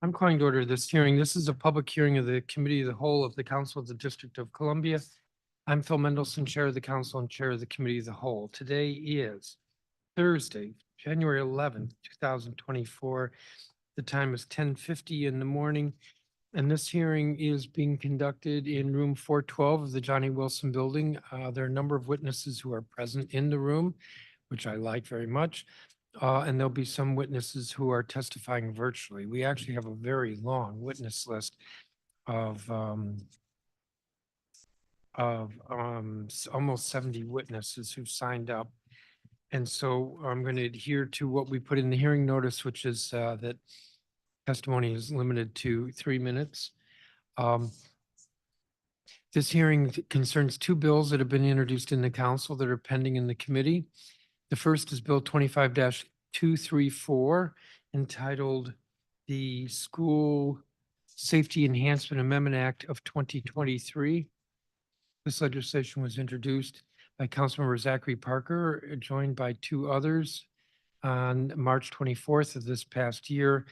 I'm calling to order this hearing. This is a public hearing of the Committee of the Whole of the Council of the District of Columbia. I'm Phil Mendelson, Chair of the Council and Chair of the Committee of the Whole. Today is Thursday, January 11th, 2024. The time is 10:50 in the morning, and this hearing is being conducted in room 412 of the Johnny Wilson Building. There are a number of witnesses who are present in the room, which I like very much. And there'll be some witnesses who are testifying virtually. We actually have a very long witness list of almost 70 witnesses who've signed up. And so I'm going to adhere to what we put in the hearing notice, which is that testimony is limited to 3 minutes. This hearing concerns two bills that have been introduced in the council that are pending in the committee. The first is Bill 25-234, entitled the School Safety Enhancement Amendment Act of 2023. This legislation was introduced by Councilmember Zachary Parker, joined by two others on March 24th of this past year.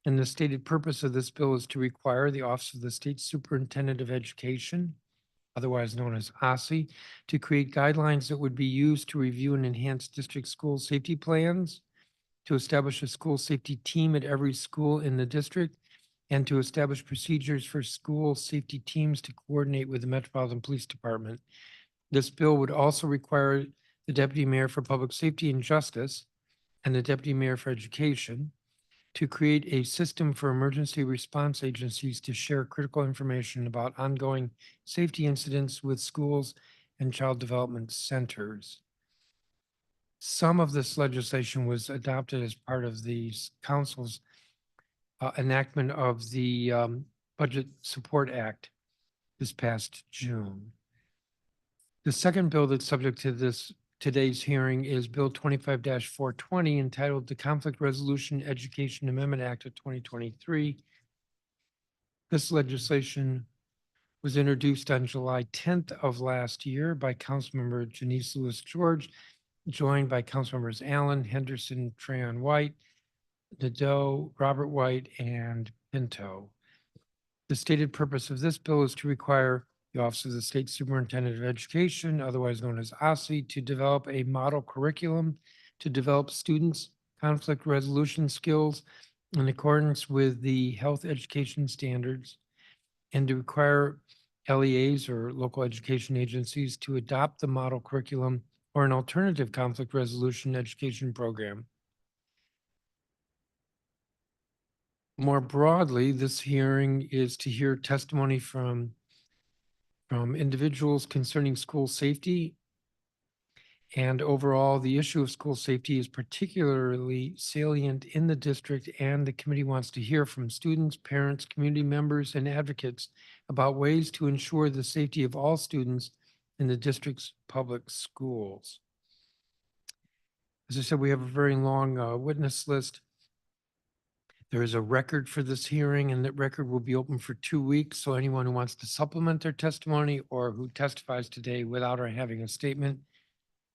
And the stated purpose of this bill is to require the Office of the State Superintendent of Education, otherwise known as OSSE, to create guidelines that would be used to review and enhance district school safety plans, to establish a school safety team at every school in the district, and to establish procedures for school safety teams to coordinate with the Metropolitan Police Department. This bill would also require the Deputy Mayor for Public Safety and Justice and the Deputy Mayor for Education to create a system for emergency response agencies to share critical information about ongoing safety incidents with schools and child development centers. Some of this legislation was adopted as part of the council's enactment of the Budget Support Act this past June. The second bill that's subject to today's hearing is Bill 25-420, entitled the Conflict Resolution Education Amendment Act of 2023. This legislation was introduced on July 10th of last year by Councilmember Janice Lewis George, joined by Councilmembers Allen, Henderson, Trayon White, Nadeau, Robert White, and Pinto. The stated purpose of this bill is to require the Office of the State Superintendent of Education, otherwise known as OSSE, to develop a model curriculum to develop students' conflict resolution skills in accordance with the health education standards, and to require LEAs or local education agencies to adopt the model curriculum or an alternative conflict resolution education program. More broadly, this hearing is to hear testimony from individuals concerning school safety. And overall, the issue of school safety is particularly salient in the district, and the committee wants to hear from students, parents, community members, and advocates about ways to ensure the safety of all students in the district's public schools. As I said, we have a very long witness list. There is a record for this hearing, and that record will be open for 2 weeks. So anyone who wants to supplement their testimony or who testifies today without or having a statement,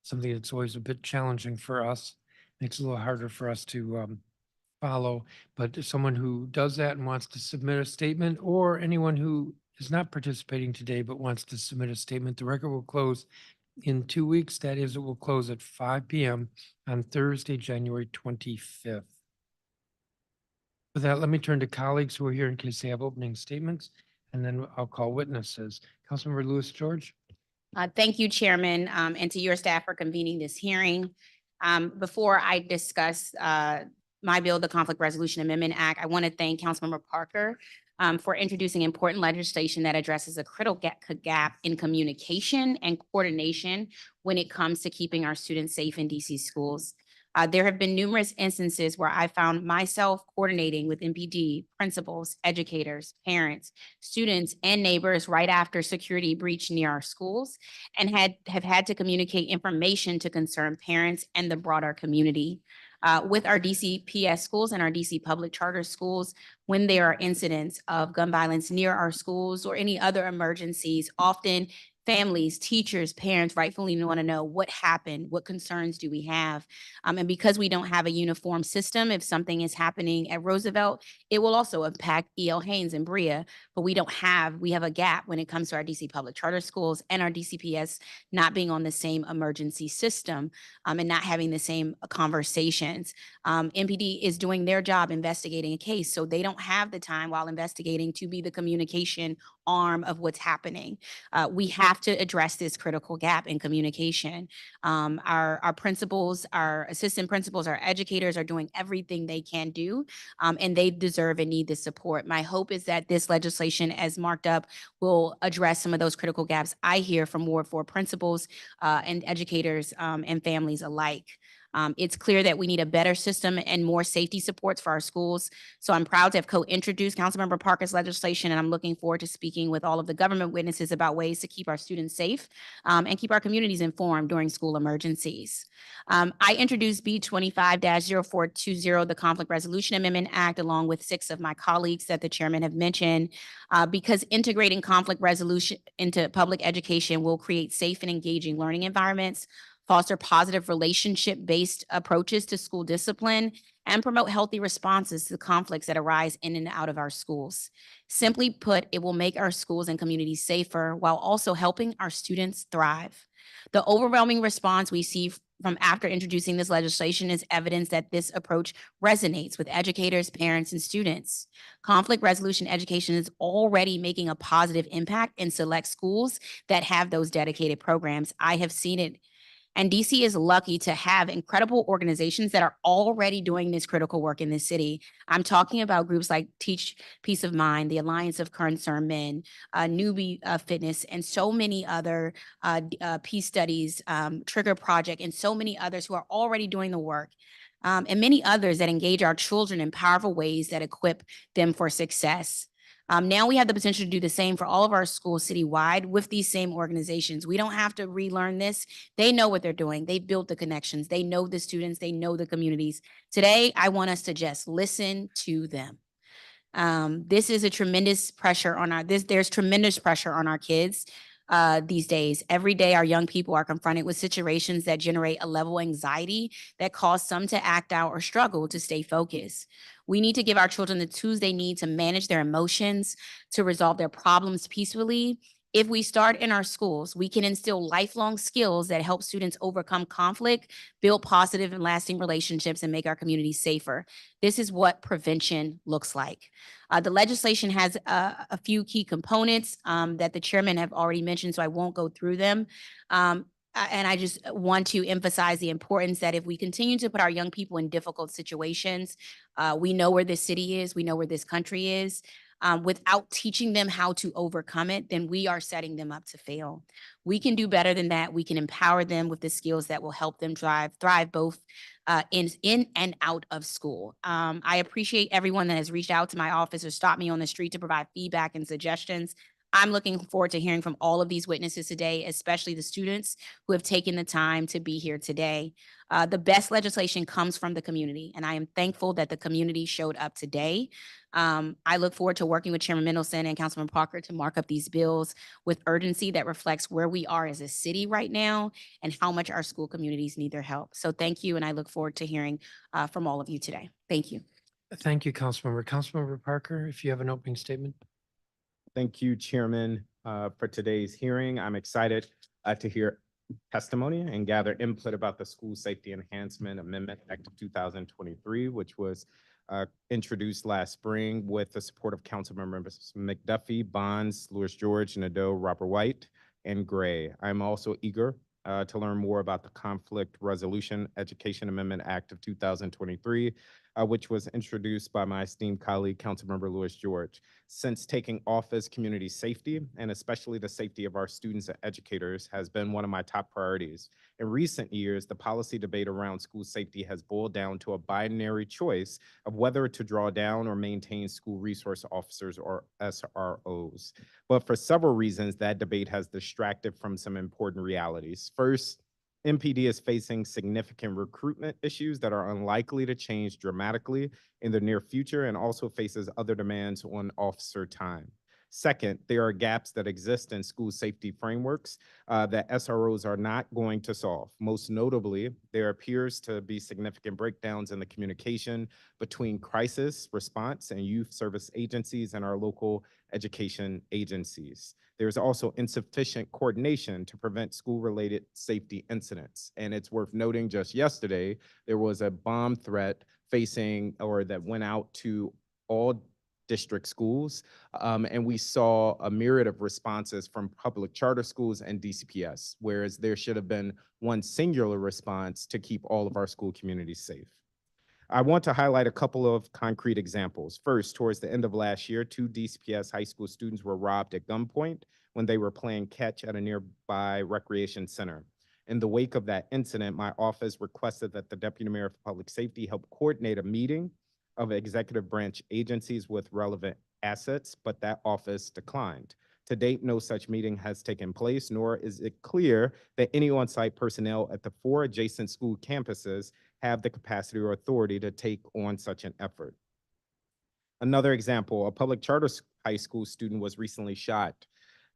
something that's always a bit challenging for us, makes it a little harder for us to follow. But someone who does that and wants to submit a statement, or anyone who is not participating today but wants to submit a statement, the record will close in 2 weeks. That is, it will close at 5 p.m. on Thursday, January 25th. With that, let me turn to colleagues who are here in case they have opening statements, and then I'll call witnesses. Councilmember Lewis George. Thank you, Chairman, and to your staff for convening this hearing. Before I discuss my bill, the Conflict Resolution Amendment Act, I want to thank Councilmember Parker for introducing important legislation that addresses a critical gap in communication and coordination when it comes to keeping our students safe in DC schools. There have been numerous instances where I found myself coordinating with MPD, principals, educators, parents, students, and neighbors right after security breach near our schools, and have had to communicate information to concerned parents and the broader community. With our DCPS schools and our DC public charter schools, when there are incidents of gun violence near our schools or any other emergencies, often families, teachers, parents rightfully want to know what happened, what concerns do we have? And because we don't have a uniform system, if something is happening at Roosevelt, it will also impact E.L. Haynes and Brea. But we have a gap when it comes to our DC public charter schools and our DCPS not being on the same emergency system, and not having the same conversations. MPD is doing their job investigating a case, so they don't have the time while investigating to be the communication arm of what's happening. We have to address this critical gap in communication. Our principals, our assistant principals, our educators are doing everything they can do, and they deserve and need the support. My hope is that this legislation, as marked up, will address some of those critical gaps I hear from Ward 4 principals and educators and families alike. It's clear that we need a better system and more safety supports for our schools. So I'm proud to have co-introduced Councilmember Parker's legislation, and I'm looking forward to speaking with all of the government witnesses about ways to keep our students safe and keep our communities informed during school emergencies. I introduced B 25-0420, the Conflict Resolution Amendment Act, along with 6 of my colleagues that the chairman have mentioned, because integrating conflict resolution into public education will create safe and engaging learning environments, foster positive relationship-based approaches to school discipline, and promote healthy responses to the conflicts that arise in and out of our schools. Simply put, it will make our schools and communities safer while also helping our students thrive. The overwhelming response we see from after introducing this legislation is evidence that this approach resonates with educators, parents, and students. Conflict resolution education is already making a positive impact in select schools that have those dedicated programs. I have seen it. And DC is lucky to have incredible organizations that are already doing this critical work in this city. I'm talking about groups like Teach Peace of Mind, the Alliance of Concerned Men, Newbie Fitness, and so many other peace studies, Trigger Project, and so many others who are already doing the work. And many others that engage our children in powerful ways that equip them for success. Now we have the potential to do the same for all of our schools citywide with these same organizations. We don't have to relearn this. They know what they're doing. They built the connections. They know the students. They know the communities. Today, I want us to just listen to them. This is a tremendous pressure on there's tremendous pressure on our kids these days. Every day, our young people are confronted with situations that generate a level of anxiety that cause some to act out or struggle to stay focused. We need to give our children the tools they need to manage their emotions, to resolve their problems peacefully. If we start in our schools, we can instill lifelong skills that help students overcome conflict, build positive and lasting relationships, and make our communities safer. This is what prevention looks like. The legislation has a few key components that the chairman have already mentioned, so I won't go through them. And I just want to emphasize the importance that if we continue to put our young people in difficult situations, we know where this city is, we know where this country is. Without teaching them how to overcome it, then we are setting them up to fail. We can do better than that. We can empower them with the skills that will help them thrive both in and out of school. I appreciate everyone that has reached out to my office or stopped me on the street to provide feedback and suggestions. I'm looking forward to hearing from all of these witnesses today, especially the students who have taken the time to be here today. The best legislation comes from the community, and I am thankful that the community showed up today. I look forward to working with Chairman Mendelson and Councilman Parker to mark up these bills with urgency that reflects where we are as a city right now and how much our school communities need their help. So thank you, and I look forward to hearing from all of you today. Thank you. Thank you, Councilmember. Councilmember Parker, if you have an opening statement. Thank you, Chairman, for today's hearing. I'm excited to hear testimony and gather input about the School Safety Enhancement Amendment Act of 2023, which was introduced last spring with the support of Council Members McDuffie, Bonds, Louis George, Nadeau, Robert White, and Gray. I'm also eager to learn more about the Conflict Resolution Education Amendment Act of 2023, which was introduced by my esteemed colleague, Councilmember Louis George. Since taking office, community safety, and especially the safety of our students and educators, has been one of my top priorities. In recent years, the policy debate around school safety has boiled down to a binary choice of whether to draw down or maintain school resource officers or SROs. But for several reasons, that debate has distracted from some important realities. First, MPD is facing significant recruitment issues that are unlikely to change dramatically in the near future and also faces other demands on officer time. Second, there are gaps that exist in school safety frameworks that SROs are not going to solve. Most notably, there appears to be significant breakdowns in the communication between crisis response and youth service agencies and our local education agencies. There's also insufficient coordination to prevent school-related safety incidents. And it's worth noting just yesterday, there was a bomb threat facing or that went out to all district schools. And we saw a myriad of responses from public charter schools and DCPS, whereas there should have been one singular response to keep all of our school communities safe. I want to highlight a couple of concrete examples. First, towards the end of last year, 2 DCPS high school students were robbed at gunpoint when they were playing catch at a nearby recreation center. In the wake of that incident, my office requested that the Deputy Mayor of Public Safety help coordinate a meeting of executive branch agencies with relevant assets, but that office declined. To date, no such meeting has taken place, nor is it clear that any on-site personnel at the 4 adjacent school campuses have the capacity or authority to take on such an effort. Another example, a public charter high school student was recently shot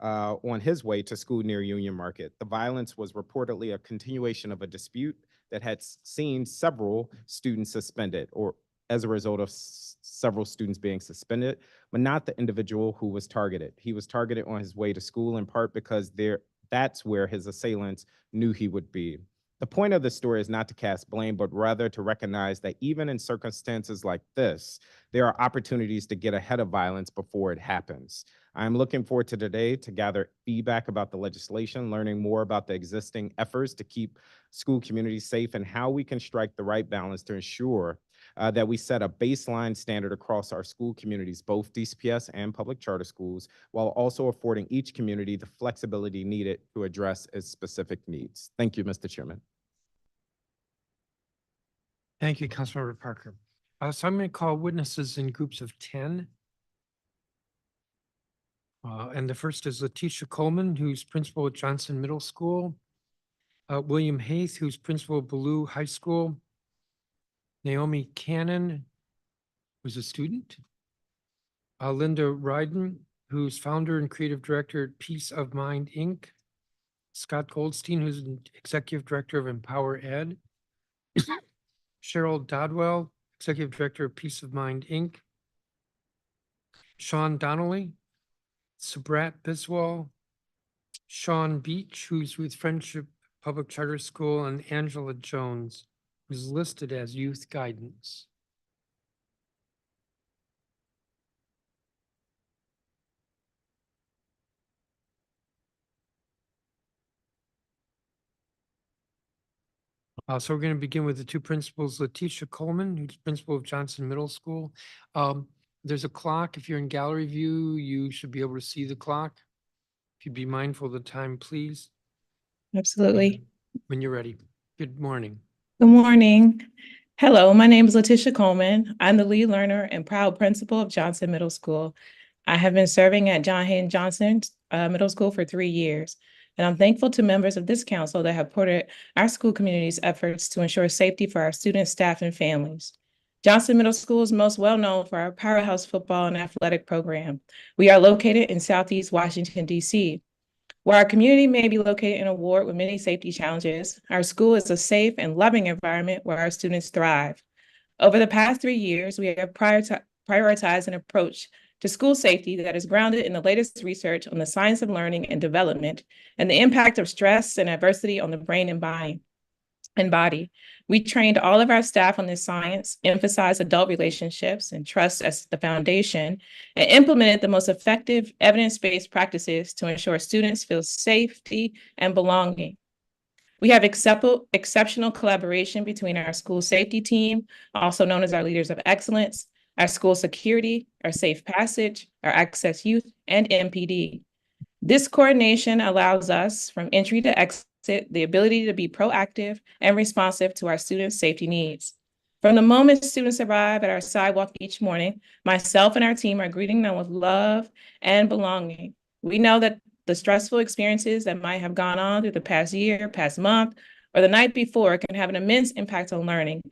on his way to school near Union Market. The violence was reportedly a continuation of a dispute that had seen several students suspended, or as a result of several students being suspended, but not the individual who was targeted. He was targeted on his way to school in part because that's where his assailants knew he would be. The point of the story is not to cast blame, but rather to recognize that even in circumstances like this, there are opportunities to get ahead of violence before it happens. I'm looking forward to today to gather feedback about the legislation, learning more about the existing efforts to keep school communities safe and how we can strike the right balance to ensure that we set a baseline standard across our school communities, both DCPS and public charter schools, while also affording each community the flexibility needed to address its specific needs. Thank you, Mr. Chairman. Thank you, Councilmember Parker. So I'm going to call witnesses in groups of 10. And the first is Letitia Coleman, who's principal at Johnson Middle School. William Haith, who's principal at Ballou High School. Naomi Cannon, who's a student. Linda Ryden, who's founder and creative director at Peace of Mind, Inc. Scott Goldstein, who's an executive director of Empower Ed. Cheryl Dodwell, executive director of Peace of Mind, Inc. Sean Donnelly, Sabrat Biswal, Sean Beach, who's with Friendship Public Charter School, and Angela Jones, who's listed as youth guidance. So we're going to begin with the 2 principals, Letitia Coleman, who's principal of Johnson Middle School. There's a clock. If you're in gallery view, you should be able to see the clock. If you'd be mindful of the time, please. Absolutely. When you're ready. Good morning. Good morning. Hello, my name is Letitia Coleman. I'm the lead learner and proud principal of Johnson Middle School. I have been serving at John Hayden Johnson Middle School for 3 years, and I'm thankful to members of this council that have supported our school community's efforts to ensure safety for our students, staff, and families. Johnson Middle School is most well known for our powerhouse football and athletic program. We are located in Southeast Washington, D.C. While our community may be located in a ward with many safety challenges, our school is a safe and loving environment where our students thrive. Over the past 3 years, we have prioritized an approach to school safety that is grounded in the latest research on the science of learning and development and the impact of stress and adversity on the brain and body. We trained all of our staff on this science, emphasized adult relationships and trust as the foundation, and implemented the most effective evidence-based practices to ensure students feel safety and belonging. We have exceptional collaboration between our school safety team, also known as our Leaders of Excellence, our school security, our Safe Passage, our Access Youth, and MPD. This coordination allows us, from entry to exit, the ability to be proactive and responsive to our students' safety needs. From the moment students arrive at our sidewalk each morning, myself and our team are greeting them with love and belonging. We know that the stressful experiences that might have gone on through the past year, past month, or the night before can have an immense impact on learning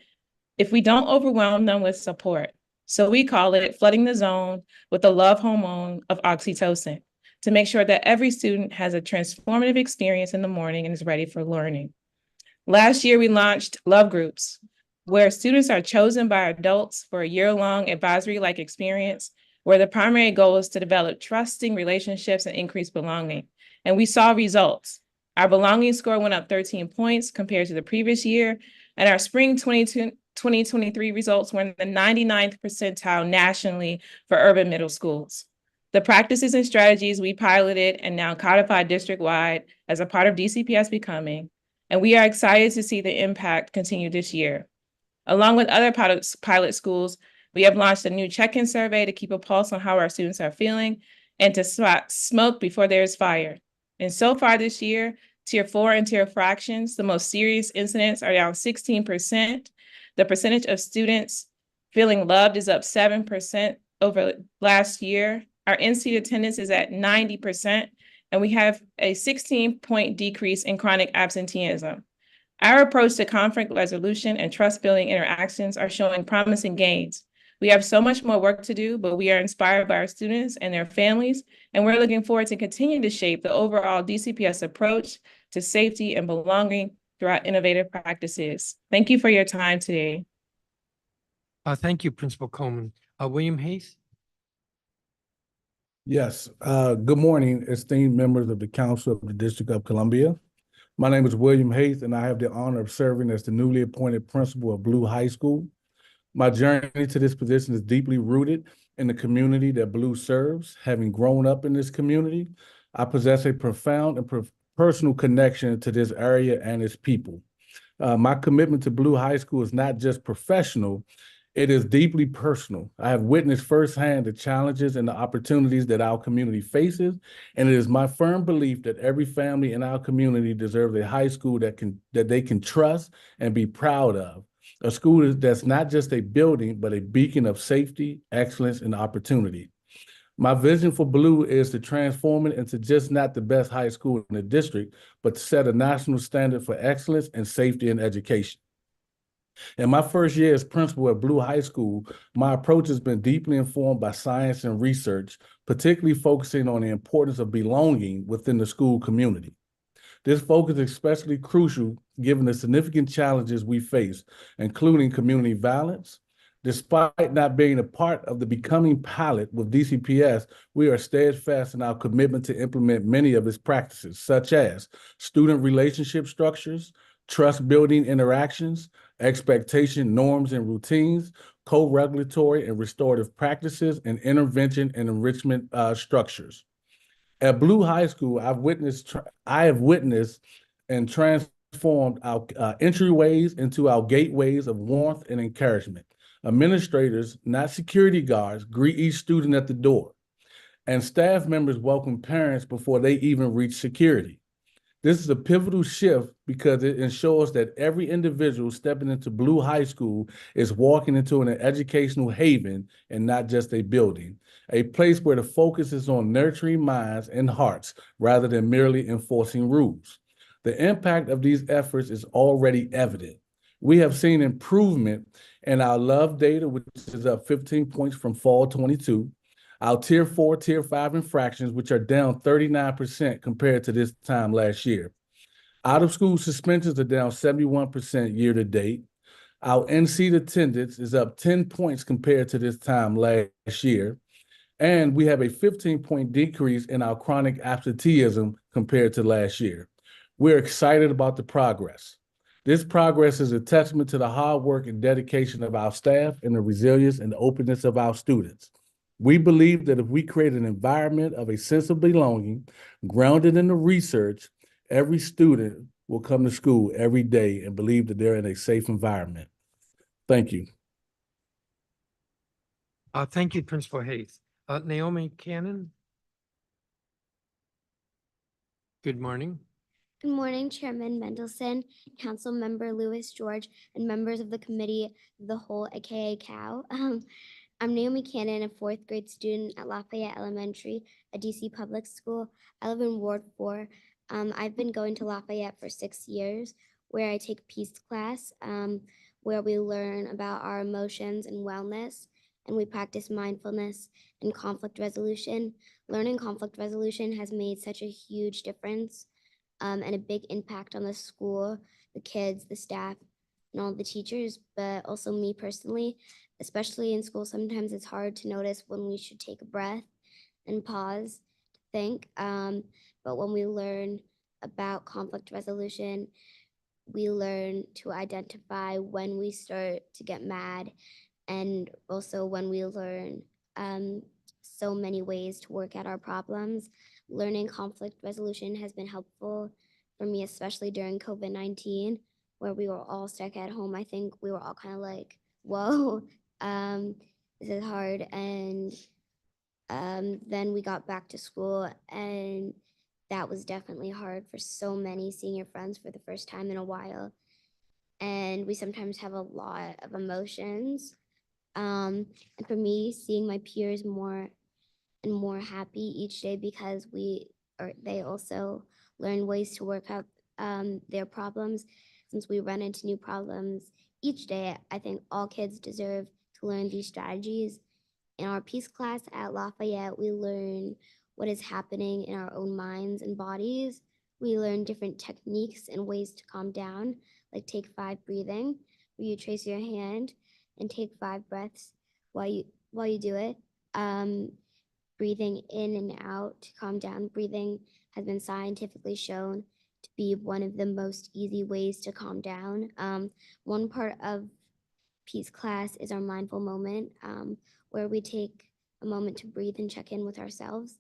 if we don't overwhelm them with support. So we call it flooding the zone with the love hormone of oxytocin to make sure that every student has a transformative experience in the morning and is ready for learning. Last year, we launched Love Groups, where students are chosen by adults for a year-long advisory-like experience, where the primary goal is to develop trusting relationships and increase belonging. And we saw results. Our belonging score went up 13 points compared to the previous year, and our spring 2023 results were in the 99th percentile nationally for urban middle schools. The practices and strategies we piloted and now codified district-wide as a part of DCPS Becoming, and we are excited to see the impact continue this year. Along with other pilot schools, we have launched a new check-in survey to keep a pulse on how our students are feeling and to spot smoke before there is fire. And so far this year, Tier 4 and Tier fractions, the most serious incidents are down 16%. The percentage of students feeling loved is up 7% over last year. Our in-seat attendance is at 90%, and we have a 16-point decrease in chronic absenteeism. Our approach to conflict resolution and trust-building interactions are showing promising gains. We have so much more work to do, but we are inspired by our students and their families, and we're looking forward to continuing to shape the overall DCPS approach to safety and belonging through our innovative practices. Thank you for your time today. Thank you, Principal Coleman. William Hayes? Yes, good morning, esteemed members of the Council of the District of Columbia. My name is William Hayes, and I have the honor of serving as the newly appointed principal of Blue High School. My journey to this position is deeply rooted in the community that Blue serves. Having grown up in this community, I possess a profound and personal connection to this area and its people. My commitment to Blue High School is not just professional, it is deeply personal. I have witnessed firsthand the challenges and the opportunities that our community faces, and it is my firm belief that every family in our community deserves a high school that they can trust and be proud of. A school that's not just a building, but a beacon of safety, excellence, and opportunity. My vision for Blue is to transform it into just not the best high school in the district, but to set a national standard for excellence and safety in education. In my first year as principal at Blue High School, my approach has been deeply informed by science and research, particularly focusing on the importance of belonging within the school community. This focus is especially crucial given the significant challenges we face, including community violence. Despite not being a part of the Becoming pilot with DCPS, we are steadfast in our commitment to implement many of its practices, such as student relationship structures, trust-building interactions, expectation norms and routines, co-regulatory and restorative practices, and intervention and enrichment structures. At Blue High School, I have witnessed and transformed our entryways into our gateways of warmth and encouragement. Administrators, not security guards, greet each student at the door, and staff members welcome parents before they even reach security. This is a pivotal shift because it ensures that every individual stepping into Blue High School is walking into an educational haven and not just a building, a place where the focus is on nurturing minds and hearts rather than merely enforcing rules. The impact of these efforts is already evident. We have seen improvement in our love data, which is up 15 points from fall 22. Our Tier 4, Tier 5 infractions, which are down 39% compared to this time last year. Out-of-school suspensions are down 71% year to date. Our in-seat attendance is up 10 points compared to this time last year. And we have a 15-point decrease in our chronic absenteeism compared to last year. We're excited about the progress. This progress is a testament to the hard work and dedication of our staff and the resilience and openness of our students. We believe that if we create an environment of a sense of belonging, grounded in the research, every student will come to school every day and believe that they're in a safe environment. Thank you. Thank you, Principal Hayes. Naomi Cannon? Good morning. Good morning, Chairman Mendelson, Council Member Lewis George, and members of the Committee of the Whole, aka COW. I'm Naomi Cannon, a fourth grade student at Lafayette Elementary, a DC public school. I live in Ward 4. I've been going to Lafayette for 6 years, where I take peace class, where we learn about our emotions and wellness. and we practice mindfulness and conflict resolution. Learning conflict resolution has made such a huge difference and a big impact on the school, the kids, the staff, and all the teachers, but also me personally, especially in school. Sometimes it's hard to notice when we should take a breath and pause to think. But when we learn about conflict resolution, we learn to identify when we start to get mad, and also when we learn so many ways to work out our problems. Learning conflict resolution has been helpful for me, especially during COVID-19, where we were all stuck at home. I think we were all kind of like, whoa, this is hard. And then we got back to school, and that was definitely hard for so many senior friends for the first time in a while. And we sometimes have a lot of emotions. And for me, seeing my peers more and more happy each day because they also learn ways to work out their problems. Since we run into new problems each day, I think all kids deserve to learn these strategies. In our peace class at Lafayette, we learn what is happening in our own minds and bodies. We learn different techniques and ways to calm down, like take 5 breathing, where you trace your hand and take 5 breaths while you do it. Breathing in and out to calm down. Breathing has been scientifically shown to be one of the most easy ways to calm down. One part of peace class is our mindful moment, where we take a moment to breathe and check in with ourselves.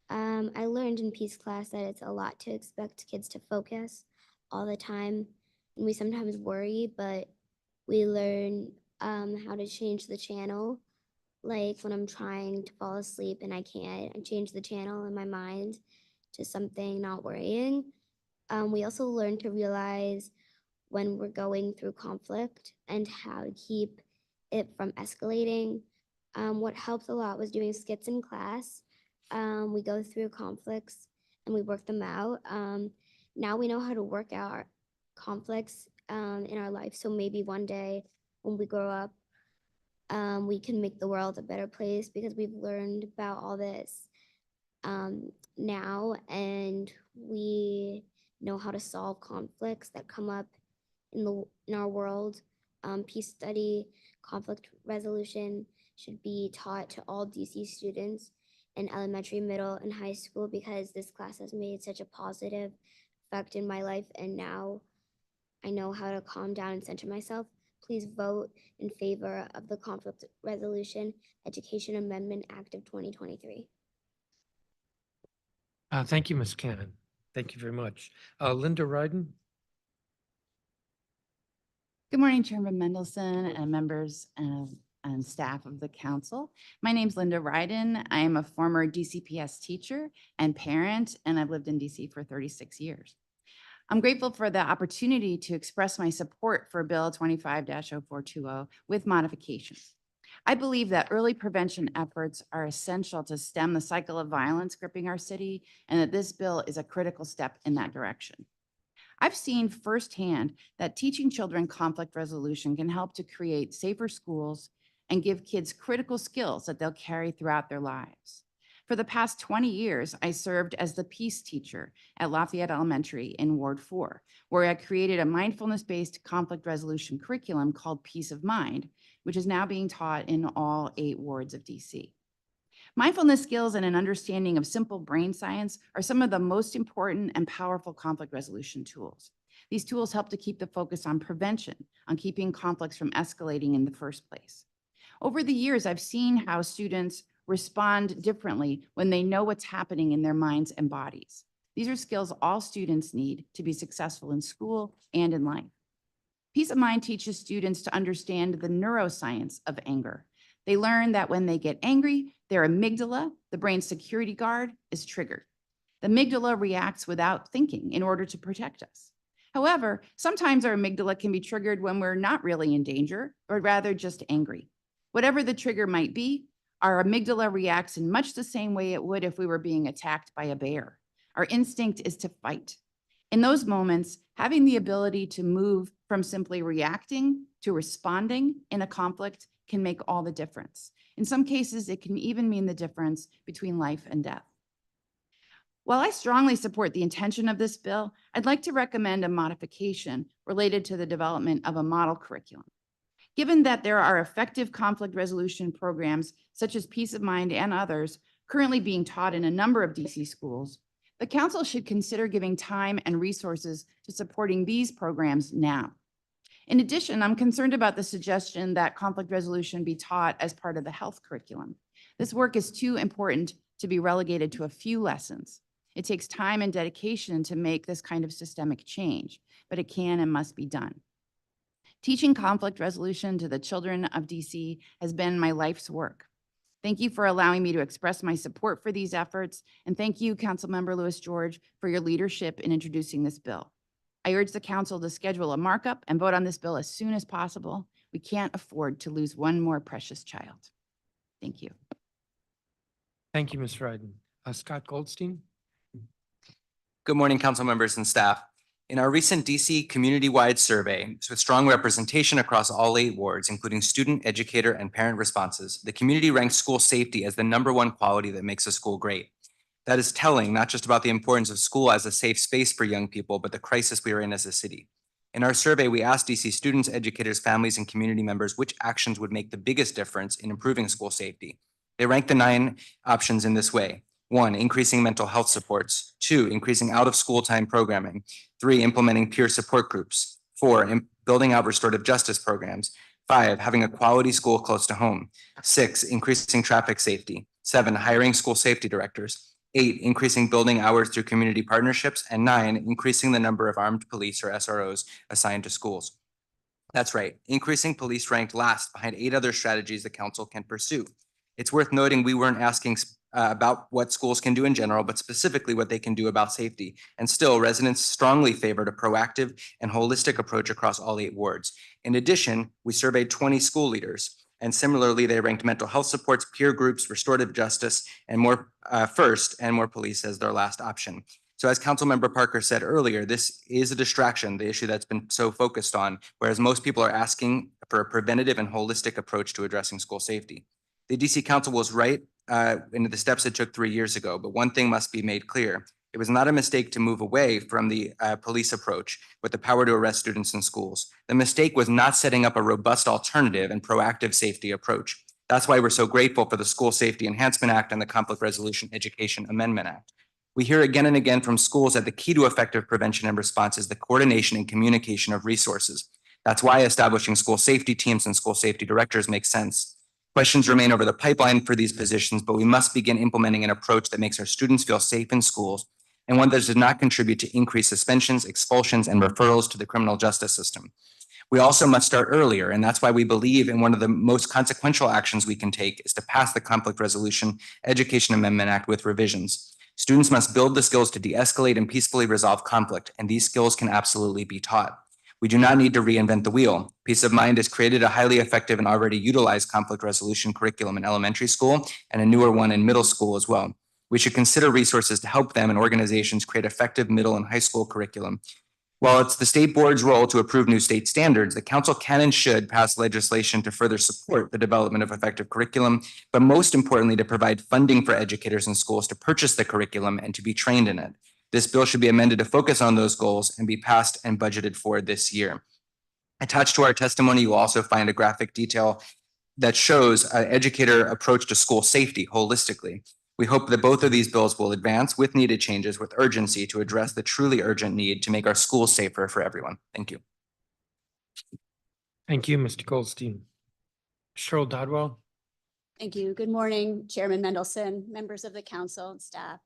I learned in peace class that it's a lot to expect kids to focus all the time, and we sometimes worry, but we learn how to change the channel. Like when I'm trying to fall asleep and I can't, I change the channel in my mind to something not worrying. We also learn to realize when we're going through conflict and how to keep it from escalating. What helped a lot was doing skits in class. We go through conflicts and we work them out. Now we know how to work out our conflicts in our life. So maybe one day when we grow up, we can make the world a better place because we've learned about all this now, and we know how to solve conflicts that come up in our world. Peace study, conflict resolution should be taught to all DC students in elementary, middle, and high school because this class has made such a positive effect in my life, and now I know how to calm down and center myself. Please vote in favor of the Conflict Resolution Education Amendment Act of 2023. Thank you, Ms. Cannon. Thank you very much. Linda Ryden? Good morning, Chairman Mendelson and members and staff of the council. My name's Linda Ryden. I am a former DCPS teacher and parent, and I've lived in DC for 36 years. I'm grateful for the opportunity to express my support for Bill 25-0420 with modifications. I believe that early prevention efforts are essential to stem the cycle of violence gripping our city, and that this bill is a critical step in that direction. I've seen firsthand that teaching children conflict resolution can help to create safer schools and give kids critical skills that they'll carry throughout their lives. For the past 20 years, I served as the peace teacher at Lafayette Elementary in Ward 4, where I created a mindfulness-based conflict resolution curriculum called Peace of Mind, which is now being taught in all 8 wards of DC. Mindfulness skills and an understanding of simple brain science are some of the most important and powerful conflict resolution tools. These tools help to keep the focus on prevention, on keeping conflicts from escalating in the first place. Over the years, I've seen how students respond differently when they know what's happening in their minds and bodies. These are skills all students need to be successful in school and in life. Peace of Mind teaches students to understand the neuroscience of anger. They learn that when they get angry, their amygdala, the brain's security guard, is triggered. The amygdala reacts without thinking in order to protect us. However, sometimes our amygdala can be triggered when we're not really in danger, or rather just angry. Whatever the trigger might be, our amygdala reacts in much the same way it would if we were being attacked by a bear. Our instinct is to fight. In those moments, having the ability to move from simply reacting to responding in a conflict can make all the difference. In some cases, it can even mean the difference between life and death. While I strongly support the intention of this bill, I'd like to recommend a modification related to the development of a model curriculum. Given that there are effective conflict resolution programs such as Peace of Mind and others currently being taught in a number of DC schools, the council should consider giving time and resources to supporting these programs now. In addition, I'm concerned about the suggestion that conflict resolution be taught as part of the health curriculum. This work is too important to be relegated to a few lessons. It takes time and dedication to make this kind of systemic change, but it can and must be done. Teaching conflict resolution to the children of DC has been my life's work. Thank you for allowing me to express my support for these efforts, and thank you, Councilmember Louis George, for your leadership in introducing this bill. I urge the council to schedule a markup and vote on this bill as soon as possible. We can't afford to lose one more precious child. Thank you. Thank you, Ms. Ryden. Scott Goldstein? Good morning, council members and staff. In our recent DC community-wide survey with strong representation across all 8 wards, including student, educator, and parent responses, the community ranks school safety as the #1 quality that makes a school great. That is telling, not just about the importance of school as a safe space for young people, but the crisis we are in as a city. In our survey, we asked DC students, educators, families, and community members which actions would make the biggest difference in improving school safety. They ranked the 9 options in this way. 1, increasing mental health supports. 2, increasing out-of-school time programming. 3, implementing peer support groups. 4, building out restorative justice programs. 5, having a quality school close to home. 6, increasing traffic safety. 7, hiring school safety directors. 8, increasing building hours through community partnerships. And 9, increasing the number of armed police or SROs assigned to schools. That's right, increasing police ranked last behind 8 other strategies the council can pursue. It's worth noting we weren't asking about what schools can do in general, but specifically what they can do about safety. And still, residents strongly favored a proactive and holistic approach across all 8 wards. In addition, we surveyed 20 school leaders, and similarly, they ranked mental health supports, peer groups, restorative justice, and more first, and more police as their last option. So as Councilmember Parker said earlier, this is a distraction, the issue that's been so focused on, whereas most people are asking for a preventative and holistic approach to addressing school safety. The DC Council was right in the steps it took 3 years ago, but one thing must be made clear. It was not a mistake to move away from the police approach with the power to arrest students in schools. The mistake was not setting up a robust alternative and proactive safety approach. That's why we're so grateful for the School Safety Enhancement Act and the Conflict Resolution Education Amendment Act. We hear again and again from schools that the key to effective prevention and response is the coordination and communication of resources. That's why establishing school safety teams and school safety directors makes sense. Questions remain over the pipeline for these positions, but we must begin implementing an approach that makes our students feel safe in schools and one that does not contribute to increased suspensions, expulsions, and referrals to the criminal justice system. We also must start earlier, and that's why we believe in one of the most consequential actions we can take is to pass the Conflict Resolution Education Amendment Act with revisions. Students must build the skills to de-escalate and peacefully resolve conflict, and these skills can absolutely be taught. We do not need to reinvent the wheel. Peace of Mind has created a highly effective and already utilized conflict resolution curriculum in elementary school and a newer one in middle school as well. We should consider resources to help them and organizations create effective middle and high school curriculum. While it's the state board's role to approve new state standards, the council can and should pass legislation to further support the development of effective curriculum, but most importantly, to provide funding for educators in schools to purchase the curriculum and to be trained in it. This bill should be amended to focus on those goals and be passed and budgeted for this year. Attached to our testimony, you will also find a graphic detail that shows an educator approach to school safety holistically. We hope that both of these bills will advance with needed changes with urgency to address the truly urgent need to make our schools safer for everyone. Thank you. Thank you, Mr. Goldstein. Cheryl Dodwell? Thank you. Good morning, Chairman Mendelson, members of the council and staff.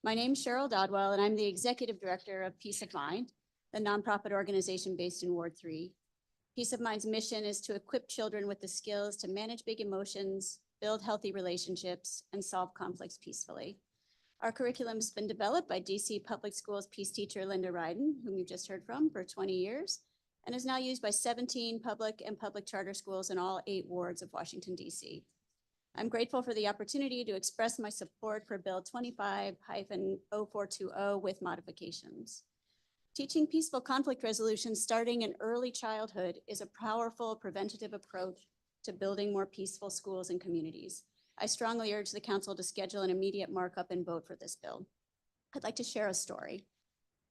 My name is Cheryl Dodwell, and I'm the Executive Director of Peace of Mind, the nonprofit organization based in Ward 3. Peace of Mind's mission is to equip children with the skills to manage big emotions, build healthy relationships, and solve conflicts peacefully. Our curriculum has been developed by DC Public Schools Peace teacher Linda Ryden, whom you've just heard from for 20 years, and is now used by 17 public and public charter schools in all 8 wards of Washington, DC. I'm grateful for the opportunity to express my support for Bill 25-0420 with modifications. Teaching peaceful conflict resolution starting in early childhood is a powerful preventative approach to building more peaceful schools and communities. I strongly urge the council to schedule an immediate markup and vote for this bill. I'd like to share a story.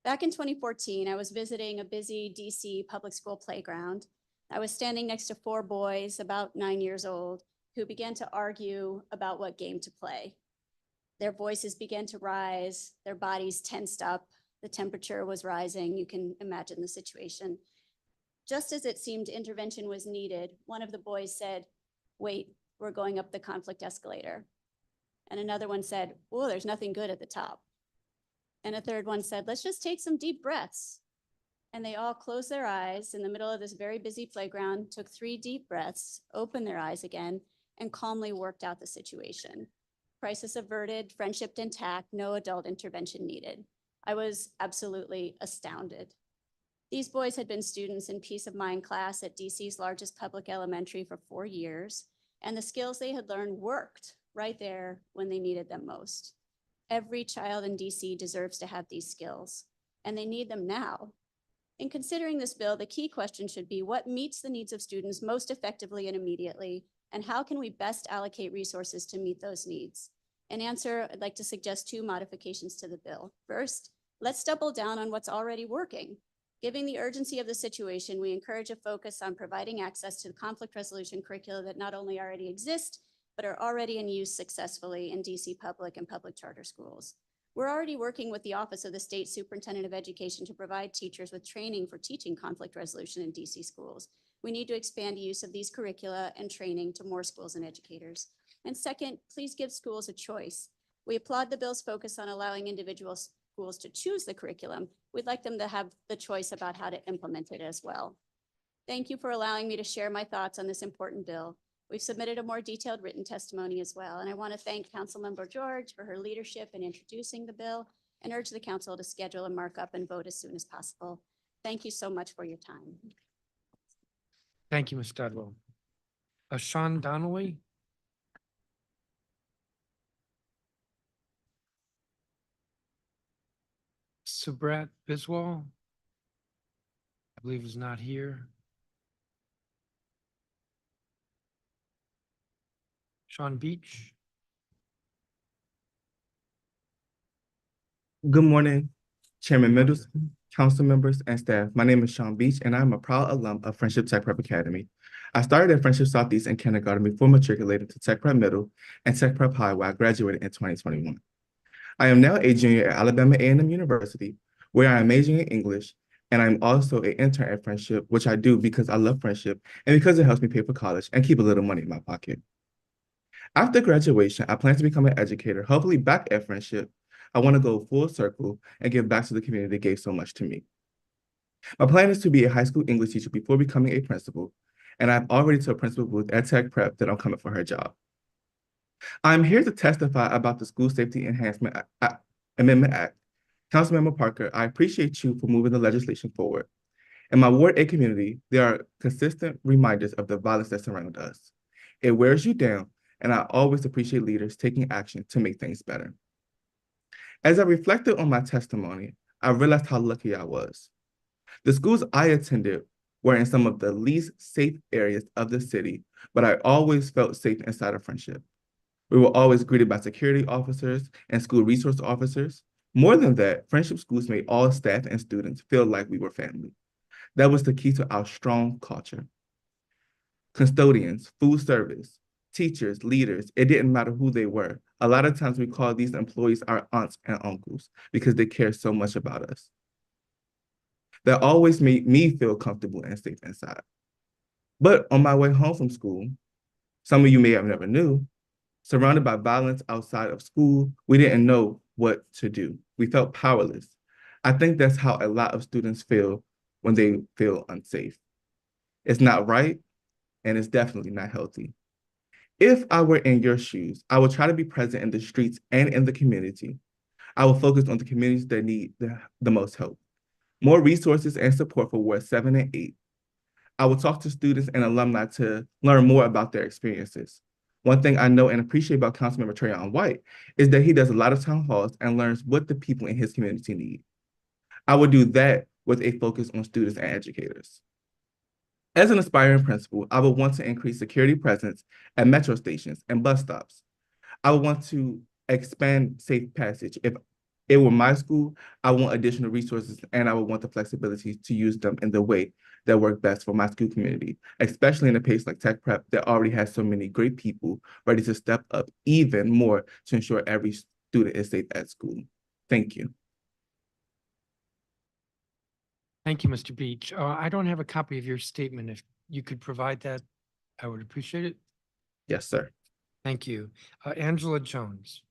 Back in 2014, I was visiting a busy DC public school playground. I was standing next to 4 boys about 9 years old who began to argue about what game to play. Their voices began to rise, their bodies tensed up, the temperature was rising. You can imagine the situation. Just as it seemed intervention was needed, one of the boys said, "Wait, we're going up the conflict escalator." And another one said, "Oh, there's nothing good at the top." And a third one said, "Let's just take some deep breaths." And they all closed their eyes in the middle of this very busy playground, took 3 deep breaths, opened their eyes again, and calmly worked out the situation. Crisis averted, friendship intact, no adult intervention needed. I was absolutely astounded. These boys had been students in Peace of Mind class at DC's largest public elementary for 4 years, and the skills they had learned worked right there when they needed them most. Every child in DC deserves to have these skills, and they need them now. In considering this bill, the key question should be what meets the needs of students most effectively and immediately, and how can we best allocate resources to meet those needs? In answer, I'd like to suggest 2 modifications to the bill. First, let's double down on what's already working. Given the urgency of the situation, we encourage a focus on providing access to the conflict resolution curricula that not only already exist, but are already in use successfully in DC public and public charter schools. We're already working with the Office of the State Superintendent of Education to provide teachers with training for teaching conflict resolution in DC schools. We need to expand use of these curricula and training to more schools and educators. And second, please give schools a choice. We applaud the bill's focus on allowing individual schools to choose the curriculum. We'd like them to have the choice about how to implement it as well. Thank you for allowing me to share my thoughts on this important bill. We've submitted a more detailed written testimony as well, and I want to thank Councilmember George for her leadership in introducing the bill and urge the council to schedule a markup and vote as soon as possible. Thank you so much for your time. Thank you, Ms. Dodwell. Sean Donnelly? Sabrat Biswal? I believe is not here. Sean Beach? Good morning, Chairman Middleton, council members, and staff. My name is Sean Beach, and I'm a proud alum of Friendship Tech Prep Academy. I started at Friendship Southeast in kindergarten before matriculating to Tech Prep Middle and Tech Prep High, where I graduated in 2021. I am now a junior at Alabama A&M University, where I am majoring in English, and I'm also an intern at Friendship, which I do because I love friendship and because it helps me pay for college and keep a little money in my pocket. After graduation, I plan to become an educator, hopefully back at Friendship. I want to go full circle and give back to the community that gave so much to me. My plan is to be a high school English teacher before becoming a principal, and I've already told Principal Booth at Tech Prep that I'm coming for her job. I'm here to testify about the School Safety Enhancement Amendment Act. Councilmember Parker, I appreciate you for moving the legislation forward. In my Ward A community, there are consistent reminders of the violence that surrounds us. It wears you down, and I always appreciate leaders taking action to make things better. As I reflected on my testimony, I realized how lucky I was. The schools I attended were in some of the least safe areas of the city, but I always felt safe inside of Friendship. We were always greeted by security officers and school resource officers. More than that, Friendship schools made all staff and students feel like we were family. That was the key to our strong culture. Custodians, food service, teachers, leaders, it didn't matter who they were. A lot of times we call these employees our aunts and uncles because they care so much about us. That always made me feel comfortable and safe inside. But on my way home from school, some of you may have never knew, surrounded by violence outside of school, we didn't know what to do. We felt powerless. I think that's how a lot of students feel when they feel unsafe. It's not right, and it's definitely not healthy. If I were in your shoes, I would try to be present in the streets and in the community. I will focus on the communities that need the most help. More resources and support for Ward 7 and 8. I will talk to students and alumni to learn more about their experiences. One thing I know and appreciate about Councilmember Trayon White is that he does a lot of town halls and learns what the people in his community need. I would do that with a focus on students and educators. As an aspiring principal, I would want to increase security presence at metro stations and bus stops. I would want to expand safe passage. If it were my school, I want additional resources and I would want the flexibility to use them in the way that work best for my school community, especially in a place like Tech Prep that already has so many great people ready to step up even more to ensure every student is safe at school. Thank you. Thank you, Mr. Beach. I don't have a copy of your statement. If you could provide that, I would appreciate it. Yes, sir. Thank you. Angela Jones.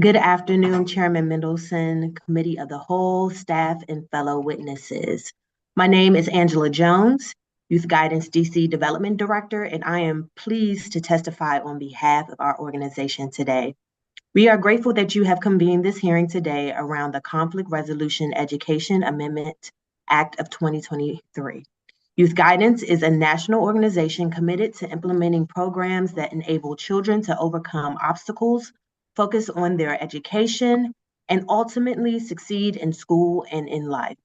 Good afternoon, Chairman Mendelson, Committee of the Whole, staff, and fellow witnesses. My name is Angela Jones, Youth Guidance DC Development Director, and I am pleased to testify on behalf of our organization today. We are grateful that you have convened this hearing today around the Conflict Resolution Education Amendment Act of 2023. Youth Guidance is a national organization committed to implementing programs that enable children to overcome obstacles, focus on their education, and ultimately succeed in school and in life.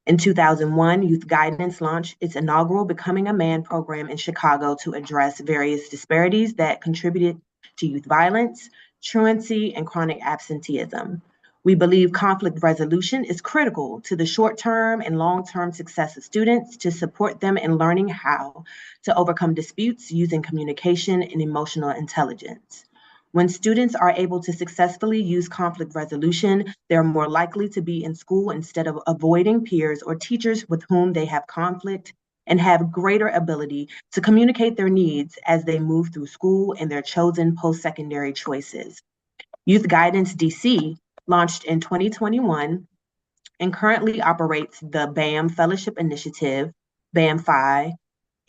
In 2001, Youth Guidance launched its inaugural Becoming a Man program in Chicago to address various disparities that contributed to youth violence, truancy, and chronic absenteeism. We believe conflict resolution is critical to the short-term and long-term success of students to support them in learning how to overcome disputes using communication and emotional intelligence. When students are able to successfully use conflict resolution, they're more likely to be in school instead of avoiding peers or teachers with whom they have conflict, and have greater ability to communicate their needs as they move through school and their chosen post-secondary choices. Youth Guidance DC launched in 2021 and currently operates the BAM Fellowship Initiative, BAM-FI,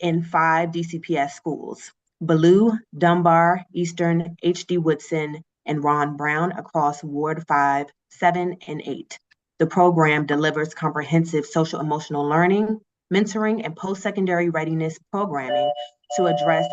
in 5 DCPS schools: Ballou, Dunbar, Eastern, H.D. Woodson, and Ron Brown across Ward 5, 7, and 8. The program delivers comprehensive social emotional learning, mentoring, and post-secondary readiness programming to address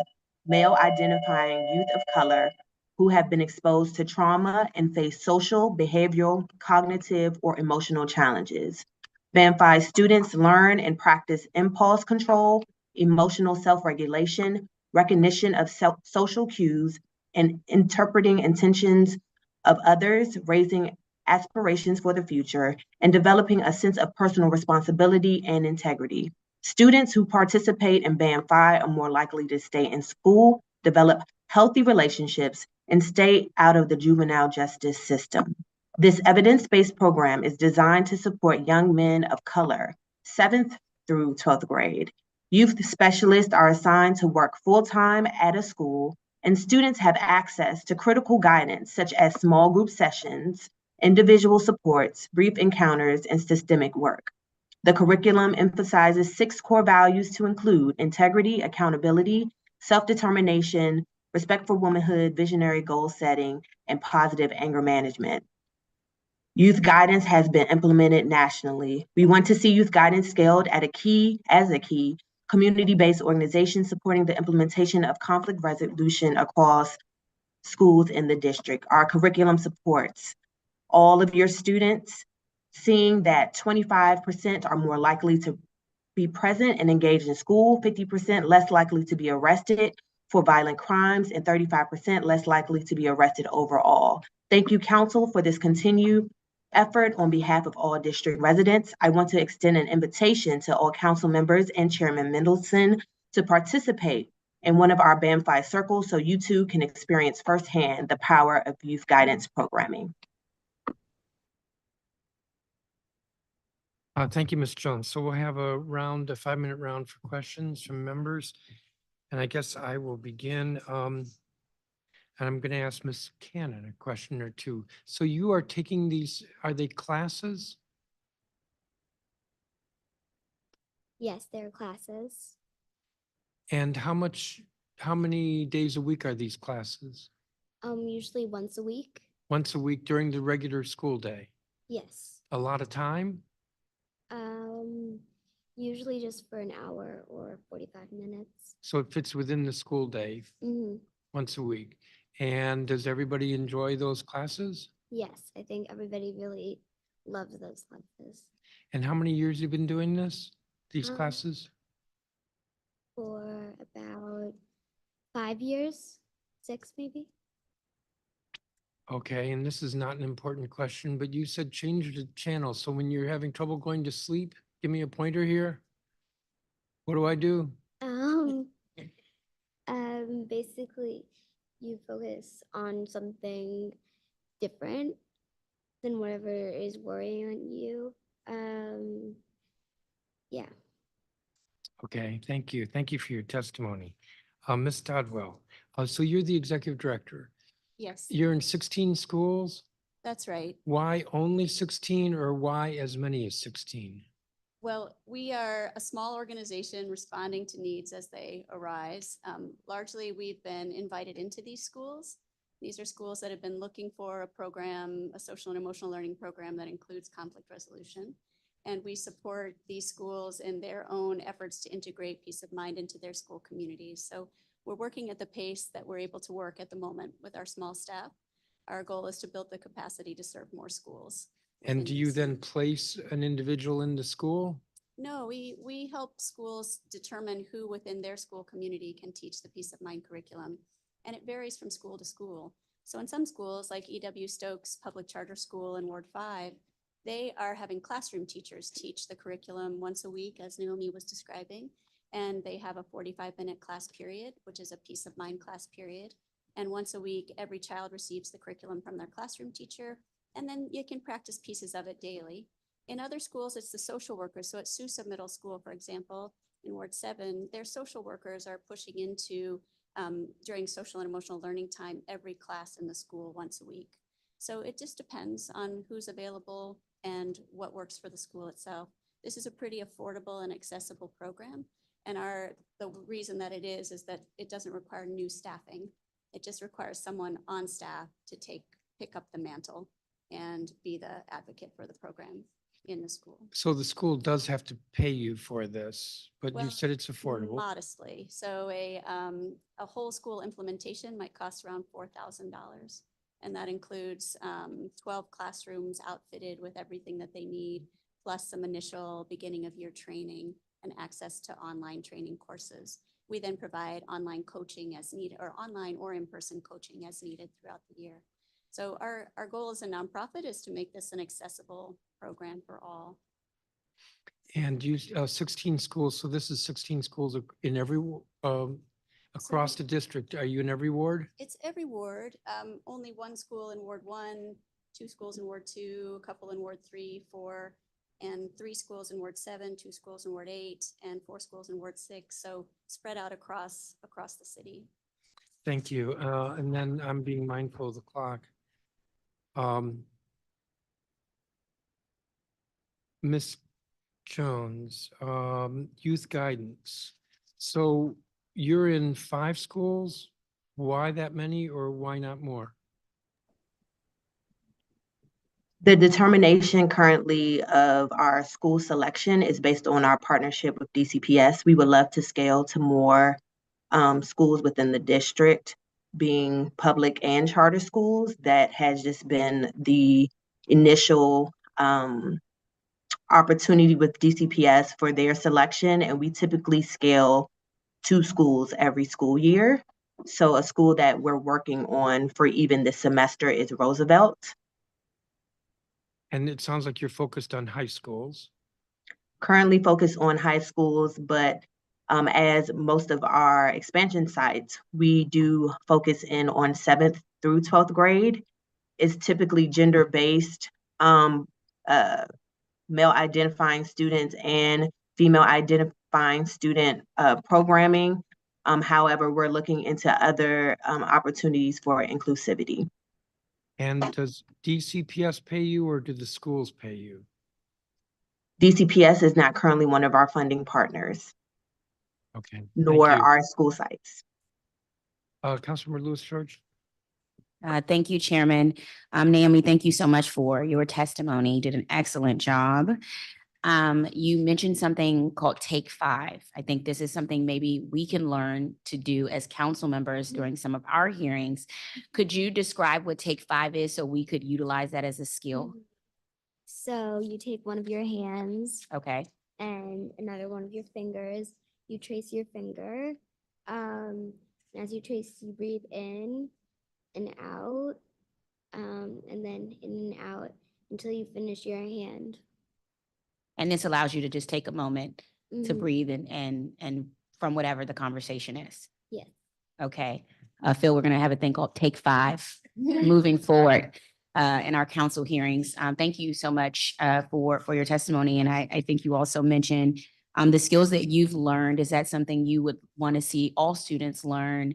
male identifying youth of color who have been exposed to trauma and face social, behavioral, cognitive, or emotional challenges. BAM-FI students learn and practice impulse control, emotional self-regulation, recognition of social cues, and interpreting intentions of others, raising aspirations for the future, and developing a sense of personal responsibility and integrity. Students who participate in BAM-FI are more likely to stay in school, develop healthy relationships, and stay out of the juvenile justice system. This evidence-based program is designed to support young men of color, 7th through 12th grade. Youth specialists are assigned to work full-time at a school, and students have access to critical guidance such as small group sessions, individual supports, brief encounters, and systemic work. The curriculum emphasizes 6 core values to include integrity, accountability, self-determination, respect for womanhood, visionary goal setting, and positive anger management. Youth Guidance has been implemented nationally. We want to see Youth Guidance scaled as a key community-based organization supporting the implementation of conflict resolution across schools in the district. Our curriculum supports all of your students, seeing that 25% are more likely to be present and engaged in school, 50% less likely to be arrested for violent crimes, and 35% less likely to be arrested overall. Thank you, Council, for this continued effort on behalf of all district residents. I want to extend an invitation to all council members and Chairman Mendelson to participate in one of our BAM-FI circles so you too can experience firsthand the power of youth guidance programming. Thank you, Ms. Jones. So we'll have a 5-minute round for questions from members. And I guess I will begin. And I'm going to ask Ms. Cannon a question or two. So you are taking these, are they classes? Yes, there are classes. And how many days a week are these classes? Usually once a week. Once a week during the regular school day? Yes. A lot of time? Usually just for an hour or 45 minutes. So it fits within the school day, once a week. And does everybody enjoy those classes? Yes, I think everybody really loves those classes. And how many years you been doing this, these Um, classes? For about 5 years, 6 maybe. Okay, and this is not an important question, but you said change the channel. So when you're having trouble going to sleep, give me a pointer here. What do I do? Basically, you focus on something different than whatever is worrying on you. Yeah. Okay, thank you. Thank you for your testimony. Ms. Dodwell, so you're the executive director. Yes, You're in 16 schools. that's right. Why only 16 or why as many as 16? Well, we are a small organization responding to needs as they arise. Largely, we've been invited into these schools. These are schools that have been looking for a program, a social and emotional learning program that includes conflict resolution. And we support these schools in their own efforts to integrate peace of mind into their school communities. So we're working at the pace that we're able to work at the moment with our small staff. Our goal is to build the capacity to serve more schools. And within do you DC. then place an individual in the school? No, we help schools determine who within their school community can teach the peace of mind curriculum. And it varies from school to school. So in some schools like EW Stokes Public Charter School in Ward 5, they are having classroom teachers teach the curriculum once a week, as Naomi was describing. And they have a 45-minute class period, which is a peace of mind class period. And once a week, every child receives the curriculum from their classroom teacher. And then you can practice pieces of it daily. In other schools, it's the social workers. So at Sousa Middle School, for example, in Ward 7, their social workers are pushing into, during social and emotional learning time, every class in the school once a week. So it just depends on who's available and what works for the school itself. This is a pretty affordable and accessible program. And the reason that it is that it doesn't require new staffing. It just requires someone on staff to pick up the mantle and be the advocate for the program in the school. So the school does have to pay you for this, but you Well, said it's affordable. Modestly. So a whole school implementation might cost around $4,000. And that includes 12 classrooms outfitted with everything that they need, plus some initial beginning of year training and access to online training courses. We then provide online coaching as needed, or online or in-person coaching as needed throughout the year. So our goal as a nonprofit is to make this an accessible program for all. And you, 16 schools, so this is 16 schools in every, across the district. Are you in every ward? It's every ward, only one school in Ward 1, 2 schools in Ward 2, a couple in Ward 3, 4, and 3 schools in Ward 7, 2 schools in Ward 8, and 4 schools in Ward 6. So spread out across the city. Thank you. And then I'm being mindful of the clock. Ms. Jones, youth guidance. So you're in 5 schools. Why that many or why not more? The determination currently of our school selection is based on our partnership with DCPS. We would love to scale to more schools within the district, being public and charter schools. That has just been the initial opportunity with DCPS for their selection, and we typically scale 2 schools every school year. So a school that we're working on for even this semester is Roosevelt. And it sounds like you're focused on high schools. Currently focused on high schools, but as most of our expansion sites, we do focus in on 7th through 12th grade. It's typically gender-based, male identifying students and female identifying student programming. However, we're looking into other opportunities for inclusivity. And does DCPS pay you or do the schools pay you? DCPS is not currently one of our funding partners, Okay. nor Thank you. our school sites. Councilmember Lewis George. Thank you, Chairman. Naomi, thank you so much for your testimony. You did an excellent job. You mentioned something called Take 5. I think this is something maybe we can learn to do as council members during some of our hearings. Could you describe what Take 5 is so we could utilize that as a skill? So you take one of your hands Okay, and another one of your fingers. You trace your finger. And as you trace, you breathe in and out, and then in and out until you finish your hand. and this allows you to just take a moment to Mhm. breathe and from whatever the conversation is. Yes. Okay, Phil, we're gonna have a thing called Take 5 moving forward in our council hearings. Thank you so much for your testimony. And I think you also mentioned the skills that you've learned. Is that something you would want to see all students learn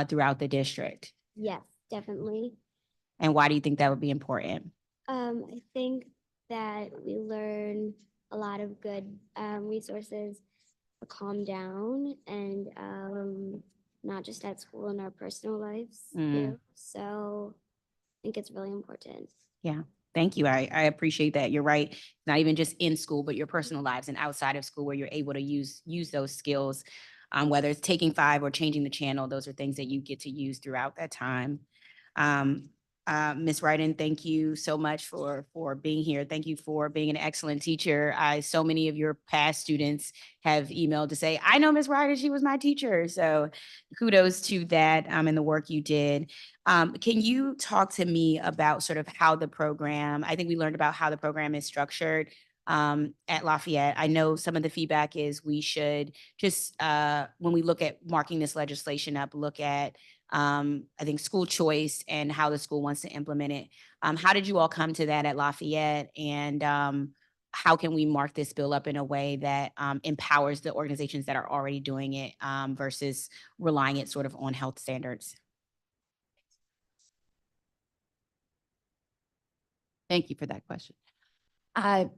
throughout the district? Yes, definitely. And why do you think that would be important? I think that we learn a lot of good resources to calm down and not just at school, in our personal lives too. So I think it's really important. Thank you. I appreciate that. You're right. Not even just in school, but your personal lives and outside of school where you're able to use those skills. Whether it's taking 5 or changing the channel, those are things that you get to use throughout that time. Ms. Ryden, thank you so much for being here. Thank you for being an excellent teacher. So many of your past students have emailed to say, I know Ms. Ryden, she was my teacher. So kudos to that and the work you did. Can you talk to me about sort of how the program, I think we learned about how the program is structured at Lafayette. I know some of the feedback is we should just, when we look at marking this legislation up, look at I think school choice and how the school wants to implement it. How did you all come to that at Lafayette? And how can we mark this bill up in a way that empowers the organizations that are already doing it versus relying it sort of on health standards? Thank you for that question. I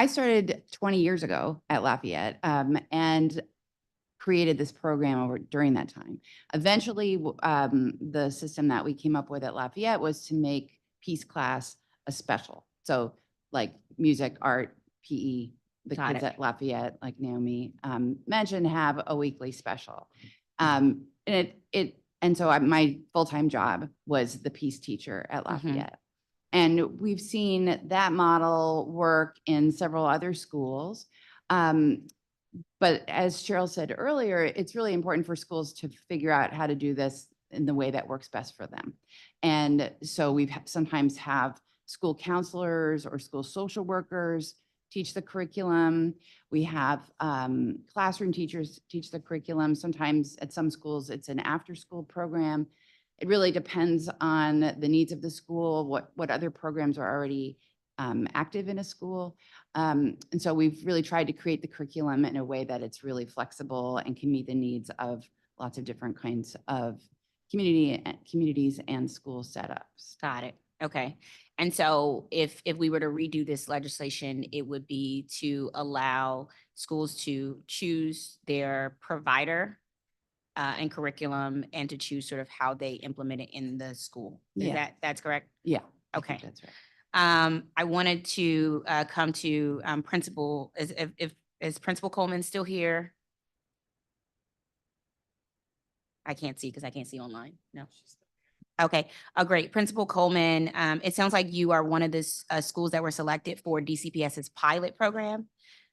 started 20 years ago at Lafayette and created this program during that time. Eventually, the system that we came up with at Lafayette was to make Peace class a special. So like music, art, PE, the Got kids it. at Lafayette, like Naomi mentioned, have a weekly special. And so my full-time job was the Peace teacher at Lafayette. And we've seen that model work in several other schools. But as Cheryl said earlier, it's really important for schools to figure out how to do this in the way that works best for them. And so we've sometimes have school counselors or school social workers teach the curriculum. We have classroom teachers teach the curriculum. Sometimes at some schools, it's an after-school program. It really depends on the needs of the school, what other programs are already active in a school. And so we've really tried to create the curriculum in a way that it's really flexible and can meet the needs of lots of different kinds of communities and school setups. Got it. Okay. And so if we were to redo this legislation, it would be to allow schools to choose their provider and curriculum and to choose sort of how they implement it in the school. That's correct? Yeah. I think Okay. that's right. I wanted to come to Principal, is Principal Coleman still here? I can't see because I can't see online. No. Okay, great. Principal Coleman, it sounds like you are one of the schools that were selected for DCPS's pilot program.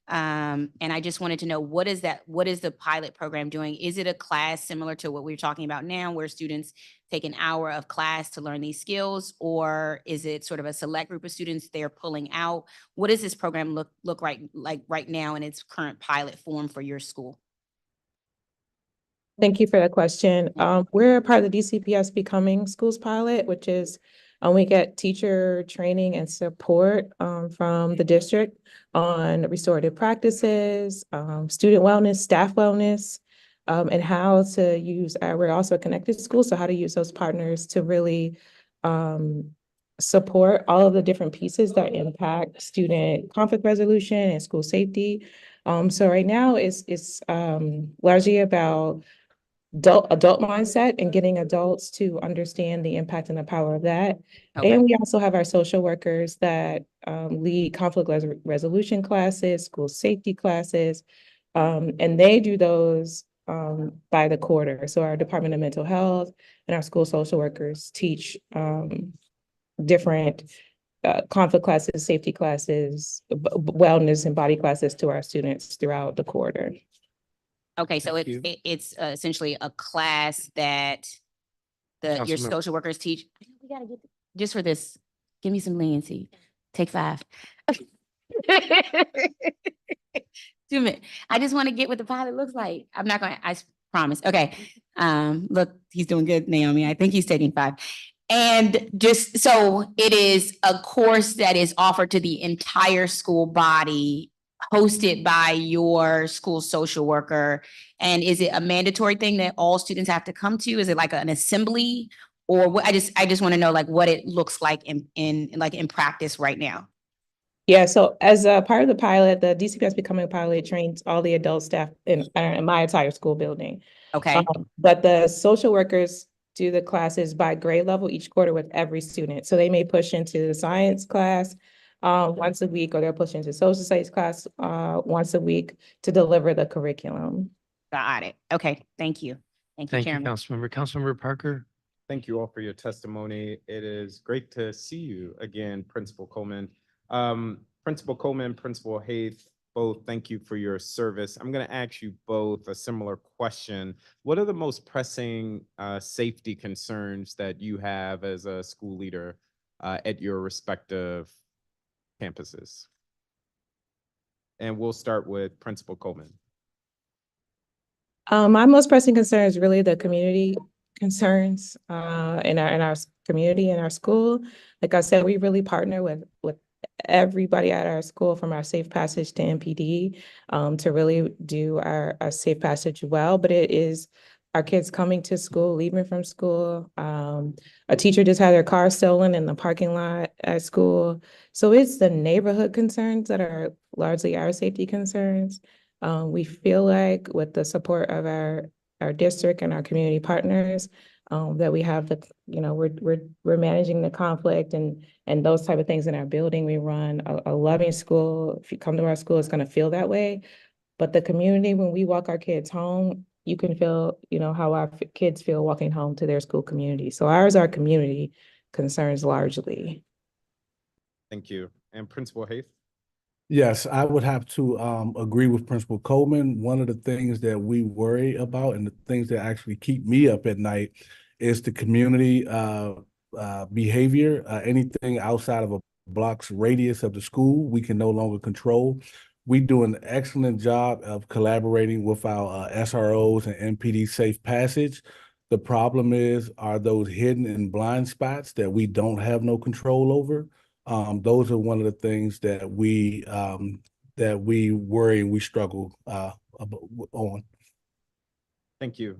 And I just wanted to know, what is the pilot program doing? Is it a class similar to what we're talking about now, where students take an hour of class to learn these skills? Or is it sort of a select group of students they're pulling out? What does this program look like right now in its current pilot form for your school? Thank you for the question. We're a part of the DCPS Becoming Schools pilot, which is we get teacher training and support from the district on restorative practices, student wellness, staff wellness, and how to use, we're also a connected school, so how to use those partners to really support all of the different pieces that impact student conflict resolution and school safety. So right now it's largely about adult mindset and getting adults to understand the impact and the power of that. Okay. And we also have our social workers that lead conflict resolution classes, school safety classes, and they do those by the quarter. So our Department of Mental Health and our school social workers teach different conflict classes, safety classes, wellness and body classes to our students throughout the quarter. Okay, so Thank you. it's essentially a class that your Councilmember- social workers teach. We gotta get, just for this, give me some leniency. Take 5. 2 minutes. I just want to get what the pilot looks like. I'm not gonna, promise. Okay. Look, he's doing good, Naomi. I think he's taking 5. And just, so it is a course that is offered to the entire school body, hosted by your school social worker. And is it a mandatory thing that all students have to come to? Is it like an assembly? Or what? I just want to know like what it looks like in practice right now. Yeah, so as a part of the pilot, the DCPS Becoming a Pilot trains all the adult staff in my entire school building. Okay. But the social workers do the classes by grade level each quarter with every student. So they may push into the science class once a week, or they'll push into social studies class once a week to deliver the curriculum. Got it. Okay, thank you. Thank you, Thank you, Chairman. Councilmember. Councilmember Parker? Thank you all for your testimony. It is great to see you again, Principal Coleman. Principal Coleman, Principal Hayes, both thank you for your service. I'm going to ask you both a similar question. What are the most pressing safety concerns that you have as a school leader at your respective campuses? And we'll start with Principal Coleman. My most pressing concern is really the community concerns in our community, in our school. Like I said, we really partner with everybody at our school, from our Safe Passage to MPD, to really do our Safe Passage well. But it is our kids coming to school, leaving from school. A teacher just had their car stolen in the parking lot at school. So it's the neighborhood concerns that are largely our safety concerns. We feel like with the support of our district and our community partners, that we have we're managing the conflict and those type of things in our building. We run a loving school. If you come to our school, it's going to feel that way. But the community, when we walk our kids home, you can feel, how our kids feel walking home to their school community. So ours are community concerns largely. Thank you. And Principal Hayes? Yes, I would have to agree with Principal Coleman. One of the things that we worry about and the things that actually keep me up at night is the community behavior. Anything outside of a block's radius of the school, we can no longer control. We do an excellent job of collaborating with our SROs and MPD Safe Passage. The problem are those hidden and blind spots that we don't have no control over. Those are one of the things that we worry and we struggle on. Thank you.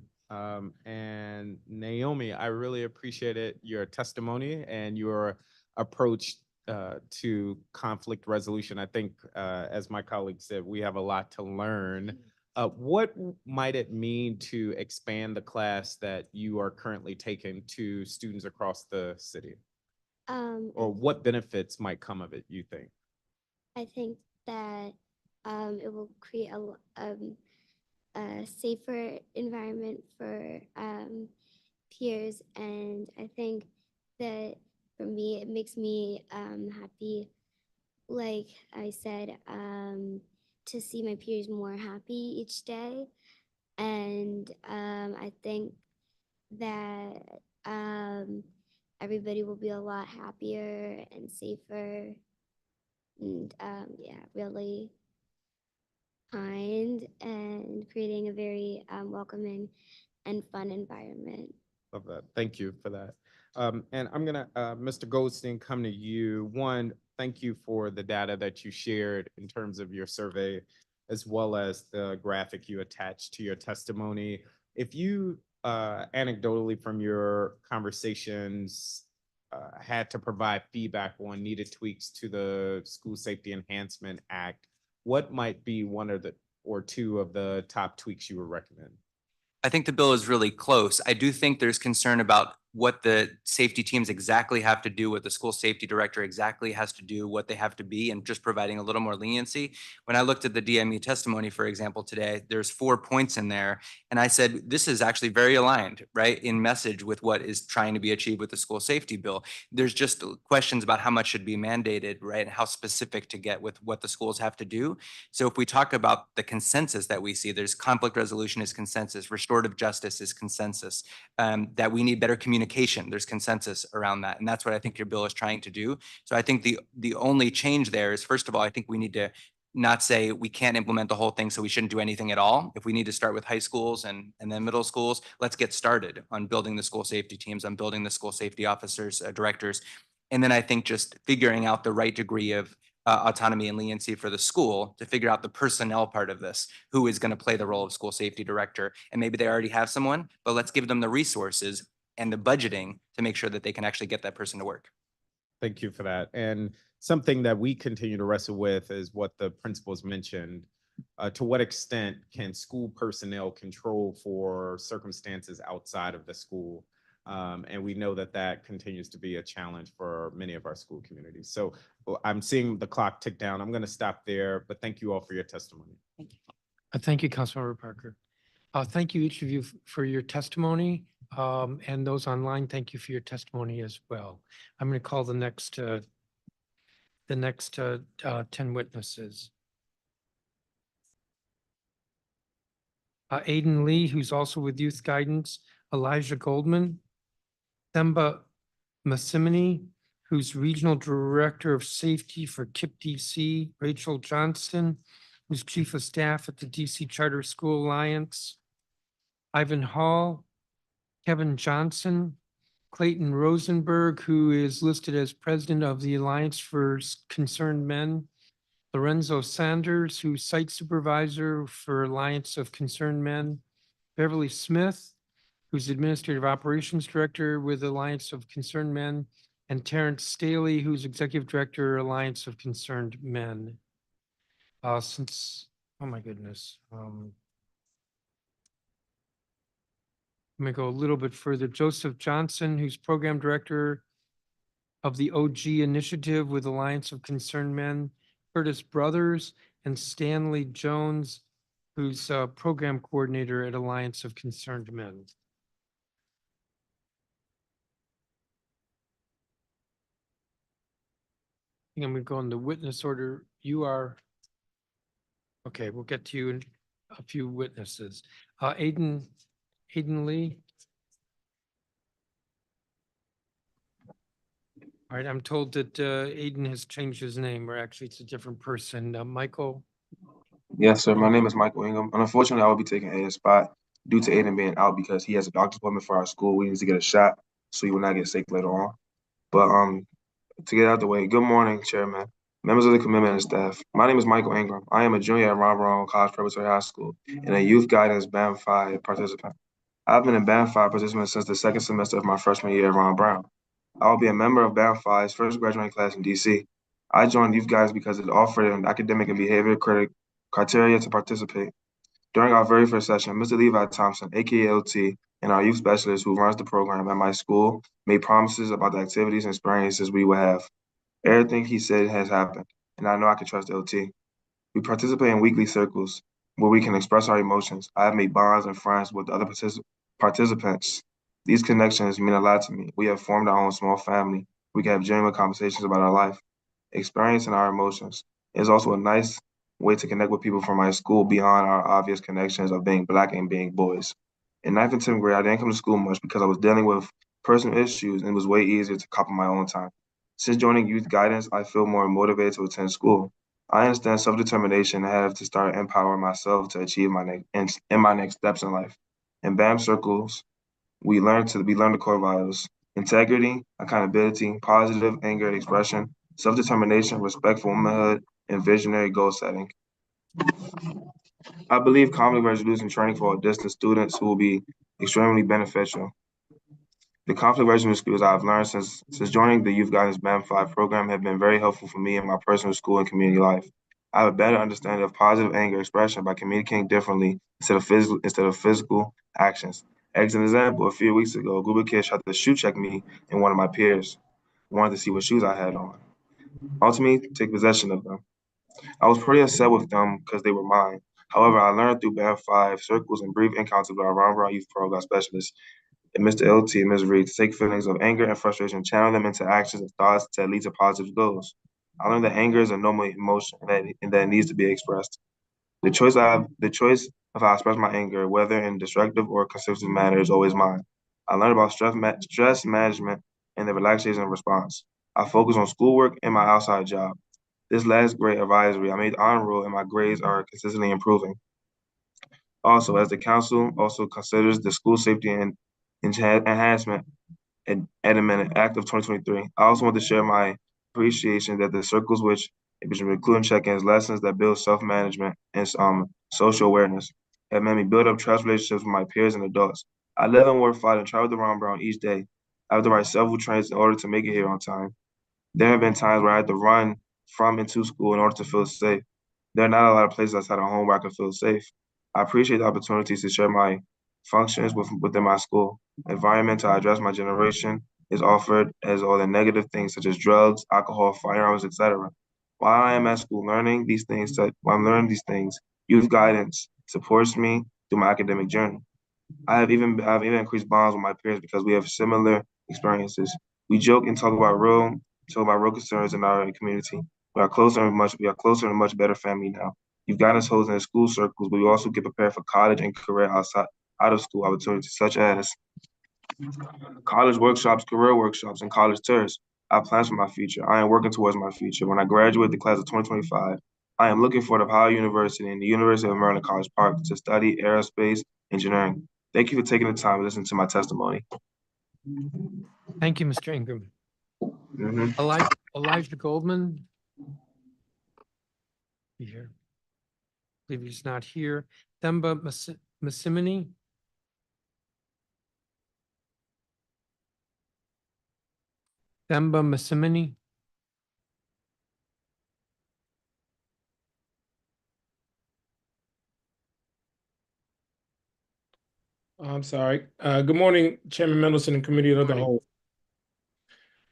And Naomi, I really appreciated your testimony and your approach to conflict resolution. I think, as my colleague said, we have a lot to learn. What might it mean to expand the class that you are currently taking to students across the city? Or what benefits might come of it, you think? I think that it will create a safer environment for peers, and I think that for me, it makes me happy, like I said, to see my peers more happy each day. And I think that everybody will be a lot happier and safer, and really kind, and creating a very welcoming and fun environment. Love that. Thank you for that. And I'm gonna, Mr. Goldstein, come to you. One, thank you for the data that you shared in terms of your survey, as well as the graphic you attached to your testimony. If you, anecdotally from your conversations, had to provide feedback on needed tweaks to the School Safety Enhancement Act, what might be one of the or two of the top tweaks you would recommend? I think the bill is really close. I do think there's concern about what the safety teams exactly have to do, what the school safety director exactly has to do, what they have to be, and just providing a little more leniency. When I looked at the DME testimony, for example, today, there's 4 points in there. And I said, this is actually very aligned, right, in message with what is trying to be achieved with the school safety bill. There's just questions about how much should be mandated, right, and how specific to get with what the schools have to do. So if we talk about the consensus that we see, there's conflict resolution is consensus, restorative justice is consensus, that we need better communication. There's consensus around that. And that's what I think your bill is trying to do. So I think the only change there is, first of all, I think we need to not say we can't implement the whole thing, so we shouldn't do anything at all. If we need to start with high schools and then middle schools, let's get started on building the school safety teams, on building the school safety officers, directors. And then I think just figuring out the right degree of autonomy and leniency for the school to figure out the personnel part of this, who is going to play the role of school safety director. And maybe they already have someone, but let's give them the resources and the budgeting to make sure that they can actually get that person to work. Thank you for that. And something that we continue to wrestle with is what the principals mentioned. To what extent can school personnel control for circumstances outside of the school? And we know that that continues to be a challenge for many of our school communities. So I'm seeing the clock tick down. I'm going to stop there, but thank you all for your testimony. Thank you. Thank you, Councilmember Parker. Thank you, each of you, for your testimony. And those online, thank you for your testimony as well. I'm going to call the next 10 witnesses. Aiden Lee, who's also with Youth Guidance, Elijah Goldman, Themba Massimini, who's Regional Director of Safety for KIP DC, Rachel Johnston, who's Chief of Staff at the DC Charter School Alliance, Ivan Hall, Kevin Johnson, Clayton Rosenberg, who is listed as President of the Alliance for Concerned Men, Lorenzo Sanders, who's Site Supervisor for Alliance of Concerned Men, Beverly Smith, who's Administrative Operations Director with Alliance of Concerned Men, and Terrence Staley, who's Executive Director, Alliance of Concerned Men. Oh my goodness. I'm going to go a little bit further. Joseph Johnson, who's Program Director of the OG Initiative with Alliance of Concerned Men, Curtis Brothers, and Stanley Jones, who's Program Coordinator at Alliance of Concerned Men. I think I'm going to go in the witness order. You are, okay, we'll get to you in a few witnesses. Aiden Lee. All right, I'm told that Aiden has changed his name, or actually it's a different person. Michael? Yes, sir. My name is Michael Ingham. And unfortunately, I will be taking Aiden's spot due to Aiden being out because he has a doctor's appointment for our school. We need to get a shot so he will not get sick later on. But to get out the way, good morning, Chairman, members of the commitment and staff. My name is Michael Ingram. I am a junior at Ron Brown College Preparatory High School and a Youth Guidance Band 5 participant. I've been a Band 5 participant since the second semester of my freshman year at Ron Brown. I will be a member of Band 5's first graduating class in DC. I joined Youth Guidance because it offered an academic and behavior criteria to participate. During our very first session, Mr. Levi Thompson, aka LT, and our youth specialist who runs the program at my school made promises about the activities and experiences we would have. Everything he said has happened, and I know I can trust LT. We participate in weekly circles where we can express our emotions. I have made bonds and friends with other participants. These connections mean a lot to me. We have formed our own small family. We can have genuine conversations about our life, experiencing our emotions. It is also a nice way to connect with people from my school beyond our obvious connections of being Black and being boys. In 9th and 10th grade, I didn't come to school much because I was dealing with personal issues and it was way easier to cop on my own time. Since joining Youth Guidance, I feel more motivated to attend school. I understand self-determination and have to start empowering myself to achieve my next steps in life. In BAM circles, we learn the core values: integrity, accountability, positive anger expression, self-determination, respectful womanhood, and visionary goal setting. I believe conflict resolution training for autistic students who will be extremely beneficial. The conflict resolution skills I've learned since joining the Youth Guidance Band 5 program have been very helpful for me in my personal school and community life. I have a better understanding of positive anger expression by communicating differently instead of physical actions. As an example, a few weeks ago, a group of kids tried to shoe check me and one of my peers wanted to see what shoes I had on. Ultimately, take possession of them. I was pretty upset with them because they were mine. However, I learned through Band 5 circles and brief encounters with our Round Round Youth Program specialists and Mr. LT and Ms. Reed to take feelings of anger and frustration, channel them into actions and thoughts that lead to positive goals. I learned that anger is a normal emotion and that it needs to be expressed. The choice of how I express my anger, whether in destructive or constructive manner, is always mine. I learned about stress management and the relaxation response. I focus on schoolwork and my outside job. This last grade advisory, I made honor roll and my grades are consistently improving. Also, as the council also considers the school safety and enhancement and Amendment Act of 2023, I also want to share my appreciation that the circles which including check-ins, lessons that build self-management and social awareness have made me build up trust relationships with my peers and adults. I live in Ward 5 and travel to Ron Brown each day. I have to ride several trains in order to make it here on time. There have been times where I had to run from and to school in order to feel safe. There are not a lot of places outside of home where I can feel safe. I appreciate the opportunities to share my functions within my school environment to address my generation is offered as all the negative things such as drugs, alcohol, firearms, etc. While I am at school learning these things, youth guidance supports me through my academic journey. I've even increased bonds with my peers because we have similar experiences. We joke and talk about real concerns in our community. We are closer and a much better family now. You've gotten us holes in the school circles, but we also get prepared for college and career out of school opportunities such as college workshops, career workshops, and college tours. I have plans for my future. I am working towards my future. When I graduate the class of 2025, I am looking for the Howard University and the University of Maryland College Park to study aerospace engineering. Thank you for taking the time to listen to my testimony. Thank you, Mr. Ingram. Mhm. Elijah Goldman. Here. I believe he's not here. Themba Masimini. Themba Masimini. I'm sorry. Good morning, Chairman Mendelson and Committee of the Morning. Whole.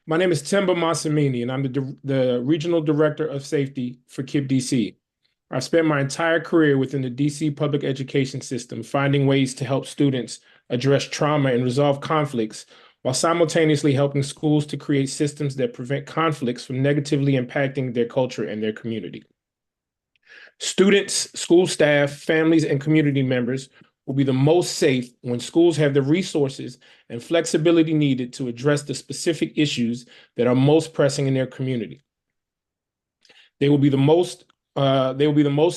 My name is Themba Masimini, and I'm the Regional Director of Safety for KIPP DC. I've spent my entire career within the DC public education system, finding ways to help students address trauma and resolve conflicts, while simultaneously helping schools to create systems that prevent conflicts from negatively impacting their culture and their community. Students, school staff, families, and community members will be the most safe when schools have the resources and flexibility needed to address the specific issues that are most pressing in their community. They will be the most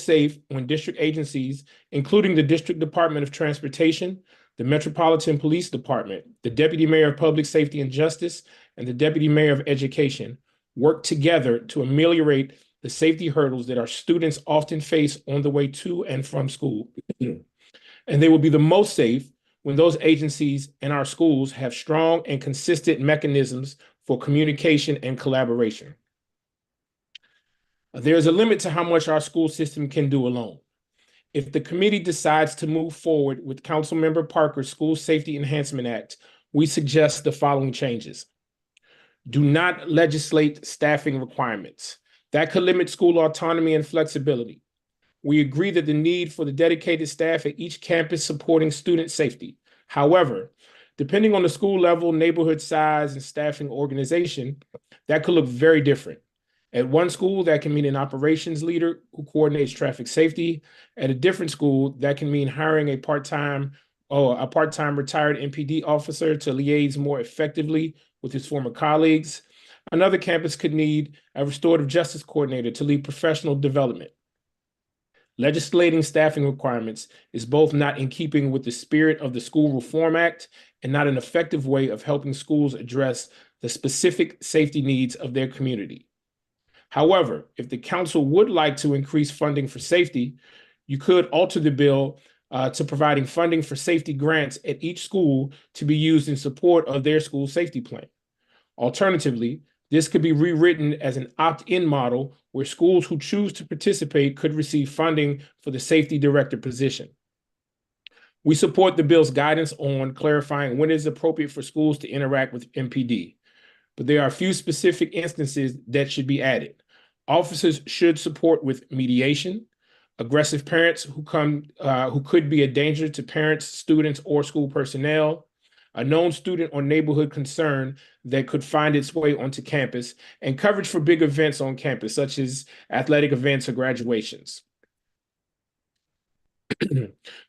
safe when district agencies, including the District Department of Transportation, the Metropolitan Police Department, the Deputy Mayor of Public Safety and Justice, and the Deputy Mayor of Education, work together to ameliorate the safety hurdles that our students often face on the way to and from school. And they will be the most safe when those agencies and our schools have strong and consistent mechanisms for communication and collaboration. There's a limit to how much our school system can do alone. If the committee decides to move forward with Councilmember Parker's School Safety Enhancement Act, we suggest the following changes. Do not legislate staffing requirements. That could limit school autonomy and flexibility. We agree that the need for the dedicated staff at each campus supporting student safety. However, depending on the school level, neighborhood size, and staffing organization, that could look very different. At one school, that can mean an operations leader who coordinates traffic safety. At a different school, that can mean hiring a part-time retired MPD officer to liaise more effectively with his former colleagues. Another campus could need a restorative justice coordinator to lead professional development. Legislating staffing requirements is both not in keeping with the spirit of the School Reform Act and not an effective way of helping schools address the specific safety needs of their community. However, if the council would like to increase funding for safety, you could alter the bill to providing funding for safety grants at each school to be used in support of their school safety plan. Alternatively, This could be rewritten as an opt-in model where schools who choose to participate could receive funding for the safety director position. We support the bill's guidance on clarifying when it is appropriate for schools to interact with MPD, but there are a few specific instances that should be added. Officers should support with mediation, aggressive parents who could be a danger to parents, students, or school personnel, a known student or neighborhood concern that could find its way onto campus, and coverage for big events on campus, such as athletic events or graduations.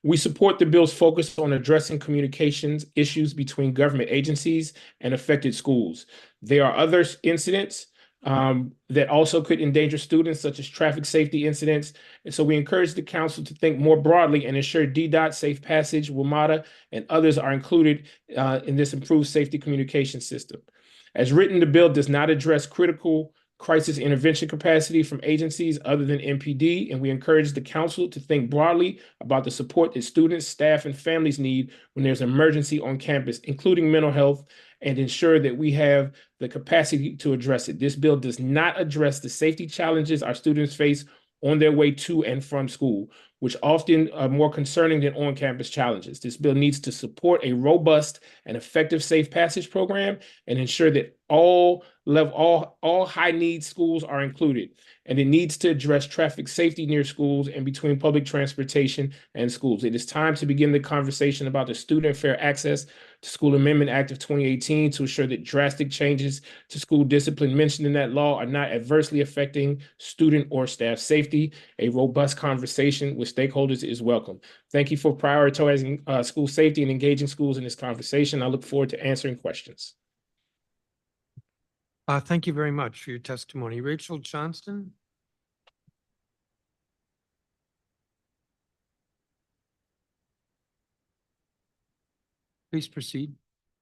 We support the bill's focus on addressing communications issues between government agencies and affected schools. There are other incidents that also could endanger students, such as traffic safety incidents. And so we encourage the council to think more broadly and ensure DDOT, Safe Passage, WMATA, and others are included in this improved safety communication system. As written, the bill does not address critical crisis intervention capacity from agencies other than MPD, and we encourage the council to think broadly about the support that students, staff, and families need when there's an emergency on campus, including mental health, and ensure that we have the capacity to address it. This bill does not address the safety challenges our students face on their way to and from school, which often are more concerning than on-campus challenges. This bill needs to support a robust and effective safe passage program and ensure that all high-need schools are included. And it needs to address traffic safety near schools and between public transportation and schools. It is time to begin the conversation about the Student Fair Access to School Amendment Act of 2018 to ensure that drastic changes to school discipline mentioned in that law are not adversely affecting student or staff safety. A robust conversation with stakeholders is welcome. Thank you for prioritizing school safety and engaging schools in this conversation. I look forward to answering questions. Thank you very much for your testimony. Rachel Johnston? Please proceed.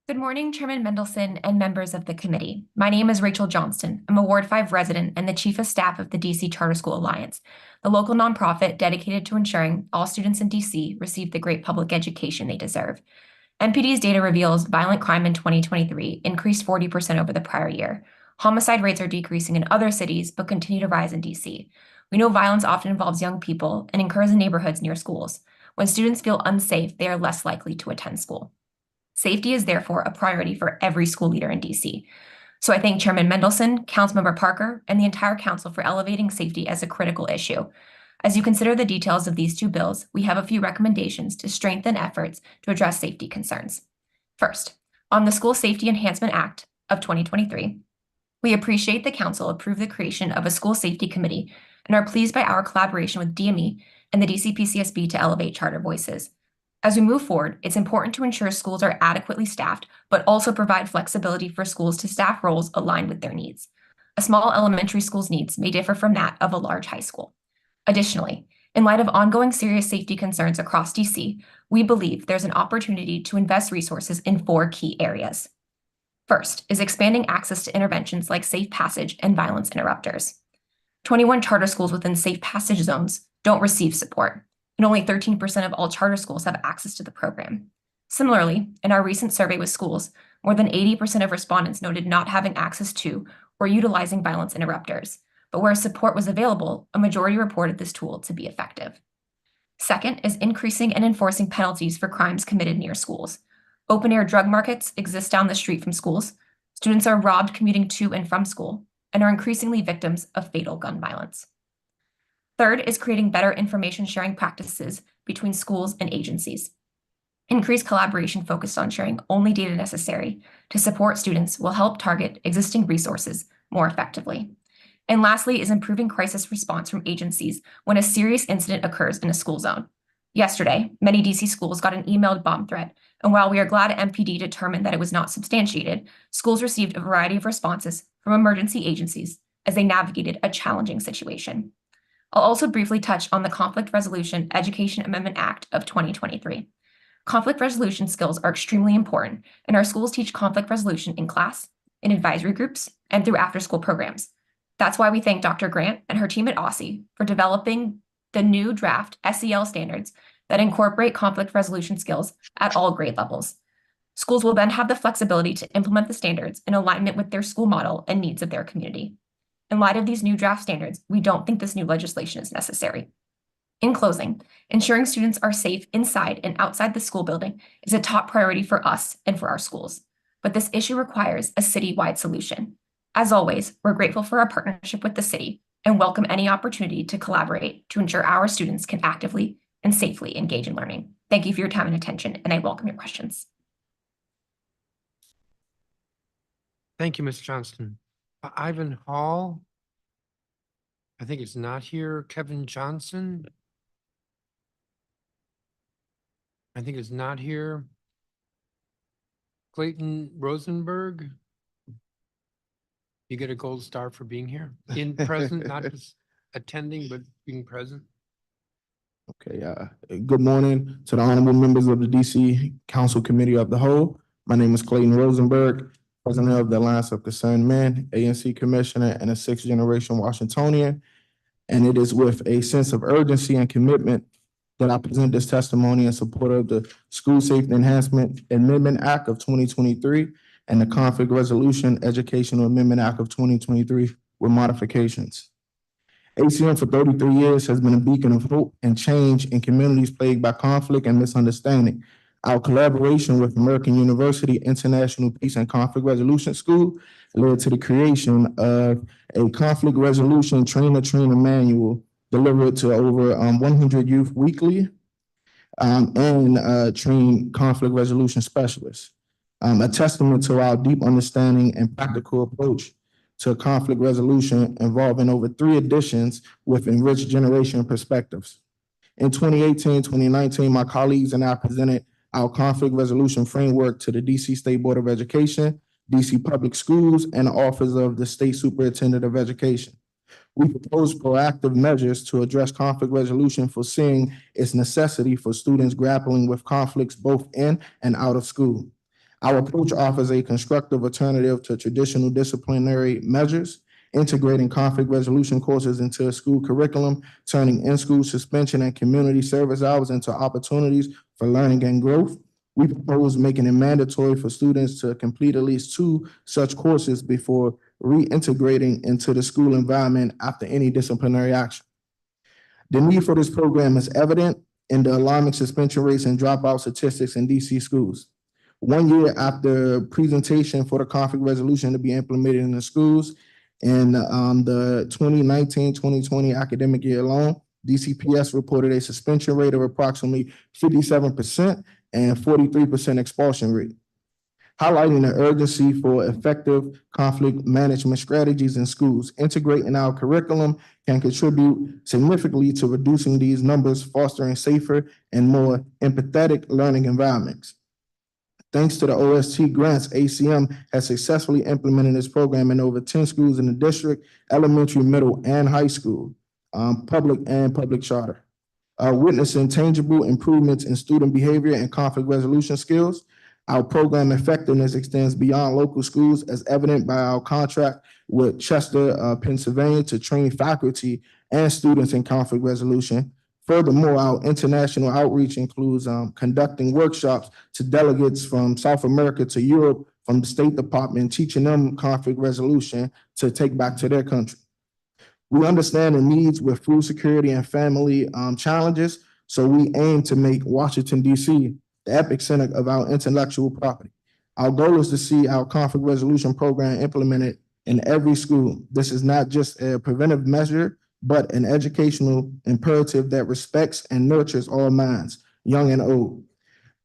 Good morning, Chairman Mendelson and members of the committee. My name is Rachel Johnston. I'm a Ward 5 resident and the Chief of Staff of the DC Charter School Alliance, the local nonprofit dedicated to ensuring all students in DC receive the great public education they deserve. MPD's data reveals violent crime in 2023 increased 40% over the prior year. Homicide rates are decreasing in other cities, but continue to rise in DC. We know violence often involves young people and occurs in neighborhoods near schools. When students feel unsafe, they are less likely to attend school. Safety is therefore a priority for every school leader in DC. So I thank Chairman Mendelson, Councilmember Parker, and the entire council for elevating safety as a critical issue. As you consider the details of these two bills, we have a few recommendations to strengthen efforts to address safety concerns. First, on the School Safety Enhancement Act of 2023, we appreciate the council approved the creation of a school safety committee and are pleased by our collaboration with DME and the DCPCSB to elevate charter voices. As we move forward, it's important to ensure schools are adequately staffed, but also provide flexibility for schools to staff roles aligned with their needs. A small elementary school's needs may differ from that of a large high school. Additionally, in light of ongoing serious safety concerns across DC, we believe there's an opportunity to invest resources in 4 key areas. First is expanding access to interventions like safe passage and violence interrupters. 21 charter schools within safe passage zones don't receive support, and only 13% of all charter schools have access to the program. Similarly, in our recent survey with schools, more than 80% of respondents noted not having access to or utilizing violence interrupters, but where support was available, a majority reported this tool to be effective. Second is increasing and enforcing penalties for crimes committed near schools. Open-air drug markets exist down the street from schools. Students are robbed commuting to and from school and are increasingly victims of fatal gun violence. Third is creating better information sharing practices between schools and agencies. Increased collaboration focused on sharing only data necessary to support students will help target existing resources more effectively. And lastly is improving crisis response from agencies when a serious incident occurs in a school zone. Yesterday, many DC schools got an emailed bomb threat, and while we are glad MPD determined that it was not substantiated, schools received a variety of responses from emergency agencies as they navigated a challenging situation. I'll also briefly touch on the Conflict Resolution Education Amendment Act of 2023. Conflict resolution skills are extremely important, and our schools teach conflict resolution in class, in advisory groups, and through after-school programs. That's why we thank Dr. Grant and her team at OSSI for developing the new draft SEL standards that incorporate conflict resolution skills at all grade levels. Schools will then have the flexibility to implement the standards in alignment with their school model and needs of their community. In light of these new draft standards, we don't think this new legislation is necessary. In closing, ensuring students are safe inside and outside the school building is a top priority for us and for our schools. But this issue requires a citywide solution. As always, we're grateful for our partnership with the city and welcome any opportunity to collaborate to ensure our students can actively and safely engage in learning. Thank you for your time and attention, and I welcome your questions. Thank you, Ms. Johnston. Ivan Hall. I think it's not here. Kevin Johnson. I think it's not here. Clayton Rosenberg. You get a gold star for being here. In present, not just attending, but being present. Okay, good morning to the honorable members of the DC Council Committee of the Whole. My name is Clayton Rosenberg, President of the Alliance of Concerned Men, ANC Commissioner, and a sixth-generation Washingtonian. And it is with a sense of urgency and commitment that I present this testimony in support of the School Safety Enhancement Amendment Act of 2023 and the Conflict Resolution Educational Amendment Act of 2023 with modifications. ACM for 33 years has been a beacon of hope and change in communities plagued by conflict and misunderstanding. Our collaboration with American University International Peace and Conflict Resolution School led to the creation of a conflict resolution trainer manual delivered to over 100 youth weekly and trained conflict resolution specialists. A testament to our deep understanding and practical approach to conflict resolution involving over 3 editions with enriched generation perspectives. In 2018, 2019, my colleagues and I presented our conflict resolution framework to the DC State Board of Education, DC Public Schools, and the Office of the State Superintendent of Education. We propose proactive measures to address conflict resolution, foreseeing its necessity for students grappling with conflicts both in and out of school. Our approach offers a constructive alternative to traditional disciplinary measures, integrating conflict resolution courses into a school curriculum, turning in-school suspension and community service hours into opportunities for learning and growth. We propose making it mandatory for students to complete at least 2 such courses before reintegrating into the school environment after any disciplinary action. The need for this program is evident in the alarming suspension rates and dropout statistics in DC schools. 1 year after presentation for the conflict resolution to be implemented in the schools, in the 2019-2020 academic year alone, DCPS reported a suspension rate of approximately 57% and 43% expulsion rate, highlighting the urgency for effective conflict management strategies in schools. Integrating our curriculum can contribute significantly to reducing these numbers, fostering safer and more empathetic learning environments. Thanks to the OST grants, ACM has successfully implemented this program in over 10 schools in the district, elementary, middle, and high school, public and public charter. Witnessing tangible improvements in student behavior and conflict resolution skills. Our program effectiveness extends beyond local schools, as evident by our contract with Chester, Pennsylvania, to train faculty and students in conflict resolution. Furthermore, our international outreach includes conducting workshops to delegates from South America to Europe from the State Department, teaching them conflict resolution to take back to their country. We understand the needs with food security and family challenges, so we aim to make Washington, DC the epicenter of our intellectual property. Our goal is to see our conflict resolution program implemented in every school. This is not just a preventive measure, but an educational imperative that respects and nurtures all minds, young and old.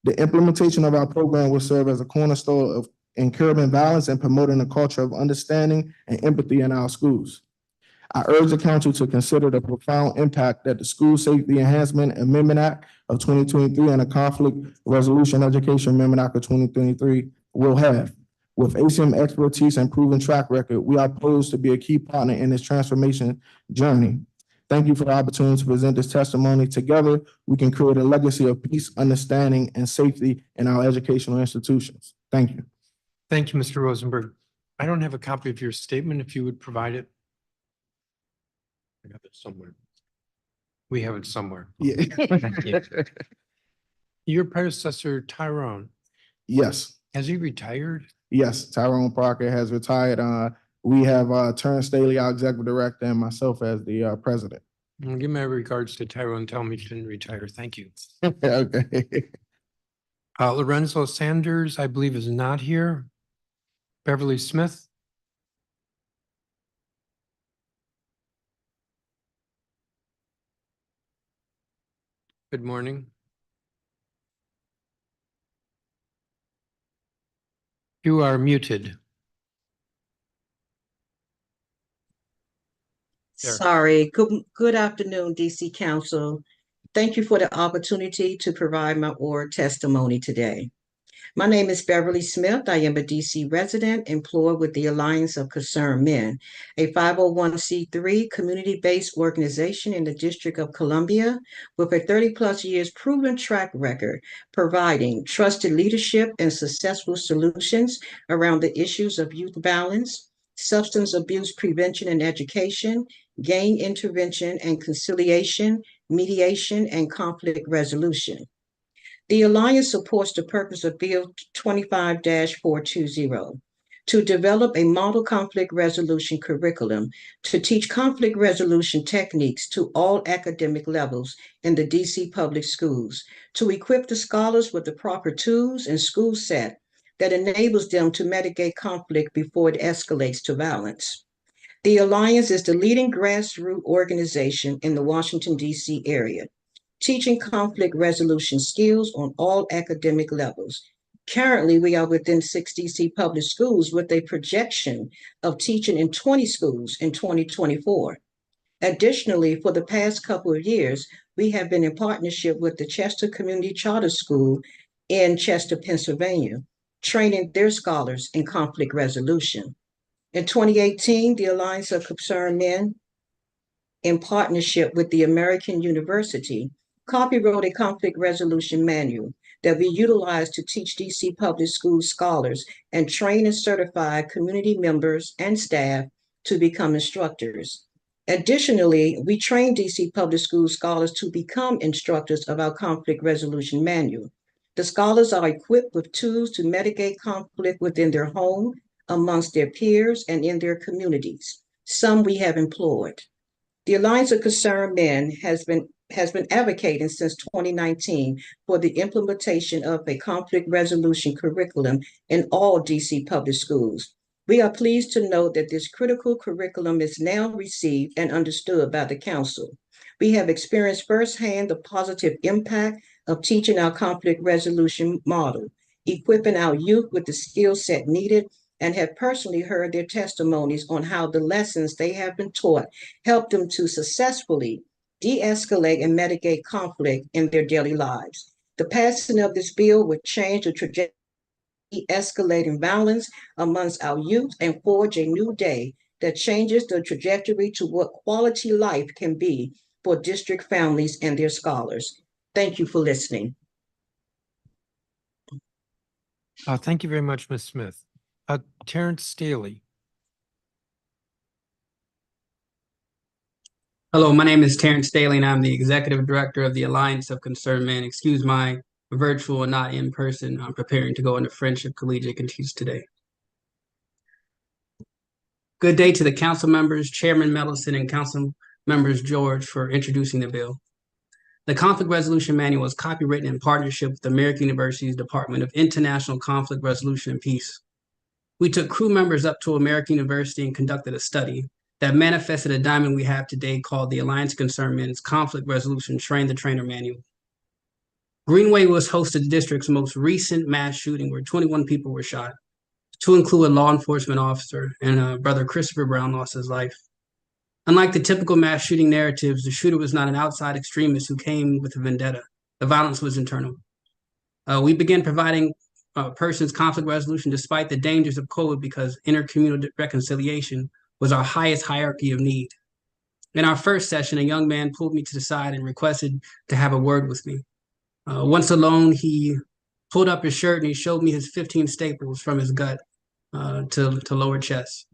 The implementation of our program will serve as a cornerstone of curbing violence and promoting a culture of understanding and empathy in our schools. I urge the council to consider the profound impact that the School Safety Enhancement Amendment Act of 2023 and the Conflict Resolution Education Amendment Act of 2023 will have. With ACM expertise and proven track record, we are poised to be a key partner in this transformation journey. Thank you for the opportunity to present this testimony. Together, we can create a legacy of peace, understanding, and safety in our educational institutions. Thank you. Thank you, Mr. Rosenberg. I don't have a copy of your statement, if you would provide it. I have it somewhere. We have it somewhere. Yeah. Thank you. Your predecessor, Tyrone. Yes. Has he retired? Yes, Tyrone Parker has retired. We have Terrence Staley, our executive director, and myself as the president. Give my regards to Tyrone. Tell him he didn't retire. Thank you. Okay. Lorenzo Sanders, I believe, is not here. Beverly Smith. Good morning. You are muted. There. Sorry. Good afternoon, DC Council. Thank you for the opportunity to provide my oral testimony today. My name is Beverly Smith. I am a DC resident employed with the Alliance of Concerned Men, a 501c3 community-based organization in the District of Columbia with a 30-plus years proven track record providing trusted leadership and successful solutions around the issues of youth violence, substance abuse prevention and education, gang intervention and conciliation, mediation, and conflict resolution. The Alliance supports the purpose of Bill 25-420 to develop a model conflict resolution curriculum to teach conflict resolution techniques to all academic levels in the DC public schools, to equip the scholars with the proper tools and school set that enables them to mitigate conflict before it escalates to violence. The Alliance is the leading grassroots organization in the Washington, D.C. area, teaching conflict resolution skills on all academic levels. Currently, we are within 6 DC public schools with a projection of teaching in 20 schools in 2024. Additionally, for the past couple of years, we have been in partnership with the Chester Community Charter School in Chester, Pennsylvania, training their scholars in conflict resolution. In 2018, the Alliance of Concerned Men, in partnership with the American University, copywrote a conflict resolution manual that we utilize to teach DC public school scholars and train and certify community members and staff to become instructors. Additionally, we train DC public school scholars to become instructors of our conflict resolution manual. The scholars are equipped with tools to mitigate conflict within their home, amongst their peers, and in their communities. Some we have employed. The Alliance of Concerned Men has been advocating since 2019 for the implementation of a conflict resolution curriculum in all DC public schools. We are pleased to note that this critical curriculum is now received and understood by the Council. We have experienced firsthand the positive impact of teaching our conflict resolution model, equipping our youth with the skill set needed, and have personally heard their testimonies on how the lessons they have been taught help them to successfully de-escalate and mitigate conflict in their daily lives. The passing of this bill would change the trajectory of de-escalating violence amongst our youth and forge a new day that changes the trajectory to what quality life can be for district families and their scholars. Thank you for listening. Thank you very much, Ms. Smith. Terrence Staley. Hello, my name is Terrence Staley, and I'm the Executive Director of the Alliance of Concerned Men. Excuse my virtual and not in person. I'm preparing to go into Friendship Collegiate and teach today. Good day to the council members, Chairman Mendelson, and Council Members George for introducing the bill. The Conflict Resolution Manual was copywritten in partnership with the American University's Department of International Conflict Resolution and Peace. We took crew members up to American University and conducted a study that manifested a diamond we have today called the Alliance of Concerned Men's Conflict Resolution Train the Trainer Manual. Greenway was host to the district's most recent mass shooting where 21 people were shot, to include a law enforcement officer, and brother Christopher Brown lost his life. Unlike the typical mass shooting narratives, the shooter was not an outside extremist who came with a vendetta. The violence was internal. We began providing persons conflict resolution despite the dangers of COVID because intercommunal reconciliation was our highest hierarchy of need. In our first session, a young man pulled me to the side and requested to have a word with me. Once alone, he pulled up his shirt and he showed me his 15 staples from his gut to lower chest.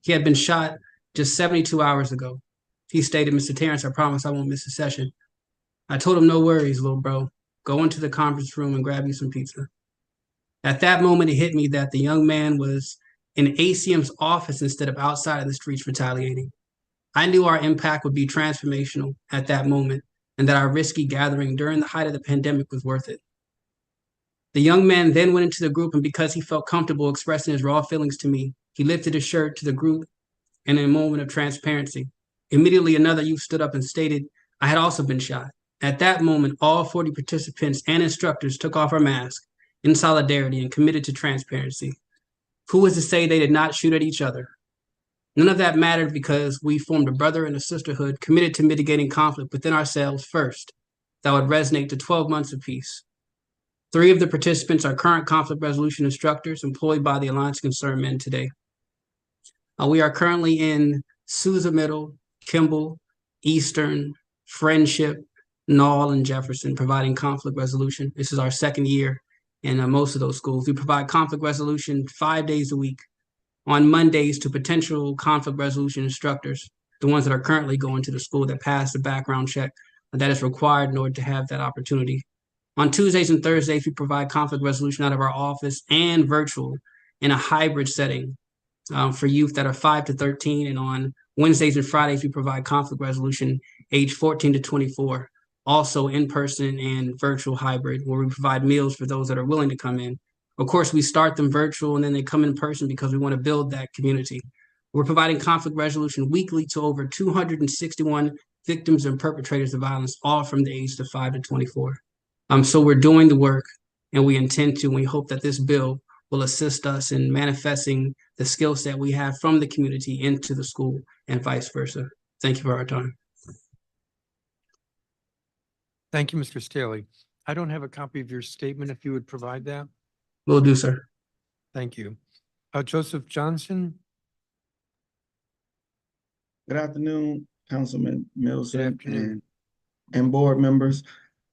He had been shot just 72 hours ago. He stated, "Mr. Terrence, I promise I won't miss a session." I told him, "No worries, little bro. Go into the conference room and grab you some pizza." At that moment, it hit me that the young man was in ACM's office instead of outside of the streets retaliating. I knew our impact would be transformational at that moment and that our risky gathering during the height of the pandemic was worth it. The young man then went into the group, and because he felt comfortable expressing his raw feelings to me, he lifted his shirt to the group in a moment of transparency. Immediately, another youth stood up and stated, I had also been shot. At that moment, all 40 participants and instructors took off our masks in solidarity and committed to transparency. Who was to say they did not shoot at each other? None of that mattered because we formed a brother and a sisterhood committed to mitigating conflict within ourselves first that would resonate to 12 months of peace. 3 of the participants are current conflict resolution instructors employed by the Alliance of Concerned Men today. We are currently in Sousa Middle, Kimball, Eastern, Friendship, Knoll, and Jefferson, providing conflict resolution. This is our 2nd year in most of those schools. We provide conflict resolution 5 days a week on Mondays to potential conflict resolution instructors, the ones that are currently going to the school that pass the background check that is required in order to have that opportunity. On Tuesdays and Thursdays, we provide conflict resolution out of our office and virtual in a hybrid setting for youth that are 5 to 13. And on Wednesdays and Fridays, we provide conflict resolution age 14 to 24, also in person and virtual hybrid, where we provide meals for those that are willing to come in. Of course, we start them virtual and then they come in person because we want to build that community. We're providing conflict resolution weekly to over 261 victims and perpetrators of violence, all from the age of 5 to 24. So we're doing the work, and we intend to, and we hope that this bill will assist us in manifesting the skill set we have from the community into the school and vice versa. Thank you for our time. Thank you, Mr. Staley. I don't have a copy of your statement. If you would provide that. Will do, sir. Thank you. Joseph Johnson. Good afternoon, Councilman Middleton afternoon. and board members.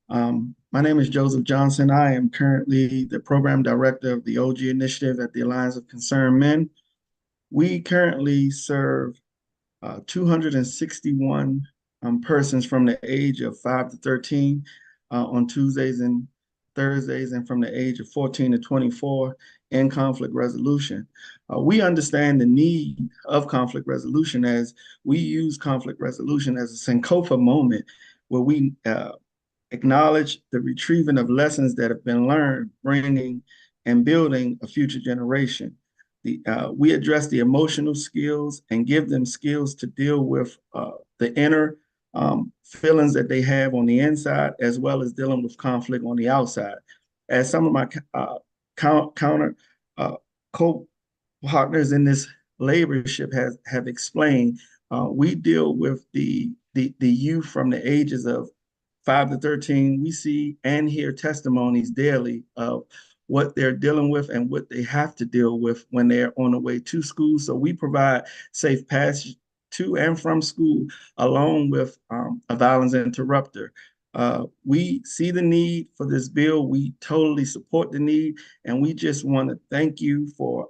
My name is Joseph Johnson. I am currently the program director of the OG Initiative at the Alliance of Concerned Men. We currently serve 261 persons from the age of 5 to 13 on Tuesdays and Thursdays, and from the age of 14 to 24 in conflict resolution. We understand the need of conflict resolution, as we use conflict resolution as a Sankofa moment where we acknowledge the retrieving of lessons that have been learned, bringing and building a future generation. We address the emotional skills and give them skills to deal with the inner feelings that they have on the inside, as well as dealing with conflict on the outside. As some of my co-partners in this laborship have explained, we deal with the youth from the ages of 5 to 13. We see and hear testimonies daily of what they're dealing with and what they have to deal with when they're on the way to school. So we provide safe passage to and from school, along with a violence interrupter. We see the need for this bill. We totally support the need, and we just want to thank you for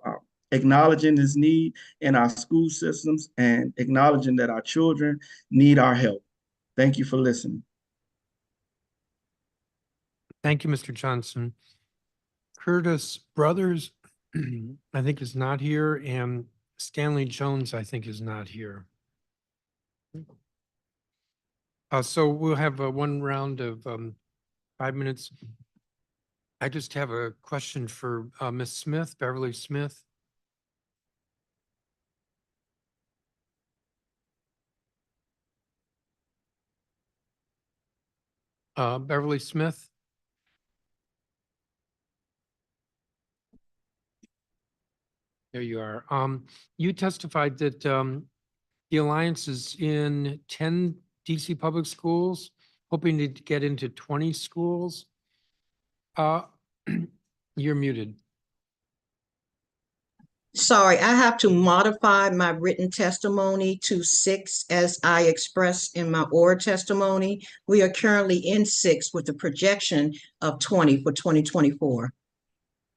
acknowledging this need in our school systems and acknowledging that our children need our help. Thank you for listening. Thank you, Mr. Johnson. Curtis Brothers, I think, is not here, and Stanley Jones, I think, is not here. So we'll have one round of 5 minutes. I just have a question for Ms. Smith, Beverly Smith. Beverly Smith. There you are. You testified that the Alliance is in 10 DC public schools, hoping to get into 20 schools. You're muted. Sorry, I have to modify my written testimony to 6 as I expressed in my oral testimony. We are currently in 6 with a projection of 20 for 2024.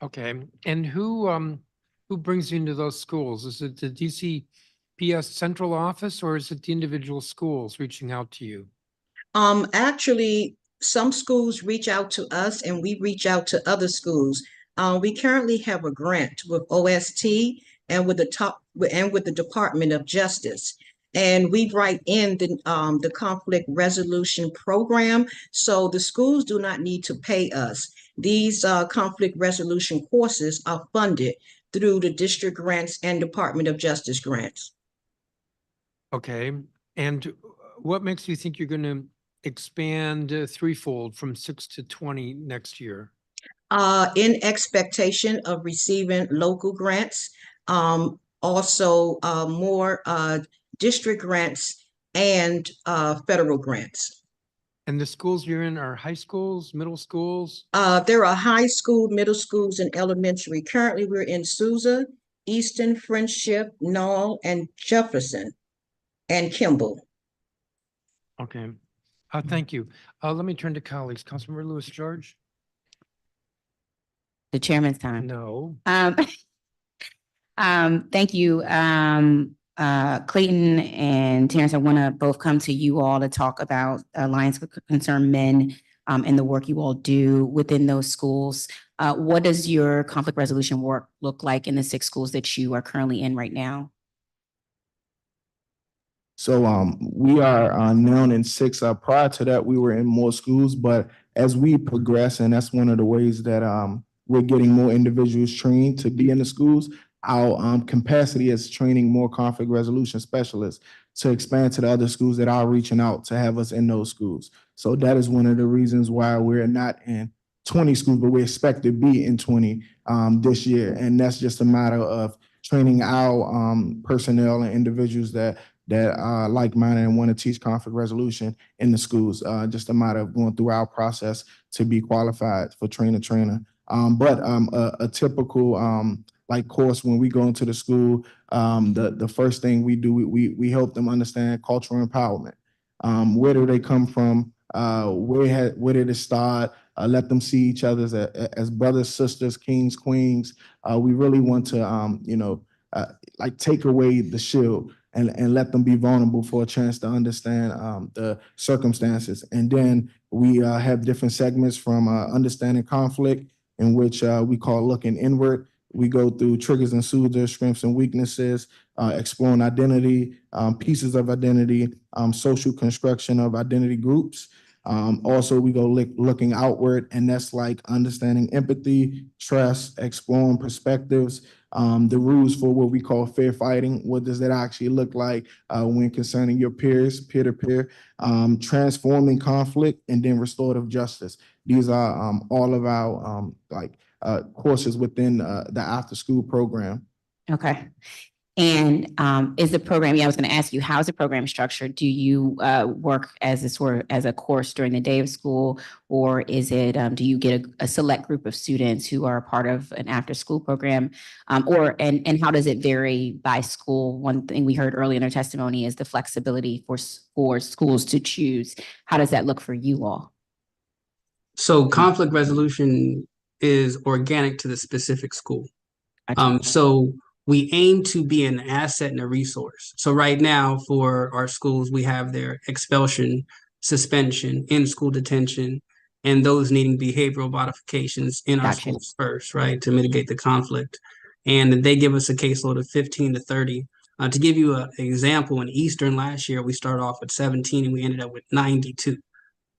Okay, and who brings you into those schools? Is it the DCPS central office, or is it the individual schools reaching out to you? Actually, some schools reach out to us and we reach out to other schools. We currently have a grant with OST and with the Department of Justice. And we write in the conflict resolution program, so the schools do not need to pay us. These conflict resolution courses are funded through the district grants and Department of Justice grants. Okay, and what makes you think you're going to expand threefold from 6 to 20 next year? In expectation of receiving local grants, also more district grants and federal grants. And the schools you're in are high schools, middle schools? There are high school, middle schools, and elementary. Currently, we're in Sousa, Easton, Friendship, Knoll, and Jefferson, and Kimball. Okay, thank you. Let me turn to colleagues. Councilmember Lewis George? The chairman's time. No. Thank you. Clayton and Terrence, I want to both come to you all to talk about Alliance for Concerned Men and the work you all do within those schools. What does your conflict resolution work look like in the 6 schools that you are currently in right now? So we are now in 6. Prior to that, we were in more schools, but as we progress, and that's one of the ways that we're getting more individuals trained to be in the schools, our capacity is training more conflict resolution specialists to expand to the other schools that are reaching out to have us in those schools. So that is one of the reasons why we're not in 20 schools, but we expect to be in 20 this year. And that's just a matter of training our personnel and individuals that are like-minded and want to teach conflict resolution in the schools. Just a matter of going through our process to be qualified for trainer. But a typical like course when we go into the school, the first thing we do, we help them understand cultural empowerment. Where do they come from? Where did it start? Let them see each other as brothers, sisters, kings, queens. We really want to, like take away the shield and let them be vulnerable for a chance to understand the circumstances. And then we have different segments from understanding conflict, in which we call looking inward. We go through triggers and soothes, strengths and weaknesses, exploring identity, pieces of identity, social construction of identity groups. Also, we go looking outward, and that's like understanding empathy, trust, exploring perspectives, the rules for what we call fair fighting. What does that actually look like when concerning your peers, peer-to-peer, transforming conflict, and then restorative justice. These are all of our courses within the after-school program. Okay. And is the program, I was going to ask you, how's the program structured? Do you work as a course during the day of school, or is it, do you get a select group of students who are a part of an after-school program? And how does it vary by school? One thing we heard earlier in our testimony is the flexibility for schools to choose. How does that look for you all? So conflict resolution is organic to the specific school. So we aim to be an asset and a resource. So right now for our schools, we have their expulsion, suspension, in-school detention, and those needing behavioral modifications in our schools first, right, to mitigate the conflict. And they give us a caseload of 15 to 30. To give you an example, in Eastern last year, we started off with 17 and we ended up with 92.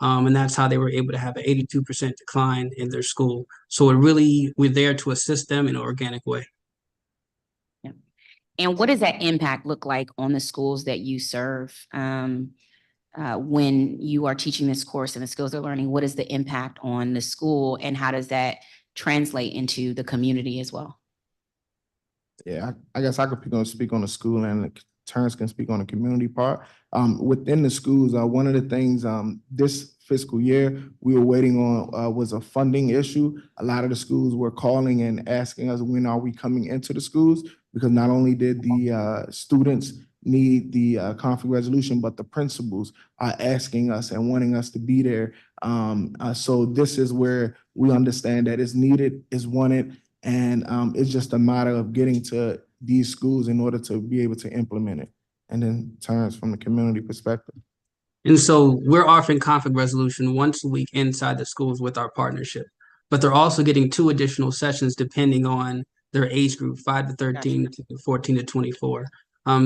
And that's how they were able to have an 82% decline in their school. So we're there to assist them in an organic way. Yeah. And what does that impact look like on the schools that you serve when you are teaching this course and the skills they're learning? What is the impact on the school, and how does that translate into the community as well? Yeah, I guess I could speak on the school, and Terrence can speak on the community part. Within the schools, one of the things this fiscal year we were waiting on was a funding issue. A lot of the schools were calling and asking us, when are we coming into the schools? Because not only did the students need the conflict resolution, but the principals are asking us and wanting us to be there. So this is where we understand that it's needed, it's wanted, and it's just a matter of getting to these schools in order to be able to implement it. And then Terrence, from the community perspective. And so we're offering conflict resolution once a week inside the schools with our partnership. but they're also getting 2 additional sessions depending on their age group, 5 to 13 to 14 to 24.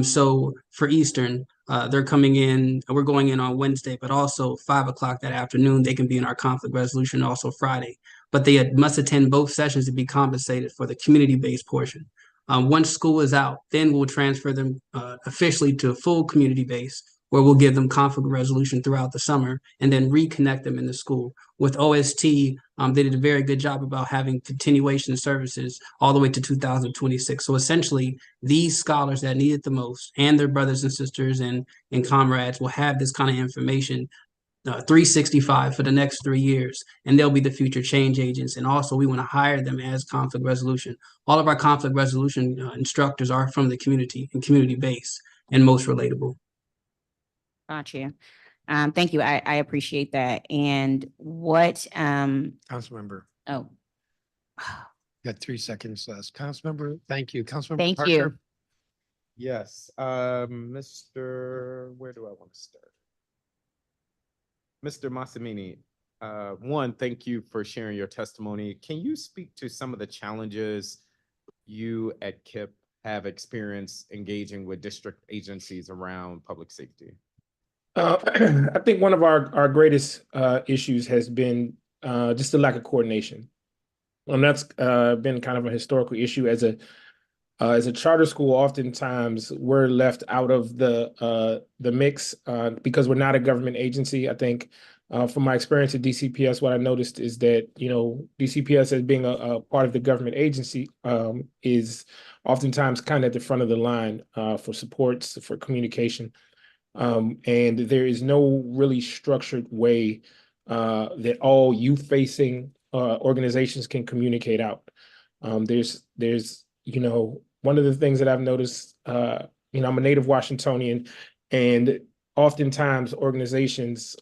So for Eastern, they're coming in, we're going in on Wednesday, but also 5 o'clock that afternoon, they can be in our conflict resolution, also Friday. But they must attend both sessions to be compensated for the community-based portion. Once school is out, then we'll transfer them officially to a full community base, where we'll give them conflict resolution throughout the summer and then reconnect them in the school. With OST, they did a very good job about having continuation services all the way to 2026. So essentially, these scholars that need it the most and their brothers and sisters and comrades will have this kind of information 365 for the next 3 years, and they'll be the future change agents. And also, we want to hire them as conflict resolution. All of our conflict resolution instructors are from the community and community base and most relatable. Got you. Thank you. I appreciate that. And what, Councilmember, oh, got 3 seconds left. Councilmember, thank you. Councilmember thank Parker? you. Yes, where do I want to start? Mr. Massimini, one, thank you for sharing your testimony. Can you speak to some of the challenges you at KIPP have experienced engaging with district agencies around public safety? I think one of our greatest issues has been just the lack of coordination. And that's been kind of a historical issue. As a charter school, oftentimes we're left out of the mix because we're not a government agency. I think from my experience at DCPS, what I noticed is that, DCPS as being a part of the government agency is oftentimes kind of at the front of the line for supports, for communication. And there is no really structured way that all youth-facing organizations can communicate out. There's one of the things that I've noticed, I'm a native Washingtonian, and oftentimes organizations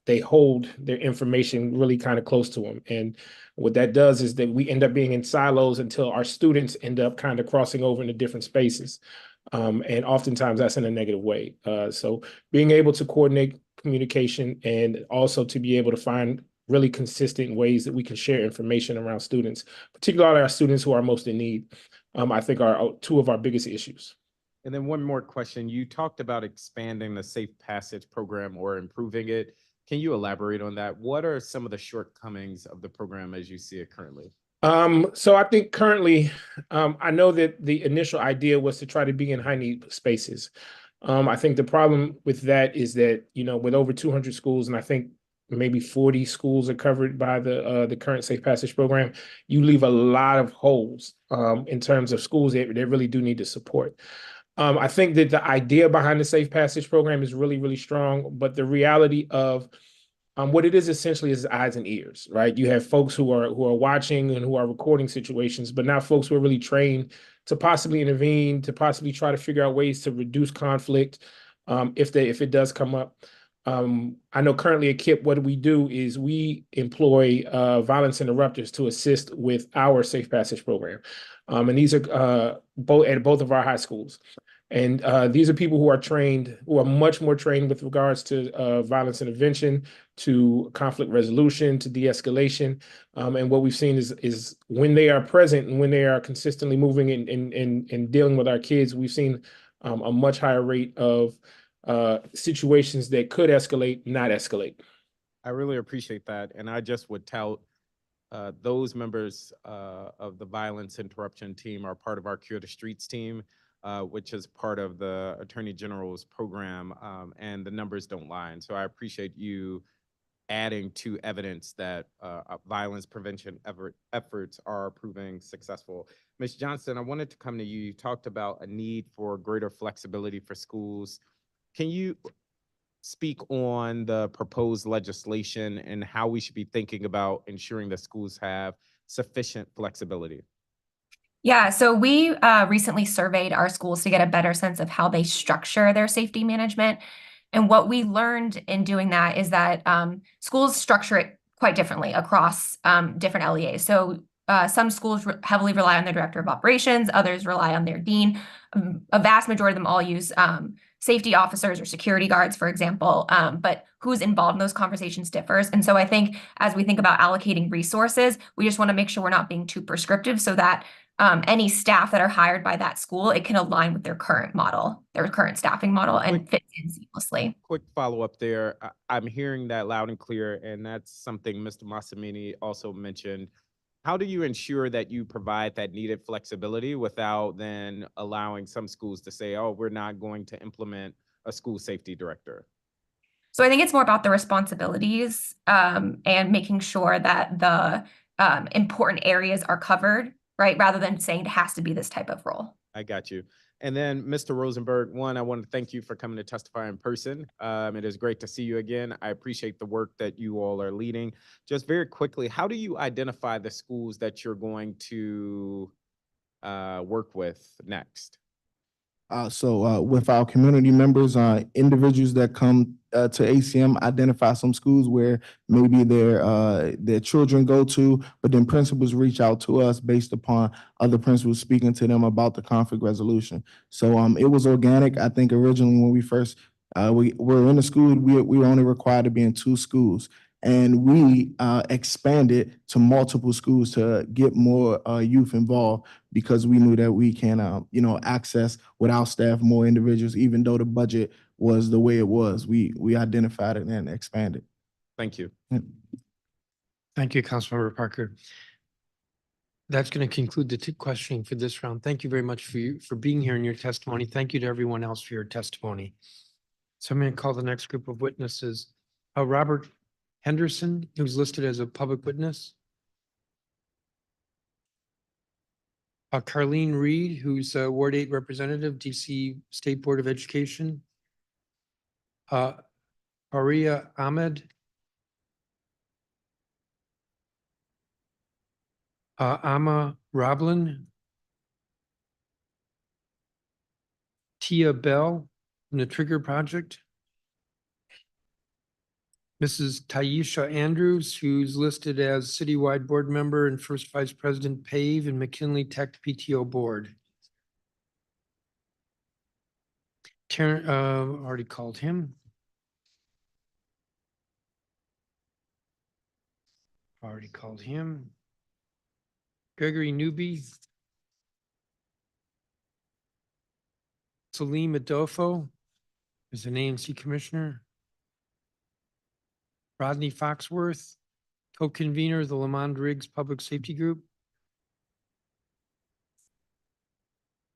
they hold their information really kind of close to them. And what that does is that we end up being in silos until our students end up kind of crossing over into different spaces. And oftentimes that's in a negative way. So being able to coordinate communication and also to be able to find really consistent ways that we can share information around students, particularly our students who are most in need, I think are 2 of our biggest issues. And then one more question. You talked about expanding the Safe Passage program or improving it. Can you elaborate on that? What are some of the shortcomings of the program as you see it currently? So I think currently, I know that the initial idea was to try to be in high need spaces. I think the problem with that is that, with over 200 schools, and I think maybe 40 schools are covered by the current Safe Passage program, you leave a lot of holes in terms of schools that really do need the support. I think that the idea behind the Safe Passage program is really, really strong, but the reality of what it is essentially is eyes and ears, right? You have folks who are watching and who are recording situations, but not folks who are really trained to possibly intervene, to possibly try to figure out ways to reduce conflict if it does come up. I know currently at KIPP, what we do is we employ violence interrupters to assist with our Safe Passage program. And these are at both of our high schools. And these are people who are much more trained with regards to violence intervention, to conflict resolution, to de-escalation. And what we've seen is when they are present and when they are consistently moving and dealing with our kids, we've seen a much higher rate of situations that could escalate, not escalate. I really appreciate that. And I just would tout those members of the violence interruption team are part of our Cure the Streets team, which is part of the Attorney General's program, and the numbers don't lie. And so I appreciate you adding to evidence that violence prevention efforts are proving successful. Ms. Johnson, I wanted to come to you. You talked about a need for greater flexibility for schools. Can you speak on the proposed legislation and how we should be thinking about ensuring that schools have sufficient flexibility? Yeah, so we recently surveyed our schools to get a better sense of how they structure their safety management. And what we learned in doing that is that schools structure it quite differently across different LEAs. So some schools heavily rely on their director of operations, others rely on their dean. A vast majority of them all use safety officers or security guards, for example. But who's involved in those conversations differs. And so I think as we think about allocating resources, we just want to make sure we're not being too prescriptive so that any staff that are hired by that school, it can align with their current model, their current staffing model, and fit in seamlessly. Quick follow-up there. I'm hearing that loud and clear, and that's something Mr. Massimini also mentioned. How do you ensure that you provide that needed flexibility without then allowing some schools to say, oh, we're not going to implement a school safety director? So I think it's more about the responsibilities and making sure that the important areas are covered, right? Rather than saying it has to be this type of role. I got you. And then, Mr. Rosenberg, I want to thank you for coming to testify in person. It is great to see you again. I appreciate the work that you all are leading. Just very quickly, how do you identify the schools that you're going to work with next? So with our community members, individuals that come to ACM identify some schools where maybe their children go to, but then principals reach out to us based upon other principals speaking to them about the conflict resolution. So it was organic. I think originally when we first we were in the school, we were only required to be in 2 schools. And we expanded to multiple schools to get more youth involved because we knew that we can, access with our staff more individuals, even though the budget was the way it was. We identified it and expanded. Thank you. Thank you, Councilmember Parker. That's going to conclude the questioning for this round. Thank you very much for being here in your testimony. Thank you to everyone else for your testimony. So I'm going to call the next group of witnesses. Robert Henderson, who's listed as a public witness. Carlene Reed, who's a Ward 8 representative, DC State Board of Education. Aria Ahmed. Amma Roblin. Tia Bell from the Trigger Project. Mrs. Taisha Andrews, who's listed as citywide board member and first vice president PAVE and McKinley Tech PTO board. Already called him. Already called him. Gregory Newby. Salim Adolfo is an ANC commissioner. Rodney Foxworth, co-convener of the Lamond Riggs Public Safety Group.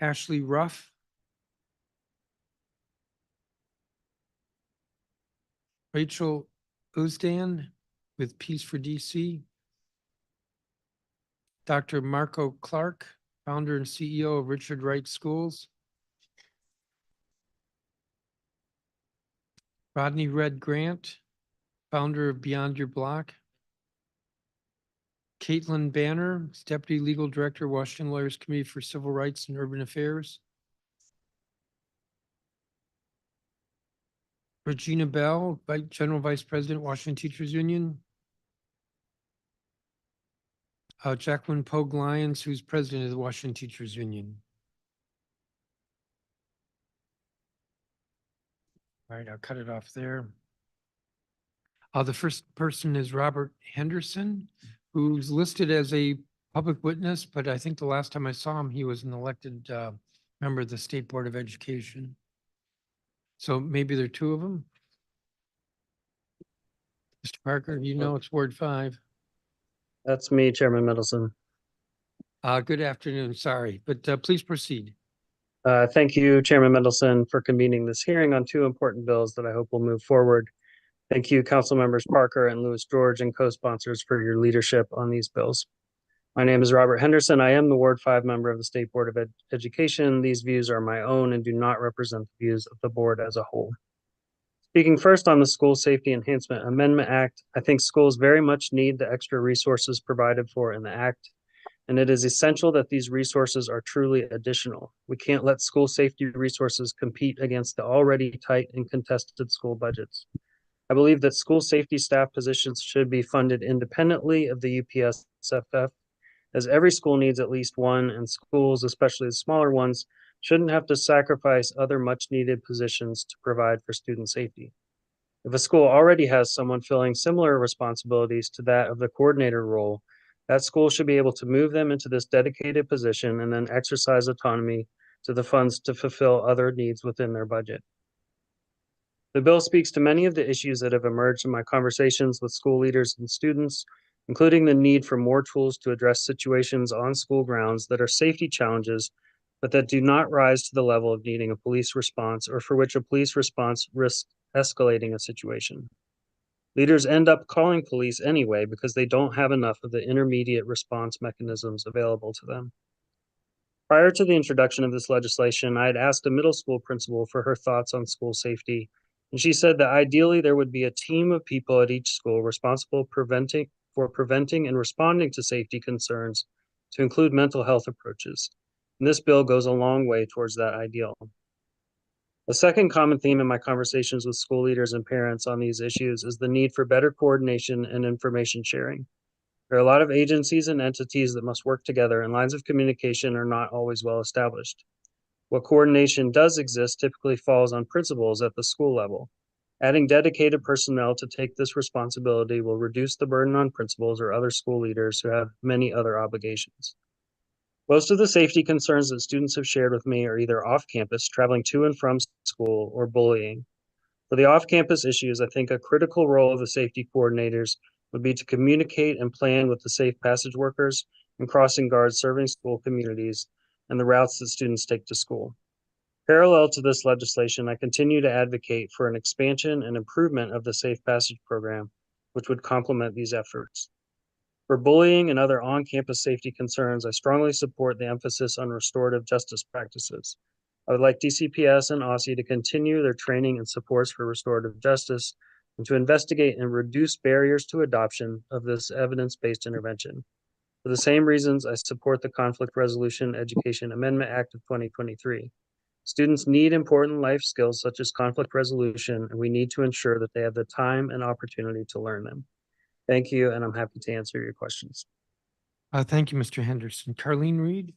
Ashley Ruff. Rachel Uzdan with Peace for DC. Dr. Marco Clark, founder and CEO of Richard Wright Schools. Rodney Red Grant, founder of Beyond Your Block. Caitlin Banner, Deputy Legal Director, Washington Lawyers Committee for Civil Rights and Urban Affairs. Regina Bell, General Vice President, Washington Teachers Union. Jacqueline Pogue Lyons, who's President of the Washington Teachers Union. All right, I'll cut it off there. The first person is Robert Henderson, who's listed as a public witness, but I think the last time I saw him, he was an elected member of the State Board of Education. So maybe there are 2 of them. Mr. Parker, you know it's Ward 5. That's me, Chairman Middleton. Good afternoon, sorry, but please proceed. Thank you, Chairman Middleton, for convening this hearing on 2 important bills that I hope will move forward. Thank you, Council Members Parker and Louis George and co-sponsors for your leadership on these bills. My name is Robert Henderson. I am the Ward 5 member of the State Board of Education. These views are my own and do not represent the views of the board as a whole. Speaking first on the School Safety Enhancement Amendment Act, I think schools very much need the extra resources provided for in the act, and it is essential that these resources are truly additional. We can't let school safety resources compete against the already tight and contested school budgets. I believe that school safety staff positions should be funded independently of the UPSFF, as every school needs at least one, and schools, especially the smaller ones, shouldn't have to sacrifice other much-needed positions to provide for student safety. If a school already has someone filling similar responsibilities to that of the coordinator role, that school should be able to move them into this dedicated position and then exercise autonomy to the funds to fulfill other needs within their budget. The bill speaks to many of the issues that have emerged in my conversations with school leaders and students, including the need for more tools to address situations on school grounds that are safety challenges, but that do not rise to the level of needing a police response or for which a police response risks escalating a situation. Leaders end up calling police anyway because they don't have enough of the intermediate response mechanisms available to them. Prior to the introduction of this legislation, I had asked a middle school principal for her thoughts on school safety, and she said that ideally there would be a team of people at each school responsible for preventing and responding to safety concerns, to include mental health approaches. And this bill goes a long way towards that ideal. A second common theme in my conversations with school leaders and parents on these issues is the need for better coordination and information sharing. There are a lot of agencies and entities that must work together, and lines of communication are not always well established. What coordination does exist typically falls on principals at the school level. Adding dedicated personnel to take this responsibility will reduce the burden on principals or other school leaders who have many other obligations. Most of the safety concerns that students have shared with me are either off-campus, traveling to and from school, or bullying. For the off-campus issues, I think a critical role of the safety coordinators would be to communicate and plan with the safe passage workers and crossing guards serving school communities and the routes that students take to school. Parallel to this legislation, I continue to advocate for an expansion and improvement of the Safe Passage program, which would complement these efforts. For bullying and other on-campus safety concerns, I strongly support the emphasis on restorative justice practices. I would like DCPS and OSSE to continue their training and supports for restorative justice and to investigate and reduce barriers to adoption of this evidence-based intervention. For the same reasons, I support the Conflict Resolution Education Amendment Act of 2023. Students need important life skills such as conflict resolution, and we need to ensure that they have the time and opportunity to learn them. Thank you, and I'm happy to answer your questions. Thank you, Mr. Henderson. Carleen Reed?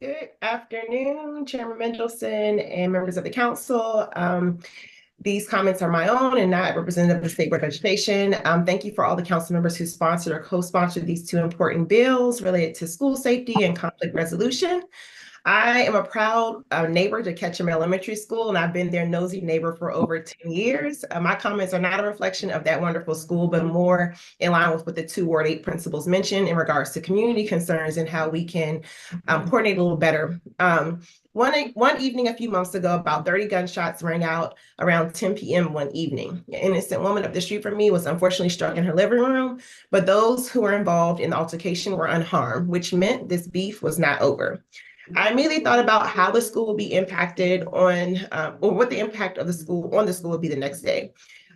Good afternoon, Chairman Mendelson and members of the council. These comments are my own and not representative of the State Board of Education. Thank you for all the council members who sponsored or co-sponsored these two important bills related to school safety and conflict resolution. I am a proud neighbor to Ketchum Elementary School, and I've been their nosy neighbor for over 10 years. My comments are not a reflection of that wonderful school, but more in line with what the two Ward 8 principals mentioned in regards to community concerns and how we can coordinate a little better. One evening a few months ago, about 30 gunshots rang out around 10 p.m. one evening. An innocent woman up the street from me was unfortunately struck in her living room, but those who were involved in the altercation were unharmed, which meant this beef was not over. I immediately thought about how the school will be impacted on, or what the impact of the school on the school would be the next day.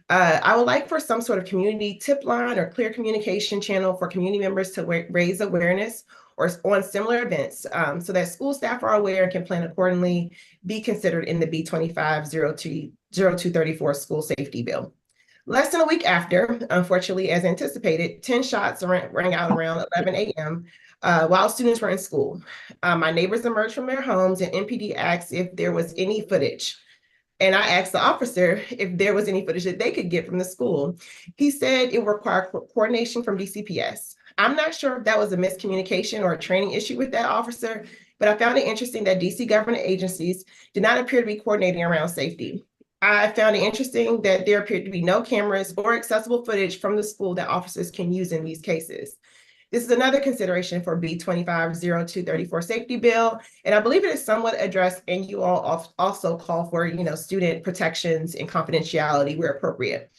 I would like for some sort of community tip line or clear communication channel for community members to raise awareness or on similar events so that school staff are aware and can plan accordingly, be considered in the B250234 school safety bill. Less than a week after, unfortunately, as anticipated, 10 shots rang out around 11 a.m. While students were in school. My neighbors emerged from their homes and MPD asked if there was any footage. And I asked the officer if there was any footage that they could get from the school. He said it would require coordination from DCPS. I'm not sure if that was a miscommunication or a training issue with that officer, but I found it interesting that DC government agencies did not appear to be coordinating around safety. I found it interesting that there appeared to be no cameras or accessible footage from the school that officers can use in these cases. This is another consideration for B250234 safety bill, and I believe it is somewhat addressed, and you all also call for, student protections and confidentiality where appropriate.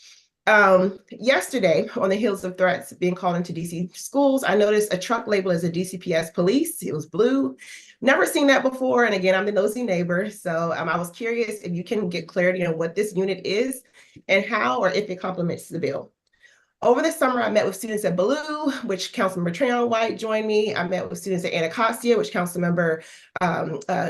Yesterday, on the heels of threats being called into DC schools, I noticed a truck labeled as a DCPS police. It was blue. Never seen that before, and again, I'm the nosy neighbor, so I was curious if you can get clarity on what this unit is and how or if it complements the bill. Over the summer, I met with students at Ballou, which Councilmember Trayon White joined me. I met with students at Anacostia, which Councilmember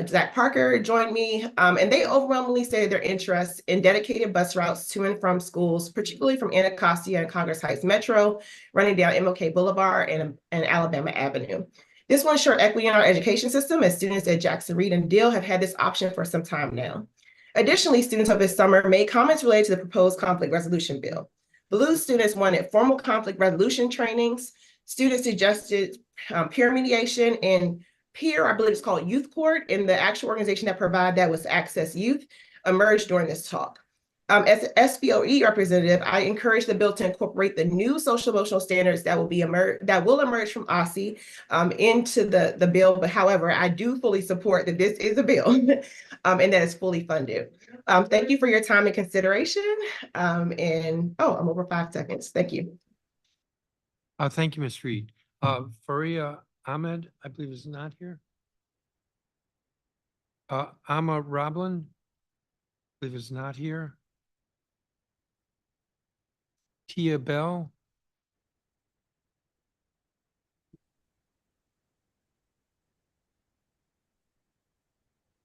Zach Parker joined me. And they overwhelmingly stated their interest in dedicated bus routes to and from schools, particularly from Anacostia and Congress Heights Metro, running down MLK Boulevard and Alabama Avenue. This will ensure equity in our education system, as students at Jackson Reed and Deal have had this option for some time now. Additionally, students over this summer made comments related to the proposed conflict resolution bill. Blue students wanted formal conflict resolution trainings. Students suggested peer mediation and peer, I believe it's called Youth Court, and the actual organization that provided that was Access Youth, emerged during this talk. As an SBOE representative, I encourage the bill to incorporate the new social emotional standards that will emerge from OSSE into the bill. But however, I do fully support that this is a bill and that it's fully funded. Thank you for your time and consideration. I'm over 5 seconds. Thank you. Thank you, Ms. Reed. Faria Ahmed, I believe, is not here. Amma Roblin, I believe, is not here. Tia Bell.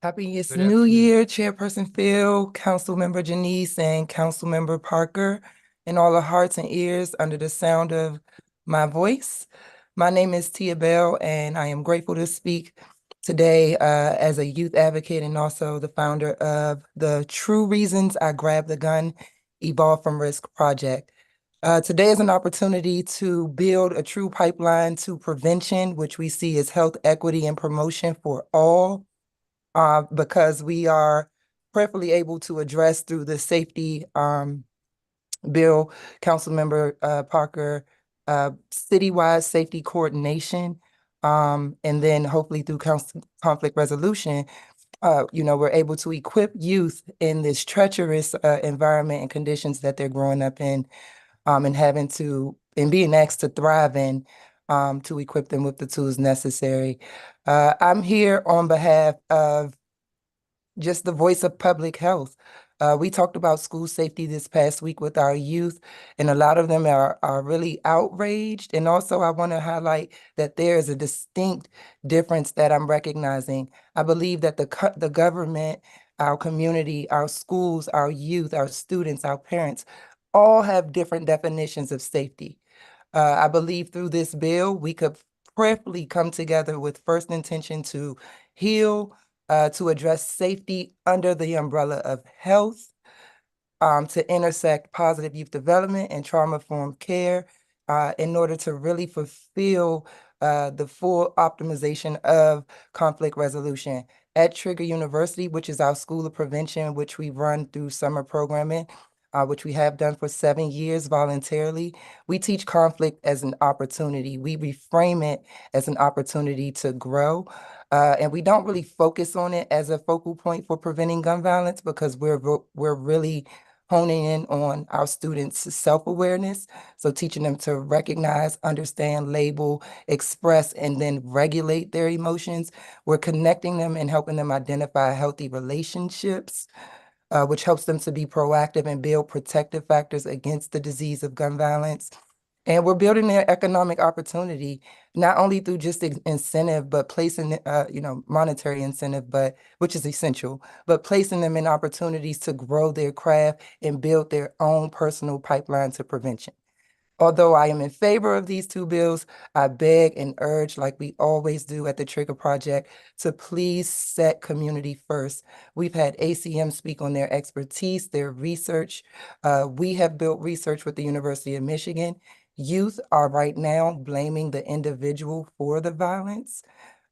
Happiest Good New afternoon. Year, Chairperson Phil, Councilmember Janice, and Councilmember Parker, and all the hearts and ears under the sound of my voice. My name is Tia Bell, and I am grateful to speak today as a youth advocate and also the founder of the True Reasons I Grabbed the Gun, Evolve from Risk project. Today is an opportunity to build a true pipeline to prevention, which we see as health equity and promotion for all. Because we are prayerfully able to address through the safety bill, Councilmember Parker, citywide safety coordination, and then hopefully through conflict resolution, we're able to equip youth in this treacherous environment and conditions that they're growing up in, and being asked to thrive in, to equip them with the tools necessary. I'm here on behalf of just the voice of public health. We talked about school safety this past week with our youth, and a lot of them are really outraged. And also I want to highlight that there is a distinct difference that I'm recognizing. I believe that the government, our community, our schools, our youth, our students, our parents, all have different definitions of safety. I believe through this bill, we could prayerfully come together with first intention to heal, to address safety under the umbrella of health, to intersect positive youth development and trauma-informed care in order to really fulfill the full optimization of conflict resolution. At Trigger University, which is our school of prevention, which we run through summer programming, which we have done for 7 years voluntarily, we teach conflict as an opportunity. We reframe it as an opportunity to grow. And we don't really focus on it as a focal point for preventing gun violence because we're really honing in on our students' self-awareness. So teaching them to recognize, understand, label, express, and then regulate their emotions. We're connecting them and helping them identify healthy relationships, which helps them to be proactive and build protective factors against the disease of gun violence. And we're building their economic opportunity, not only through just incentive, but placing, monetary incentive, which is essential, but placing them in opportunities to grow their craft and build their own personal pipeline to prevention. Although I am in favor of these two bills, I beg and urge, like we always do at the Trigger Project, to please set community first. We've had ACM speak on their expertise, their research. We have built research with the University of Michigan. Youth are right now blaming the individual for the violence.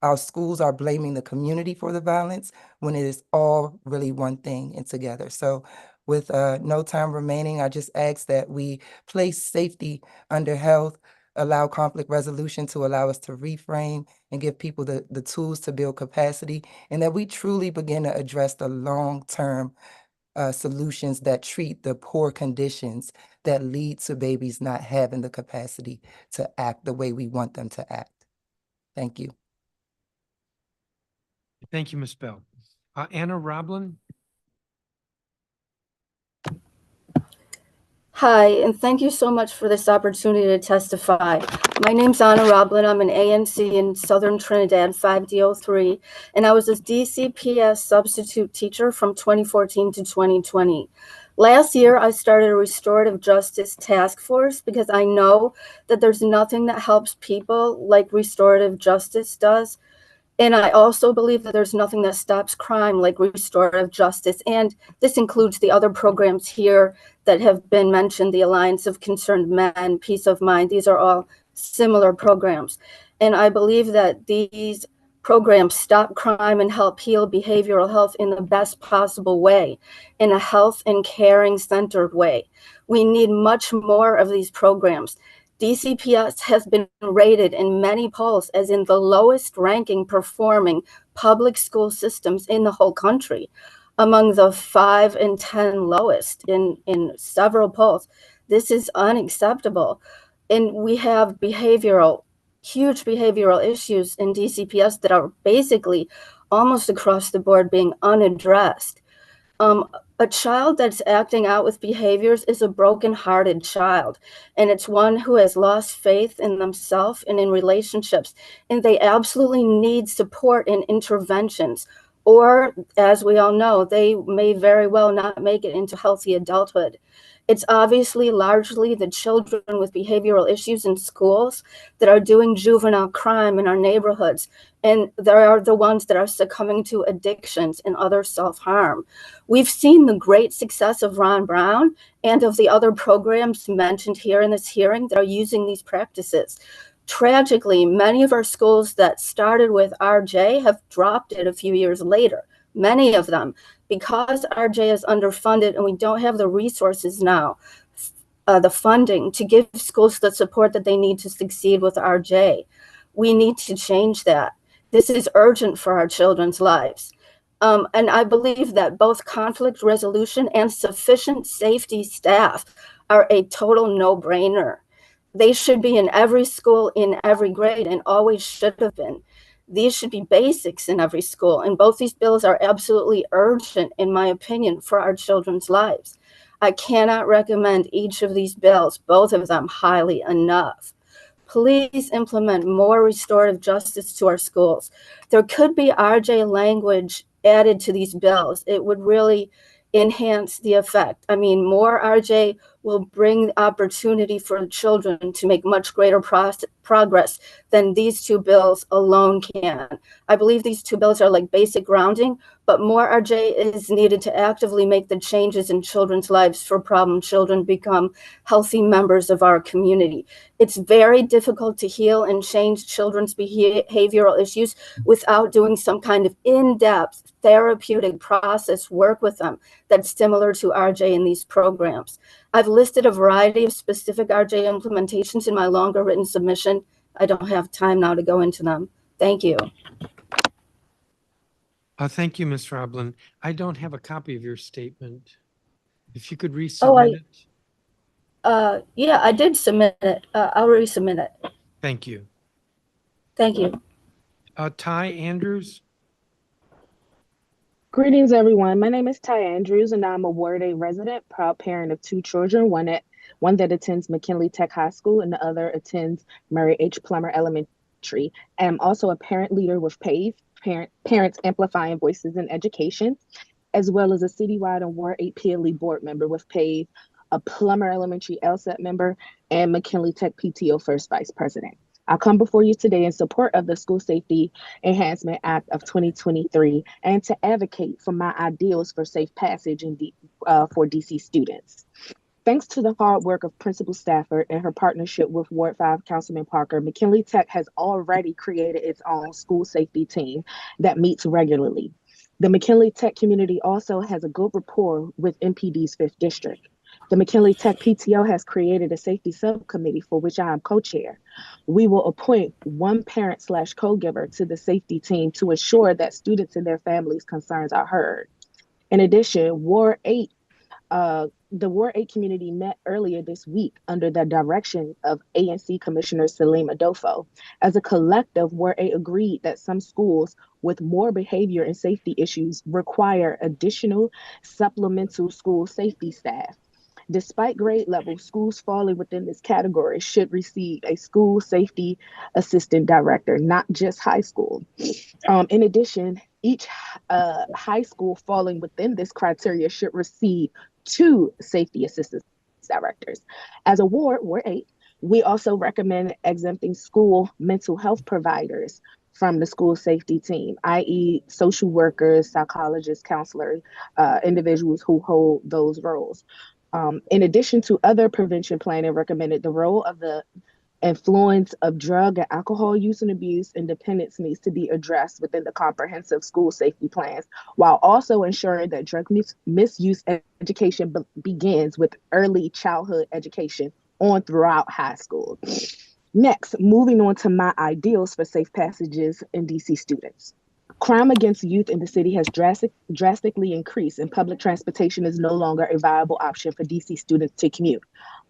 Our schools are blaming the community for the violence when it is all really one thing and together. So with no time remaining, I just ask that we place safety under health, allow conflict resolution to allow us to reframe and give people the tools to build capacity, and that we truly begin to address the long-term solutions that treat the poor conditions that lead to babies not having the capacity to act the way we want them to act. Thank you. Thank you, Ms. Bell. Anna Roblin. Hi, and thank you so much for this opportunity to testify. My name's Anna Roblin. I'm an AMC in Southern Trinidad, 5D03, and I was a DCPS substitute teacher from 2014 to 2020. Last year, I started a restorative justice task force because I know that there's nothing that helps people like restorative justice does. And I also believe that there's nothing that stops crime like restorative justice. And this includes the other programs here that have been mentioned, the Alliance of Concerned Men, Peace of Mind. These are all similar programs. And I believe that these programs stop crime and help heal behavioral health in the best possible way, in a health and caring centered way. We need much more of these programs. DCPS has been rated in many polls as in the lowest ranking performing public school systems in the whole country, among the 5 and 10 lowest in several polls. This is unacceptable. And we have huge behavioral issues in DCPS that are basically almost across the board being unaddressed. A child that's acting out with behaviors is a broken-hearted child, and it's one who has lost faith in themselves and in relationships, and they absolutely need support and interventions. Or, as we all know, they may very well not make it into healthy adulthood. It's obviously largely the children with behavioral issues in schools that are doing juvenile crime in our neighborhoods, and they are the ones that are succumbing to addictions and other self-harm. We've seen the great success of Ron Brown and of the other programs mentioned here in this hearing that are using these practices. Tragically, many of our schools that started with RJ have dropped it a few years later, many of them, because RJ is underfunded and we don't have the resources now, the funding to give schools the support that they need to succeed with RJ. We need to change that. This is urgent for our children's lives. And I believe that both conflict resolution and sufficient safety staff are a total no-brainer. They should be in every school, in every grade, and always should have been. These should be basics in every school, and both these bills are absolutely urgent, in my opinion, for our children's lives. I cannot recommend each of these bills, both of them, highly enough. Please implement more restorative justice to our schools. There could be RJ language added to these bills. It would really enhance the effect. I mean, more RJ will bring opportunity for children to make much greater progress than these two bills alone can. I believe these two bills are like basic grounding, but more RJ is needed to actively make the changes in children's lives for problem children become healthy members of our community. It's very difficult to heal and change children's behavioral issues without doing some kind of in-depth therapeutic process work with them that's similar to RJ in these programs. I've listed a variety of specific RJ implementations in my longer written submission. I don't have time now to go into them. Thank you. Thank you, Ms. Roblin. I don't have a copy of your statement. If you could resubmit it. Yeah, I did submit it. I'll resubmit it. Thank you. Thank you. Ty Andrews. Greetings, everyone. My name is Ty Andrews, and I'm a Ward A resident, proud parent of 2 children, one that attends McKinley Tech High School and the other attends Murray H. Plummer Elementary. I'm also a parent leader with PAVE, Parents Amplifying Voices in Education, as well as a citywide and Ward 8 PLE board member with PAVE, a Plummer Elementary LSAT member, and McKinley Tech PTO First Vice President. I'll come before you today in support of the School Safety Enhancement Act of 2023 and to advocate for my ideals for safe passage for DC students. Thanks to the hard work of Principal Stafford and her partnership with Ward 5 Councilman Parker, McKinley Tech has already created its own school safety team that meets regularly. The McKinley Tech community also has a good rapport with MPD's 5th District. The McKinley Tech PTO has created a safety subcommittee for which I am co-chair. We will appoint one parent/co-giver to the safety team to ensure that students and their families' concerns are heard. In addition, Ward 8, the Ward 8 community met earlier this week under the direction of ANC Commissioner Salim Adolfo. As a collective, Ward 8 agreed that some schools with more behavior and safety issues require additional supplemental school safety staff. Despite grade level, schools falling within this category should receive a school safety assistant director, not just high school. In addition, each high school falling within this criteria should receive 2 safety assistance directors. As a ward, Ward 8, we also recommend exempting school mental health providers from the school safety team, i.e. social workers, psychologists, counselors, individuals who hold those roles. In addition to other prevention planning recommended, the role of the influence of drug and alcohol use and abuse and dependence needs to be addressed within the comprehensive school safety plans, while also ensuring that drug misuse education begins with early childhood education on throughout high school. Next, moving on to my ideals for safe passages in DC students. Crime against youth in the city has drastically increased, and public transportation is no longer a viable option for DC students to commute.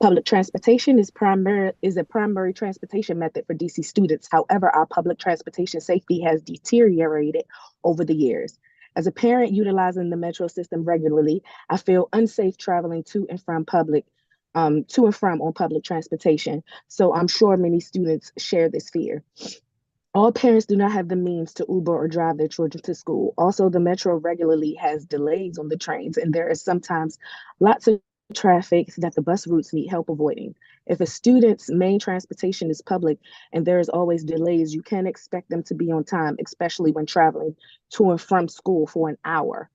Public transportation is a primary transportation method for DC students. However, our public transportation safety has deteriorated over the years. As a parent utilizing the metro system regularly, I feel unsafe traveling to and from on public transportation. So I'm sure many students share this fear. All parents do not have the means to Uber or drive their children to school. Also, the metro regularly has delays on the trains, and there is sometimes lots of traffic that the bus routes need help avoiding. If a student's main transportation is public and there is always delays, you can't expect them to be on time, especially when traveling to and from school for an hour.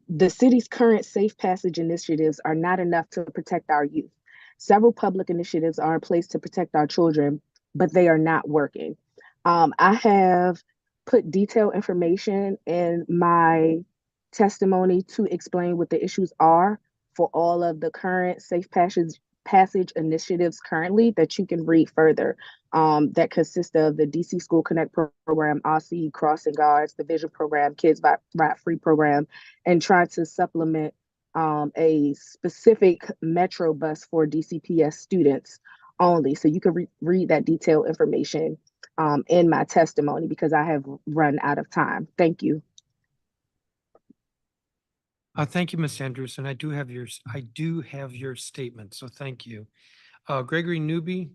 The city's current safe passage initiatives are not enough to protect our youth. Several public initiatives are in place to protect our children, but they are not working. I have put detailed information in my testimony to explain what the issues are for all of the current safe passage initiatives currently that you can read further, that consist of the DC School Connect program, OSSI, Crossing Guards, the Vision program, Kids Ride Free program, and try to supplement a specific Metro bus for DCPS students only. So you can read that detailed information in my testimony because I have run out of time. Thank you. Thank you, Ms. Andrews, and I do have your statement, so thank you. Gregory Newby.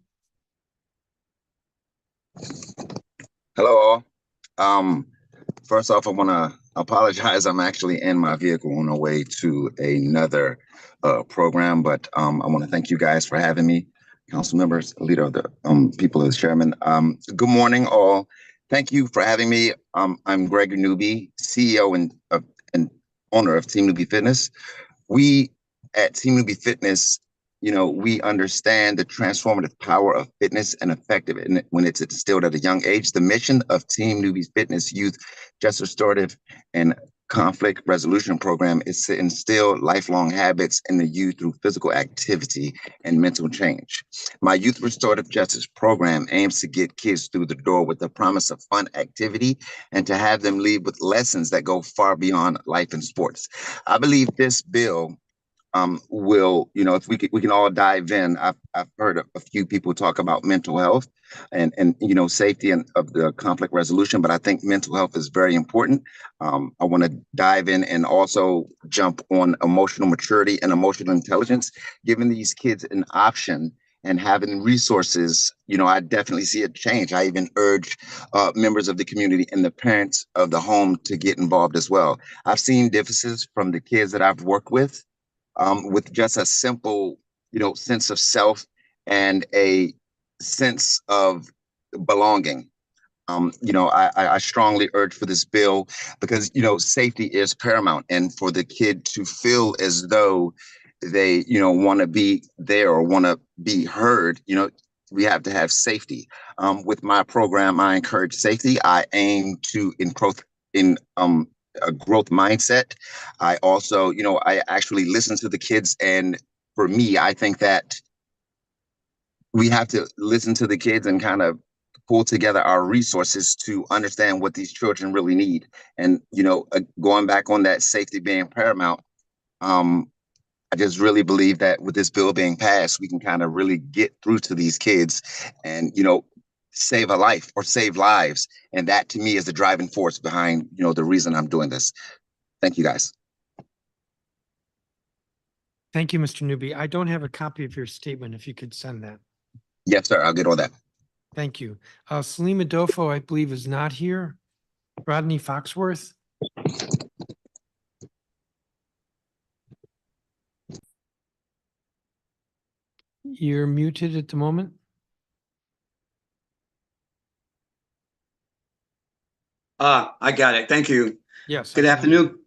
Hello all. First off, I want to apologize. I'm actually in my vehicle on the way to another program, but I want to thank you guys for having me. Council members, leader of the people as chairman. Good morning, all. Thank you for having me. I'm Gregory Newby, CEO and owner of Team Newby Fitness. We at Team Newby Fitness, we understand the transformative power of fitness and effective when it's instilled at a young age. The mission of Team Newby Fitness Youth Justice Restorative and Conflict Resolution Program is to instill lifelong habits in the youth through physical activity and mental change. My Youth Restorative Justice Program aims to get kids through the door with the promise of fun activity and to have them leave with lessons that go far beyond life and sports. I believe this bill will, if we can all dive in. I've heard a few people talk about mental health and safety and of the conflict resolution, but I think mental health is very important. I want to dive in and also jump on emotional maturity and emotional intelligence, giving these kids an option and having resources. I definitely see a change. I even urge members of the community and the parents of the home to get involved as well. I've seen differences from the kids that I've worked with just a simple, sense of self and a sense of belonging. I strongly urge for this bill because, safety is paramount, and for the kid to feel as though they, want to be there or want to be heard, we have to have safety. With my program, I encourage safety. I aim to encroach in a growth mindset. I also, I actually listen to the kids. And for me, I think that we have to listen to the kids and kind of pull together our resources to understand what these children really need. And, going back on that safety being paramount, I just really believe that with this bill being passed, we can kind of really get through to these kids and, save a life or save lives. And that to me is the driving force behind, the reason I'm doing this. Thank you, guys. Thank you, Mr. Newby. I don't have a copy of your statement. If you could send that. Yes, sir. I'll get all that. Thank you. Salim Adolfo, I believe, is not here. Rodney Foxworth. You're muted at the moment. I got it. Thank you. Yes. Good I can hear you. afternoon.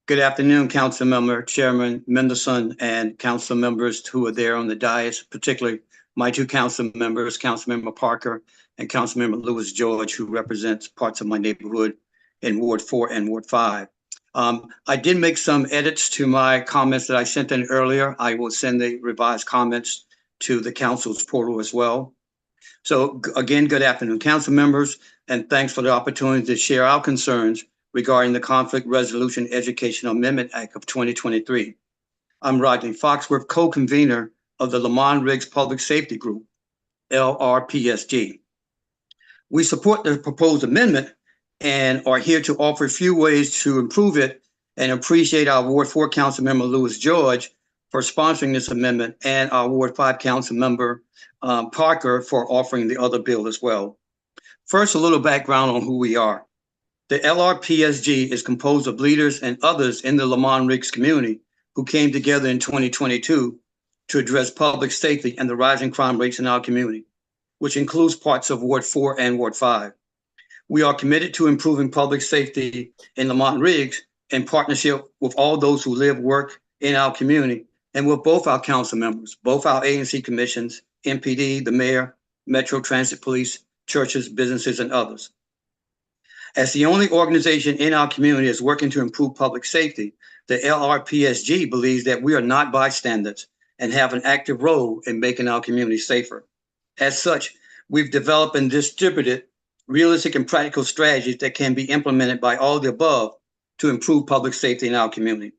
Good afternoon, Council Member Chairman Mendelson and council members who are there on the dais, particularly my two council members, Councilmember Parker and Councilmember Lewis George, who represents parts of my neighborhood in Ward 4 and Ward 5. I did make some edits to my comments that I sent in earlier. I will send the revised comments to the council's portal as well. So again, good afternoon, council members, and thanks for the opportunity to share our concerns regarding the Conflict Resolution Educational Amendment Act of 2023. I'm Rodney Foxworth, co-convener of the Lamont Riggs Public Safety Group, LRPSG. We support the proposed amendment and are here to offer a few ways to improve it, and appreciate our Ward 4 Council Member Lewis George for sponsoring this amendment, and our Ward 5 Council Member Parker for offering the other bill as well. First, a little background on who we are. The LRPSG is composed of leaders and others in the Lamont Riggs community who came together in 2022 to address public safety and the rising crime rates in our community, which includes parts of Ward 4 and Ward 5. We are committed to improving public safety in Lamont Riggs in partnership with all those who live, work in our community, and with both our council members, both our agency commissions, MPD, the mayor, Metro Transit Police, churches, businesses, and others. As the only organization in our community is working to improve public safety, the LRPSG believes that we are not bystanders and have an active role in making our community safer. As such, we've developed and distributed realistic and practical strategies that can be implemented by all of the above to improve public safety in our community.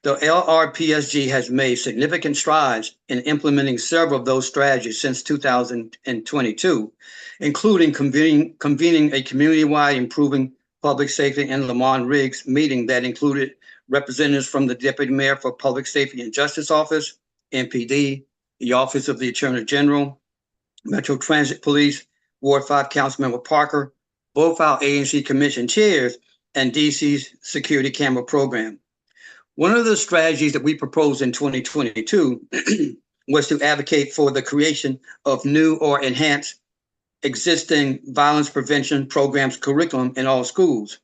The LRPSG has made significant strides in implementing several of those strategies since 2022, including convening a community-wide improving public safety in Lamont Riggs meeting that included representatives from the Deputy Mayor for Public Safety and Justice Office, MPD, the Office of the Attorney General, Metro Transit Police, Ward 5 Councilmember Parker, both our agency commission chairs, and DC's security camera program. One of the strategies that we proposed in 2022 was to advocate for the creation of new or enhanced existing violence prevention programs curriculum in all schools.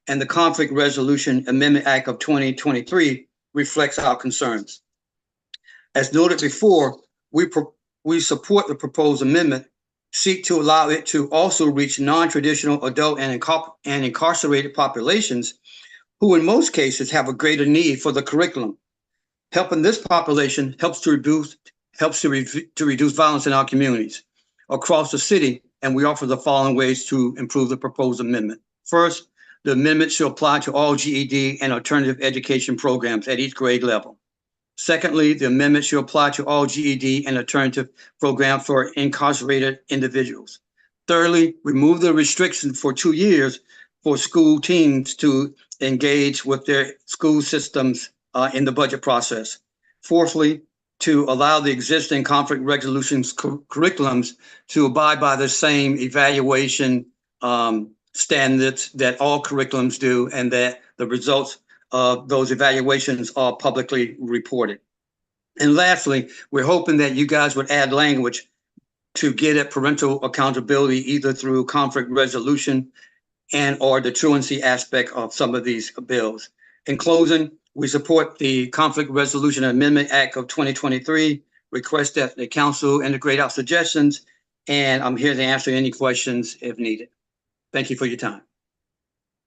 And the Conflict Resolution Amendment Act of 2023 reflects our concerns. As noted before, we support the proposed amendment, seek to allow it to also reach non-traditional adult and incarcerated populations who in most cases have a greater need for the curriculum. Helping this population helps to reduce violence in our communities across the city, and we offer the following ways to improve the proposed amendment. First, the amendment should apply to all GED and alternative education programs at each grade level. Secondly, the amendment should apply to all GED and alternative programs for incarcerated individuals. Thirdly, remove the restriction for 2 years for school teams to engage with their school systems in the budget process. Fourthly, to allow the existing conflict resolution curriculums to abide by the same evaluation standards that all curriculums do, and that the results of those evaluations are publicly reported. And lastly, we're hoping that you guys would add language to get at parental accountability, either through conflict resolution and or the truancy aspect of some of these bills. In closing, we support the Conflict Resolution Amendment Act of 2023, request that the council integrate our suggestions, and I'm here to answer any questions if needed. Thank you for your time.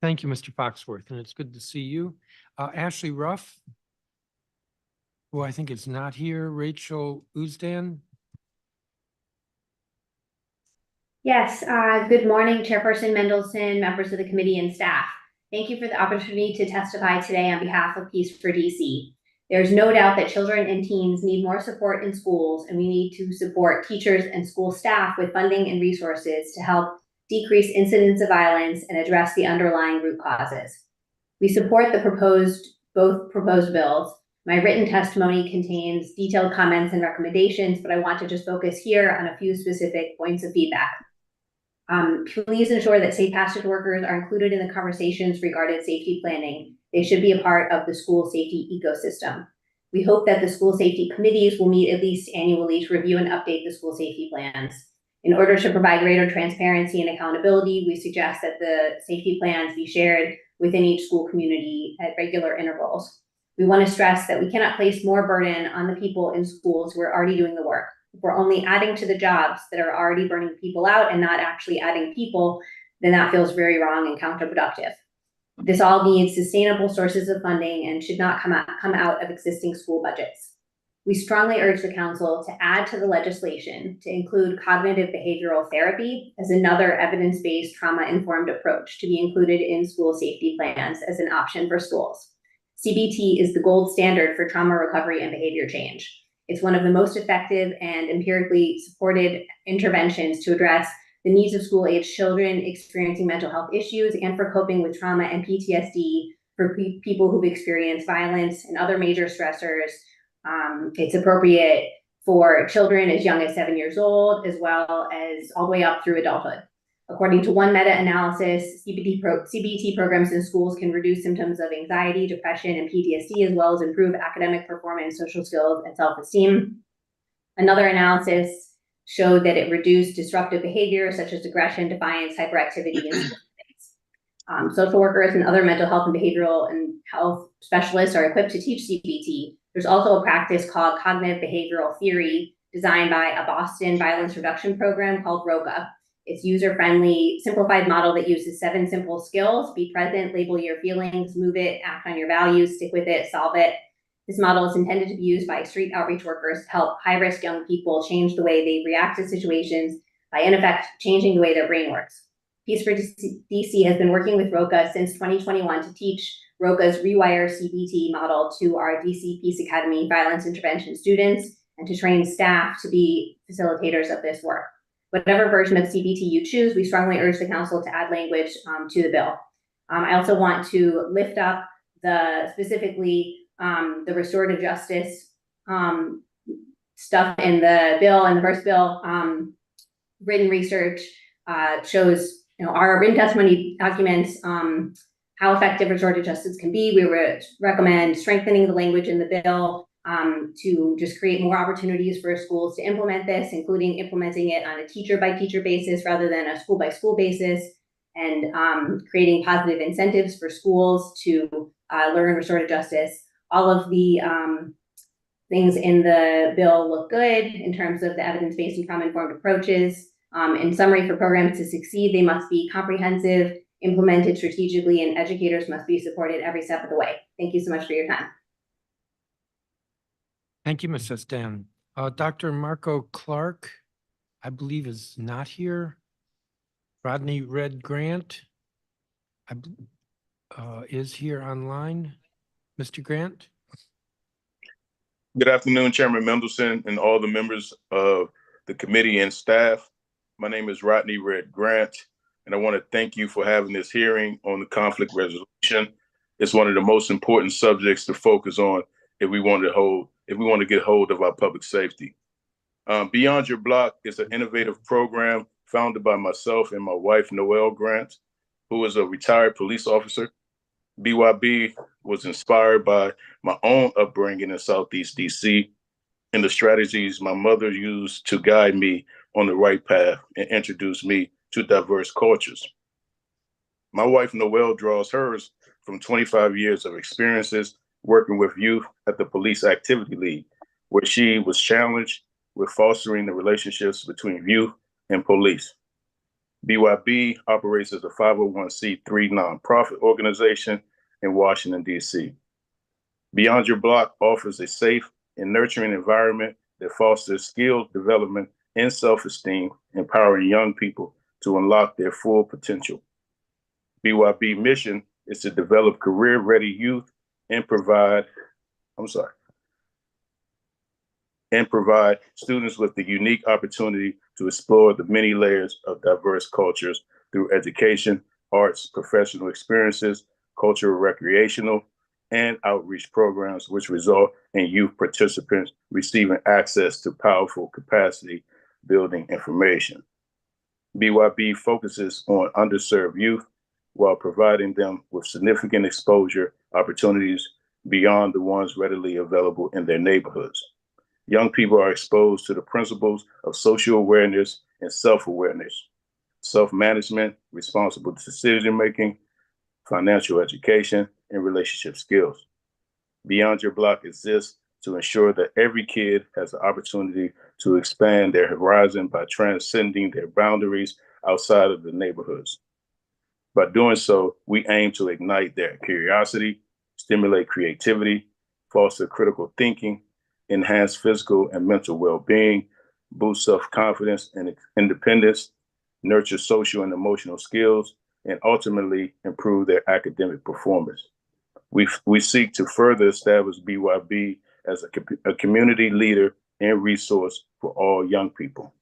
Thank you, Mr. Foxworth, and it's good to see you. Ashley Ruff, who I think is not here. Rachel Uzdan. Yes, good morning, Chairperson Mendelson, members of the committee and staff. Thank you for the opportunity to testify today on behalf of Peace for DC. There's no doubt that children and teens need more support in schools, and we need to support teachers and school staff with funding and resources to help decrease incidents of violence and address the underlying root causes. We support both proposed bills. My written testimony contains detailed comments and recommendations, but I want to just focus here on a few specific points of feedback. Please ensure that safe passage workers are included in the conversations regarding safety planning. They should be a part of the school safety ecosystem. We hope that the school safety committees will meet at least annually to review and update the school safety plans. In order to provide greater transparency and accountability, we suggest that the safety plans be shared within each school community at regular intervals. We want to stress that we cannot place more burden on the people in schools who are already doing the work. If we're only adding to the jobs that are already burning people out and not actually adding people, then that feels very wrong and counterproductive. This all needs sustainable sources of funding and should not come out of existing school budgets. We strongly urge the council to add to the legislation to include cognitive behavioral therapy as another evidence-based trauma-informed approach to be included in school safety plans as an option for schools. CBT is the gold standard for trauma recovery and behavior change. It's one of the most effective and empirically supported interventions to address the needs of school-age children experiencing mental health issues and for coping with trauma and PTSD for people who've experienced violence and other major stressors. It's appropriate for children as young as 7 years old, as well as all the way up through adulthood. According to one meta-analysis, CBT programs in schools can reduce symptoms of anxiety, depression, and PTSD, as well as improve academic performance, social skills, and self-esteem. Another analysis showed that it reduced disruptive behavior such as aggression, defiance, hyperactivity, and school. Social workers and other mental health and behavioral and health specialists are equipped to teach CBT. There's also a practice called cognitive behavioral theory designed by a Boston violence reduction program called ROCA. It's user-friendly, simplified model that uses 7 simple skills: be present, label your feelings, move it, act on your values, stick with it, solve it. This model is intended to be used by street outreach workers to help high-risk young people change the way they react to situations by, in effect, changing the way their brain works. Peace for DC has been working with ROCA since 2021 to teach ROCA's Rewire CBT model to our DC Peace Academy violence intervention students and to train staff to be facilitators of this work. Whatever version of CBT you choose, we strongly urge the council to add language to the bill. I also want to lift up specifically the restorative justice stuff in the bill. In the first bill, written research shows, our written testimony documents how effective restorative justice can be. We would recommend strengthening the language in the bill to just create more opportunities for schools to implement this, including implementing it on a teacher-by-teacher basis rather than a school-by-school basis, and creating positive incentives for schools to learn restorative justice. All of the things in the bill look good in terms of the evidence-based and trauma-informed approaches. In summary, for programs to succeed, they must be comprehensive, implemented strategically, and educators must be supported every step of the way. Thank you so much for your time. Thank you, Ms. Estan. Dr. Marco Clark, I believe, is not here. Rodney Red Grant is here online. Mr. Grant? Good afternoon, Chairman Mendelson and all the members of the committee and staff. My name is Rodney Red Grant, and I want to thank you for having this hearing on the conflict resolution. It's one of the most important subjects to focus on if we want to get hold of our public safety. Beyond Your Block is an innovative program founded by myself and my wife, Noelle Grant, who is a retired police officer. BYB was inspired by my own upbringing in Southeast DC and the strategies my mother used to guide me on the right path and introduce me to diverse cultures. My wife, Noelle, draws hers from 25 years of experiences working with youth at the Police Activity League, where she was challenged with fostering the relationships between youth and police. BYB operates as a 501c3 nonprofit organization in Washington, D.C. Beyond Your Block offers a safe and nurturing environment that fosters skill development and self-esteem, empowering young people to unlock their full potential. BYB mission is to develop career-ready youth and provide students with the unique opportunity to explore the many layers of diverse cultures through education, arts, professional experiences, cultural, recreational, and outreach programs, which result in youth participants receiving access to powerful capacity building information. BYB focuses on underserved youth while providing them with significant exposure opportunities beyond the ones readily available in their neighborhoods. Young people are exposed to the principles of social awareness and self-awareness, self-management, responsible decision-making, financial education, and relationship skills. Beyond Your Block exists to ensure that every kid has the opportunity to expand their horizon by transcending their boundaries outside of the neighborhoods. By doing so, we aim to ignite their curiosity, stimulate creativity, foster critical thinking, enhance physical and mental well-being, boost self-confidence and independence, nurture social and emotional skills, and ultimately improve their academic performance. We seek to further establish BYB as a community leader and resource for all young people.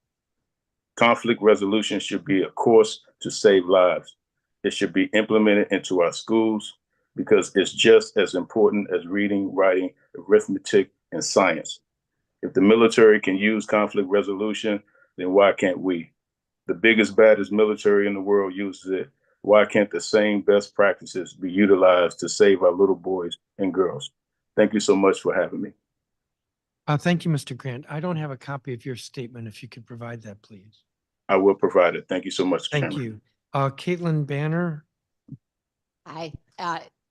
Conflict resolution should be a course to save lives. It should be implemented into our schools because it's just as important as reading, writing, arithmetic, and science. If the military can use conflict resolution, then why can't we? The biggest, baddest military in the world uses it. Why can't the same best practices be utilized to save our little boys and girls? Thank you so much for having me. Thank you, Mr. Grant. I don't have a copy of your statement. If you could provide that, please. I will provide it. Thank you so much, Thank Chairman. you. Caitlin Banner. Hi,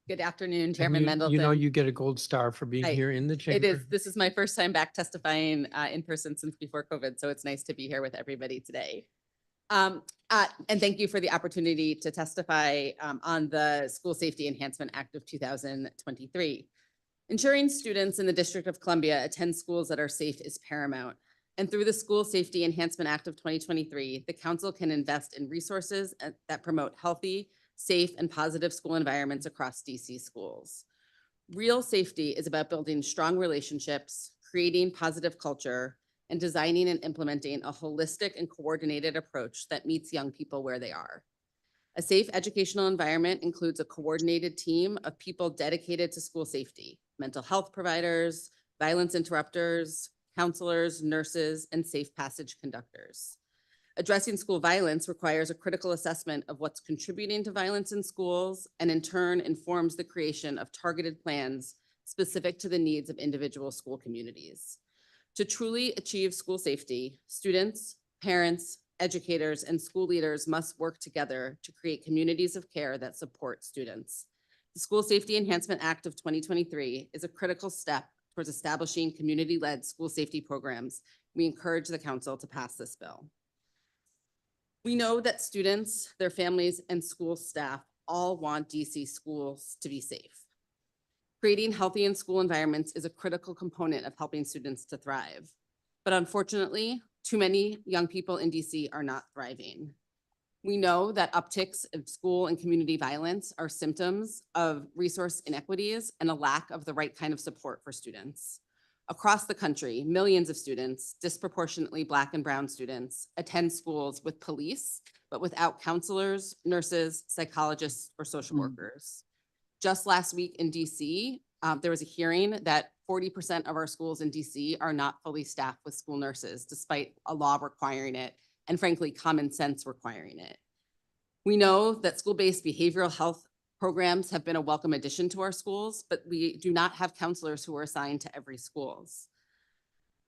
good afternoon, and Chairman Mendelson. You know, you get a gold star for being Hi. here in the chamber. This is my first time back testifying in person since before COVID, so it's nice to be here with everybody today. And thank you for the opportunity to testify on the School Safety Enhancement Act of 2023. Ensuring students in the District of Columbia attend schools that are safe is paramount. And through the School Safety Enhancement Act of 2023, the council can invest in resources that promote healthy, safe, and positive school environments across DC schools. Real safety is about building strong relationships, creating positive culture, and designing and implementing a holistic and coordinated approach that meets young people where they are. A safe educational environment includes a coordinated team of people dedicated to school safety, mental health providers, violence interrupters, counselors, nurses, and safe passage conductors. Addressing school violence requires a critical assessment of what's contributing to violence in schools, and in turn informs the creation of targeted plans specific to the needs of individual school communities. To truly achieve school safety, students, parents, educators, and school leaders must work together to create communities of care that support students. The School Safety Enhancement Act of 2023 is a critical step towards establishing community-led school safety programs. We encourage the council to pass this bill. We know that students, their families, and school staff all want DC schools to be safe. Creating healthy and school environments is a critical component of helping students to thrive. But unfortunately, too many young people in DC are not thriving. We know that upticks of school and community violence are symptoms of resource inequities and a lack of the right kind of support for students. Across the country, millions of students, disproportionately Black and Brown students, attend schools with police, but without counselors, nurses, psychologists, or social workers. Just last week in DC, there was a hearing that 40% of our schools in DC are not fully staffed with school nurses, despite a law requiring it, and frankly, common sense requiring it. We know that school-based behavioral health programs have been a welcome addition to our schools, but we do not have counselors who are assigned to every schools.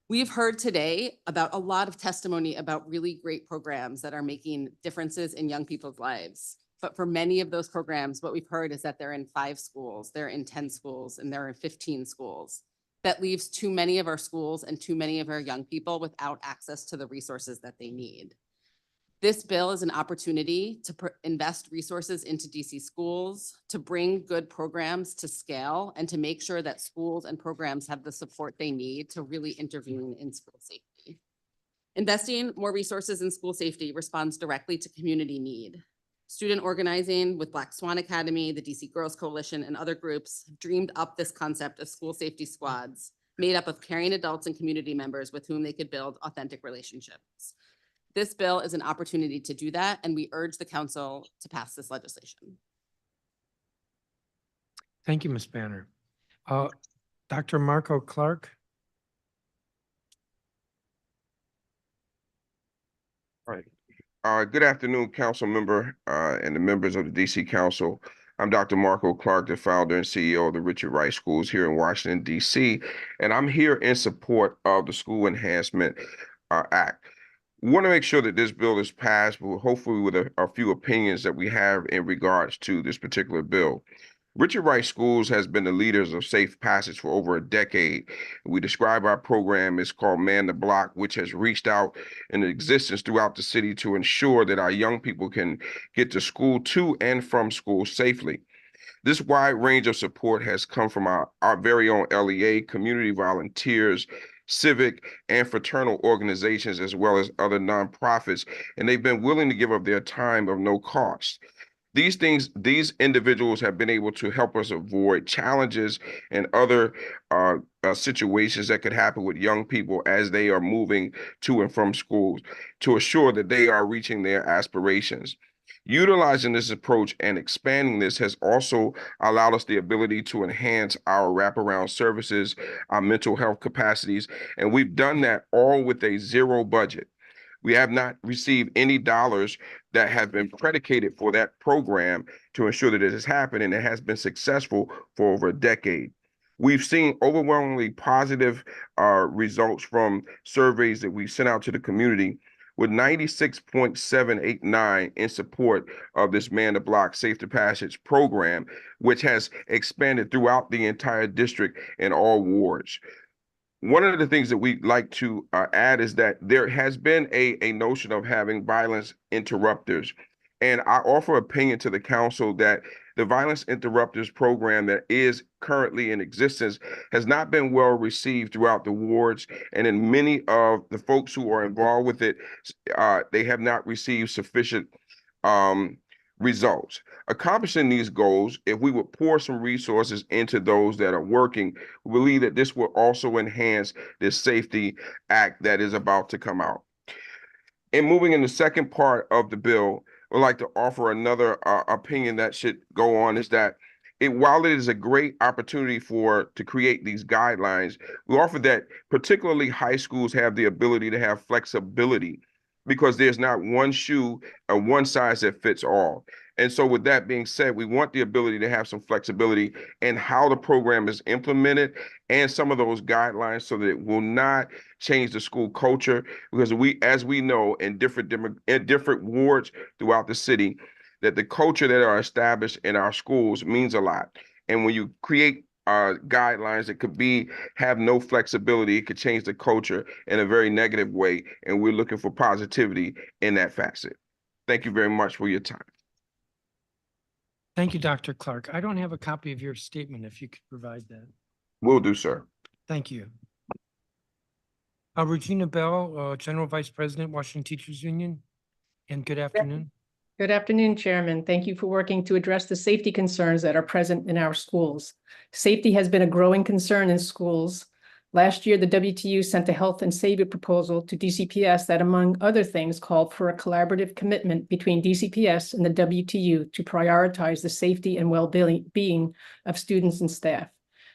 We've heard today about a lot of testimony about really great programs that are making differences in young people's lives. But for many of those programs, what we've heard is that they're in 5 schools, they're in 10 schools, and they're in 15 schools. That leaves too many of our schools and too many of our young people without access to the resources that they need. This bill is an opportunity to invest resources into DC schools, to bring good programs to scale, and to make sure that schools and programs have the support they need to really intervene in school safety. Investing more resources in school safety responds directly to community need. Student organizing with Black Swan Academy, the DC Girls Coalition, and other groups have dreamed up this concept of school safety squads made up of caring adults and community members with whom they could build authentic relationships. This bill is an opportunity to do that, and we urge the council to pass this legislation. Thank you, Ms. Banner. Dr. Marco Clark. All right. Good afternoon, council member and the members of the DC Council. I'm Dr. Marco Clark, the founder and CEO of the Richard Wright Schools here in Washington, D.C., and I'm here in support of the School Enhancement Act. We want to make sure that this bill is passed, but hopefully with a few opinions that we have in regards to this particular bill. Richard Wright Schools has been the leaders of safe passage for over a decade. We describe our program as called Man the Block, which has reached out in existence throughout the city to ensure that our young people can get to school to and from school safely. This wide range of support has come from our very own LEA, community volunteers, civic and fraternal organizations, as well as other nonprofits, and they've been willing to give up their time of no cost. These individuals have been able to help us avoid challenges and other situations that could happen with young people as they are moving to and from schools to assure that they are reaching their aspirations. Utilizing this approach and expanding this has also allowed us the ability to enhance our wraparound services, our mental health capacities, and we've done that all with a zero budget. We have not received any dollars that have been predicated for that program to ensure that it has happened, and it has been successful for over a decade. We've seen overwhelmingly positive results from surveys that we sent out to the community, with 96.789 in support of this Man the Block Safe to Passage program, which has expanded throughout the entire district and all wards. One of the things that we like to add is that there has been a notion of having violence interrupters. And I offer opinion to the council that the violence interrupters program that is currently in existence has not been well received throughout the wards. And in many of the folks who are involved with it, they have not received sufficient results. Accomplishing these goals, if we would pour some resources into those that are working, we believe that this will also enhance this safety act that is about to come out. And moving in the second part of the bill, I'd like to offer another opinion that should go on, is that while it is a great opportunity to create these guidelines, we offer that particularly high schools have the ability to have flexibility, because there's not one shoe or one size that fits all. And so with that being said, we want the ability to have some flexibility in how the program is implemented and some of those guidelines, so that it will not change the school culture, because as we know, in different wards throughout the city, that the culture that are established in our schools means a lot. And when you create guidelines that could have no flexibility, it could change the culture in a very negative way, and we're looking for positivity in that facet. Thank you very much for your time. Thank you, Dr. Clark. I don't have a copy of your statement, if you could provide that. Will do, sir. Thank you. Regina Bell, General Vice President, Washington Teachers Union, and good afternoon. Good afternoon, Chairman. Thank you for working to address the safety concerns that are present in our schools. Safety has been a growing concern in schools. Last year, the WTU sent a health and safety proposal to DCPS that, among other things, called for a collaborative commitment between DCPS and the WTU to prioritize the safety and well-being of students and staff.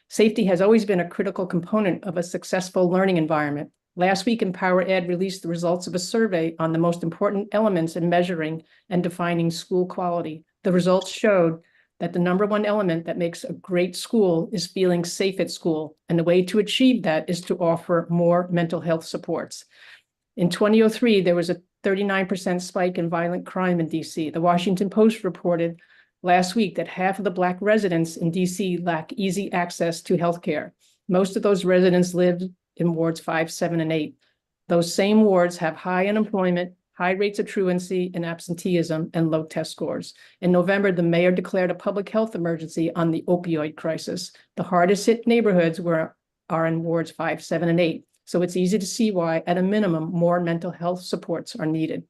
Safety has always been a critical component of a successful learning environment. Last week, EmpowerED released the results of a survey on the most important elements in measuring and defining school quality. The results showed that the number one element that makes a great school is feeling safe at school. And the way to achieve that is to offer more mental health supports. In 2003, there was a 39% spike in violent crime in DC. The Washington Post reported last week that half of the Black residents in DC lack easy access to healthcare. Most of those residents lived in wards 5, 7, and 8. Those same wards have high unemployment, high rates of truancy and absenteeism, and low test scores. In November, the mayor declared a public health emergency on the opioid crisis. The hardest hit neighborhoods are in wards 5, 7, and 8. So it's easy to see why, at a minimum, more mental health supports are needed.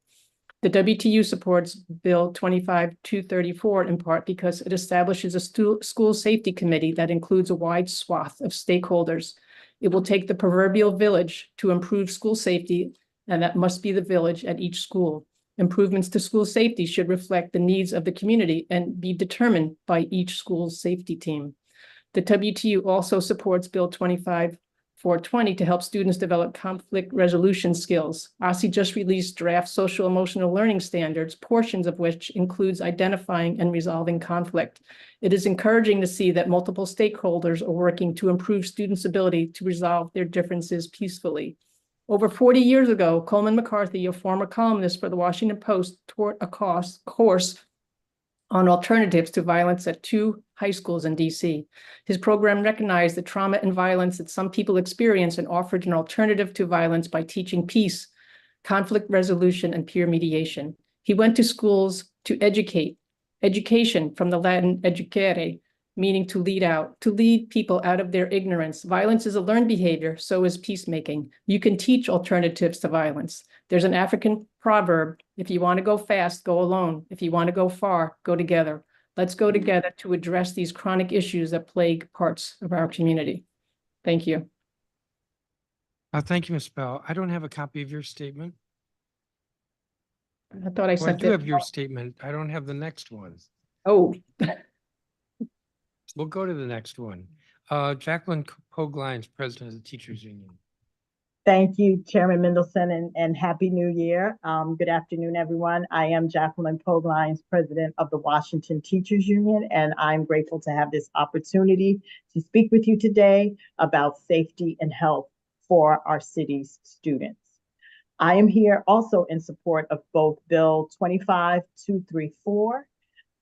The WTU supports Bill 25-234 in part because it establishes a school safety committee that includes a wide swath of stakeholders. It will take the proverbial village to improve school safety, and that must be the village at each school. Improvements to school safety should reflect the needs of the community and be determined by each school's safety team. The WTU also supports Bill 25-4 420 to help students develop conflict resolution skills. OSSI just released draft social emotional learning standards, portions of which includes identifying and resolving conflict. It is encouraging to see that multiple stakeholders are working to improve students' ability to resolve their differences peacefully. Over 40 years ago, Coleman McCarthy, a former columnist for the Washington Post, taught a course on alternatives to violence at 2 high schools in DC. His program recognized the trauma and violence that some people experience and offered an alternative to violence by teaching peace, conflict resolution, and peer mediation. He went to schools to education from the Latin educere, meaning to lead people out of their ignorance. Violence is a learned behavior, so is peacemaking. You can teach alternatives to violence. There's an African proverb, if you want to go fast, go alone. If you want to go far, go together. Let's go together to address these chronic issues that plague parts of our community. Thank you. Thank you, Ms. Bell. I don't have a copy of your statement. I thought I Oh, I sent do it. have your statement. I don't have the next one. Oh, We'll go to the next one. Jacqueline Poglines, President of the Teachers Union. Thank you, Chairman Mendelson, and Happy New Year. Good afternoon, everyone. I am Jacqueline Poglines, President of the Washington Teachers Union, and I'm grateful to have this opportunity to speak with you today about safety and health for our city's students. I am here also in support of both Bill 25234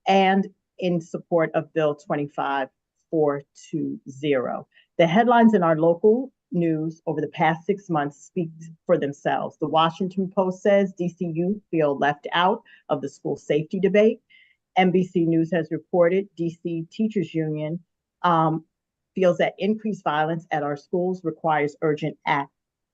and in support of Bill 25420. The headlines in our local news over the past 6 months speak for themselves. The Washington Post says DC youth feel left out of the school safety debate. NBC News has reported DC Teachers Union feels that increased violence at our schools requires urgent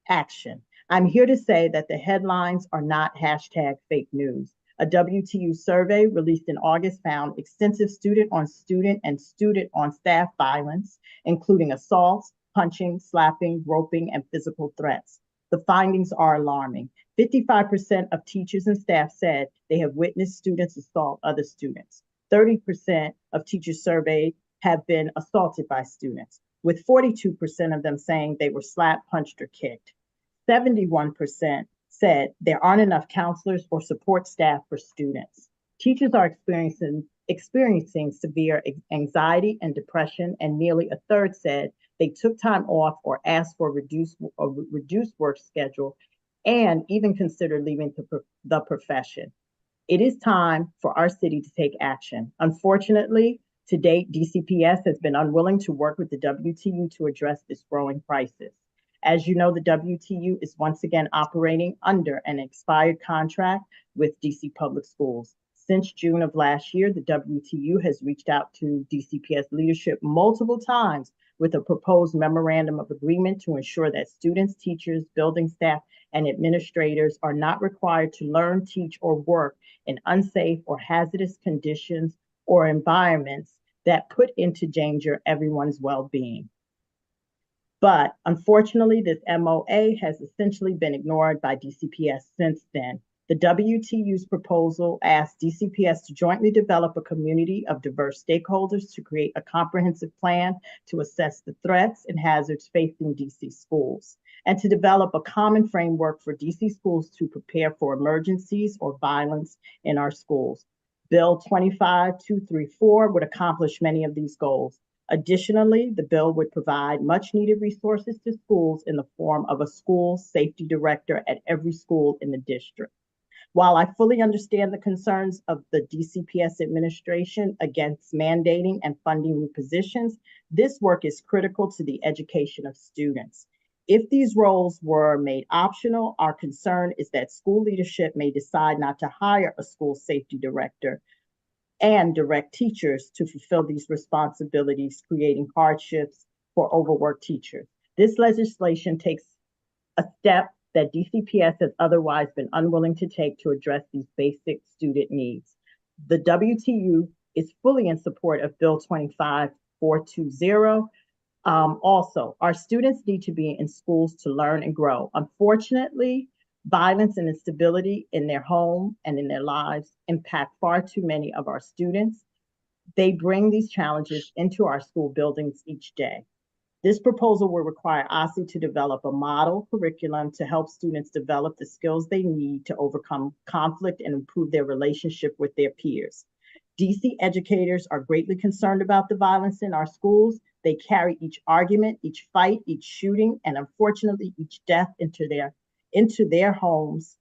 action. I'm here to say that the headlines are not hashtag fake news. A WTU survey released in August found extensive student-on-student and student-on-staff violence, including assaults, punching, slapping, groping, and physical threats. The findings are alarming. 55% of teachers and staff said they have witnessed students assault other students. 30% of teachers surveyed have been assaulted by students, with 42% of them saying they were slapped, punched, or kicked. 71% said there aren't enough counselors or support staff for students. Teachers are experiencing severe anxiety and depression, and nearly a third said they took time off or asked for a reduced work schedule and even considered leaving the profession. It is time for our city to take action. Unfortunately, to date, DCPS has been unwilling to work with the WTU to address this growing crisis. As you know, the WTU is once again operating under an expired contract with DC Public Schools. Since June of last year, the WTU has reached out to DCPS leadership multiple times with a proposed memorandum of agreement to ensure that students, teachers, building staff, and administrators are not required to learn, teach, or work in unsafe or hazardous conditions or environments that put into danger everyone's well-being. But unfortunately, this MOA has essentially been ignored by DCPS since then. The WTU's proposal asked DCPS to jointly develop a community of diverse stakeholders to create a comprehensive plan to assess the threats and hazards facing DC schools, and to develop a common framework for DC schools to prepare for emergencies or violence in our schools. Bill 25234 would accomplish many of these goals. Additionally, the bill would provide much needed resources to schools in the form of a school safety director at every school in the district. While I fully understand the concerns of the DCPS administration against mandating and funding new positions, this work is critical to the education of students. If these roles were made optional, our concern is that school leadership may decide not to hire a school safety director and direct teachers to fulfill these responsibilities, creating hardships for overworked teachers. This legislation takes a step that DCPS has otherwise been unwilling to take to address these basic student needs. The WTU is fully in support of Bill 25420. Also, our students need to be in schools to learn and grow. Unfortunately, violence and instability in their home and in their lives impact far too many of our students. They bring these challenges into our school buildings each day. This proposal will require OSSE to develop a model curriculum to help students develop the skills they need to overcome conflict and improve their relationship with their peers. DC educators are greatly concerned about the violence in our schools. They carry each argument, each fight, each shooting, and unfortunately each death into their homes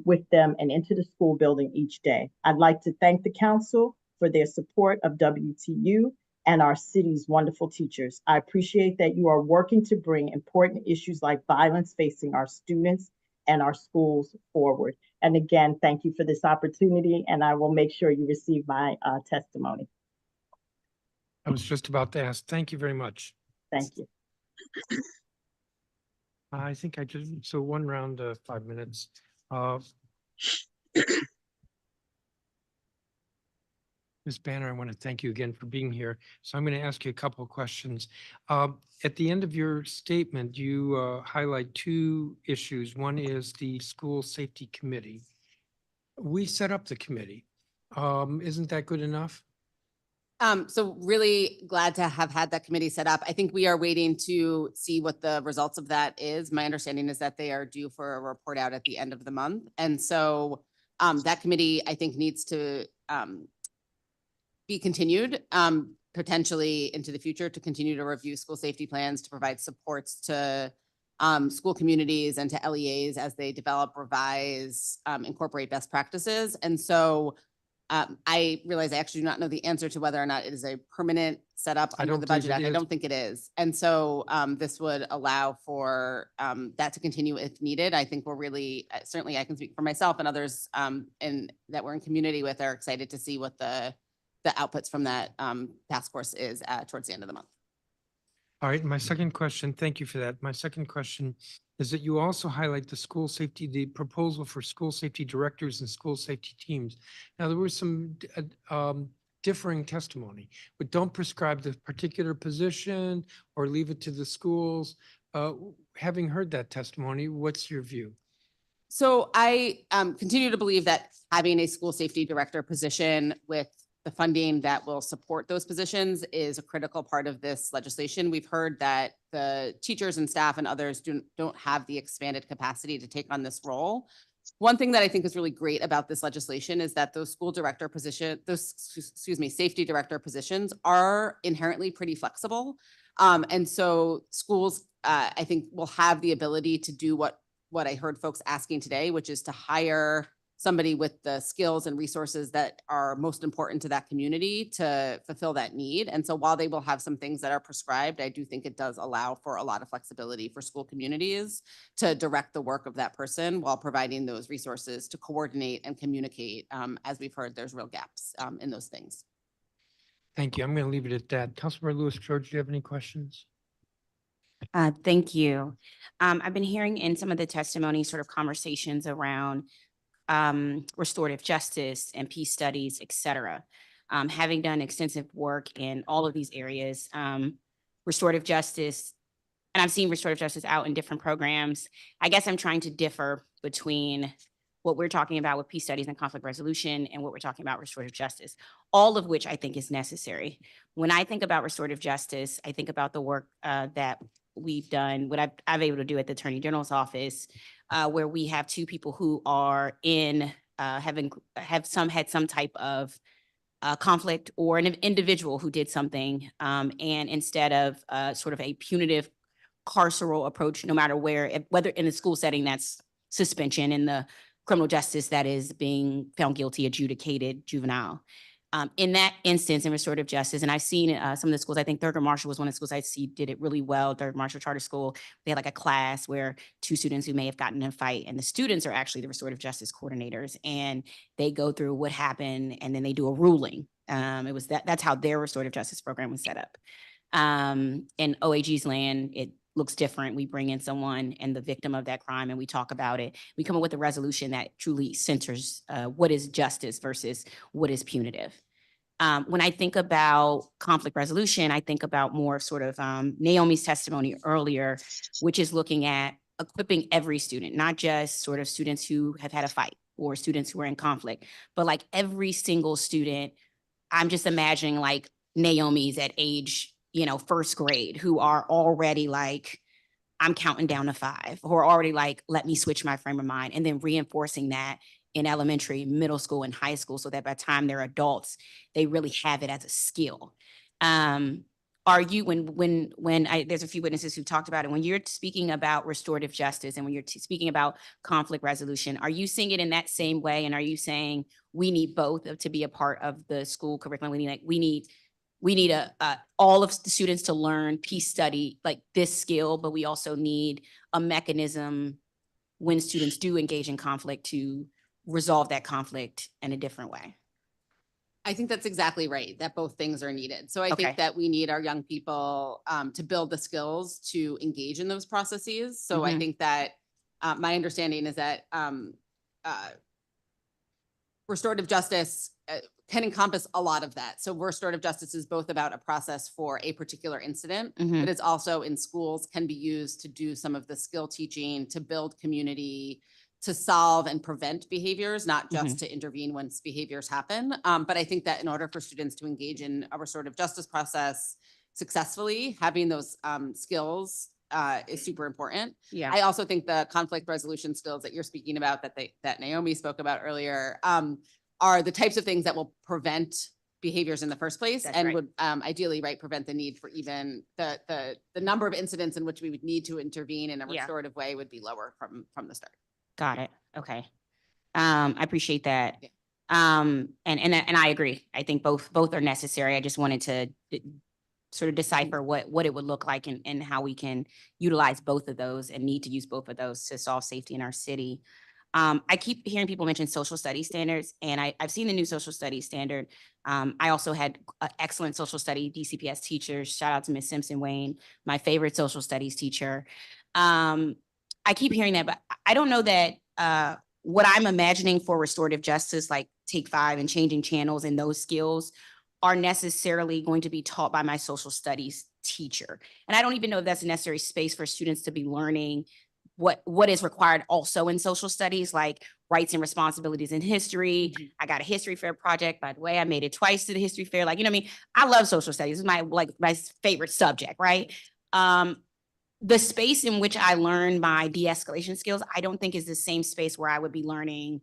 with them and into the school building each day. I'd like to thank the council for their support of WTU and our city's wonderful teachers. I appreciate that you are working to bring important issues like violence facing our students and our schools forward. And again, thank you for this opportunity, and I will make sure you receive my testimony. I was just about to ask. Thank you very much. Thank you. I think I just, so one round, 5 minutes. Ms. Banner, I want to thank you again for being here. So I'm going to ask you a couple of questions. At the end of your statement, you highlight two issues. One is the School Safety Committee. We set up the committee. Isn't that good enough? So really glad to have had that committee set up. I think we are waiting to see what the results of that is. My understanding is that they are due for a report out at the end of the month. And so that committee, I think, needs to be continued potentially into the future to continue to review school safety plans, to provide supports to school communities and to LEAs as they develop, revise, incorporate best practices. And so I realize I actually do not know the answer to whether or not it is a permanent setup under the Budget Act. I don't think it is. And so this would allow for that to continue if needed. I think we're really, certainly I can speak for myself and others and that we're in community with are excited to see what the outputs from that task force is towards the end of the month. All right, my second question, thank you for that. My second question is that you also highlight the school safety, the proposal for school safety directors and school safety teams. Now, there was some differing testimony, but don't prescribe the particular position or leave it to the schools. Having heard that testimony, what's your view? So I continue to believe that having a school safety director position with the funding that will support those positions is a critical part of this legislation. We've heard that the teachers and staff and others don't have the expanded capacity to take on this role. One thing that I think is really great about this legislation is that those school director position, safety director positions are inherently pretty flexible. And so schools, I think, will have the ability to do what I heard folks asking today, which is to hire somebody with the skills and resources that are most important to that community to fulfill that need. And so while they will have some things that are prescribed, I do think it does allow for a lot of flexibility for school communities to direct the work of that person while providing those resources to coordinate and communicate. As we've heard, there's real gaps in those things. Thank you. I'm going to leave it at that. Councilmember Lewis George, do you have any questions? Thank you. I've been hearing in some of the testimony sort of conversations around restorative justice and peace studies, et cetera. Having done extensive work in all of these areas, restorative justice, and I've seen restorative justice out in different programs. I guess I'm trying to differ between what we're talking about with peace studies and conflict resolution and what we're talking about restorative justice, all of which I think is necessary. When I think about restorative justice, I think about the work that we've done, what I've able to do at the Attorney General's office, where we have two people who are in had some type of conflict, or an individual who did something, and instead of sort of a punitive carceral approach, no matter whether in a school setting, that's suspension, in the criminal justice, that is being found guilty, adjudicated juvenile. In that instance, in restorative justice, and I've seen some of the schools, I think Thurgood Marshall was one of the schools I see did it really well, Thurgood Marshall Charter School. They had like a class where two students who may have gotten in a fight, and the students are actually the restorative justice coordinators, and they go through what happened, and then they do a ruling. That's how their restorative justice program was set up. In OAG's land, it looks different. We bring in someone and the victim of that crime, and we talk about it. We come up with a resolution that truly centers what is justice versus what is punitive. When I think about conflict resolution, I think about more sort of Naomi's testimony earlier, which is looking at equipping every student, not just sort of students who have had a fight or students who are in conflict, but like every single student. I'm just imagining like Naomi's at age first grade who are already like, I'm counting down to 5, who are already like, let me switch my frame of mind, and then reinforcing that in elementary, middle school, and high school, so that by the time they're adults, they really have it as a skill. Are you, there's a few witnesses who talked about it, when you're speaking about restorative justice and when you're speaking about conflict resolution, are you seeing it in that same way? And are you saying we need both to be a part of the school curriculum? We need all of the students to learn peace study, like this skill, but we also need a mechanism when students do engage in conflict to resolve that conflict in a different way? I think that's exactly right, that both things are needed. So I Okay. think that we need our young people to build the skills to engage in those processes. So I Mhm. think that my understanding is that restorative justice can encompass a lot of that. So restorative justice is both about a process for a particular incident, Mhm. but it's also in schools can be used to do some of the skill teaching, to build community, to solve and prevent behaviors, not just to intervene once behaviors happen. But I think that in order for students to engage in a restorative justice process successfully, having those skills is super important. Yeah. I also think the conflict resolution skills that you're speaking about, that Naomi spoke about earlier, are the types of things that will prevent behaviors in the first place. That's and right. would ideally, prevent the need for even the number of incidents in which we would need to intervene in a Yeah. restorative way would be lower from the start. Got it. Okay. I appreciate that. Yeah. And I agree. I think both are necessary. I just wanted to sort of decipher what it would look like and how we can utilize both of those and need to use both of those to solve safety in our city. I keep hearing people mention social studies standards, and I've seen the new social studies standard. I also had excellent social study DCPS teachers. Shout out to Ms. Simpson Wayne, my favorite social studies teacher. I keep hearing that, but I don't know that what I'm imagining for restorative justice, like Take 5 and changing channels and those skills, are necessarily going to be taught by my social studies teacher. And I don't even know if that's a necessary space for students to be learning what is required also in social studies, like rights and responsibilities in history. I got a history fair project, by the way. I made it twice to the history fair. Like, what I mean? I love social studies. It's my favorite subject, right? The space in which I learn my de-escalation skills, I don't think is the same space where I would be learning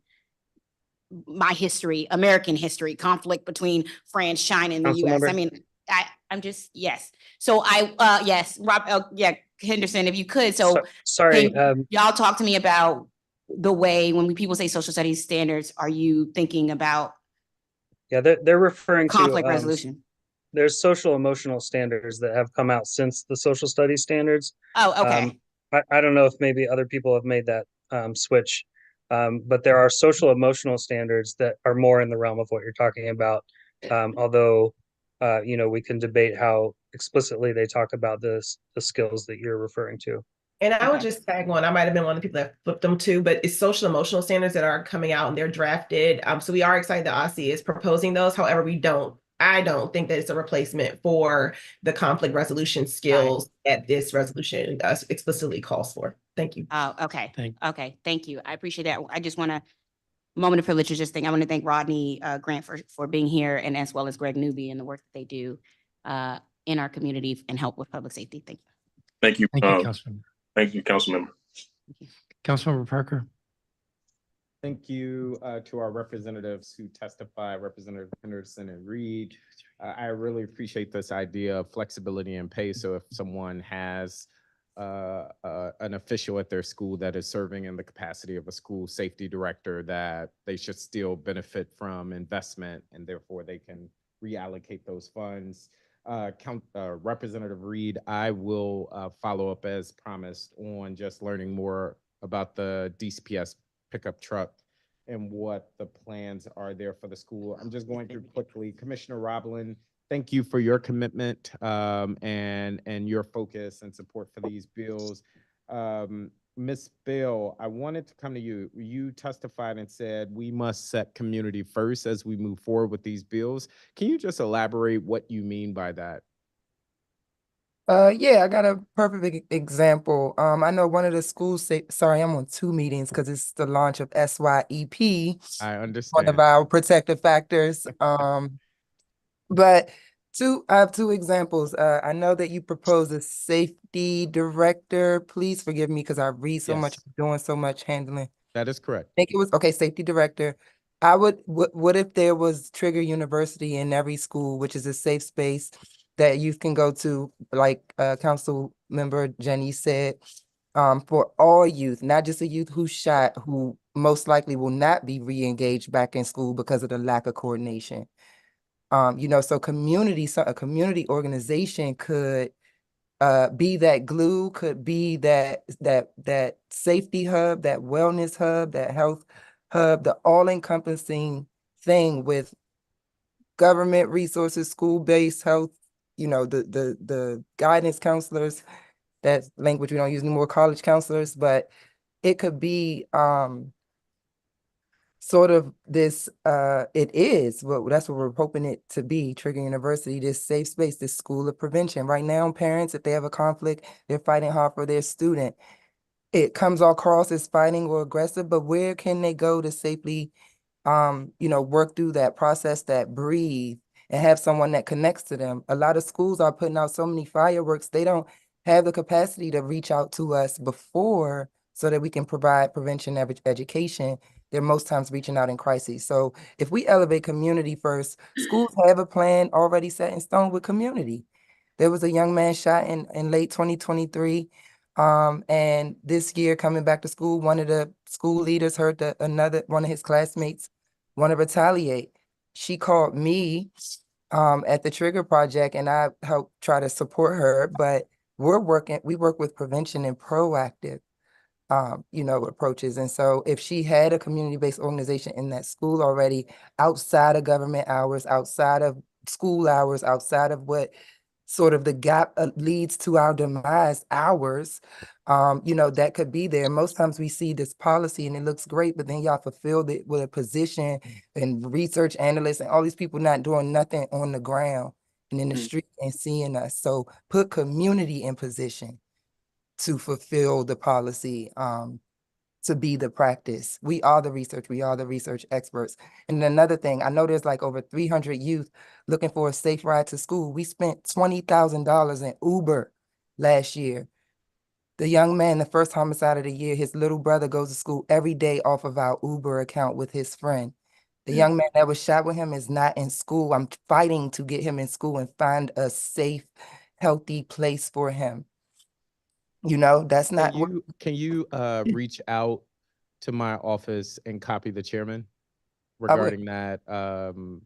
my history, American history, conflict between France, China, and the US. Councilmember? I mean, I'm just, yes. So yes, Rob, yeah, Henderson, if you could. So Sorry, can y'all talk to me about the way when people say social studies standards, are you thinking about yeah, they're referring to conflict resolution? There's social emotional standards that have come out since the social studies standards. Oh, okay. I don't know if maybe other people have made that switch, but there are social emotional standards that are more in the realm of what you're talking about. Although, we can debate how explicitly they talk about the skills that you're referring to. And I would just tag one. I might have been one of the people that flipped them too, but it's social emotional standards that are coming out and they're drafted. So we are excited that OSSI is proposing those. However, I don't think that it's a replacement for the conflict resolution skills that this resolution explicitly calls for. Thank you. Oh, okay. Okay, thank you. I appreciate that. I just want to, moment of privilege, just think, I want to thank Rodney Grant for being here, and as well as Greg Newby and the work that they do in our community and help with public safety. Thank you. Thank you. Thank you, Councilmember. Thank you, Councilmember. Councilmember Parker. Thank you to our representatives who testify, Representative Henderson and Reed. I really appreciate this idea of flexibility and pay. So if someone has an official at their school that is serving in the capacity of a school safety director, that they should still benefit from investment and therefore they can reallocate those funds. Representative Reed, I will follow up as promised on just learning more about the DCPS pickup truck and what the plans are there for the school. I'm just going through quickly. Commissioner Roblin, thank you for your commitment and your focus and support for these bills. Ms. Bell, I wanted to come to you. You testified and said we must set community first as we move forward with these bills. Can you just elaborate what you mean by that? Yeah, I got a perfect example. I know one of the schools sorry, I'm on 2 meetings because it's the launch of SYEP. I One understand. of our protective factors. But I have two examples. I know that you proposed a safety director. Please forgive me because I read so much, Yes, doing so much handling. that is correct. I think it was, okay, safety director. What if there was Trigger University in every school, which is a safe space that youth can go to, like Council Member Jenny said, for all youth, not just a youth who shot, who most likely will not be re-engaged back in school because of the lack of coordination. So a community organization could be that glue, could be that safety hub, that wellness hub, that health hub, the all-encompassing thing with government resources, school-based health, the guidance counselors. That's language we don't use anymore, college counselors, but it could be sort of this, that's what we're hoping it to be, Trigger University, this safe space, this school of prevention. Right now, parents, if they have a conflict, they're fighting hard for their student. It comes across as fighting or aggressive, but where can they go to safely, work through that process, that breathe, and have someone that connects to them? A lot of schools are putting out so many fireworks, they don't have the capacity to reach out to us before so that we can provide prevention education. They're most times reaching out in crises. So if we elevate community first, schools have a plan already set in stone with community. There was a young man shot in late 2023. And this year coming back to school, one of the school leaders heard that one of his classmates want to retaliate. She called me at the Trigger Project, and I helped try to support her, but we work with prevention and proactive approaches. And so if she had a community-based organization in that school already, outside of government hours, outside of school hours, outside of what sort of the gap leads to our demise hours, that could be there. Most times we see this policy and it looks great, but then y'all fulfilled it with a position and research analysts and all these people not doing nothing on the ground and in the street and seeing us. So put community in position to fulfill the policy, to be the practice. We are the research experts. And another thing, I know there's like over 300 youth looking for a safe ride to school. We spent $20,000 in Uber last year. The young man, the first homicide of the year, his little brother goes to school every day off of our Uber account with his friend. The young man that was shot with him is not in school. I'm fighting to get him in school and find a safe, healthy place for him. That's not. Can you reach out to my office and copy the chairman I would. regarding that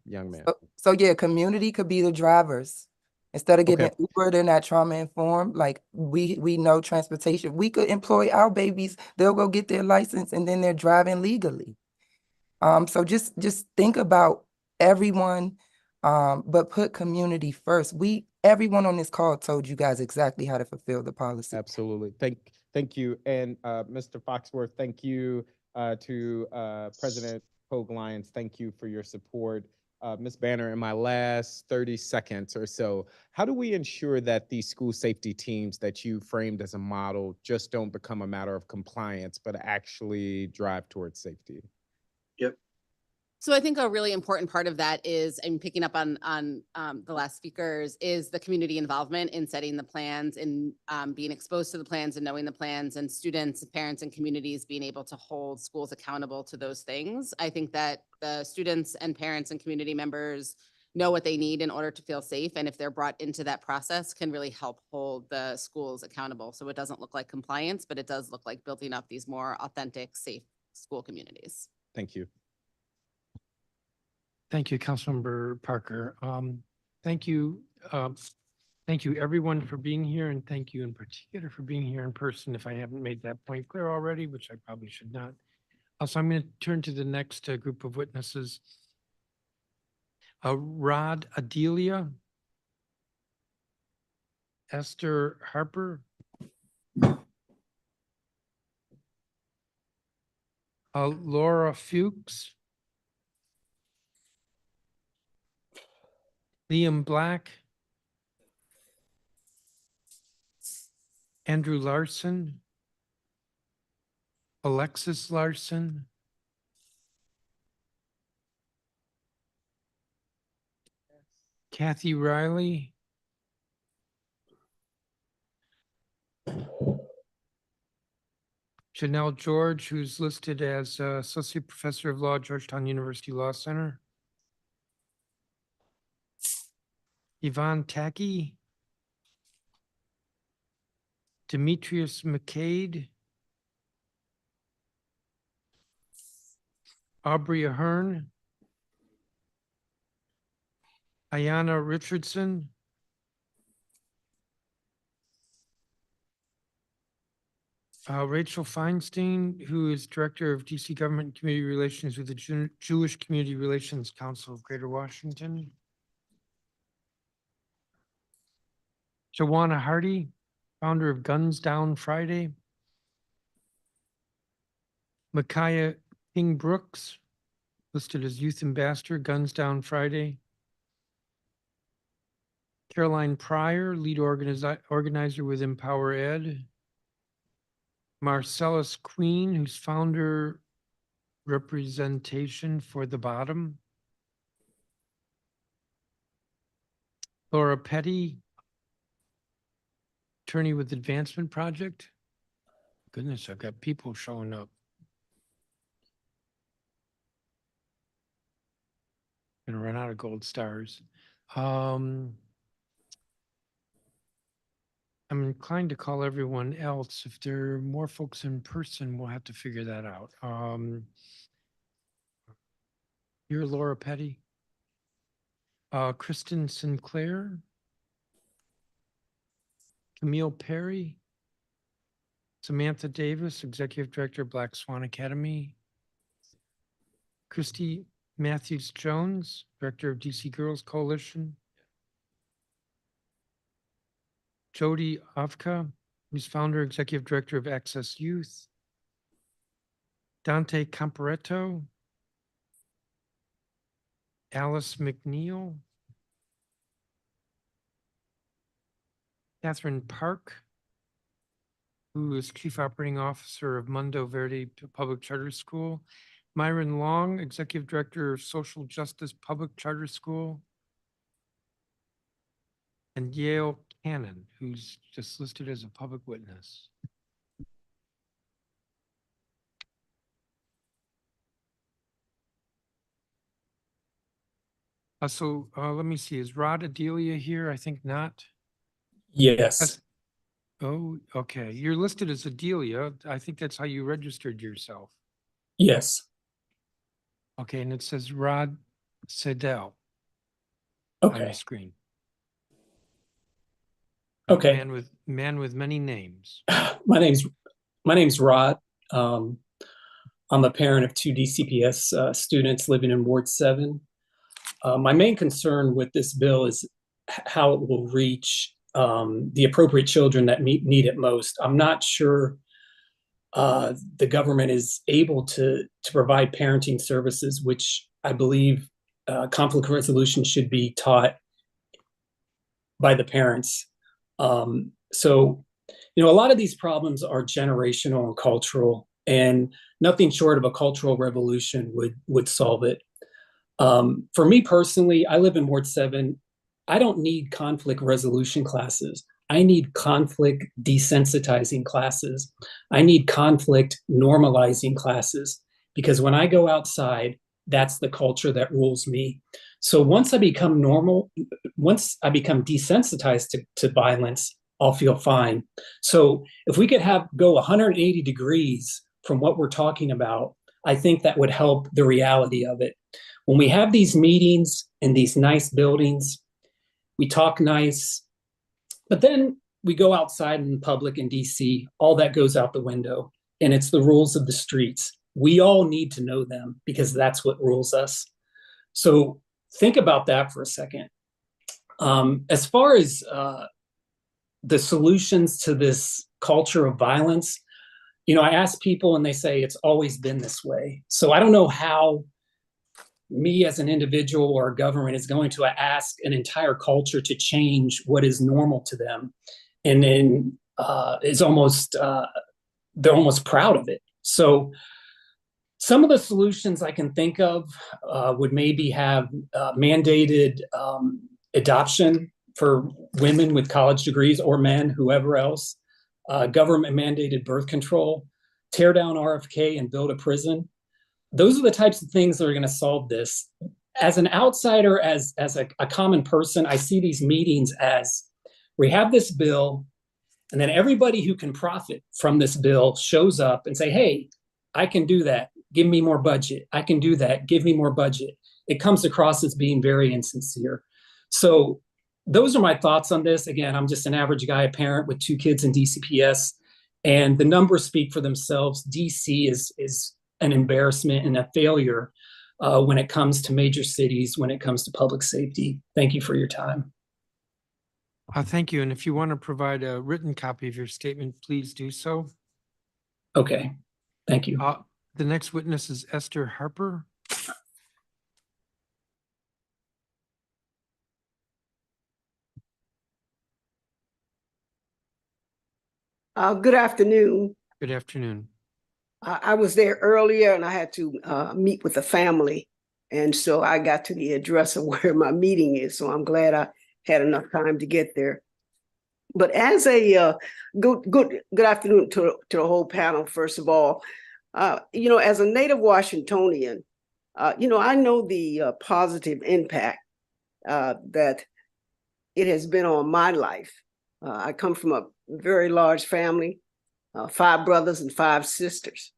young man? So yeah, community could be the drivers. Instead of giving Okay. Uber, they're not trauma informed. Like we know transportation. We could employ our babies. They'll go get their license and then they're driving legally. So just think about everyone, but put community first. Everyone on this call told you guys exactly how to fulfill the policy. Absolutely. Thank you. And Mr. Foxworth, thank you to President Hoag Lyons. Thank you for your support. Ms. Banner, in my last 30 seconds or so, how do we ensure that these school safety teams that you framed as a model just don't become a matter of compliance, but actually drive towards safety? So I think a really important part of that is, and picking up on the last speakers, is the community involvement in setting the plans and being exposed to the plans and knowing the plans, and students, parents, and communities being able to hold schools accountable to those things. I think that the students and parents and community members know what they need in order to feel safe, and if they're brought into that process, can really help hold the schools accountable. So it doesn't look like compliance, but it does look like building up these more authentic, safe school communities. Thank you. Thank you, Councilmember Parker. Thank you. Thank you everyone for being here, and thank you in particular for being here in person. If I haven't made that point clear already, which I probably should not. Also, I'm going to turn to the next group of witnesses. Rod Adelia, Esther Harper, Laura Fuchs, Liam Black, Andrew Larson, Alexis Larson, Kathy Riley. Janelle George, who's listed as Associate Professor of Law, Georgetown University Law Center. Yvonne Tacky. Demetrius McCade. Aubrey Ahern. Ayana Richardson. Rachel Feinstein, who is Director of DC Government and Community Relations with the Jewish Community Relations Council of Greater Washington. Joanna Hardy, founder of Guns Down Friday. Micaiah King Brooks, listed as Youth Ambassador, Guns Down Friday. Caroline Pryor, lead organizer with Empower Ed. Marcellus Queen, who's founder Representation for the Bottom. Laura Petty, attorney with Advancement Project. Goodness, I've got people showing up. Gonna run out of gold stars. I'm inclined to call everyone else. If there are more folks in person, we'll have to figure that out. You're Laura Petty. Kristen Sinclair. Camille Perry. Samantha Davis, Executive Director, Black Swan Academy. Christy Matthews Jones, Director of DC Girls Coalition. Jody Avka, who's founder, Executive Director of Access Youth. Dante Comparetto. Alice McNeil. Catherine Park, who is Chief Operating Officer of Mundo Verde Public Charter School. Myron Long, Executive Director of Social Justice Public Charter School. And Yale Cannon, who's just listed as a public witness. Let me see, is Rod Adelia here? I think not. Yes. Oh, okay. You're listed as Adelia. I think that's how you registered yourself. Yes. Okay, and it says Rod Sedell on Okay. the screen. Okay. Man with many names. My name's Rod. I'm a parent of two DCPS students living in Ward 7. My main concern with this bill is how it will reach the appropriate children that need it most. I'm not sure the government is able to provide parenting services, which I believe conflict resolution should be taught by the parents. So, a lot of these problems are generational and cultural, and nothing short of a cultural revolution would solve it. For me personally, I live in Ward 7. I don't need conflict resolution classes. I need conflict desensitizing classes. I need conflict normalizing classes, because when I go outside, that's the culture that rules me. So once I become desensitized to violence, I'll feel fine. So if we could go 180 degrees from what we're talking about, I think that would help the reality of it. When we have these meetings in these nice buildings, we talk nice, but then we go outside in public in DC, all that goes out the window, and it's the rules of the streets. We all need to know them because that's what rules us. So think about that for a second. As far as the solutions to this culture of violence, I ask people and they say it's always been this way. So I don't know how me as an individual or a government is going to ask an entire culture to change what is normal to them. And then they're almost proud of it. So some of the solutions I can think of would maybe have mandated adoption for women with college degrees or men, whoever else, government mandated birth control, tear down RFK and build a prison. Those are the types of things that are going to solve this. As an outsider, as a common person, I see these meetings as we have this bill, and then everybody who can profit from this bill shows up and say, hey, I can do that. Give me more budget. I can do that. Give me more budget. It comes across as being very insincere. So those are my thoughts on this. Again, I'm just an average guy, a parent with 2 kids in DCPS, and the numbers speak for themselves. DC is an embarrassment and a failure when it comes to major cities, when it comes to public safety. Thank you for your time. Thank you. And if you want to provide a written copy of your statement, please do so. Okay, thank you. The next witness is Esther Harper. Good afternoon. Good afternoon. I was there earlier and I had to meet with the family. And so I got to the address of where my meeting is. So I'm glad I had enough time to get there. But as a good afternoon to the whole panel, first of all, as a native Washingtonian, I know the positive impact that it has been on my life. I come from a very large family, 5 brothers and 5 sisters.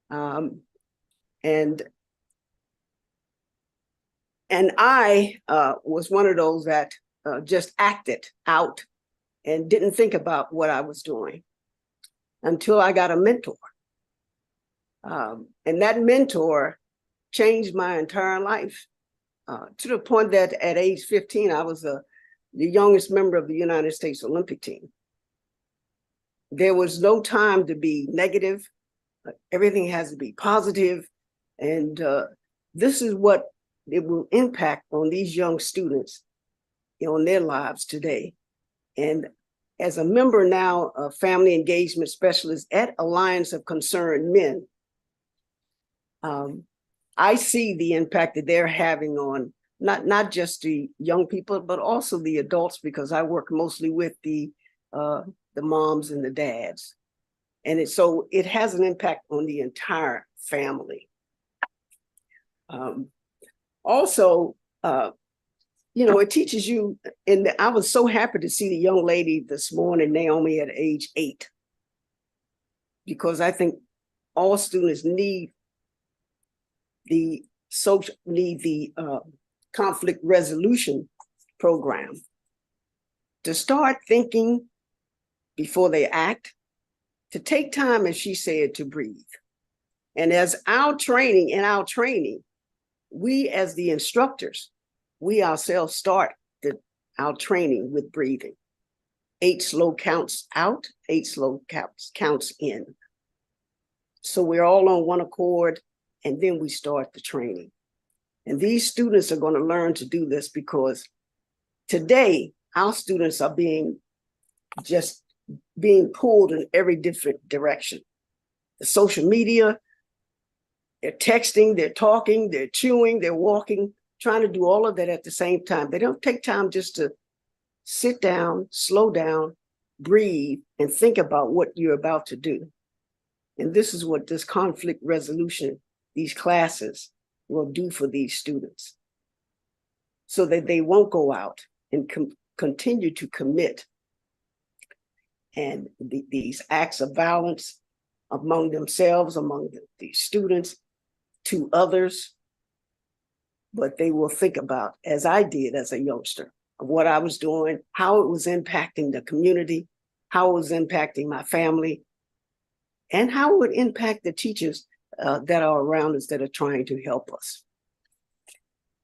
And I was one of those that just acted out and didn't think about what I was doing until I got a mentor. And that mentor changed my entire life to the point that at age 15, I was the youngest member of the United States Olympic team. There was no time to be negative. Everything has to be positive. And this is what it will impact on these young students on their lives today. And as a member now of Family Engagement Specialist at Alliance of Concerned Men, I see the impact that they're having on not just the young people, but also the adults, because I work mostly with the moms and the dads. And so it has an impact on the entire family. Also, it teaches you, and I was so happy to see the young lady this morning, Naomi, at age 8, because I think all students need the conflict resolution program to start thinking before they act, to take time, as she said, to breathe. And as our training, we as the instructors, we ourselves start our training with breathing. 8 slow counts out, 8 slow counts in. So we're all on one accord, and then we start the training. And these students are going to learn to do this because today our students are being pulled in every different direction. The social media, they're texting, they're talking, they're chewing, they're walking, trying to do all of that at the same time. They don't take time just to sit down, slow down, breathe, and think about what you're about to do. And this is what this conflict resolution, these classes, will do for these students, so that they won't go out and continue to commit and these acts of violence among themselves, among the students, to others. But they will think about, as I did as a youngster, of what I was doing, how it was impacting the community, how it was impacting my family, and how it would impact the teachers that are around us that are trying to help us.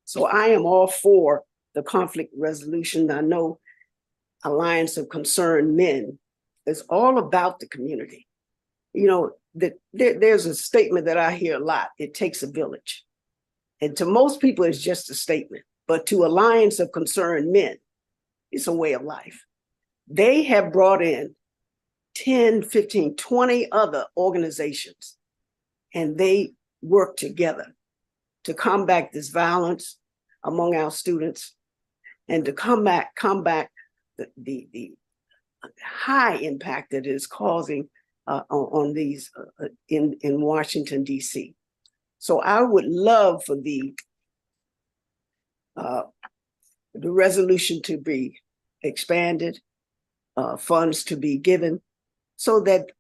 So I am all for the conflict resolution. I know Alliance of Concerned Men is all about the community. There's a statement that I hear a lot: it takes a village. And to most people, it's just a statement. But to Alliance of Concerned Men, it's a way of life. They have brought in 10, 15, 20 other organizations, and they work together to combat this violence among our students and to combat the high impact that it is causing on these in Washington, D.C. So I would love for the resolution to be expanded, funds to be given, so that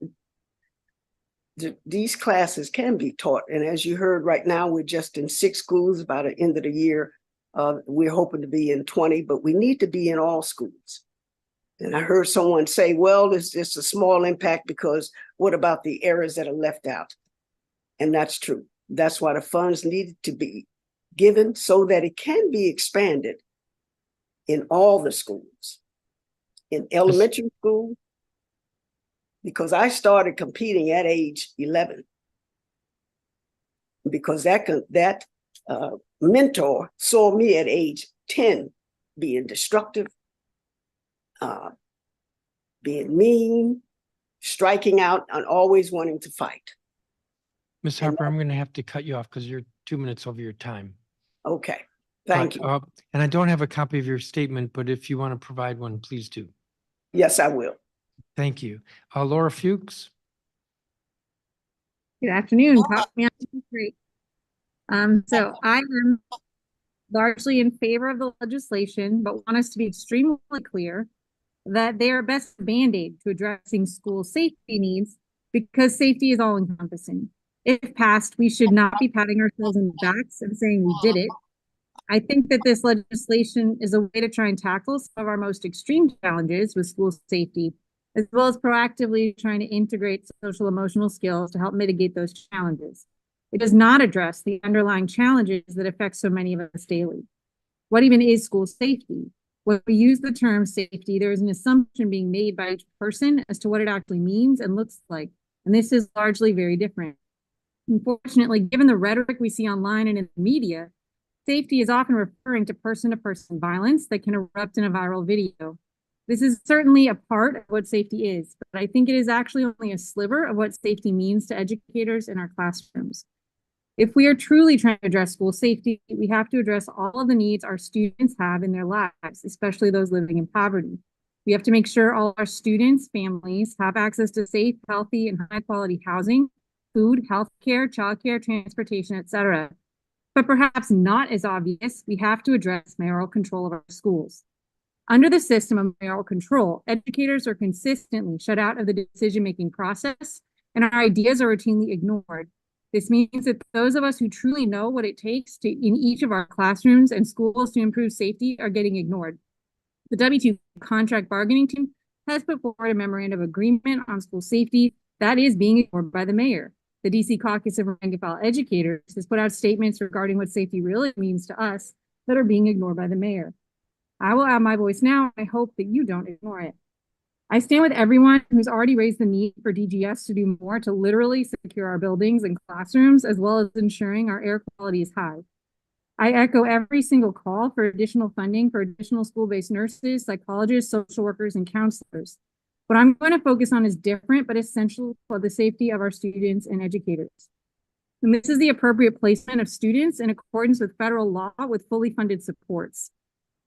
these classes can be taught. And as you heard, right now we're just in 6 schools. By the end of the year, we're hoping to be in 20, but we need to be in all schools. And I heard someone say, well, it's just a small impact because what about the areas that are left out? And that's true. That's why the funds needed to be given so that it can be expanded in all the schools, in elementary school, because I started competing at age 11 because that mentor saw me at age 10 being destructive, being mean, striking out, and always wanting to fight. Ms. Harper, I'm going to have to cut you off because you're 2 minutes over your time. Okay, thank you. And I don't have a copy of your statement, but if you want to provide one, please do. Yes, I will. Thank you. Laura Fuchs. Good afternoon. Great. So I am largely in favor of the legislation, but want us to be extremely clear that they are best Band-Aid to addressing school safety needs because safety is all encompassing. If passed, we should not be patting ourselves on the backs and saying we did it. I think that this legislation is a way to try and tackle some of our most extreme challenges with school safety, as well as proactively trying to integrate social emotional skills to help mitigate those challenges. It does not address the underlying challenges that affect so many of us daily. What even is school safety? When we use the term safety, there is an assumption being made by each person as to what it actually means and looks like. And this is largely very different. Unfortunately, given the rhetoric we see online and in the media, safety is often referring to person-to-person violence that can erupt in a viral video. This is certainly a part of what safety is, but I think it is actually only a sliver of what safety means to educators in our classrooms. If we are truly trying to address school safety, we have to address all of the needs our students have in their lives, especially those living in poverty. We have to make sure all our students' families have access to safe, healthy, and high-quality housing, food, healthcare, childcare, transportation, etc. But perhaps not as obvious, we have to address mayoral control of our schools. Under the system of mayoral control, educators are consistently shut out of the decision-making process, and our ideas are routinely ignored. This means that those of us who truly know what it takes to, in each of our classrooms and schools to improve safety are getting ignored. The W2 contract bargaining team has put forward a memorandum of agreement on school safety that is being ignored by the mayor. The DC Caucus of Rank and File Educators has put out statements regarding what safety really means to us that are being ignored by the mayor. I will add my voice now. I hope that you don't ignore it. I stand with everyone who's already raised the need for DGS to do more to literally secure our buildings and classrooms, as well as ensuring our air quality is high. I echo every single call for additional funding for additional school-based nurses, psychologists, social workers, and counselors. What I'm going to focus on is different, but essential for the safety of our students and educators. And this is the appropriate placement of students in accordance with federal law with fully funded supports.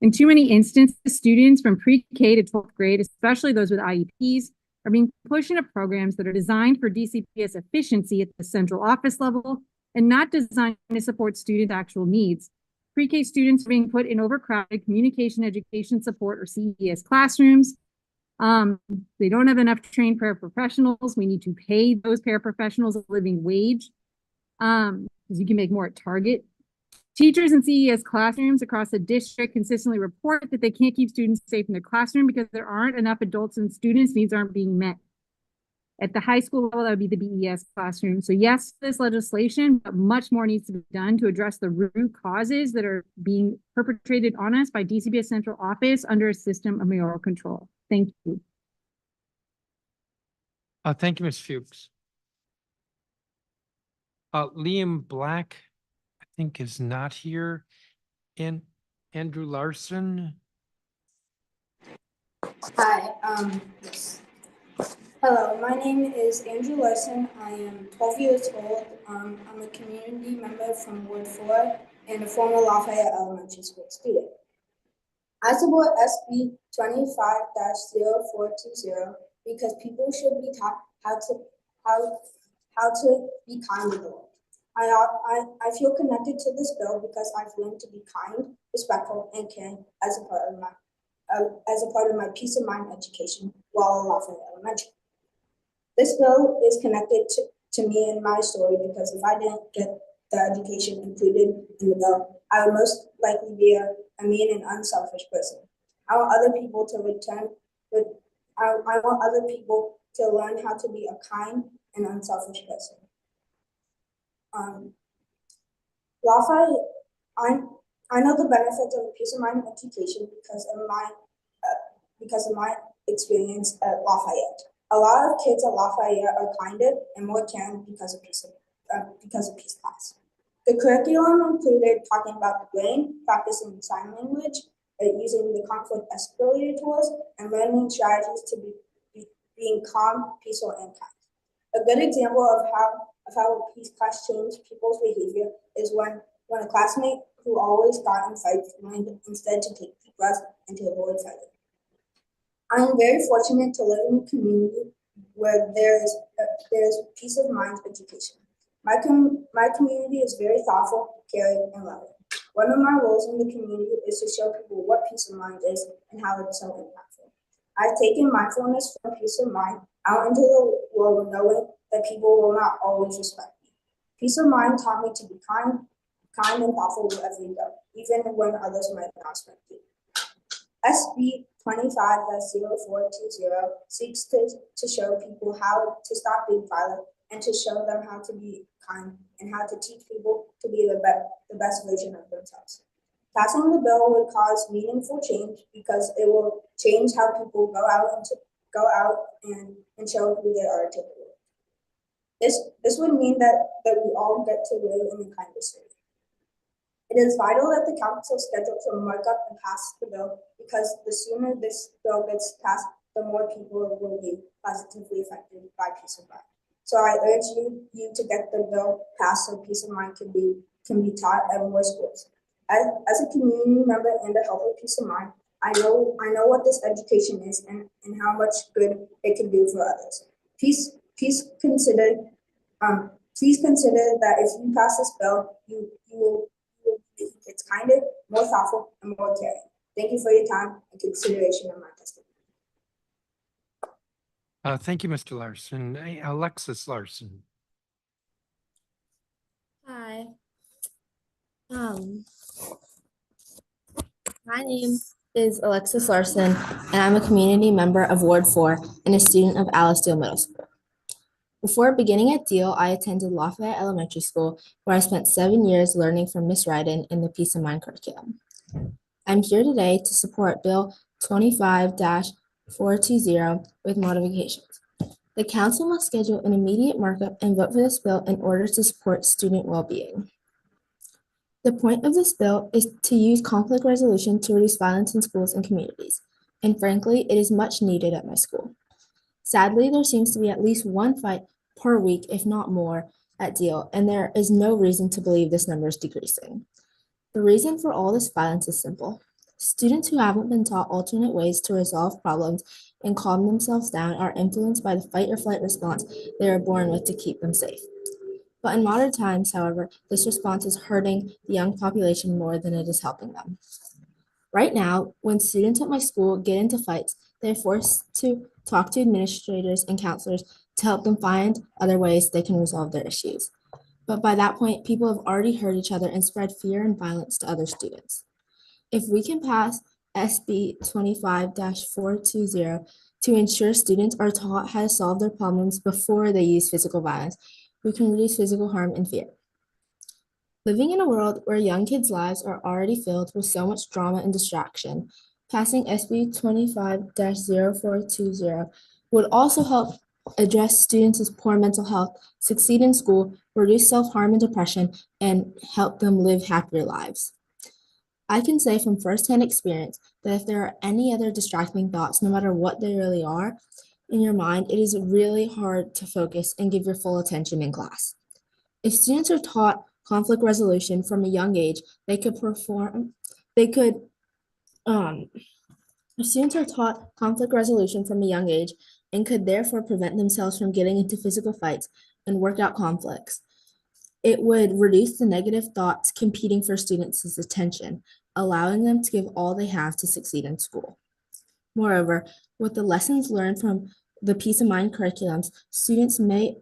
In too many instances, students from pre-K to 12th grade, especially those with IEPs, are being pushed into programs that are designed for DCPS efficiency at the central office level and not designed to support student actual needs. Pre-K students are being put in overcrowded communication education support or CES classrooms. They don't have enough trained paraprofessionals. We need to pay those paraprofessionals a living wage because you can make more at Target. Teachers in CES classrooms across the district consistently report that they can't keep students safe in their classroom because there aren't enough adults and students' needs aren't being met. At the high school level, that would be the BES classroom. So yes, this legislation, but much more needs to be done to address the root causes that are being perpetrated on us by DCPS Central Office under a system of mayoral control. Thank you. Thank you, Ms. Fuchs. Liam Black, I think, is not here. And Andrew Larson. Hi, yes. Hello, my name is Andrew Larson. I am 12 years old. I'm a community member from Ward 4 and a former Lafayette Elementary School student. I support SB 25-0420 because people should be taught how to be kind in the world. I feel connected to this bill because I've learned to be kind, respectful, and caring as a part of my peace of mind education while at Lafayette Elementary. This bill is connected to me and my story because if I didn't get the education included in the bill, I would most likely be a mean and unselfish person. I want other people to I want other people to learn how to be a kind and unselfish person. Lafayette, I know the benefits of peace of mind education because of my experience at Lafayette. A lot of kids at Lafayette are kinder and more caring because of peace class. The curriculum included talking about the brain, practicing sign language, using the conflict escalator tools, and learning strategies to being calm, peaceful, and kind. A good example of how peace class changed people's behavior is when a classmate who always got in fights learned instead to take deep breaths and to avoid fighting. I am very fortunate to live in a community where there is peace of mind education. My community is very thoughtful, caring, and loving. One of my roles in the community is to show people what peace of mind is and how it's so impactful. I've taken mindfulness from peace of mind out into the world knowing that people will not always respect me. Peace of mind taught me to be kind and thoughtful wherever you go, even when others might not respect you. SB 25-0420 seeks to show people how to stop being violent and to show them how to be kind and how to teach people to be the best version of themselves. Passing the bill would cause meaningful change because it will change how people go out and show who they are to the world. This would mean that we all get to live in a kinder city. It is vital that the council schedule to mark up and pass the bill because the sooner this bill gets passed, the more people will be positively affected by peace of mind. So I urge you to get the bill passed so peace of mind can be taught at more schools. As a community member and a helper of peace of mind, I know what this education is and how much good it can do for others. Please consider that if you pass this bill, you will make kids kinder, more thoughtful, and more caring. Thank you for your time and consideration of my testimony. Thank you, Mr. Larson. Alexis Larson. Hi. My name is Alexis Larson, and I'm a community member of Ward 4 and a student of Alice Deal Middle School. Before beginning at Deal, I attended Lafayette Elementary School, where I spent 7 years learning from Ms. Ryden in the Peace of Mind curriculum. I'm here today to support Bill 25-420 with modifications. The council must schedule an immediate markup and vote for this bill in order to support student well-being. The point of this bill is to use conflict resolution to reduce violence in schools and communities, and frankly, it is much needed at my school. Sadly, there seems to be at least one fight per week, if not more, at Deal, and there is no reason to believe this number is decreasing. The reason for all this violence is simple. Students who haven't been taught alternate ways to resolve problems and calm themselves down are influenced by the fight or flight response they are born with to keep them safe. But in modern times, however, this response is hurting the young population more than it is helping them. Right now, when students at my school get into fights, they're forced to talk to administrators and counselors to help them find other ways they can resolve their issues. But by that point, people have already hurt each other and spread fear and violence to other students. If we can pass SB 25-420 to ensure students are taught how to solve their problems before they use physical violence, we can reduce physical harm and fear. Living in a world where young kids' lives are already filled with so much drama and distraction, passing SB 25-0420 would also help address students with poor mental health, succeed in school, reduce self-harm and depression, and help them live happier lives. I can say from firsthand experience that if there are any other distracting thoughts, no matter what they really are, in your mind, it is really hard to focus and give your full attention in class. If students are taught conflict resolution from a young age, they could Students are taught conflict resolution from a young age and could therefore prevent themselves from getting into physical fights and work out conflicts. It would reduce the negative thoughts competing for students' attention, allowing them to give all they have to succeed in school. Moreover, with the lessons learned from the Peace of Mind curriculums, students may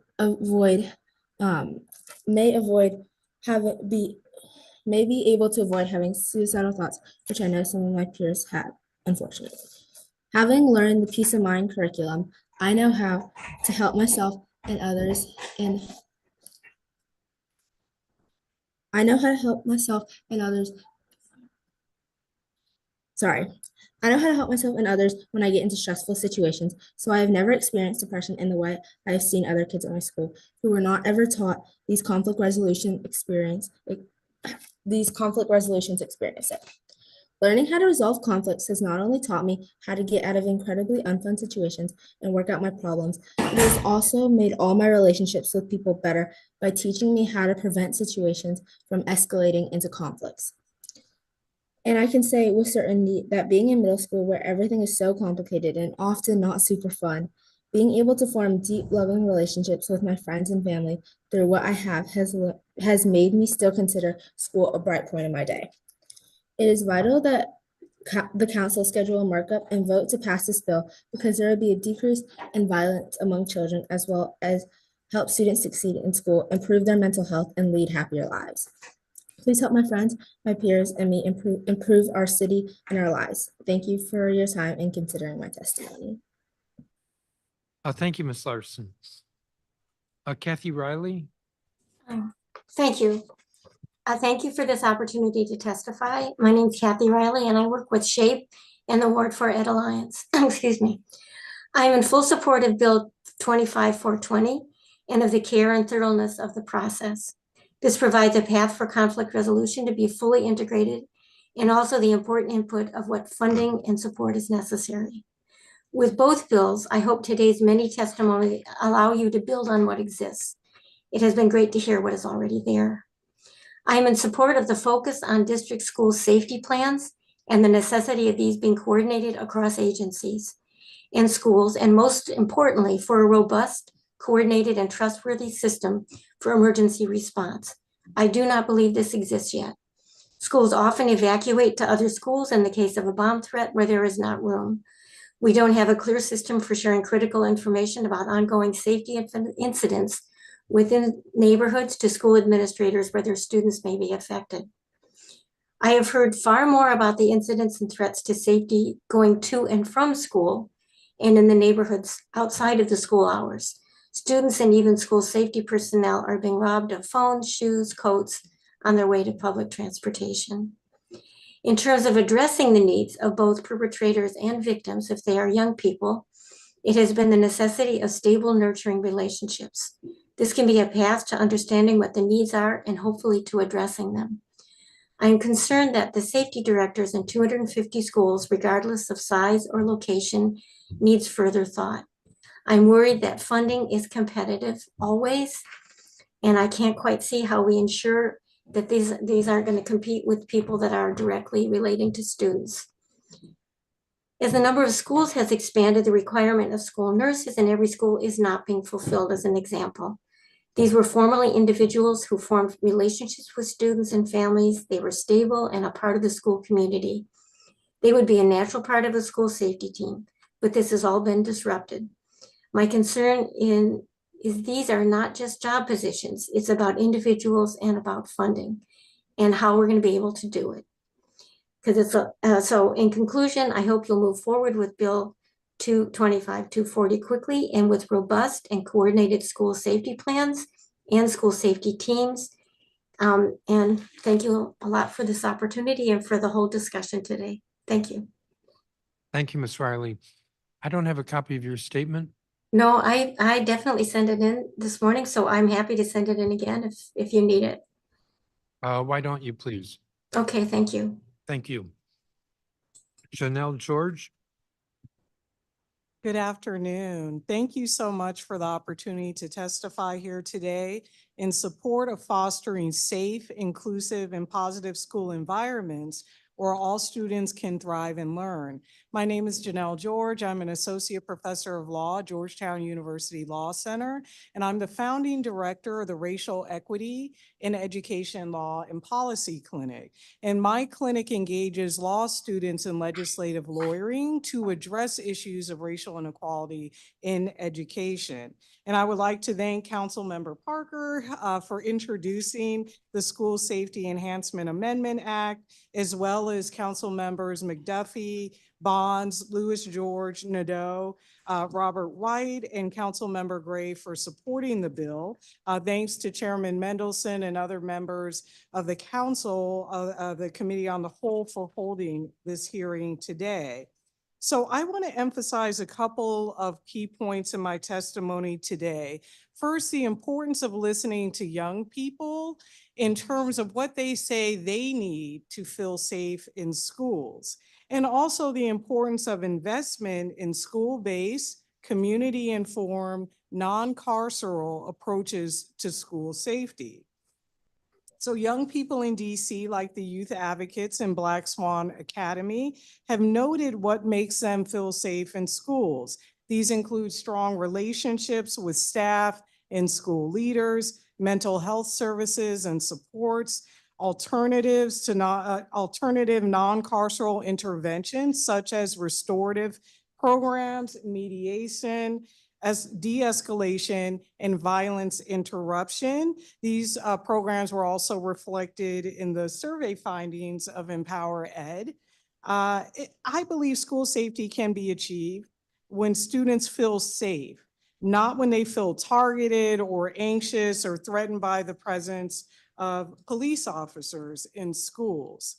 be able to avoid having suicidal thoughts, which I know some of my peers have, unfortunately. Having learned the Peace of Mind curriculum, I know how to help myself and others I know how to help myself and others. I know how to help myself and others when I get into stressful situations, so I have never experienced depression in the way I have seen other kids at my school who were not ever taught these conflict resolutions experience it. Learning how to resolve conflicts has not only taught me how to get out of incredibly unfun situations and work out my problems, it has also made all my relationships with people better by teaching me how to prevent situations from escalating into conflicts. And I can say with certainty that being in middle school where everything is so complicated and often not super fun, being able to form deep, loving relationships with my friends and family through what I have has made me still consider school a bright point in my day. It is vital that the council schedule a markup and vote to pass this bill because there will be a decrease in violence among children as well as help students succeed in school, improve their mental health, and lead happier lives. Please help my friends, my peers, and me improve our city and our lives. Thank you for your time and considering my testimony. Thank you, Ms. Larson. Kathy Riley. Thank you. Thank you for this opportunity to testify. My name is Kathy Riley, and I work with SHAPE and the Ward for Ed Alliance. Excuse me. I am in full support of Bill 25420 and of the care and thoroughness of the process. This provides a path for conflict resolution to be fully integrated and also the important input of what funding and support is necessary. With both bills, I hope today's many testimony allow you to build on what exists. It has been great to hear what is already there. I am in support of the focus on district school safety plans and the necessity of these being coordinated across agencies and schools, and most importantly, for a robust, coordinated, and trustworthy system for emergency response. I do not believe this exists yet. Schools often evacuate to other schools in the case of a bomb threat where there is not room. We don't have a clear system for sharing critical information about ongoing safety incidents within neighborhoods to school administrators where their students may be affected. I have heard far more about the incidents and threats to safety going to and from school and in the neighborhoods outside of the school hours. Students and even school safety personnel are being robbed of phones, shoes, coats on their way to public transportation. In terms of addressing the needs of both perpetrators and victims, if they are young people, it has been the necessity of stable, nurturing relationships. This can be a path to understanding what the needs are and hopefully to addressing them. I am concerned that the safety directors in 250 schools, regardless of size or location, needs further thought. I'm worried that funding is competitive always, and I can't quite see how we ensure that these aren't going to compete with people that are directly relating to students. As the number of schools has expanded, the requirement of school nurses in every school is not being fulfilled, as an example. These were formerly individuals who formed relationships with students and families. They were stable and a part of the school community. They would be a natural part of a school safety team, but this has all been disrupted. My concern is these are not just job positions. It's about individuals and about funding and how we're going to be able to do it. Because it's so in conclusion, I hope you'll move forward with Bill 240 quickly and with robust and coordinated school safety plans and school safety teams. And thank you a lot for this opportunity and for the whole discussion today. Thank you. Thank you, Ms. Riley. I don't have a copy of your statement. No, I definitely sent it in this morning, so I'm happy to send it in again if you need it. Why don't you please? Okay, thank you. Thank you. Janelle George. Good afternoon. Thank you so much for the opportunity to testify here today in support of fostering safe, inclusive, and positive school environments where all students can thrive and learn. My name is Janelle George. I'm an associate professor of law at Georgetown University Law Center, and I'm the founding director of the Racial Equity in Education Law and Policy Clinic. And my clinic engages law students in legislative lawyering to address issues of racial inequality in education. And I would like to thank Councilmember Parker for introducing the School Safety Enhancement Amendment Act, as well as Council Members McDuffie, Bonds, Louis George, Nadeau, Robert White, and Councilmember Gray for supporting the bill. Thanks to Chairman Mendelson and other members of the Council of the Committee on the Whole for holding this hearing today. So I want to emphasize a couple of key points in my testimony today. First, the importance of listening to young people in terms of what they say they need to feel safe in schools, and also the importance of investment in school-based, community-informed, non-carceral approaches to school safety. So young people in DC, like the Youth Advocates and Black Swan Academy, have noted what makes them feel safe in schools. These include strong relationships with staff and school leaders, mental health services and supports, alternatives to alternative non-carceral interventions such as restorative programs, mediation, as de-escalation and violence interruption. These programs were also reflected in the survey findings of Empower Ed. I believe school safety can be achieved when students feel safe, not when they feel targeted or anxious or threatened by the presence of police officers in schools.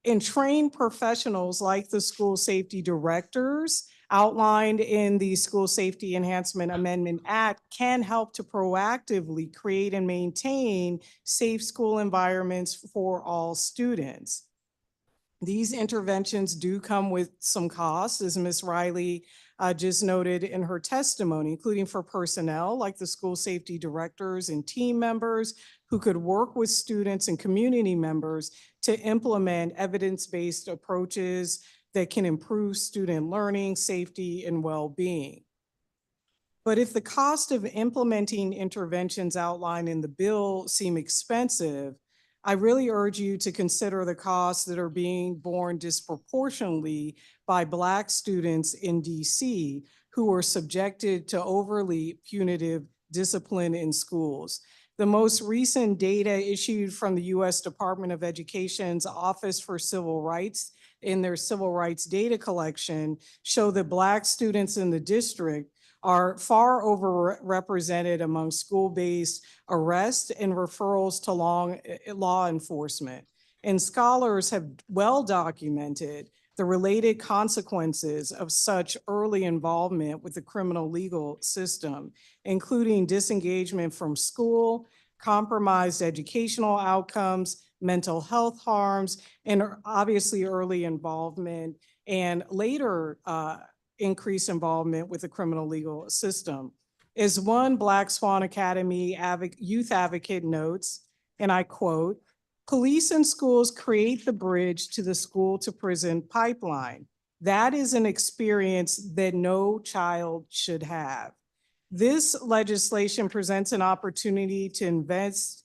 And trained professionals like the school safety directors outlined in the School Safety Enhancement Amendment Act can help to proactively create and maintain safe school environments for all students. These interventions do come with some costs, as Ms. Riley just noted in her testimony, including for personnel like the school safety directors and team members who could work with students and community members to implement evidence-based approaches that can improve student learning, safety, and well-being. But if the cost of implementing interventions outlined in the bill seem expensive, I really urge you to consider the costs that are being borne disproportionately by Black students in DC who are subjected to overly punitive discipline in schools. The most recent data issued from the U.S. Department of Education's Office for Civil Rights in their civil rights data collection show that Black students in the district are far overrepresented among school-based arrests and referrals to law enforcement. And scholars have well documented the related consequences of such early involvement with the criminal legal system, including disengagement from school, compromised educational outcomes, mental health harms, and obviously early involvement and later increased involvement with the criminal legal system. As one Black Swan Academy youth advocate notes, and I quote, "Police and schools create the bridge to the school to prison pipeline. That is an experience that no child should have." This legislation presents an opportunity to invest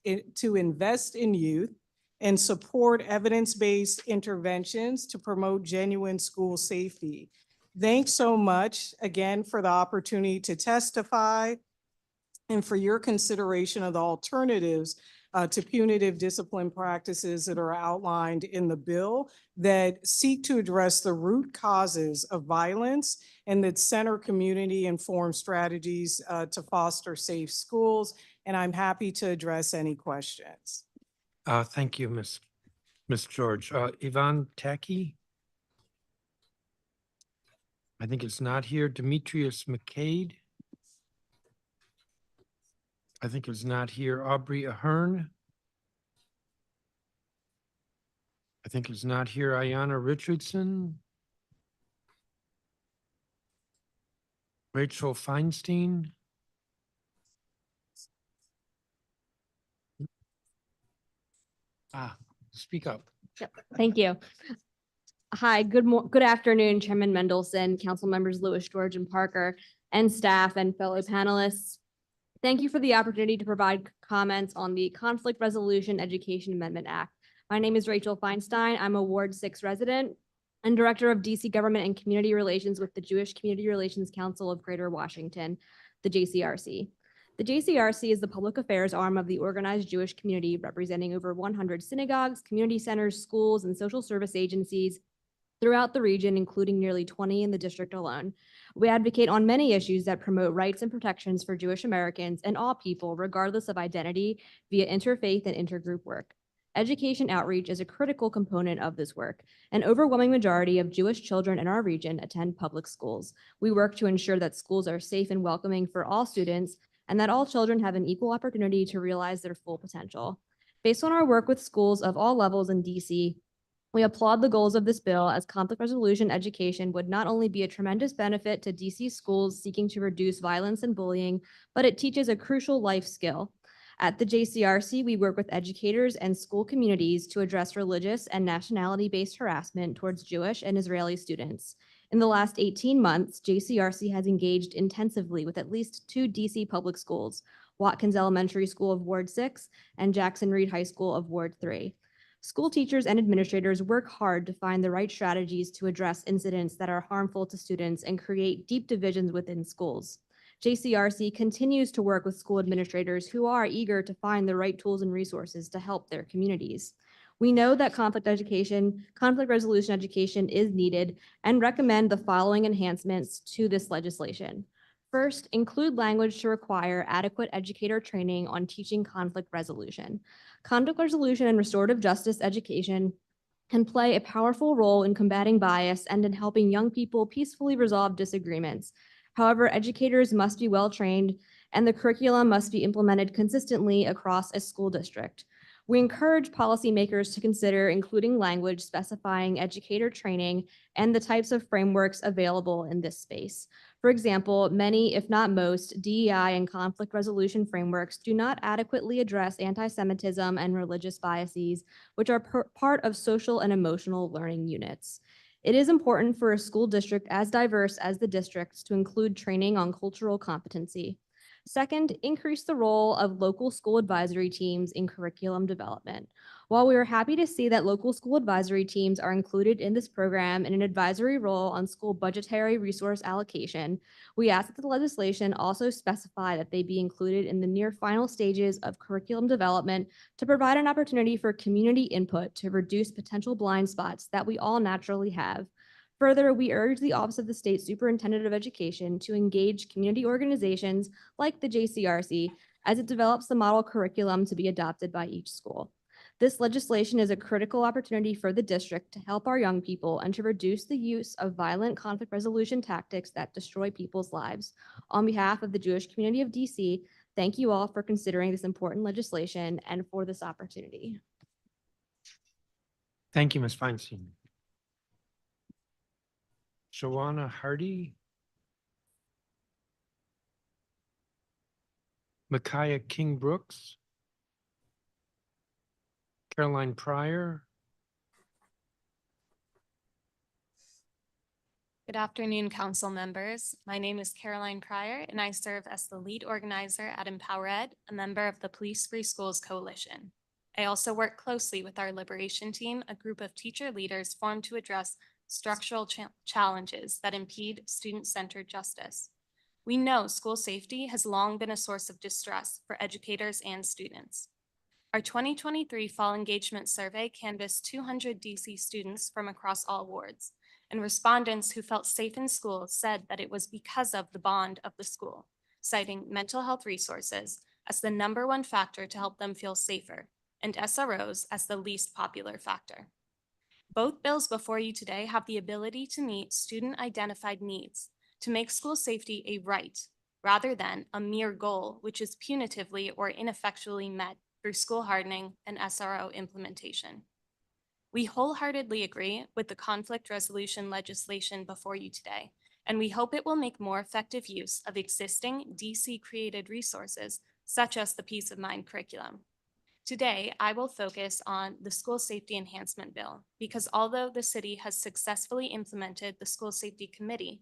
in youth and support evidence-based interventions to promote genuine school safety. Thanks so much again for the opportunity to testify and for your consideration of the alternatives to punitive discipline practices that are outlined in the bill that seek to address the root causes of violence and that center community-informed strategies to foster safe schools. And I'm happy to address any questions. Thank you, Ms. George. Yvonne Tacky? I think it's not here. Demetrius McCade? I think it's not here. Aubrey Ahern? I think it's not here. Ayanna Richardson? Rachel Feinstein? Speak up. Thank you. Hi, good afternoon, Chairman Mendelson, council members Lewis, George, and Parker, and staff and fellow panelists. Thank you for the opportunity to provide comments on the Conflict Resolution Education Amendment Act. My name is Rachel Feinstein. I'm a Ward 6 resident and Director of DC Government and Community Relations with the Jewish Community Relations Council of Greater Washington, the JCRC. The JCRC is the public affairs arm of the organized Jewish community, representing over 100 synagogues, community centers, schools, and social service agencies throughout the region, including nearly 20 in the district alone. We advocate on many issues that promote rights and protections for Jewish Americans and all people, regardless of identity, via interfaith and intergroup work. Education outreach is a critical component of this work. An overwhelming majority of Jewish children in our region attend public schools. We work to ensure that schools are safe and welcoming for all students and that all children have an equal opportunity to realize their full potential. Based on our work with schools of all levels in DC, we applaud the goals of this bill, as conflict resolution education would not only be a tremendous benefit to DC schools seeking to reduce violence and bullying, but it teaches a crucial life skill. At the JCRC, we work with educators and school communities to address religious and nationality-based harassment towards Jewish and Israeli students. In the last 18 months, JCRC has engaged intensively with at least 2 DC public schools, Watkins Elementary School of Ward 6 and Jackson Reed High School of Ward 3. School teachers and administrators work hard to find the right strategies to address incidents that are harmful to students and create deep divisions within schools. JCRC continues to work with school administrators who are eager to find the right tools and resources to help their communities. We know that conflict resolution education is needed and recommend the following enhancements to this legislation. First, include language to require adequate educator training on teaching conflict resolution. Conflict resolution and restorative justice education can play a powerful role in combating bias and in helping young people peacefully resolve disagreements. However, educators must be well-trained and the curriculum must be implemented consistently across a school district. We encourage policymakers to consider including language specifying educator training and the types of frameworks available in this space. For example, many, if not most, DEI and conflict resolution frameworks do not adequately address anti-Semitism and religious biases, which are part of social and emotional learning units. It is important for a school district as diverse as the districts to include training on cultural competency. Second, increase the role of local school advisory teams in curriculum development. While we are happy to see that local school advisory teams are included in this program in an advisory role on school budgetary resource allocation, we ask that the legislation also specify that they be included in the near final stages of curriculum development to provide an opportunity for community input to reduce potential blind spots that we all naturally have. Further, we urge the Office of the State Superintendent of Education to engage community organizations like the JCRC as it develops the model curriculum to be adopted by each school. This legislation is a critical opportunity for the district to help our young people and to reduce the use of violent conflict resolution tactics that destroy people's lives. On behalf of the Jewish community of DC, thank you all for considering this important legislation and for this opportunity. Thank you, Ms. Feinstein. Shawana Hardy. Micaiah King Brooks. Caroline Pryor. Good afternoon, council members. My name is Caroline Pryor, and I serve as the lead organizer at Empower Ed, a member of the Police Free Schools Coalition. I also work closely with our Liberation Team, a group of teacher leaders formed to address structural challenges that impede student-centered justice. We know school safety has long been a source of distress for educators and students. Our 2023 Fall Engagement Survey canvassed 200 DC students from across all wards, and respondents who felt safe in school said that it was because of the bond of the school, citing mental health resources as the #1 factor to help them feel safer, and SROs as the least popular factor. Both bills before you today have the ability to meet student-identified needs, to make school safety a right, rather than a mere goal, which is punitively or ineffectually met through school hardening and SRO implementation. We wholeheartedly agree with the conflict resolution legislation before you today, and we hope it will make more effective use of existing DC-created resources, such as the Peace of Mind curriculum. Today, I will focus on the School Safety Enhancement Bill because although the city has successfully implemented the School Safety Committee,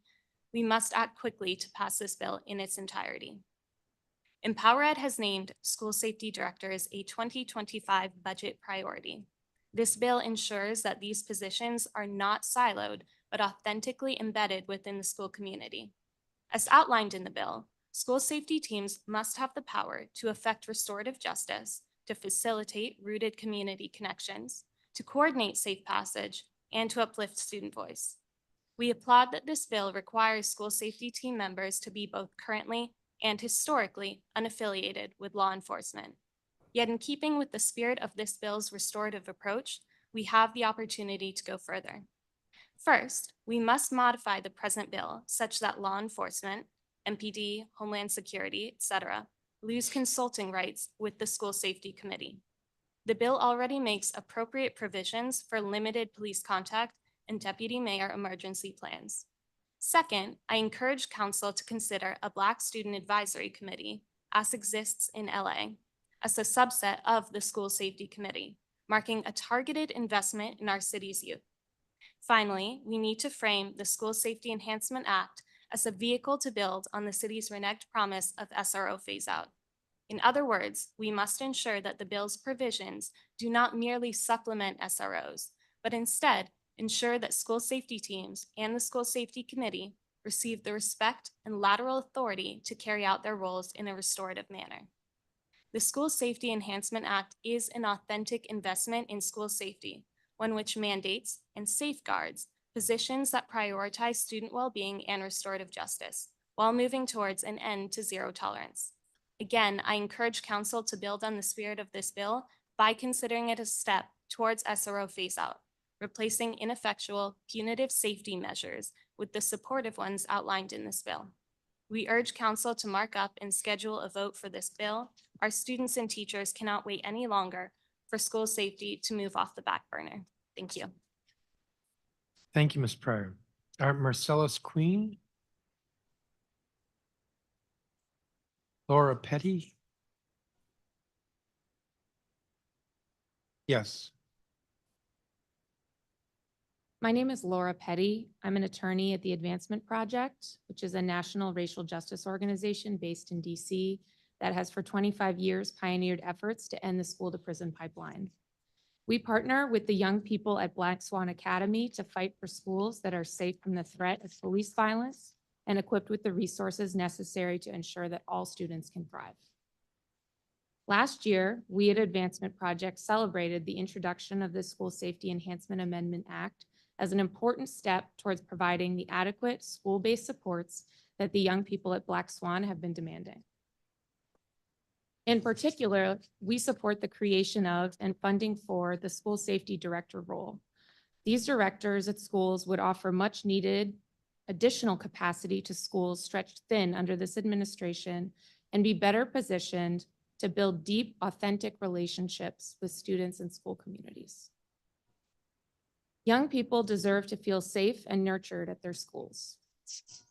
we must act quickly to pass this bill in its entirety. EmpowerEd has named school safety directors a 2025 budget priority. This bill ensures that these positions are not siloed, but authentically embedded within the school community. As outlined in the bill, school safety teams must have the power to effect restorative justice, to facilitate rooted community connections, to coordinate safe passage, and to uplift student voice. We applaud that this bill requires school safety team members to be both currently and historically unaffiliated with law enforcement. Yet in keeping with the spirit of this bill's restorative approach, we have the opportunity to go further. First, we must modify the present bill such that law enforcement, MPD, Homeland Security, etc., lose consulting rights with the School Safety Committee. The bill already makes appropriate provisions for limited police contact and deputy mayor emergency plans. Second, I encourage council to consider a Black Student Advisory Committee, as exists in LA, as a subset of the School Safety Committee, marking a targeted investment in our city's youth. Finally, we need to frame the School Safety Enhancement Act as a vehicle to build on the city's reneged promise of SRO phase-out. In other words, we must ensure that the bill's provisions do not merely supplement SROs, but instead ensure that school safety teams and the School Safety Committee receive the respect and lateral authority to carry out their roles in a restorative manner. The School Safety Enhancement Act is an authentic investment in school safety, one which mandates and safeguards positions that prioritize student well-being and restorative justice, while moving towards an end to zero tolerance. Again, I encourage council to build on the spirit of this bill by considering it a step towards SRO phase-out, replacing ineffectual punitive safety measures with the supportive ones outlined in this bill. We urge council to mark up and schedule a vote for this bill. Our students and teachers cannot wait any longer for school safety to move off the back burner. Thank you. Thank you, Ms. Pryor. Marcellus Queen. Laura Petty. Yes. My name is Laura Petty. I'm an attorney at the Advancement Project, which is a national racial justice organization based in DC that has for 25 years pioneered efforts to end the school to prison pipeline. We partner with the young people at Black Swan Academy to fight for schools that are safe from the threat of police violence and equipped with the resources necessary to ensure that all students can thrive. Last year, we at Advancement Project celebrated the introduction of the School Safety Enhancement Amendment Act as an important step towards providing the adequate school-based supports that the young people at Black Swan have been demanding. In particular, we support the creation of and funding for the school safety director role. These directors at schools would offer much needed additional capacity to schools stretched thin under this administration and be better positioned to build deep, authentic relationships with students and school communities. Young people deserve to feel safe and nurtured at their schools.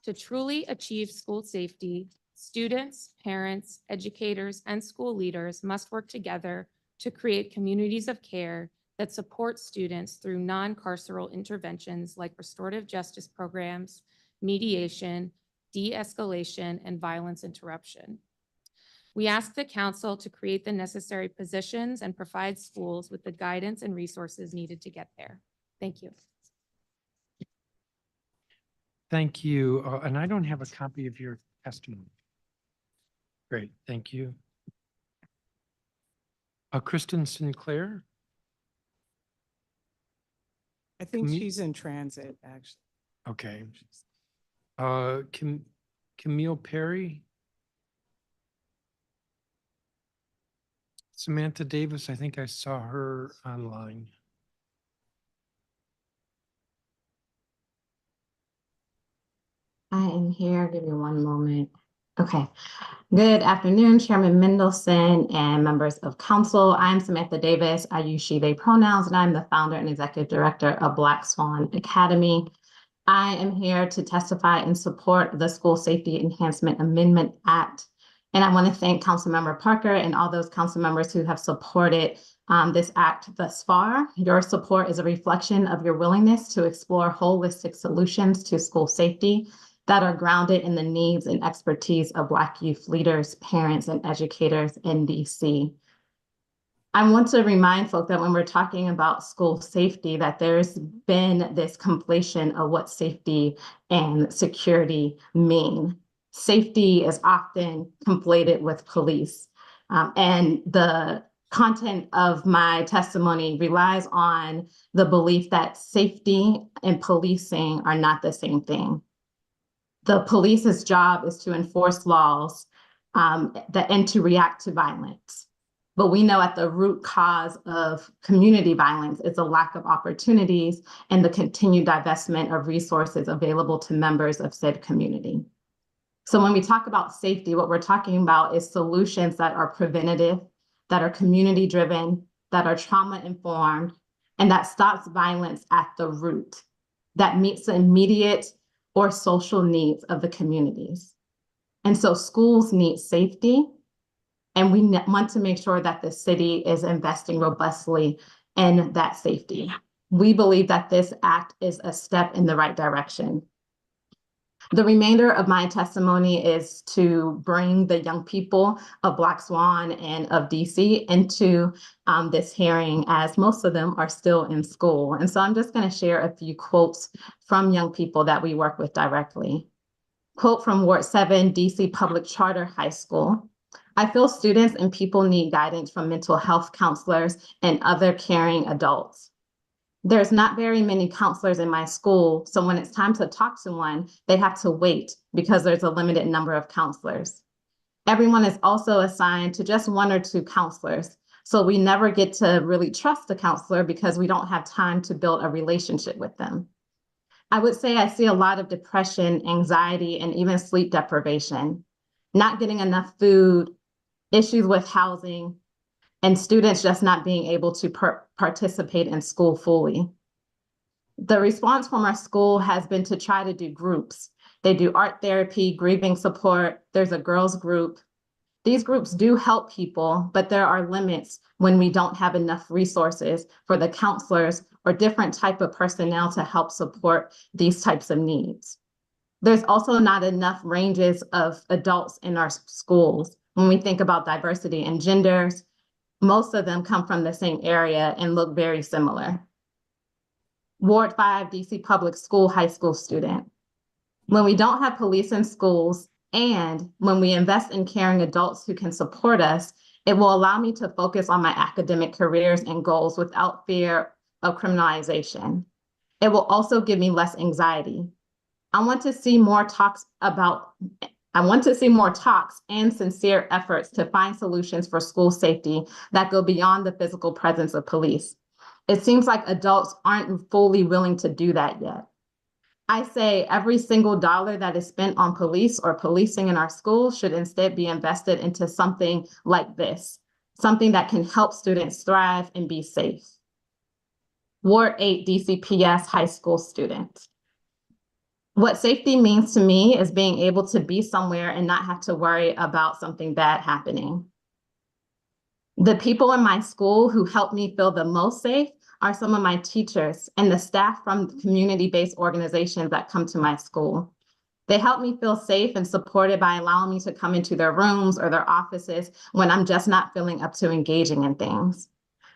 To truly achieve school safety, students, parents, educators, and school leaders must work together to create communities of care that support students through non-carceral interventions like restorative justice programs, mediation, de-escalation, and violence interruption. We ask the council to create the necessary positions and provide schools with the guidance and resources needed to get there. Thank you. Thank you. And I don't have a copy of your testimony. Great, thank you. Kristen Sinclair. I think she's in transit, actually. Okay. Camille Perry. Samantha Davis, I think I saw her online. I am here. Give me one moment. Okay. Good afternoon, Chairman Mendelson and members of council. I'm Samantha Davis. I use she, they pronouns, and I'm the founder and executive director of Black Swan Academy. I am here to testify in support of the School Safety Enhancement Amendment Act. And I want to thank Councilmember Parker and all those council members who have supported this act thus far. Your support is a reflection of your willingness to explore holistic solutions to school safety that are grounded in the needs and expertise of Black youth leaders, parents, and educators in DC. I want to remind folks that when we're talking about school safety, that there's been this conflation of what safety and security mean. Safety is often conflated with police. And the content of my testimony relies on the belief that safety and policing are not the same thing. The police's job is to enforce laws and to react to violence. But we know at the root cause of community violence is a lack of opportunities and the continued divestment of resources available to members of said community. So when we talk about safety, what we're talking about is solutions that are preventative, that are community-driven, that are trauma-informed, and that stops violence at the root, that meets the immediate or social needs of the communities. And so schools need safety, and we want to make sure that the city is investing robustly in that safety. We believe that this act is a step in the right direction. The remainder of my testimony is to bring the young people of Black Swan and of DC into this hearing, as most of them are still in school. And so I'm just going to share a few quotes from young people that we work with directly. Quote from Ward 7, DC Public Charter High School. I feel students and people need guidance from mental health counselors and other caring adults. There's not very many counselors in my school, so when it's time to talk to one, they have to wait because there's a limited number of counselors. Everyone is also assigned to just 1 or 2 counselors, so we never get to really trust the counselor because we don't have time to build a relationship with them. I would say I see a lot of depression, anxiety, and even sleep deprivation, not getting enough food, issues with housing, and students just not being able to participate in school fully. The response from our school has been to try to do groups. They do art therapy, grieving support, there's a girls group. These groups do help people, but there are limits when we don't have enough resources for the counselors or different type of personnel to help support these types of needs. There's also not enough ranges of adults in our schools. When we think about diversity and genders, most of them come from the same area and look very similar. Ward 5, DC Public School high school student. When we don't have police in schools and when we invest in caring adults who can support us, it will allow me to focus on my academic careers and goals without fear of criminalization. It will also give me less anxiety. I want to see more talks and sincere efforts to find solutions for school safety that go beyond the physical presence of police. It seems like adults aren't fully willing to do that yet. I say every single dollar that is spent on police or policing in our schools should instead be invested into something like this, something that can help students thrive and be safe. Ward 8 DCPS high school student. What safety means to me is being able to be somewhere and not have to worry about something bad happening. The people in my school who help me feel the most safe are some of my teachers and the staff from community-based organizations that come to my school. They help me feel safe and supported by allowing me to come into their rooms or their offices when I'm just not feeling up to engaging in things.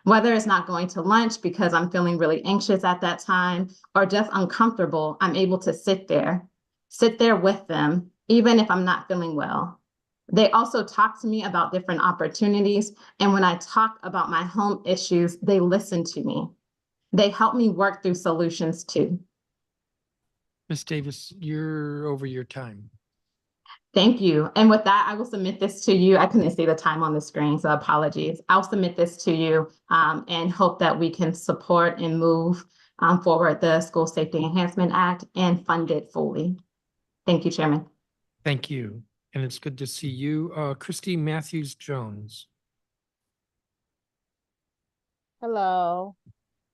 Whether it's not going to lunch because I'm feeling really anxious at that time or just uncomfortable, I'm able to sit there with them, even if I'm not feeling well. They also talk to me about different opportunities. And when I talk about my home issues, they listen to me. They help me work through solutions too. Ms. Davis, you're over your time. Thank you. And with that, I will submit this to you. I couldn't see the time on the screen, so apologies. I'll submit this to you and hope that we can support and move forward the School Safety Enhancement Act and fund it fully. Thank you, Chairman. Thank you. And it's good to see you. Christy Matthews-Jones. Hello.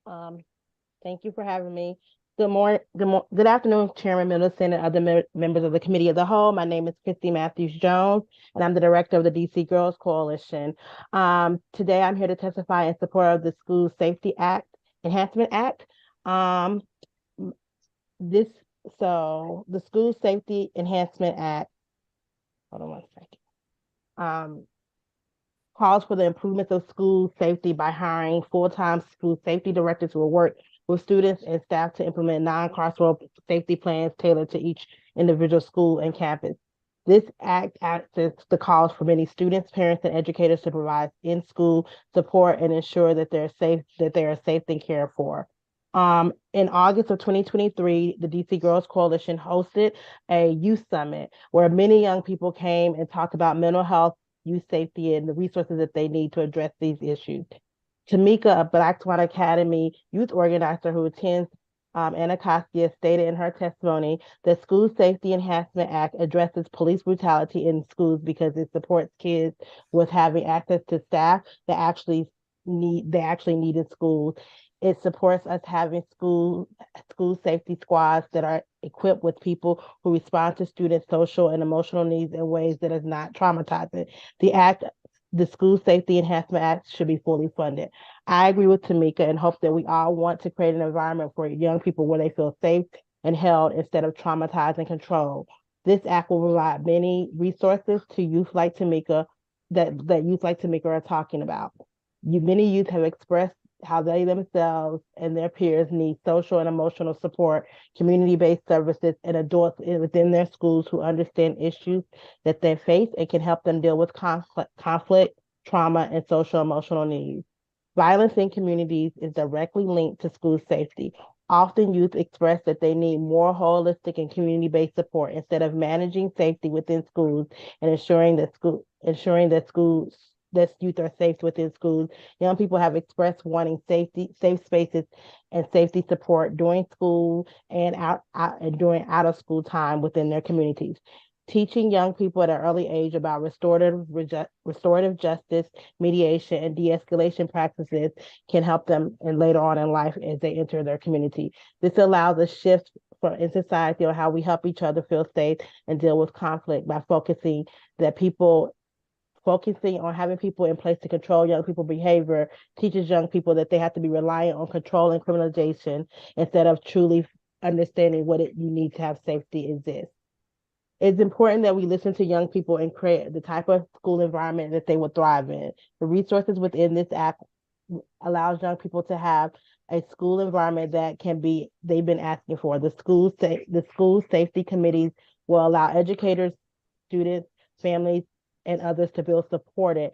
Thank you for having me. Good afternoon, Chairman Middleton and other members of the Committee of the Whole. My name is Christy Matthews-Jones, and I'm the Director of the DC Girls Coalition. Today, I'm here to testify in support of the School Safety Enhancement Act. The School Safety Enhancement Act, hold on one second, calls for the improvements of school safety by hiring full-time school safety directors who will work with students and staff to implement non-carceral safety plans tailored to each individual school and campus. This act answers the calls for many students, parents, and educators to provide in-school support and ensure that they are safe and cared for. In August of 2023, the DC Girls Coalition hosted a youth summit where many young people came and talked about mental health, youth safety, and the resources that they need to address these issues. Tamika, a Black Swan Academy youth organizer who attends Anacostia, stated in her testimony that School Safety Enhancement Act addresses police brutality in schools because it supports kids with having access to staff that actually need in schools. It supports us having school safety squads that are equipped with people who respond to students' social and emotional needs in ways that is not traumatizing. The School Safety Enhancement Act should be fully funded. I agree with Tamika and hope that we all want to create an environment for young people where they feel safe and held instead of traumatized and controlled. This act will provide many resources to youth like Tamika that youth like Tamika are talking about. Many youth have expressed how they themselves and their peers need social and emotional support, community-based services, and adults within their schools who understand issues that they face and can help them deal with conflict, trauma, and social emotional needs. Violence in communities is directly linked to school safety. Often youth express that they need more holistic and community-based support instead of managing safety within schools and ensuring that youth are safe within schools. Young people have expressed wanting safe spaces and safety support during school and during out of school time within their communities. Teaching young people at an early age about restorative justice, mediation, and de-escalation practices can help them later on in life as they enter their community. This allows a shift in society on how we help each other feel safe and deal with conflict by focusing on having people in place to control young people's behavior teaches young people that they have to be reliant on control and criminalization instead of truly understanding you need to have safety exist. It's important that we listen to young people and create the type of school environment that they would thrive in. The resources within this act allows young people to have a school environment that they've been asking for. The school safety committees will allow educators, students, families, and others to feel supported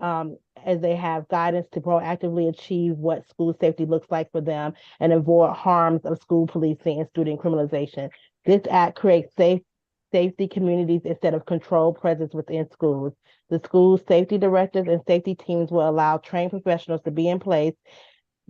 as they have guidance to proactively achieve what school safety looks like for them and avoid harms of school policing and student criminalization. This act creates safety communities instead of controlled presence within schools. The school safety directors and safety teams will allow trained professionals to be in place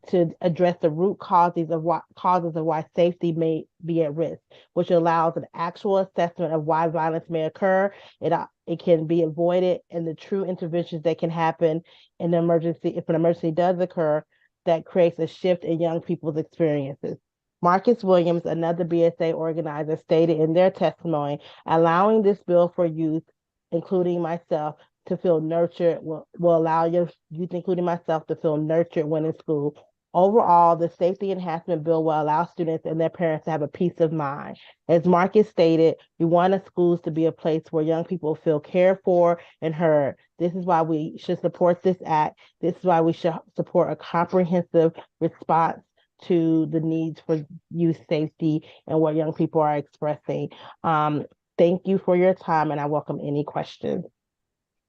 to address the root causes of why safety may be at risk, which allows an actual assessment of why violence may occur. It can be avoided, and the true interventions that can happen in an emergency, if an emergency does occur, that creates a shift in young people's experiences. Marcus Williams, another BSA organizer, stated in their testimony, allowing this bill for youth, including myself, to feel nurtured will allow your youth, including myself, to feel nurtured when in school. Overall, the safety enhancement bill will allow students and their parents to have a peace of mind. As Marcus stated, we want our schools to be a place where young people feel cared for and heard. This is why we should support this act. This is why we should support a comprehensive response to the needs for youth safety and what young people are expressing. Thank you for your time, and I welcome any questions.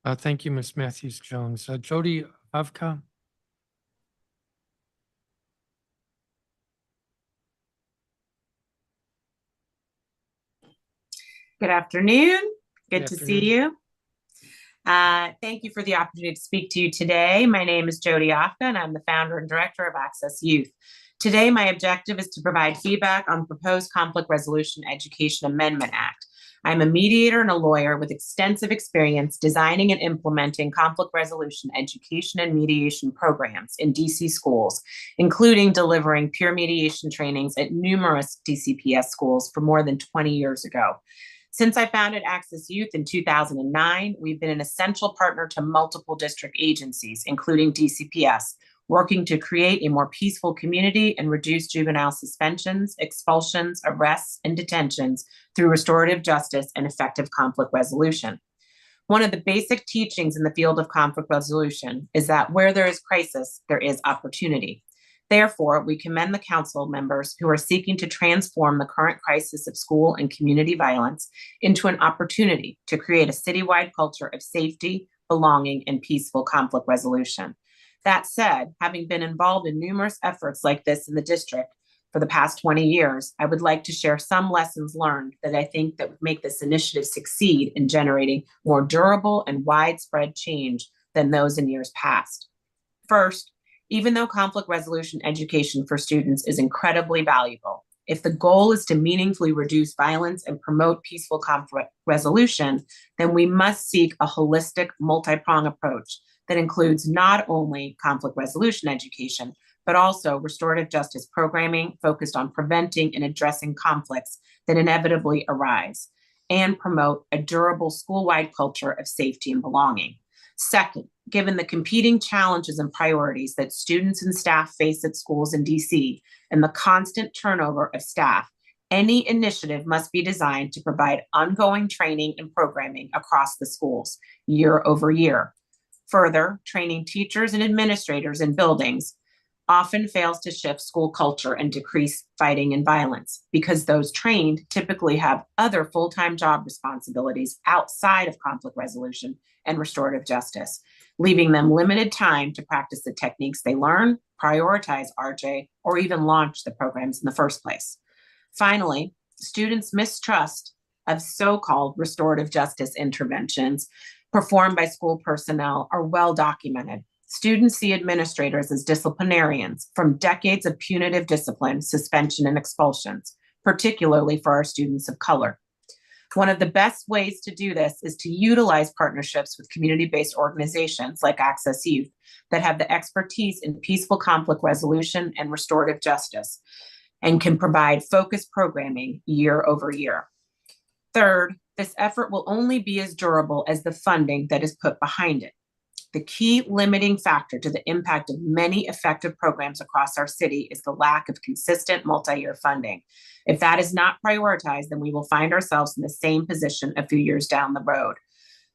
Thank you, Ms. Matthews-Jones. Jody Avka. Good afternoon. Good Good to afternoon. see you. Thank you for the opportunity to speak to you today. My name is Jody Afka, and I'm the founder and director of Access Youth. Today, my objective is to provide feedback on the proposed Conflict Resolution Education Amendment Act. I'm a mediator and a lawyer with extensive experience designing and implementing conflict resolution education and mediation programs in DC schools, including delivering peer mediation trainings at numerous DCPS schools for more than 20 years ago. Since I founded Access Youth in 2009, we've been an essential partner to multiple district agencies, including DCPS, working to create a more peaceful community and reduce juvenile suspensions, expulsions, arrests, and detentions through restorative justice and effective conflict resolution. One of the basic teachings in the field of conflict resolution is that where there is crisis, there is opportunity. Therefore, we commend the council members who are seeking to transform the current crisis of school and community violence into an opportunity to create a citywide culture of safety, belonging, and peaceful conflict resolution. That said, having been involved in numerous efforts like this in the district for the past 20 years, I would like to share some lessons learned that I think that would make this initiative succeed in generating more durable and widespread change than those in years past. First, even though conflict resolution education for students is incredibly valuable, if the goal is to meaningfully reduce violence and promote peaceful conflict resolution, then we must seek a holistic, multi-pronged approach that includes not only conflict resolution education, but also restorative justice programming focused on preventing and addressing conflicts that inevitably arise, and promote a durable school-wide culture of safety and belonging. Second, given the competing challenges and priorities that students and staff face at schools in DC and the constant turnover of staff, any initiative must be designed to provide ongoing training and programming across the schools year over year. Further, training teachers and administrators in buildings often fails to shift school culture and decrease fighting and violence because those trained typically have other full-time job responsibilities outside of conflict resolution and restorative justice, leaving them limited time to practice the techniques they learn, prioritize RJ, or even launch the programs in the first place. Finally, students' mistrust of so-called restorative justice interventions performed by school personnel are well documented. Students see administrators as disciplinarians from decades of punitive discipline, suspension, and expulsions, particularly for our students of color. One of the best ways to do this is to utilize partnerships with community-based organizations like Access Youth that have the expertise in peaceful conflict resolution and restorative justice and can provide focused programming year over year. Third, this effort will only be as durable as the funding that is put behind it. The key limiting factor to the impact of many effective programs across our city is the lack of consistent multi-year funding. If that is not prioritized, then we will find ourselves in the same position a few years down the road.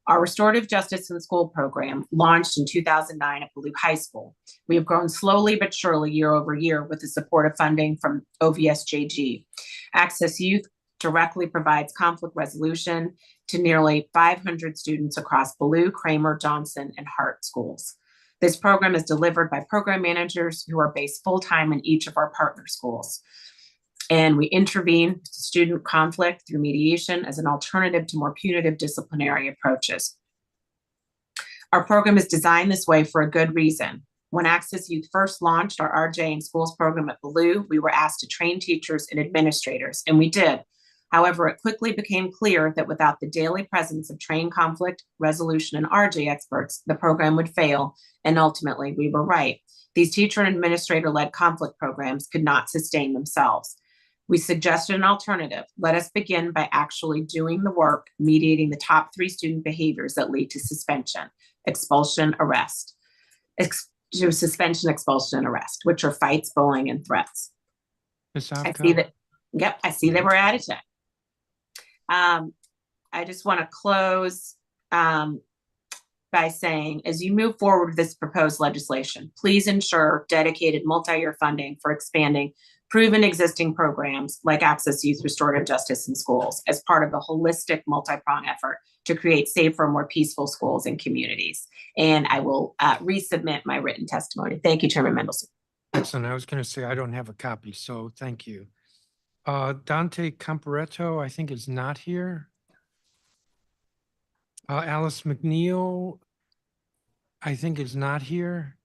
Our Restorative Justice in School program launched in 2009 at Blue High School. We have grown slowly but surely year over year with the support of funding from OVSJG. Access Youth directly provides conflict resolution to nearly 500 students across Blue, Kramer, Johnson, and Hart schools. This program is delivered by program managers who are based full-time in each of our partner schools. And we intervene with student conflict through mediation as an alternative to more punitive disciplinary approaches. Our program is designed this way for a good reason. When Access Youth first launched our RJ in Schools program at Blue, we were asked to train teachers and administrators, and we did. However, it quickly became clear that without the daily presence of trained conflict resolution and RJ experts, the program would fail, and ultimately we were right. These teacher and administrator-led conflict programs could not sustain themselves. We suggested an alternative. Let us begin by actually doing the work, mediating the top 3 student behaviors that lead to suspension, expulsion, arrest. Suspension, expulsion, and arrest, which are fights, bullying, and threats. Ms. I Avco? see that. Yep, I see that we're out of time. I just want to close by saying, as you move forward with this proposed legislation, please ensure dedicated multi-year funding for expanding proven existing programs like Access Youth Restorative Justice in Schools as part of the holistic multi-pronged effort to create safer, more peaceful schools and communities. And I will resubmit my written testimony. Thank you, Chairman Mendelson. Excellent. I was going to say I don't have a copy, so thank you. Dante Comparetto, I think, is not here. Alice McNeil, I think, is not here.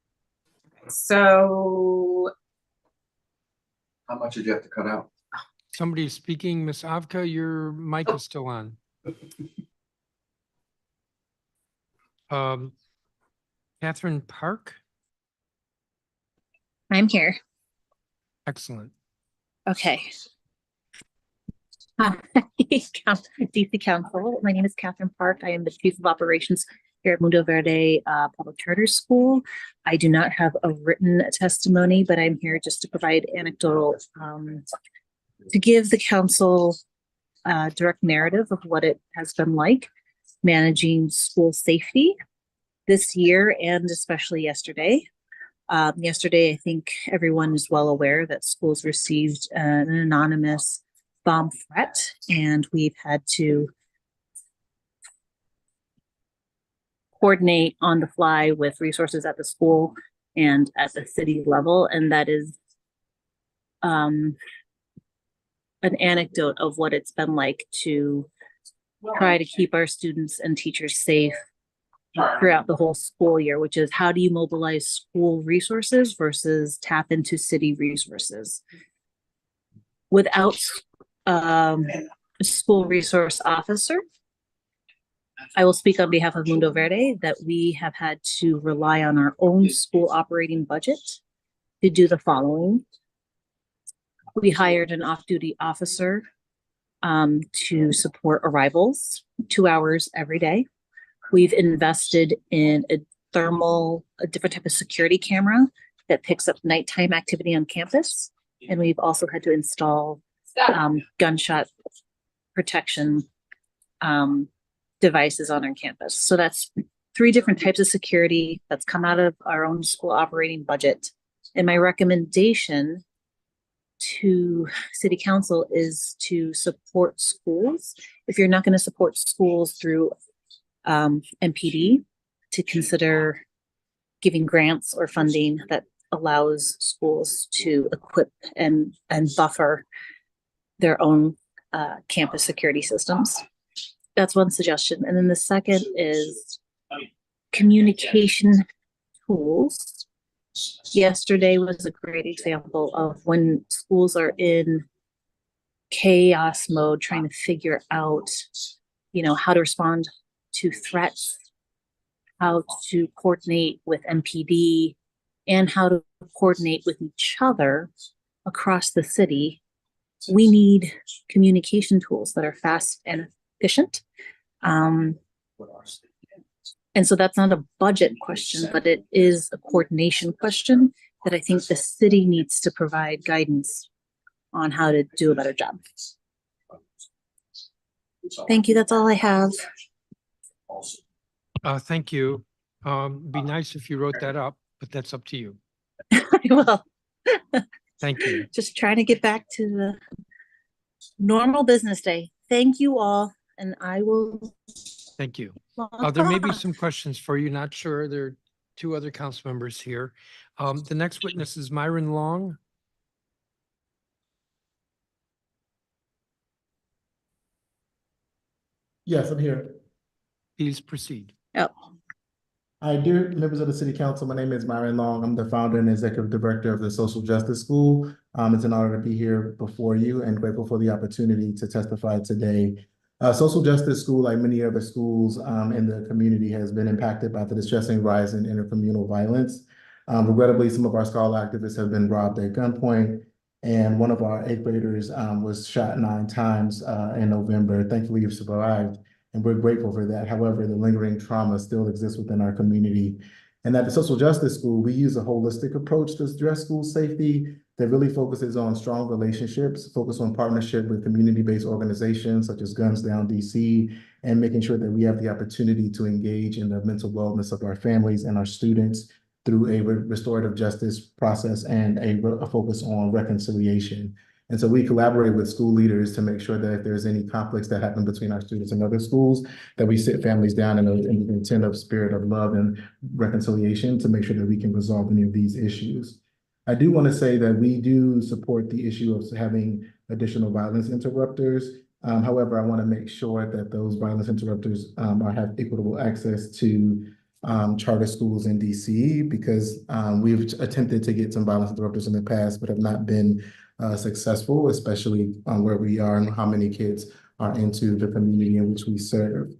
So how much did you have to cut out? Somebody is speaking. Ms. Avka, your mic is still on. Catherine Park, I'm here. excellent. Okay. Hi, DC Council. My name is Catherine Park. I am the Chief of Operations here at Mundo Verde Public Charter School. I do not have a written testimony, but I'm here just to provide anecdotal, to give the council a direct narrative of what it has been like managing school safety this year and especially yesterday. Yesterday, I think everyone is well aware that schools received an anonymous bomb threat, and we've had to coordinate on the fly with resources at the school and at the city level. And that is an anecdote of what it's been like to try to keep our students and teachers safe throughout the whole school year, which is how do you mobilize school resources versus tap into city resources. Without a school resource officer, I will speak on behalf of Mundo Verde that we have had to rely on our own school operating budget to do the following. We hired an off-duty officer to support arrivals 2 hours every day. We've invested in a different type of security camera that picks up nighttime activity on campus. And we've also had to install gunshot protection devices on our campus. So that's 3 different types of security that's come out of our own school operating budget. And my recommendation to City Council is to support schools. If you're not going to support schools through MPD, to consider giving grants or funding that allows schools to equip and buffer their own campus security systems. That's one suggestion. And then the second is communication tools. Yesterday was a great example of when schools are in chaos mode, trying to figure out, how to respond to threats, how to coordinate with MPD, and how to coordinate with each other across the city. We need communication tools that are fast and efficient. And so that's not a budget question, but it is a coordination question that I think the city needs to provide guidance on how to do a better job. Thank you. That's all I have. Thank you. Be nice if you wrote that up, but that's up to you. I will. Thank you. Just trying to get back to the normal business day. Thank you all, and I will. Thank you. There may be some questions for you. Not sure. There are 2 other council members here. The next witness is Myron Long. Yes, I'm here. Please proceed. Yep. Hi, dear members of the City Council. My name is Myron Long. I'm the founder and executive director of the Social Justice School. It's an honor to be here before you and grateful for the opportunity to testify today. Social Justice School, like many other schools in the community, has been impacted by the distressing rise in intercommunal violence. Regrettably, some of our scholar activists have been robbed at gunpoint, and one of our 8th graders was shot 9 times in November. Thankfully, you've survived, and we're grateful for that. However, the lingering trauma still exists within our community. And at the Social Justice School, we use a holistic approach to address school safety that really focuses on strong relationships, focus on partnership with community-based organizations such as Guns Down DC, and making sure that we have the opportunity to engage in the mental wellness of our families and our students through a restorative justice process and a focus on reconciliation. And so we collaborate with school leaders to make sure that if there's any conflicts that happen between our students and other schools, that we sit families down in an intent of spirit of love and reconciliation to make sure that we can resolve any of these issues. I do want to say that we do support the issue of having additional violence interrupters. However, I want to make sure that those violence interrupters have equitable access to charter schools in DC, because we've attempted to get some violence interrupters in the past, but have not been successful, especially where we are and how many kids into the community in which we serve.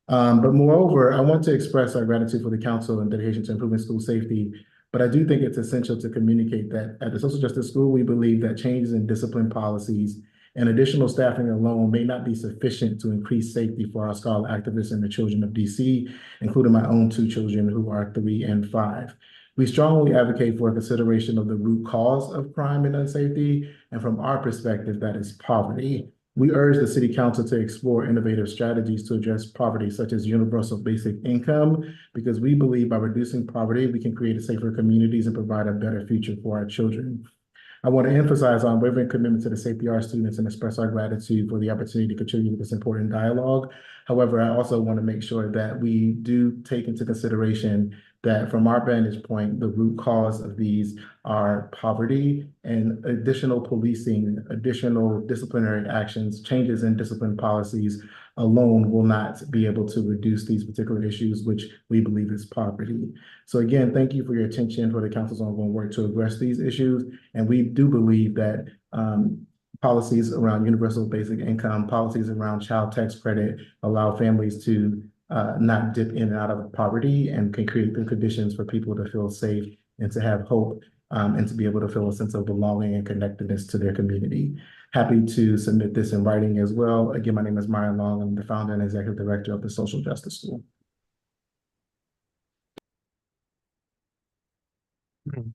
But moreover, I want to express our gratitude for the council and dedication to improving school safety. But I do think it's essential to communicate that at the Social Justice School, we believe that changes in discipline policies and additional staffing alone may not be sufficient to increase safety for our scholar activists and the children of DC, including my own 2 children who are 3 and 5. We strongly advocate for a consideration of the root cause of crime and unsafety, and from our perspective, that is poverty. We urge the City Council to explore innovative strategies to address poverty, such as universal basic income, because we believe by reducing poverty, we can create safer communities and provide a better future for our children. I want to emphasize our unwavering commitment to the safety of our students and express our gratitude for the opportunity to contribute to this important dialogue. However, I also want to make sure that we do take into consideration that from our vantage point, the root cause of these are poverty, and additional policing, additional disciplinary actions, changes in discipline policies alone will not be able to reduce these particular issues, which we believe is poverty. So again, thank you for your attention, for the council's ongoing work to address these issues. And we do believe that policies around universal basic income, policies around child tax credit allow families to not dip in and out of poverty, and can create the conditions for people to feel safe and to have hope, and to be able to feel a sense of belonging and connectedness to their community. Happy to submit this in writing as well. Again, my name is Myron Long. I'm the founder and executive director of the Social Justice School.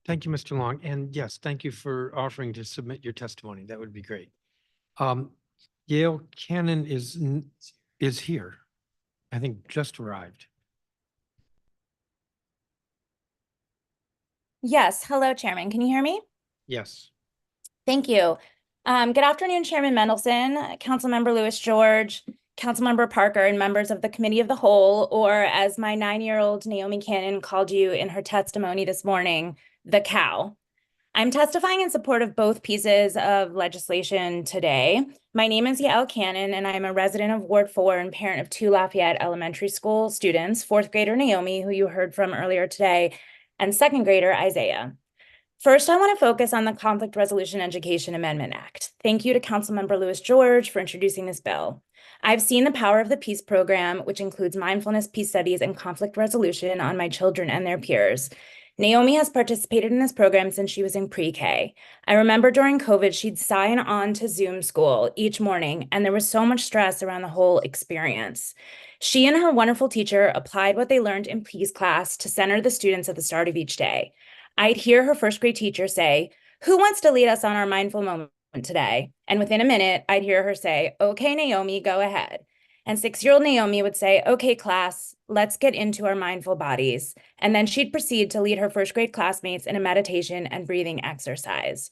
Thank you, Mr. Long. And yes, thank you for offering to submit your testimony. That would be great. Yale Cannon is here. I think just arrived. Yes. Hello, Chairman. Can you hear me? Yes. Thank you. Good afternoon, Chairman Mendelson, Councilmember Lewis George, Councilmember Parker, and members of the Committee of the Whole, or as my 9-year-old Naomi Cannon called you in her testimony this morning, the cow. I'm testifying in support of both pieces of legislation today. My name is Yael Cannon, and I'm a resident of Ward 4 and parent of 2 Lafayette Elementary School students, 4th grader Naomi, who you heard from earlier today, and 2nd grader Isaiah. First, I want to focus on the Conflict Resolution Education Amendment Act. Thank you to Councilmember Lewis George for introducing this bill. I've seen the power of the PEACE program, which includes mindfulness, peace studies, and conflict resolution on my children and their peers. Naomi has participated in this program since she was in pre-K. I remember during COVID, she'd sign on to Zoom school each morning, and there was so much stress around the whole experience. She and her wonderful teacher applied what they learned in PEACE class to center the students at the start of each day. I'd hear her 1st grade teacher say, "Who wants to lead us on our mindful moment today?" And within a minute, I'd hear her say, "Okay, Naomi, go ahead." And 6-year-old Naomi would say, "Okay, class, let's get into our mindful bodies." And then she'd proceed to lead her 1st grade classmates in a meditation and breathing exercise.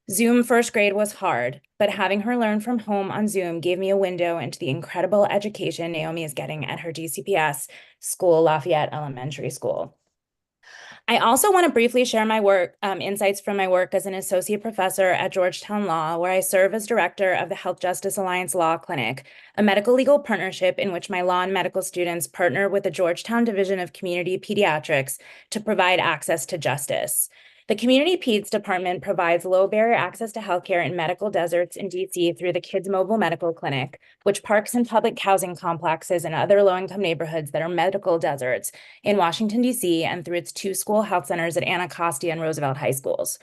Zoom 1st grade was hard, but having her learn from home on Zoom gave me a window into the incredible education Naomi is getting at her DCPS school, Lafayette Elementary School. I also want to briefly share my work, insights from my work as an associate professor at Georgetown Law, where I serve as director of the Health Justice Alliance Law Clinic, a medical legal partnership in which my law and medical students partner with the Georgetown Division of Community Pediatrics to provide access to justice. The Community Peds Department provides low barrier access to healthcare in medical deserts in DC through the Kids Mobile Medical Clinic, which parks in public housing complexes and other low-income neighborhoods that are medical deserts in Washington, DC, and through its 2 school health centers at Anacostia and Roosevelt High Schools.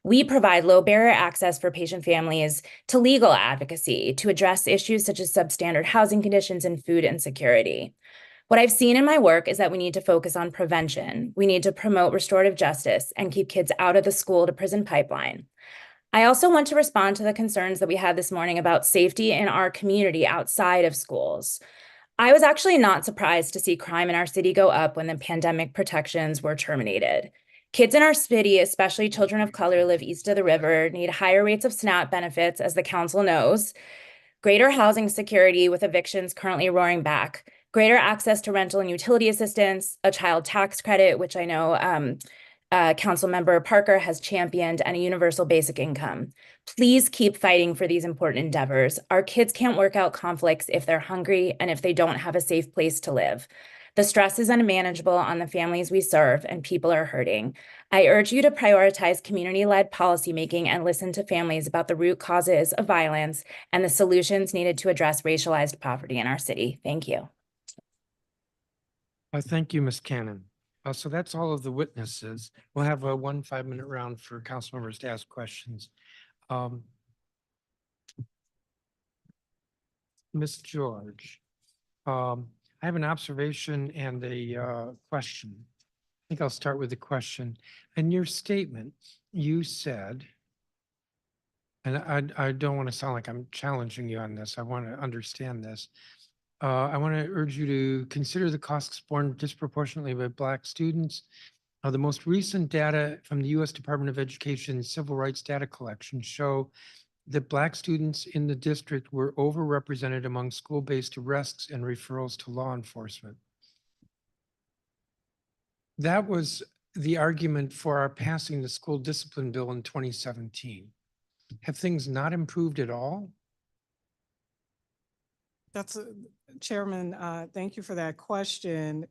We provide low barrier access for patient families to legal advocacy to address issues such as substandard housing conditions and food insecurity. What I've seen in my work is that we need to focus on prevention. We need to promote restorative justice and keep kids out of the school to prison pipeline. I also want to respond to the concerns that we had this morning about safety in our community outside of schools. I was actually not surprised to see crime in our city go up when the pandemic protections were terminated. Kids in our city, especially children of color, live east of the river, need higher rates of SNAP benefits, as the council knows, greater housing security with evictions currently roaring back, greater access to rental and utility assistance, a child tax credit, which I know Councilmember Parker has championed, and a universal basic income. Please keep fighting for these important endeavors. Our kids can't work out conflicts if they're hungry and if they don't have a safe place to live. The stress is unmanageable on the families we serve, and people are hurting. I urge you to prioritize community-led policymaking and listen to families about the root causes of violence and the solutions needed to address racialized poverty in our city. Thank you. Thank you, Ms. Cannon. So that's all of the witnesses. We'll have a 1 5-minute round for council members to ask questions. Ms. George, I have an observation and a question. I think I'll start with the question. In your statement, you said, and I don't want to sound like I'm challenging you on this. I want to understand this. I want to urge you to consider the costs borne disproportionately by Black students. The most recent data from the U.S. Department of Education Civil Rights Data Collection show that Black students in the district were overrepresented among school-based arrests and referrals to law enforcement. That was the argument for our passing the school discipline bill in 2017. Have things not improved at all? Chairman, thank you for that question.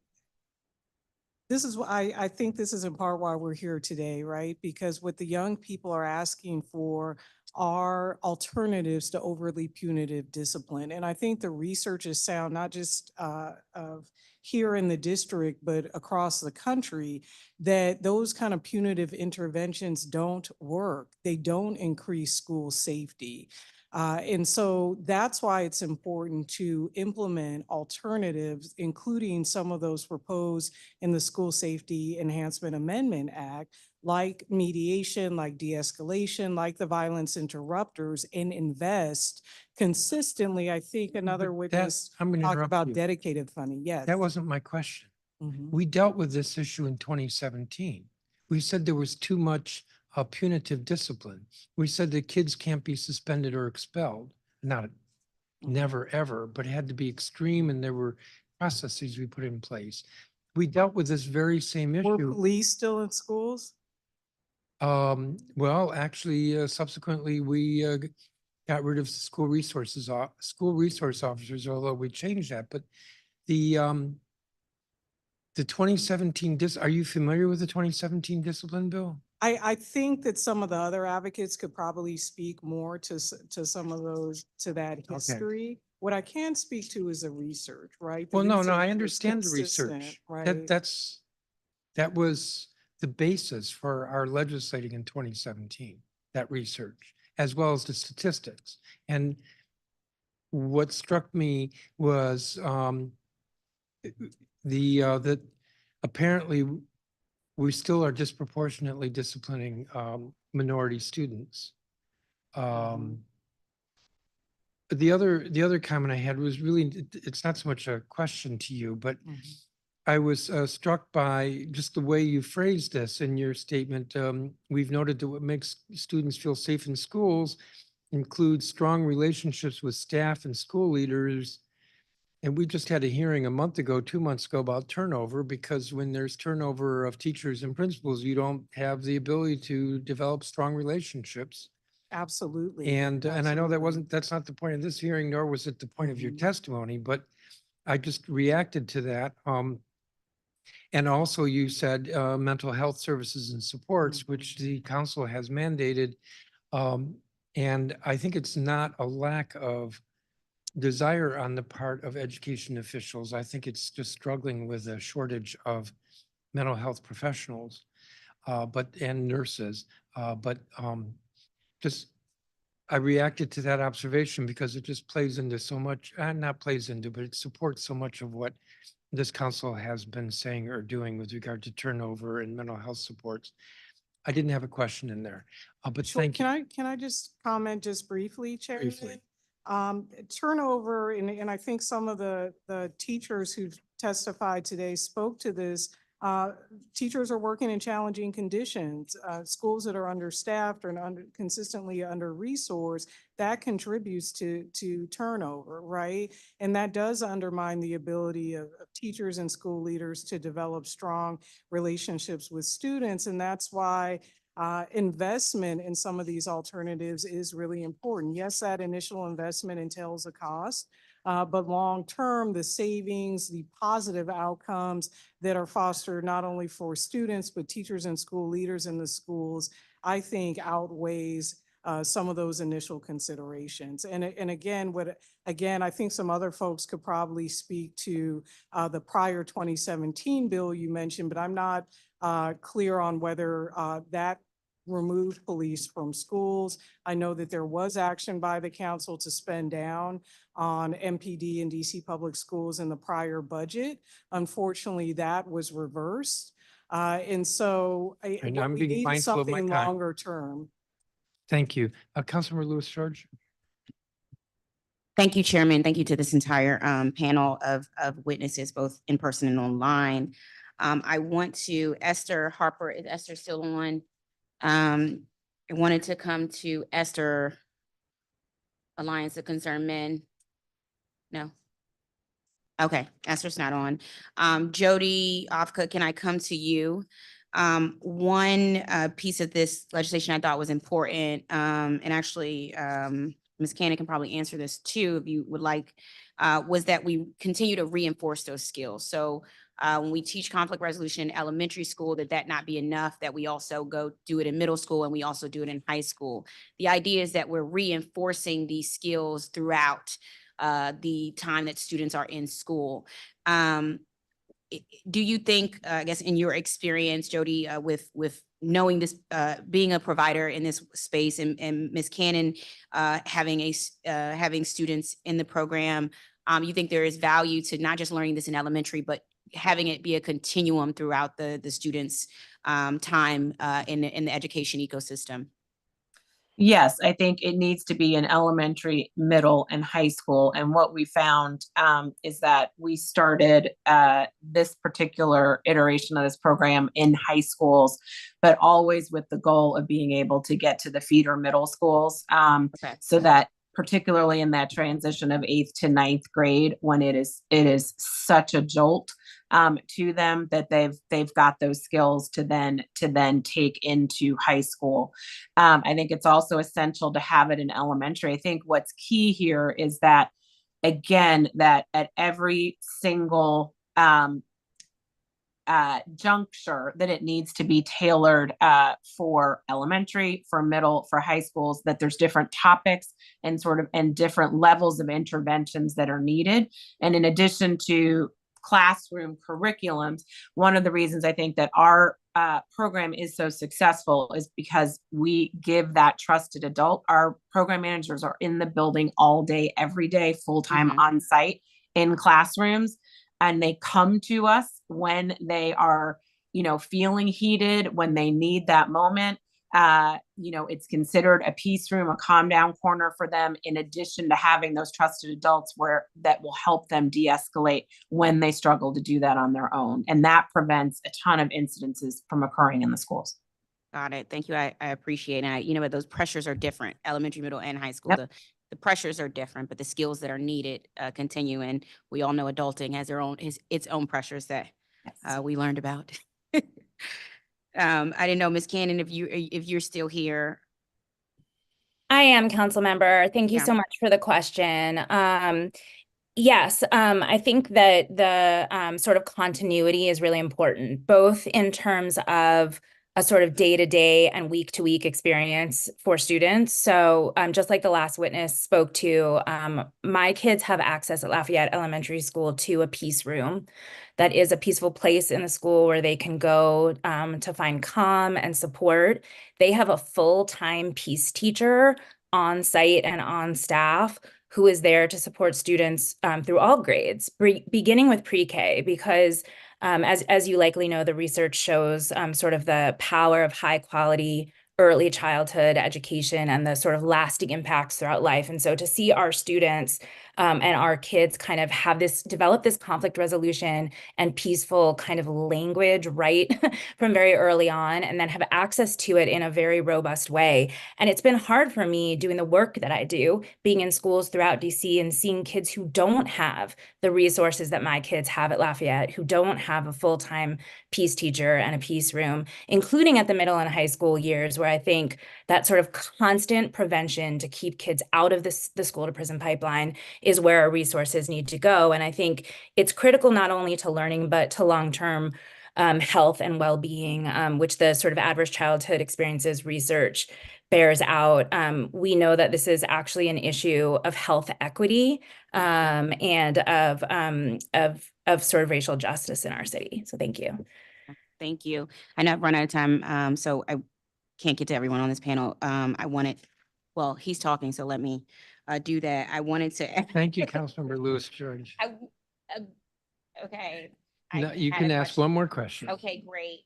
This is why I think this is in part why we're here today, right? Because what the young people are asking for are alternatives to overly punitive discipline. And I think the research is sound, not just of here in the district, but across the country, that those kind of punitive interventions don't work. They don't increase school safety. And so that's why it's important to implement alternatives, including some of those proposed in the School Safety Enhancement Amendment Act, like mediation, like de-escalation, like the violence interrupters, and invest consistently. I think another witness I'm gonna talked interrupt about you. dedicated funding. Yes. That wasn't my question. Mhm. We dealt with this issue in 2017. We said there was too much punitive discipline. We said that kids can't be suspended or expelled. Never, ever, but it had to be extreme, and there were processes we put in place. We dealt with this very same Were issue. police still in schools? Well, actually, subsequently, we got rid of school resource officers, although we changed that. But the 2017 are you familiar with the 2017 discipline bill? I think that some of the other advocates could probably speak more to some of those, to that history. What I can speak to is the research, right? The Well, no, research I was understand the consistent, research. Right? That was the basis for our legislating in 2017, that research, as well as the statistics. And what struck me was that apparently we still are disproportionately disciplining minority students. The other comment I had was really, it's not so much a question to you, but I was struck by just the way you phrased this in your statement. We've noted that what makes students feel safe in schools includes strong relationships with staff and school leaders. And we just had a hearing a month ago, 2 months ago, about turnover, because when there's turnover of teachers and principals, you don't have the ability to develop strong relationships. Absolutely. And I know that's not the point of this hearing, nor was it the point of your testimony, but I just reacted to that. And also you said mental health services and supports, which the council has mandated. And I think it's not a lack of desire on the part of education officials. I think it's just struggling with a shortage of mental health professionals, and nurses. I reacted to that observation because it just plays into so much, not plays into, but it supports so much of what this council has been saying or doing with regard to turnover and mental health supports. I didn't have a question in there, but Sure. thank you. Can I just comment just briefly, Chairman? Briefly. Turnover, and I think some of the teachers who testified today spoke to this. Teachers are working in challenging conditions. Schools that are understaffed or consistently under-resourced, that contributes to turnover, right? And that does undermine the ability of teachers and school leaders to develop strong relationships with students. And that's why investment in some of these alternatives is really important. Yes, that initial investment entails a cost, but long-term, the savings, the positive outcomes that are fostered not only for students, but teachers and school leaders in the schools, I think outweighs some of those initial considerations. And again, I think some other folks could probably speak to the prior 2017 bill you mentioned, but I'm not clear on whether that removed police from schools. I know that there was action by the council to spend down on MPD and DC public schools in the prior budget. Unfortunately, that was reversed. And so And what I'm we being need mindful of my something time. longer term. Thank you. Councilmember Lewis George. Thank you, Chairman. Thank you to this entire panel of witnesses, both in person and online. I want to, Esther Harper, is Esther still on? I wanted to come to Esther, Alliance of Concerned Men. No? Okay, Esther's not on. Jody Ofka, can I come to you? One piece of this legislation I thought was important, and actually Ms. Cannon can probably answer this too if you would like, was that we continue to reinforce those skills. So when we teach conflict resolution in elementary school, that not be enough, that we also go do it in middle school and we also do it in high school. The idea is that we're reinforcing these skills throughout the time that students are in school. Do you think, I guess in your experience, Jody, with knowing this, being a provider in this space, and Ms. Cannon having students in the program, you think there is value to not just learning this in elementary, but having it be a continuum throughout the students' time in the education ecosystem? Yes, I think it needs to be in elementary, middle, and high school. And what we found is that we started this particular iteration of this program in high schools, but always with the goal of being able to get to the feeder middle schools. So that particularly in that transition of 8th to 9th grade, when it is such a jolt to them, that they've got those skills to then take into high school. I think it's also essential to have it in elementary. I think what's key here is that, again, that at every single juncture, that it needs to be tailored for elementary, for middle, for high schools, that there's different topics and different levels of interventions that are needed. And in addition to classroom curriculums, one of the reasons I think that our program is so successful is because we give that trusted adult. Our program managers are in the building all day, every day, full-time on site in classrooms. And they come to us when they are, feeling heated, when they need that moment. It's considered a peace room, a calm down corner for them, in addition to having those trusted adults that will help them de-escalate when they struggle to do that on their own. And that prevents a ton of incidences from occurring in the schools. Got it. Thank you. I appreciate it. Those pressures are different, elementary, middle, and high school. Yep. The pressures are different, but the skills that are needed continue. And we all know adulting has its own pressures that we learned about. I didn't know, Ms. Cannon, if you're still here. I am, council member. Thank you so much for the question. Yes, I think that the sort of continuity is really important, both in terms of a sort of day-to-day and week-to-week experience for students. So just like the last witness spoke to, my kids have access at Lafayette Elementary School to a peace room that is a peaceful place in the school where they can go to find calm and support. They have a full-time peace teacher on site and on staff who is there to support students through all grades, beginning with pre-K, because as you likely know, the research shows sort of the power of high quality early childhood education and the sort of lasting impacts throughout life. And so to see our students and our kids kind of develop this conflict resolution and peaceful kind of language right from very early on, and then have access to it in a very robust way. And it's been hard for me doing the work that I do, being in schools throughout DC and seeing kids who don't have the resources that my kids have at Lafayette, who don't have a full-time peace teacher and a peace room, including at the middle and high school years, where I think that sort of constant prevention to keep kids out of the school to prison pipeline is where our resources need to go. And I think it's critical not only to learning, but to long-term health and well-being, which the sort of adverse childhood experiences research bears out. We know that this is actually an issue of health equity and of sort of racial justice in our city. So thank you. Thank you. I know I've run out of time, so I can't get to everyone on this panel. Well, he's talking, so let me do that. I wanted to. Thank you, Councilmember Lewis George. Okay. No, you had can a ask one more question. Okay, great.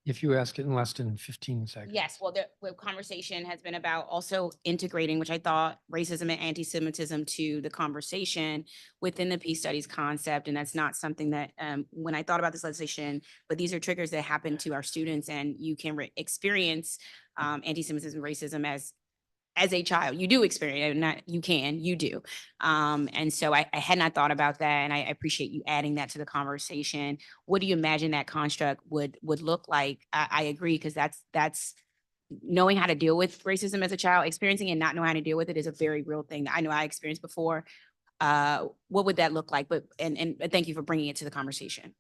If you ask it in less than 15 seconds. Yes, well, the conversation has been about also integrating, which I thought racism and anti-Semitism to the conversation within the peace studies concept. And that's not something that, when I thought about this legislation, but these are triggers that happen to our students, and you can experience anti-Semitism, racism as a child. You do experience it, not you can, you do. And so I had not thought about that, and I appreciate you adding that to the conversation. What do you imagine that construct would look like? I agree, because that's knowing how to deal with racism as a child. Experiencing and not knowing how to deal with it is a very real thing that I know I experienced before. What would that look like? But and thank you for bringing it to the conversation.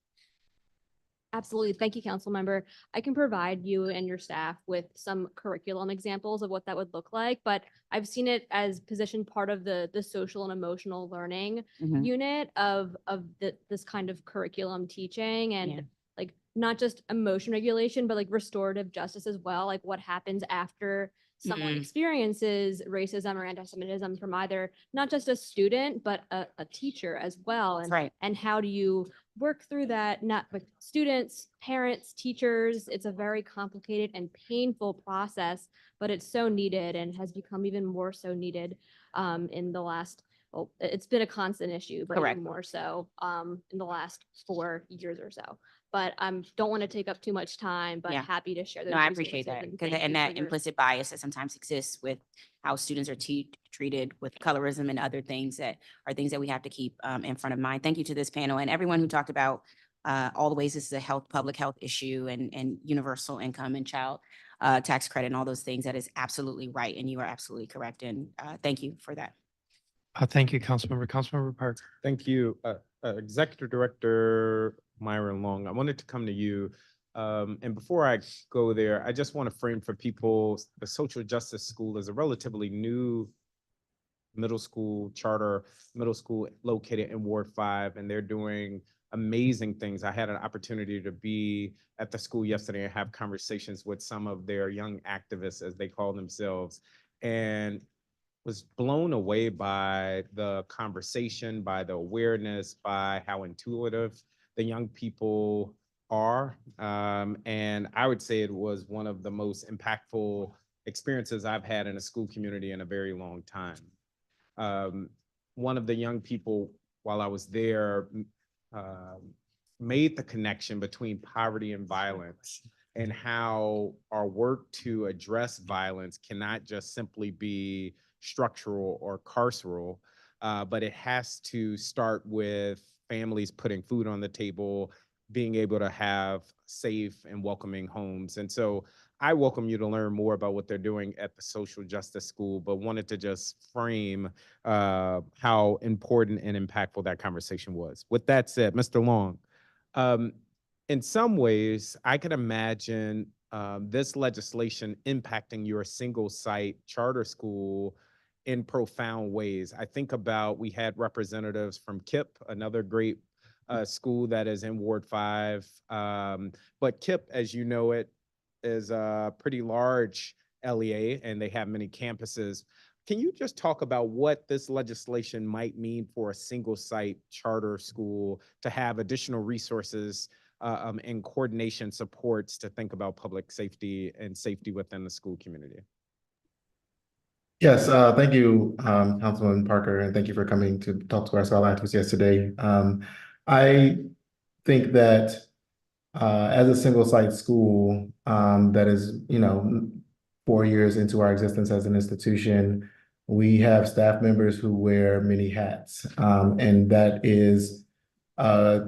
Absolutely. Thank you, council member. I can provide you and your staff with some curriculum examples of what that would look like, but I've seen it as positioned part of the social and emotional learning unit of this kind of curriculum teaching, and like not just emotion regulation, but like restorative justice as well. Like what happens after someone experiences racism or anti-Semitism from either not just a student, but a teacher as well. And, and how do you work through that, not with students, parents, teachers? It's a very complicated and painful process, but it's so needed and has become even more so needed in the last, well, it's been a constant issue, but even more so in the last 4 years or so. But don't want to take up too much time, but happy to share those. No, I appreciate that, because and that implicit bias that sometimes exists with how students are treated with colorism and other things that are things that we have to keep in front of mind. Thank you to this panel and everyone who talked about all the ways this is a public health issue, and universal income and child tax credit and all those things. That is absolutely right, and you are absolutely correct. And thank you for that. Thank you, Councilmember Parker. Thank you, Executive Director Myron Long. I wanted to come to you. And before I go there, I just want to frame for people, the Social Justice School is a relatively new middle school, charter middle school located in Ward 5, and they're doing amazing things. I had an opportunity to be at the school yesterday and have conversations with some of their young activists, as they call themselves, and was blown away by the conversation, by the awareness, by how intuitive the young people are. And I would say it was one of the most impactful experiences I've had in a school community in a very long time. One of the young people, while I was there, made the connection between poverty and violence, and how our work to address violence cannot just simply be structural or carceral, but it has to start with families putting food on the table, being able to have safe and welcoming homes. And so I welcome you to learn more about what they're doing at the Social Justice School, but wanted to just frame how important and impactful that conversation was. With that said, Mr. Long, in some ways, I can imagine this legislation impacting your single site charter school in profound ways. I think about, we had representatives from KIPP, another great school that is in Ward 5. But KIPP, as you know it, is a pretty large LEA, and they have many campuses. Can you just talk about what this legislation might mean for a single site charter school to have additional resources and coordination supports to think about public safety and safety within the school community? Yes, thank you, Councilman Parker, and thank you for coming to talk to our scholar activists yesterday. I think that as a single site school that is, 4 years into our existence as an institution, we have staff members who wear many hats. And that is,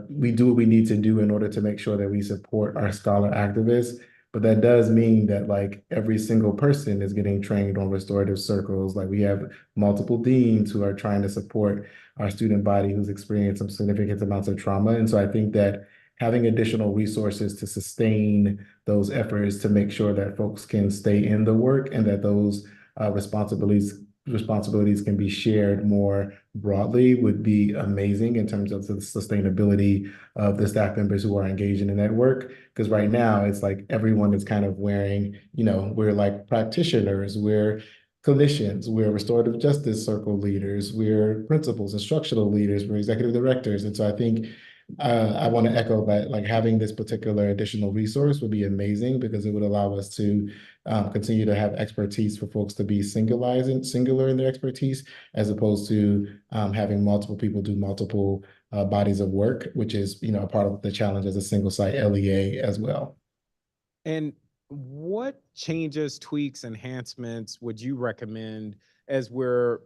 we do what we need to do in order to make sure that we support our scholar activists. But that does mean that like every single person is getting trained on restorative circles. Like we have multiple deans who are trying to support our student body who's experienced some significant amounts of trauma. And so I think that having additional resources to sustain those efforts to make sure that folks can stay in the work and that those responsibilities can be shared more broadly would be amazing in terms of the sustainability of the staff members who are engaging in that work. Because right now it's like everyone is kind of wearing, we're like practitioners, we're clinicians, we're restorative justice circle leaders, we're principals, instructional leaders, we're executive directors. And so I think I want to echo that, like having this particular additional resource would be amazing because it would allow us to continue to have expertise for folks to be singular in their expertise, as opposed to having multiple people do multiple bodies of work, which is, a part of the challenge as a single site LEA as well. And what changes, tweaks, enhancements would you recommend as we're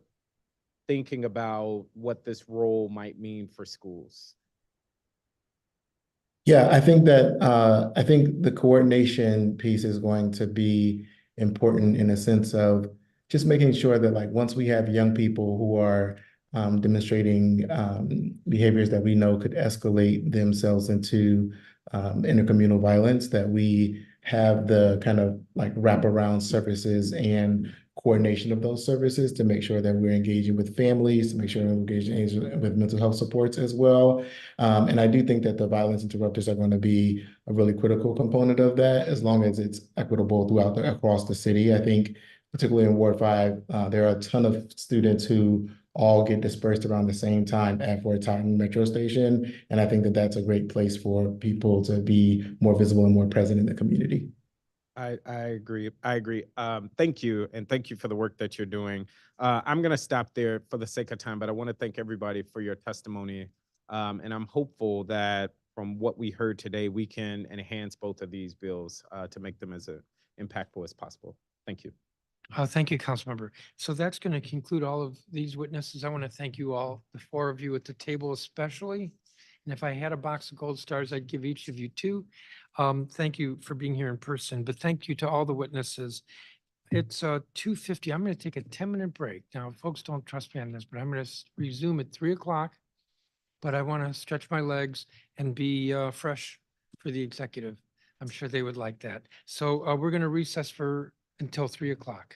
thinking about what this role might mean for schools? Yeah, I think the coordination piece is going to be important in a sense of just making sure that like once we have young people who are demonstrating behaviors that we know could escalate themselves into intercommunal violence, that we have the kind of like wraparound services and coordination of those services to make sure that we're engaging with families, to make sure we're engaging with mental health supports as well. And I do think that the violence interrupters are going to be a really critical component of that, as long as it's equitable across the city. I think particularly in Ward 5, there are a ton of students who all get dispersed around the same time at Fort Titan Metro Station. And I think that that's a great place for people to be more visible and more present in the community. I agree. Thank you. And thank you for the work that you're doing. I'm going to stop there for the sake of time, but I want to thank everybody for your testimony. And I'm hopeful that from what we heard today, we can enhance both of these bills to make them as impactful as possible. Thank you. Thank you, Councilmember. So that's going to conclude all of these witnesses. I want to thank you all, the four of you at the table especially. And if I had a box of gold stars, I'd give each of you two. Thank you for being here in person, but thank you to all the witnesses. It's 2:50. I'm going to take a 10-minute break. Now, folks don't trust me on this, but I'm going to resume at 3 o'clock. But I want to stretch my legs and be fresh for the executive. I'm sure they would like that. So we're going to recess until 3 o'clock.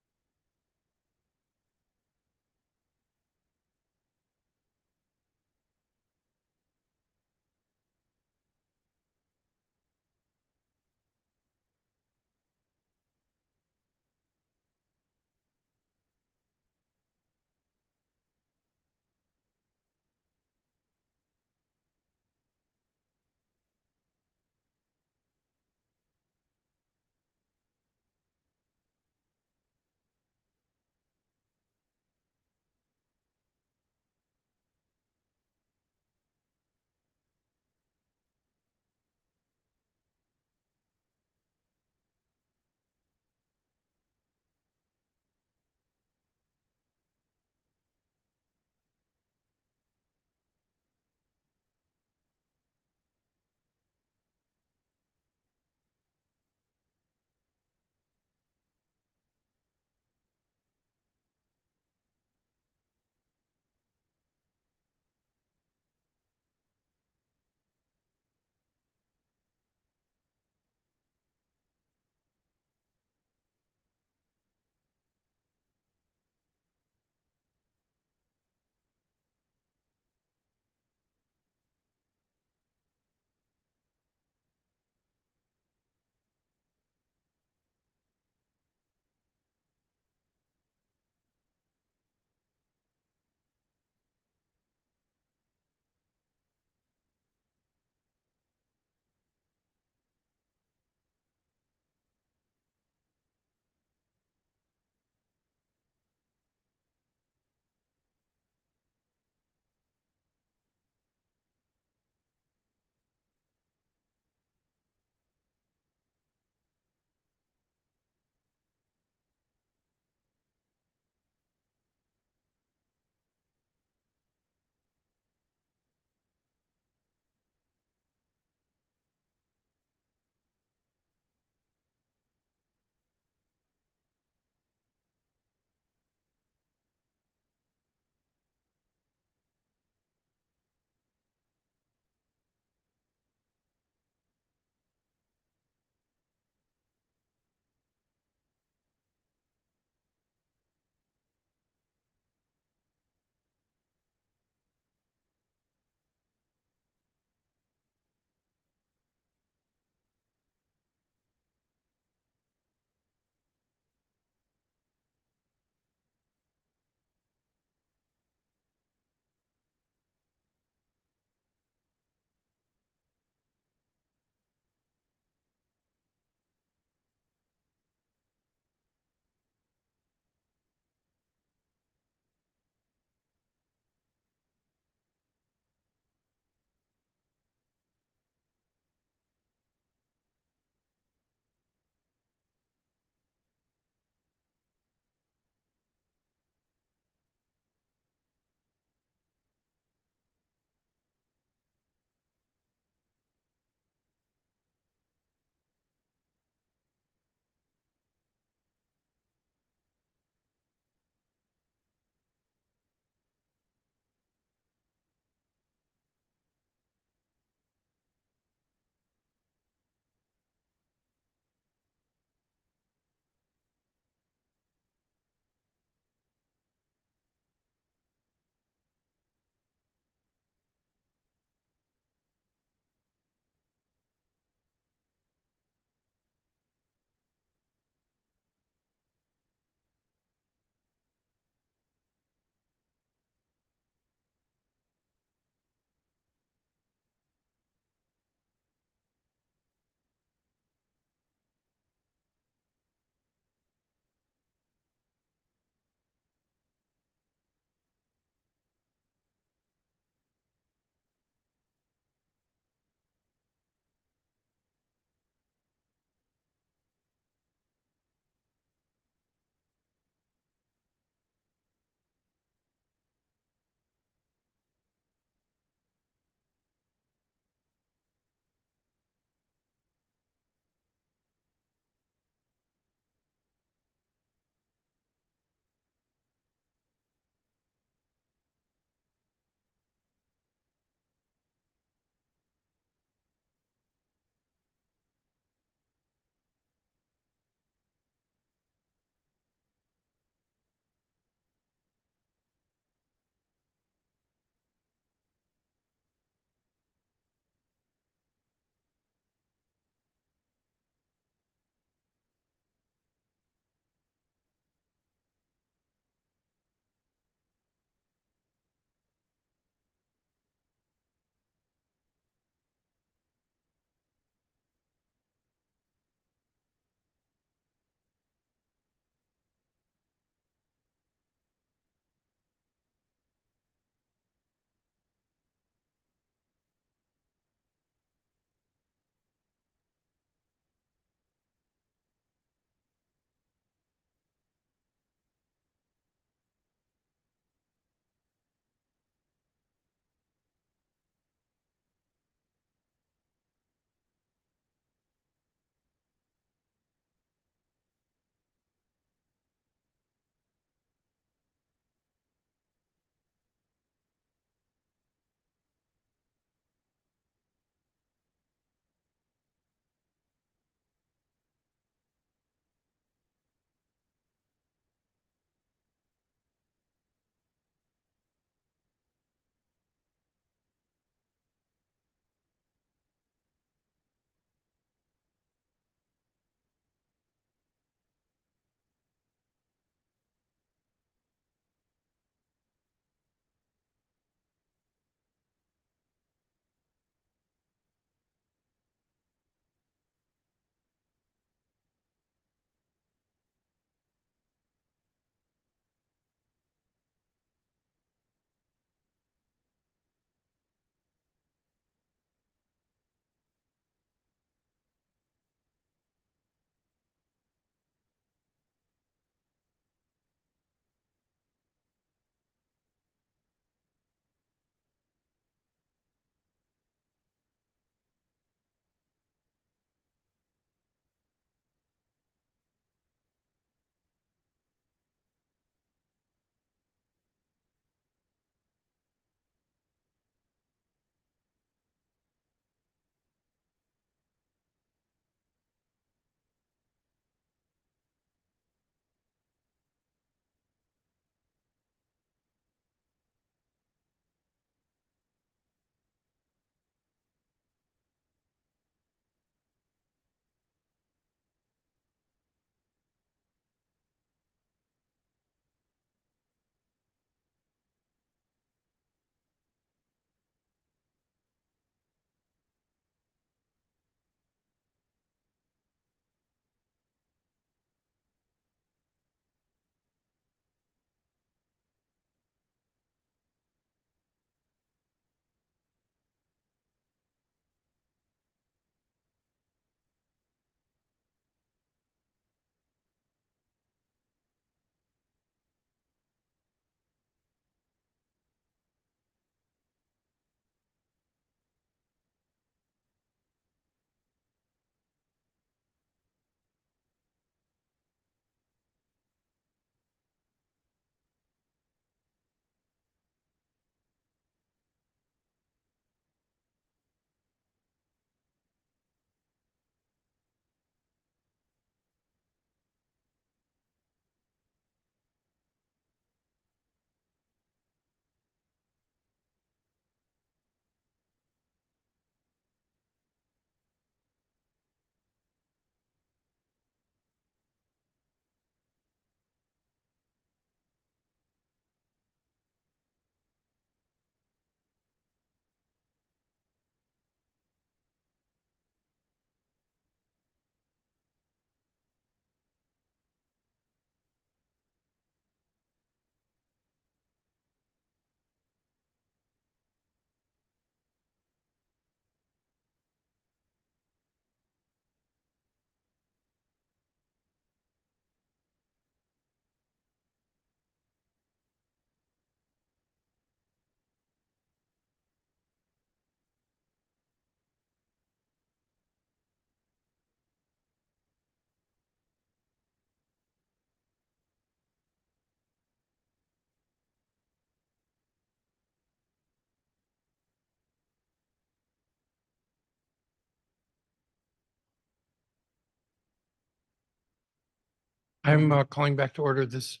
I'm calling back to order this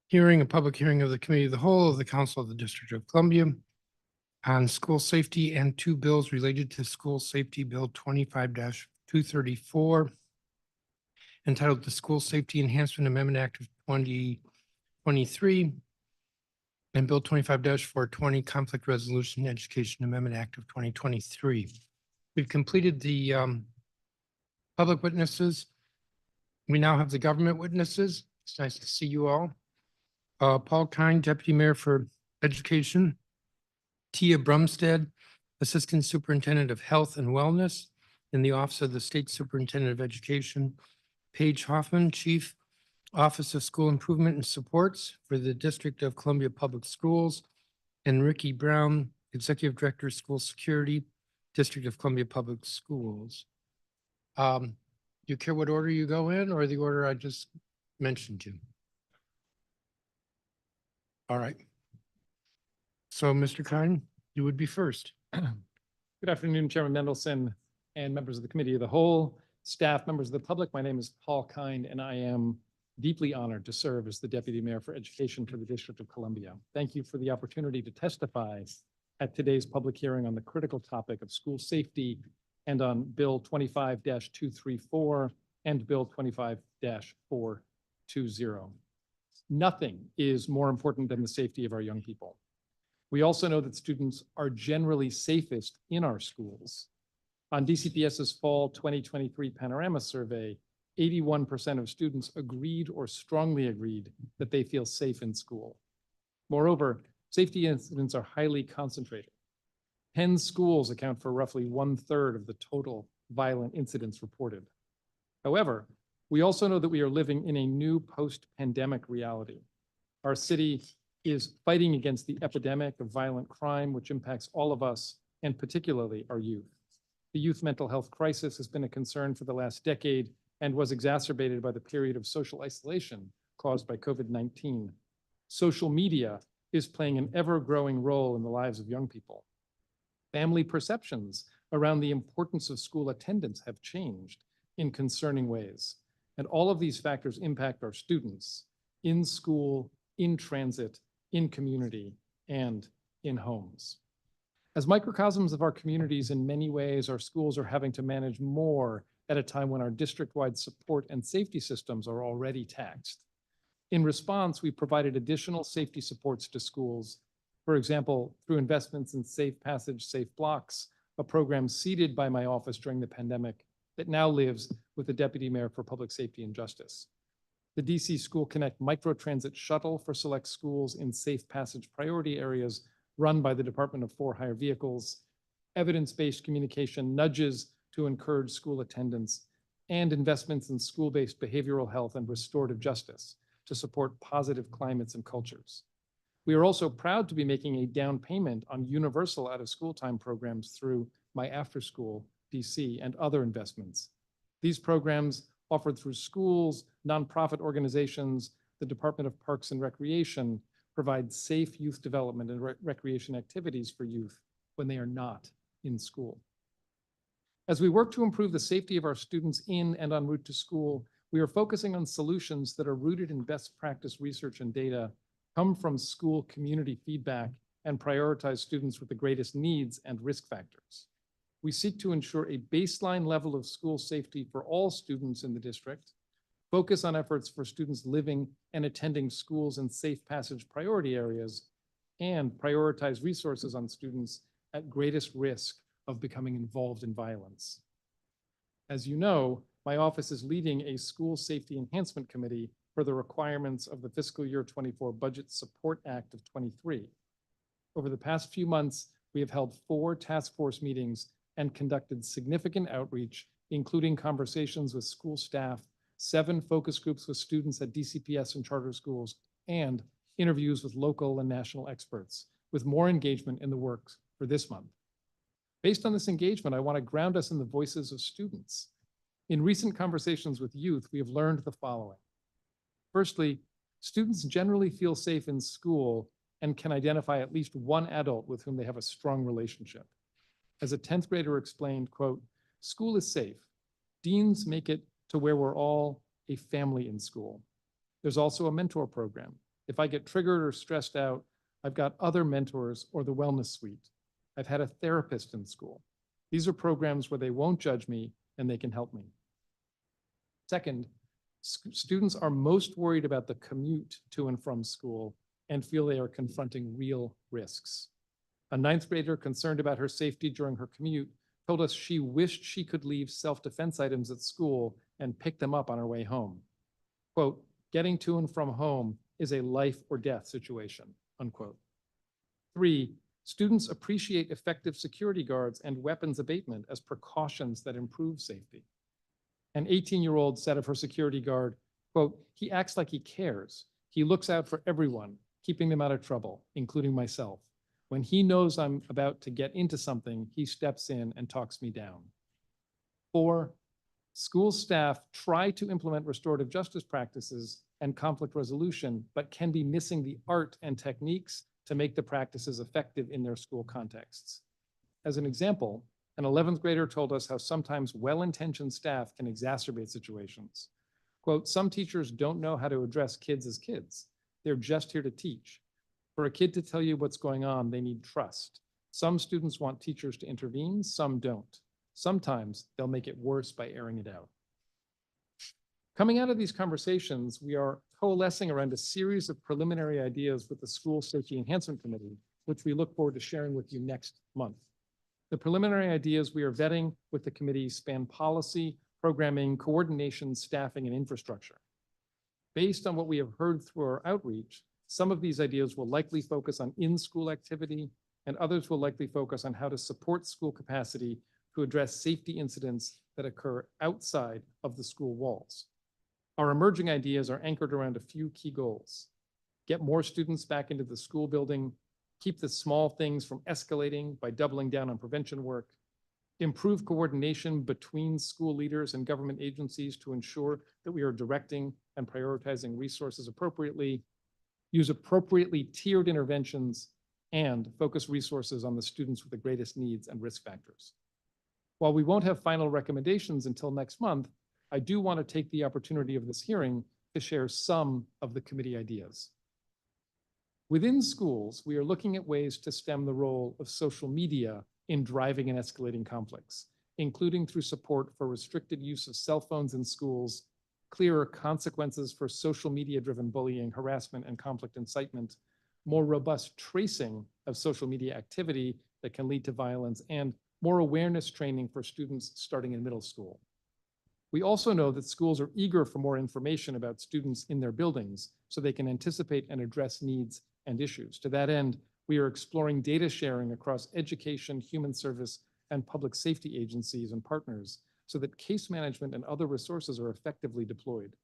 hearing, a public hearing of the Committee of the Whole of the Council of the District of Columbia on school safety and two bills related to school safety, Bill 25-234, entitled the School Safety Enhancement Amendment Act of 2023, and Bill 25-420, Conflict Resolution Education Amendment Act of 2023. We've completed the public witnesses. We now have the government witnesses. It's nice to see you all. Paul Kind, Deputy Mayor for Education. Tia Brumstead, Assistant Superintendent of Health and Wellness in the Office of the State Superintendent of Education. Paige Hoffman, Chief, Office of School Improvement and Supports for the District of Columbia Public Schools. And Ricky Brown, Executive Director, School Security, District of Columbia Public Schools. Do you care what order you go in or the order I just mentioned to? All right. So, Mr. Kine, you would be first. Good afternoon, Chairman Mendelson and members of the Committee of the Whole, staff, members of the public. My name is Paul Kind, and I am deeply honored to serve as the Deputy Mayor for Education for the District of Columbia. Thank you for the opportunity to testify at today's public hearing on the critical topic of school safety and on Bill 25-234 and Bill 25-420. Nothing is more important than the safety of our young people. We also know that students are generally safest in our schools. On DCPS's fall 2023 Panorama Survey, 81% of students agreed or strongly agreed that they feel safe in school. Moreover, safety incidents are highly concentrated. 10 schools account for roughly 1/3 of the total violent incidents reported. However, we also know that we are living in a new post-pandemic reality. Our city is fighting against the epidemic of violent crime, which impacts all of us, and particularly our youth. The youth mental health crisis has been a concern for the last decade and was exacerbated by the period of social isolation caused by COVID-19. Social media is playing an ever-growing role in the lives of young people. Family perceptions around the importance of school attendance have changed in concerning ways. And all of these factors impact our students in school, in transit, in community, and in homes. As microcosms of our communities, in many ways, our schools are having to manage more at a time when our district-wide support and safety systems are already taxed. In response, we provided additional safety supports to schools, for example, through investments in Safe Passage, Safe Blocks, a program seeded by my office during the pandemic that now lives with the Deputy Mayor for Public Safety and Justice. The DC School Connect microtransit shuttle for select schools in Safe Passage priority areas run by the Department of For-Hire Vehicles, evidence-based communication nudges to encourage school attendance, and investments in school-based behavioral health and restorative justice to support positive climates and cultures. We are also proud to be making a down payment on universal out-of-school time programs through My After School DC and other investments. These programs, offered through schools, nonprofit organizations, the Department of Parks and Recreation, provide safe youth development and recreation activities for youth when they are not in school. As we work to improve the safety of our students in and en route to school, we are focusing on solutions that are rooted in best practice research and data, come from school community feedback, and prioritize students with the greatest needs and risk factors. We seek to ensure a baseline level of school safety for all students in the district, focus on efforts for students living and attending schools in safe passage priority areas, and prioritize resources on students at greatest risk of becoming involved in violence. As you know, my office is leading a school safety enhancement committee for the requirements of the fiscal year 24 Budget Support Act of 23. Over the past few months, we have held 4 task force meetings and conducted significant outreach, including conversations with school staff, 7 focus groups with students at DCPS and charter schools, and interviews with local and national experts, with more engagement in the works for this month. Based on this engagement, I want to ground us in the voices of students. In recent conversations with youth, we have learned the following. Firstly, students generally feel safe in school and can identify at least one adult with whom they have a strong relationship. As a 10th grader explained, quote, "School is safe. Deans make it to where we're all a family in school. There's also a mentor program. If I get triggered or stressed out, I've got other mentors or the wellness suite. I've had a therapist in school. These are programs where they won't judge me and they can help me. Second, students are most worried about the commute to and from school and feel they are confronting real risks. A ninth grader concerned about her safety during her commute told us she wished she could leave self-defense items at school and pick them up on her way home. Quote, getting to and from home is a life or death situation, unquote. 3, students appreciate effective security guards and weapons abatement as precautions that improve safety. An 18-year-old said of her security guard, quote, he acts like he cares. He looks out for everyone, keeping them out of trouble, including myself. When he knows I'm about to get into something, he steps in and talks me down. 4, school staff try to implement restorative justice practices and conflict resolution, but can be missing the art and techniques to make the practices effective in their school contexts. As an example, an 11th grader told us how sometimes well-intentioned staff can exacerbate situations. Quote, some teachers don't know how to address kids as kids. They're just here to teach. For a kid to tell you what's going on, they need trust. Some students want teachers to intervene, some don't. Sometimes they'll make it worse by airing it out. Coming out of these conversations, we are coalescing around a series of preliminary ideas with the School Safety Enhancement Committee, which we look forward to sharing with you next month. The preliminary ideas we are vetting with the committee span policy, programming, coordination, staffing, and infrastructure. Based on what we have heard through our outreach, some of these ideas will likely focus on in-school activity, and others will likely focus on how to support school capacity to address safety incidents that occur outside of the school walls. Our emerging ideas are anchored around a few key goals. Get more students back into the school building, keep the small things from escalating by doubling down on prevention work, improve coordination between school leaders and government agencies to ensure that we are directing and prioritizing resources appropriately, use appropriately tiered interventions, and focus resources on the students with the greatest needs and risk factors. While we won't have final recommendations until next month, I do want to take the opportunity of this hearing to share some of the committee ideas. Within schools, we are looking at ways to stem the role of social media in driving and escalating conflicts, including through support for restricted use of cell phones in schools, clearer consequences for social media-driven bullying, harassment, and conflict incitement, more robust tracing of social media activity that can lead to violence, and more awareness training for students starting in middle school. We also know that schools are eager for more information about students in their buildings so they can anticipate and address needs and issues. To that end, we are exploring data sharing across education, human service, and public safety agencies and partners so that case management and other resources are effectively deployed.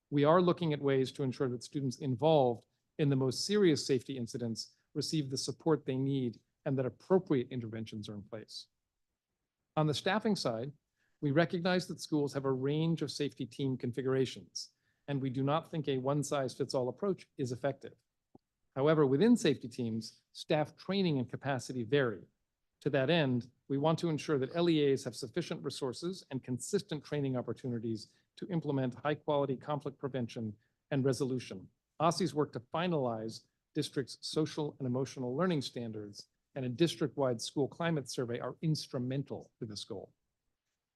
We are looking at ways to ensure that students involved in the most serious safety incidents receive the support they need and that appropriate interventions are in place. On the staffing side, we recognize that schools have a range of safety team configurations, and we do not think a one-size-fits-all approach is effective. However, within safety teams, staff training and capacity vary. To that end, we want to ensure that LEAs have sufficient resources and consistent training opportunities to implement high-quality conflict prevention and resolution. OSSE's work to finalize districts' social and emotional learning standards and a district-wide school climate survey are instrumental to this goal.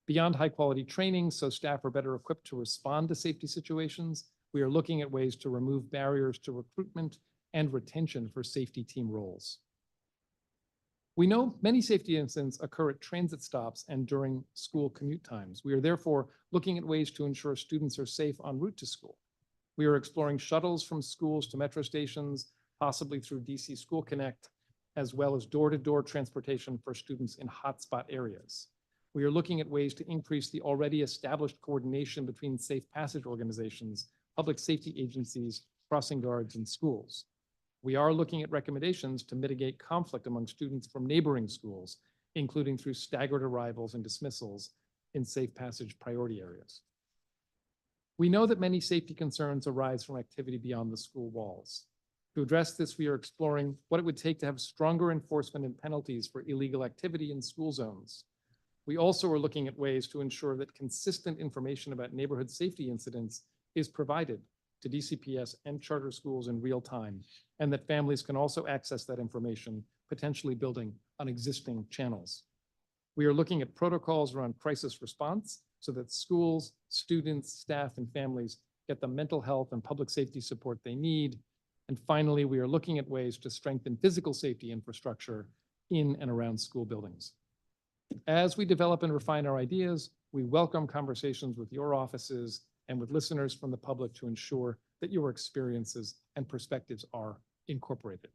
Beyond high-quality training, so staff are better equipped to respond to safety situations, we are looking at ways to remove barriers to recruitment and retention for safety team roles. We know many safety incidents occur at transit stops and during school commute times. We are therefore looking at ways to ensure students are safe en route to school. We are exploring shuttles from schools to metro stations, possibly through DC School Connect, as well as door-to-door transportation for students in hotspot areas. We are looking at ways to increase the already established coordination between safe passage organizations, public safety agencies, crossing guards, and schools. We are looking at recommendations to mitigate conflict among students from neighboring schools, including through staggered arrivals and dismissals in safe passage priority areas. We know that many safety concerns arise from activity beyond the school walls. To address this, we are exploring what it would take to have stronger enforcement and penalties for illegal activity in school zones. We also are looking at ways to ensure that consistent information about neighborhood safety incidents is provided to DCPS and charter schools in real time, and that families can also access that information, potentially building on existing channels. We are looking at protocols around crisis response so that schools, students, staff, and families get the mental health and public safety support they need. And finally, we are looking at ways to strengthen physical safety infrastructure in and around school buildings. As we develop and refine our ideas, we welcome conversations with your offices and with listeners from the public to ensure that your experiences and perspectives are incorporated.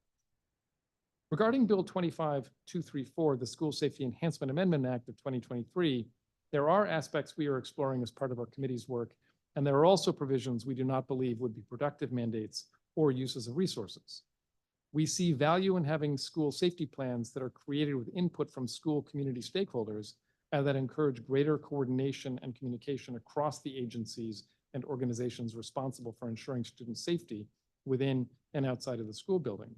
Regarding Bill 25234, the School Safety Enhancement Amendment Act of 2023, there are aspects we are exploring as part of our committee's work, and there are also provisions we do not believe would be productive mandates or uses of resources. We see value in having school safety plans that are created with input from school community stakeholders and that encourage greater coordination and communication across the agencies and organizations responsible for ensuring student safety within and outside of the school building.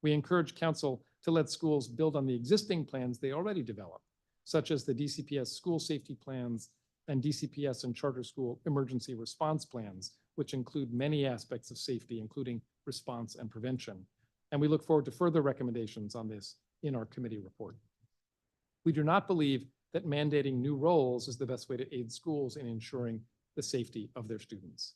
We encourage council to let schools build on the existing plans they already develop, such as the DCPS school safety plans and DCPS and charter school emergency response plans, which include many aspects of safety, including response and prevention. And we look forward to further recommendations on this in our committee report. We do not believe that mandating new roles is the best way to aid schools in ensuring the safety of their students.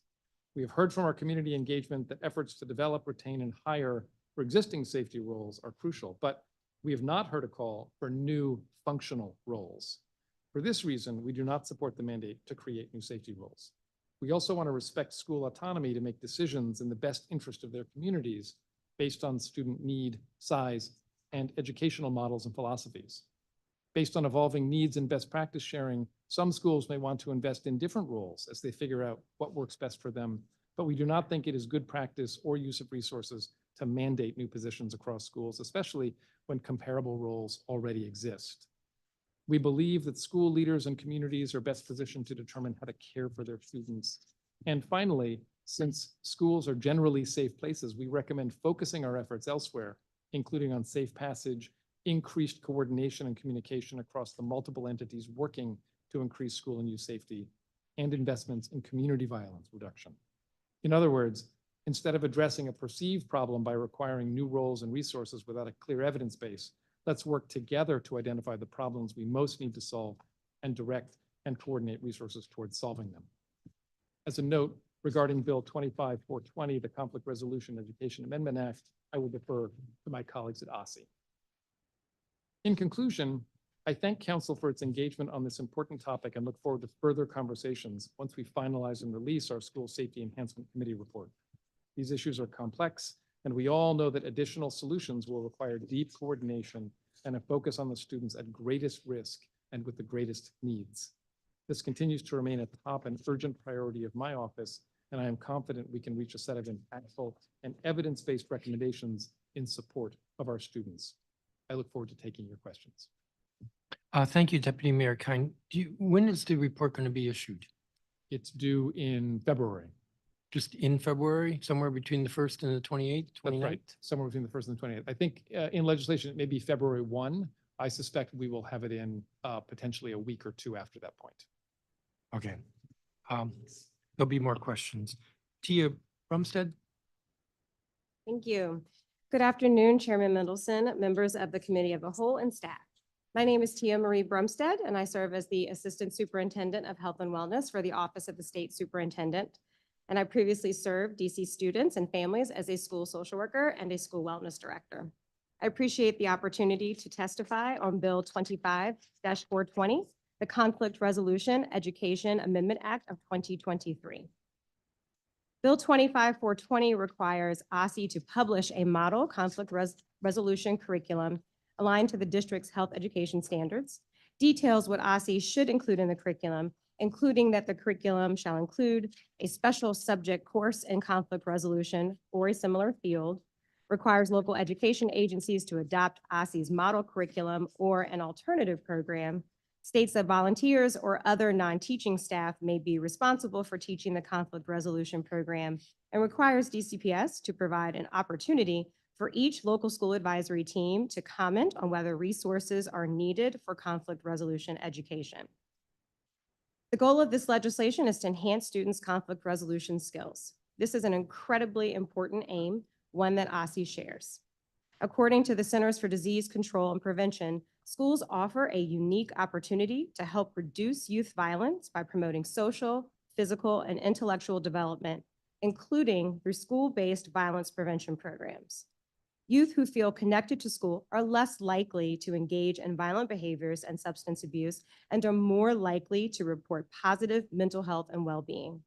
We have heard from our community engagement that efforts to develop, retain, and hire for existing safety roles are crucial, but we have not heard a call for new functional roles. For this reason, we do not support the mandate to create new safety roles. We also want to respect school autonomy to make decisions in the best interest of their communities based on student need, size, and educational models and philosophies. Based on evolving needs and best practice sharing, some schools may want to invest in different roles as they figure out what works best for them, but we do not think it is good practice or use of resources to mandate new positions across schools, especially when comparable roles already exist. We believe that school leaders and communities are best positioned to determine how to care for their students. And finally, since schools are generally safe places, we recommend focusing our efforts elsewhere, including on safe passage, increased coordination and communication across the multiple entities working to increase school and youth safety, and investments in community violence reduction. In other words, instead of addressing a perceived problem by requiring new roles and resources without a clear evidence base, let's work together to identify the problems we most need to solve and direct and coordinate resources towards solving them. As a note, regarding Bill 25420, the Conflict Resolution Education Amendment Act, I will defer to my colleagues at OSSI. In conclusion, I thank Council for its engagement on this important topic and look forward to further conversations once we finalize and release our School Safety Enhancement Committee report. These issues are complex, and we all know that additional solutions will require deep coordination and a focus on the students at greatest risk and with the greatest needs. This continues to remain a top and urgent priority of my office, and I am confident we can reach a set of impactful and evidence-based recommendations in support of our students. I look forward to taking your questions. Thank you, Deputy Mayor Kine. When is the report going to be issued? It's due in February. Just in February, somewhere between the 1st and the 28th, 29th? That's right, somewhere between the 1st and the 28th. I think in legislation, it may be February 1. I suspect we will have it in potentially a week or two after that point. Okay. There'll be more questions. Tia Brumstead? Thank you. Good afternoon, Chairman Mendelson, members of the Committee of the Whole, and staff. My name is Tia Marie Brumstead, and I serve as the Assistant Superintendent of Health and Wellness for the Office of the State Superintendent. And I previously served DC students and families as a school social worker and a school wellness director. I appreciate the opportunity to testify on Bill 25-420, the Conflict Resolution Education Amendment Act of 2023. Bill 25-420 requires OSSI to publish a model conflict resolution curriculum aligned to the district's health education standards, details what OSSI should include in the curriculum, including that the curriculum shall include a special subject course in conflict resolution or a similar field, requires local education agencies to adopt OSSI's model curriculum or an alternative program, states that volunteers or other non-teaching staff may be responsible for teaching the conflict resolution program, and requires DCPS to provide an opportunity for each local school advisory team to comment on whether resources are needed for conflict resolution education. The goal of this legislation is to enhance students' conflict resolution skills. This is an incredibly important aim, one that OSSI shares. According to the Centers for Disease Control and Prevention, schools offer a unique opportunity to help reduce youth violence by promoting social, physical, and intellectual development, including through school-based violence prevention programs. Youth who feel connected to school are less likely to engage in violent behaviors and substance abuse and are more likely to report positive mental health and well-being.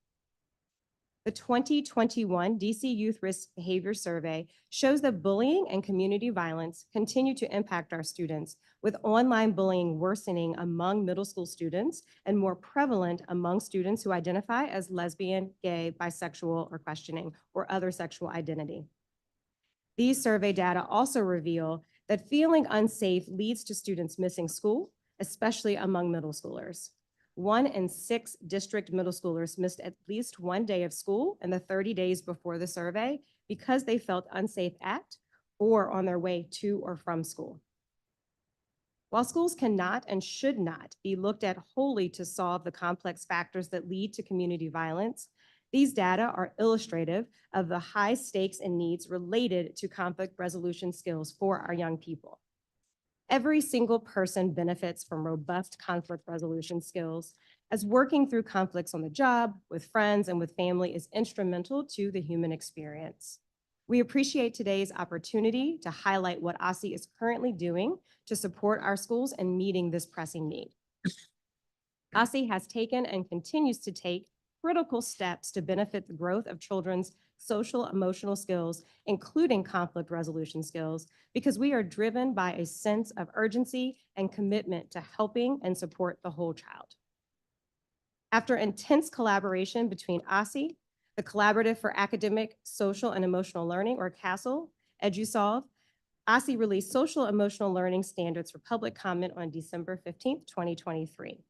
The 2021 DC Youth Risk Behavior Survey shows that bullying and community violence continue to impact our students, with online bullying worsening among middle school students and more prevalent among students who identify as lesbian, gay, bisexual, or questioning, or other sexual identity. These survey data also reveal that feeling unsafe leads to students missing school, especially among middle schoolers. 1 in 6 district middle schoolers missed at least one day of school in the 30 days before the survey because they felt unsafe at or on their way to or from school. While schools cannot and should not be looked at wholly to solve the complex factors that lead to community violence, these data are illustrative of the high stakes and needs related to conflict resolution skills for our young people. Every single person benefits from robust conflict resolution skills, as working through conflicts on the job, with friends, and with family is instrumental to the human experience. We appreciate today's opportunity to highlight what OSSI is currently doing to support our schools in meeting this pressing need. OSSI has taken and continues to take critical steps to benefit the growth of children's social emotional skills, including conflict resolution skills, because we are driven by a sense of urgency and commitment to helping and support the whole child. After intense collaboration between OSSI, the Collaborative for Academic, Social, and Emotional Learning, or CASEL, EduSolve, OSSI released social emotional learning standards for public comment on December 15th, 2023.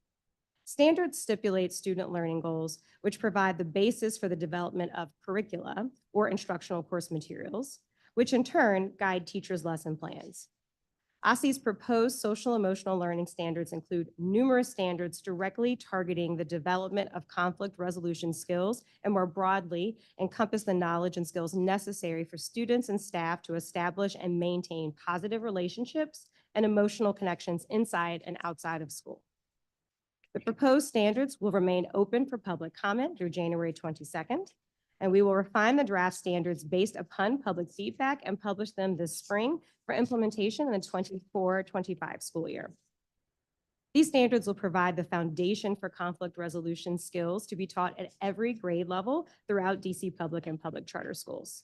Standards stipulate student learning goals, which provide the basis for the development of curricula or instructional course materials, which in turn guide teachers' lesson plans. OSSI's proposed social emotional learning standards include numerous standards directly targeting the development of conflict resolution skills and more broadly encompass the knowledge and skills necessary for students and staff to establish and maintain positive relationships and emotional connections inside and outside of school. The proposed standards will remain open for public comment through January 22nd, and we will refine the draft standards based upon public feedback and publish them this spring for implementation in the 24-25 school year. These standards will provide the foundation for conflict resolution skills to be taught at every grade level throughout DC public and public charter schools.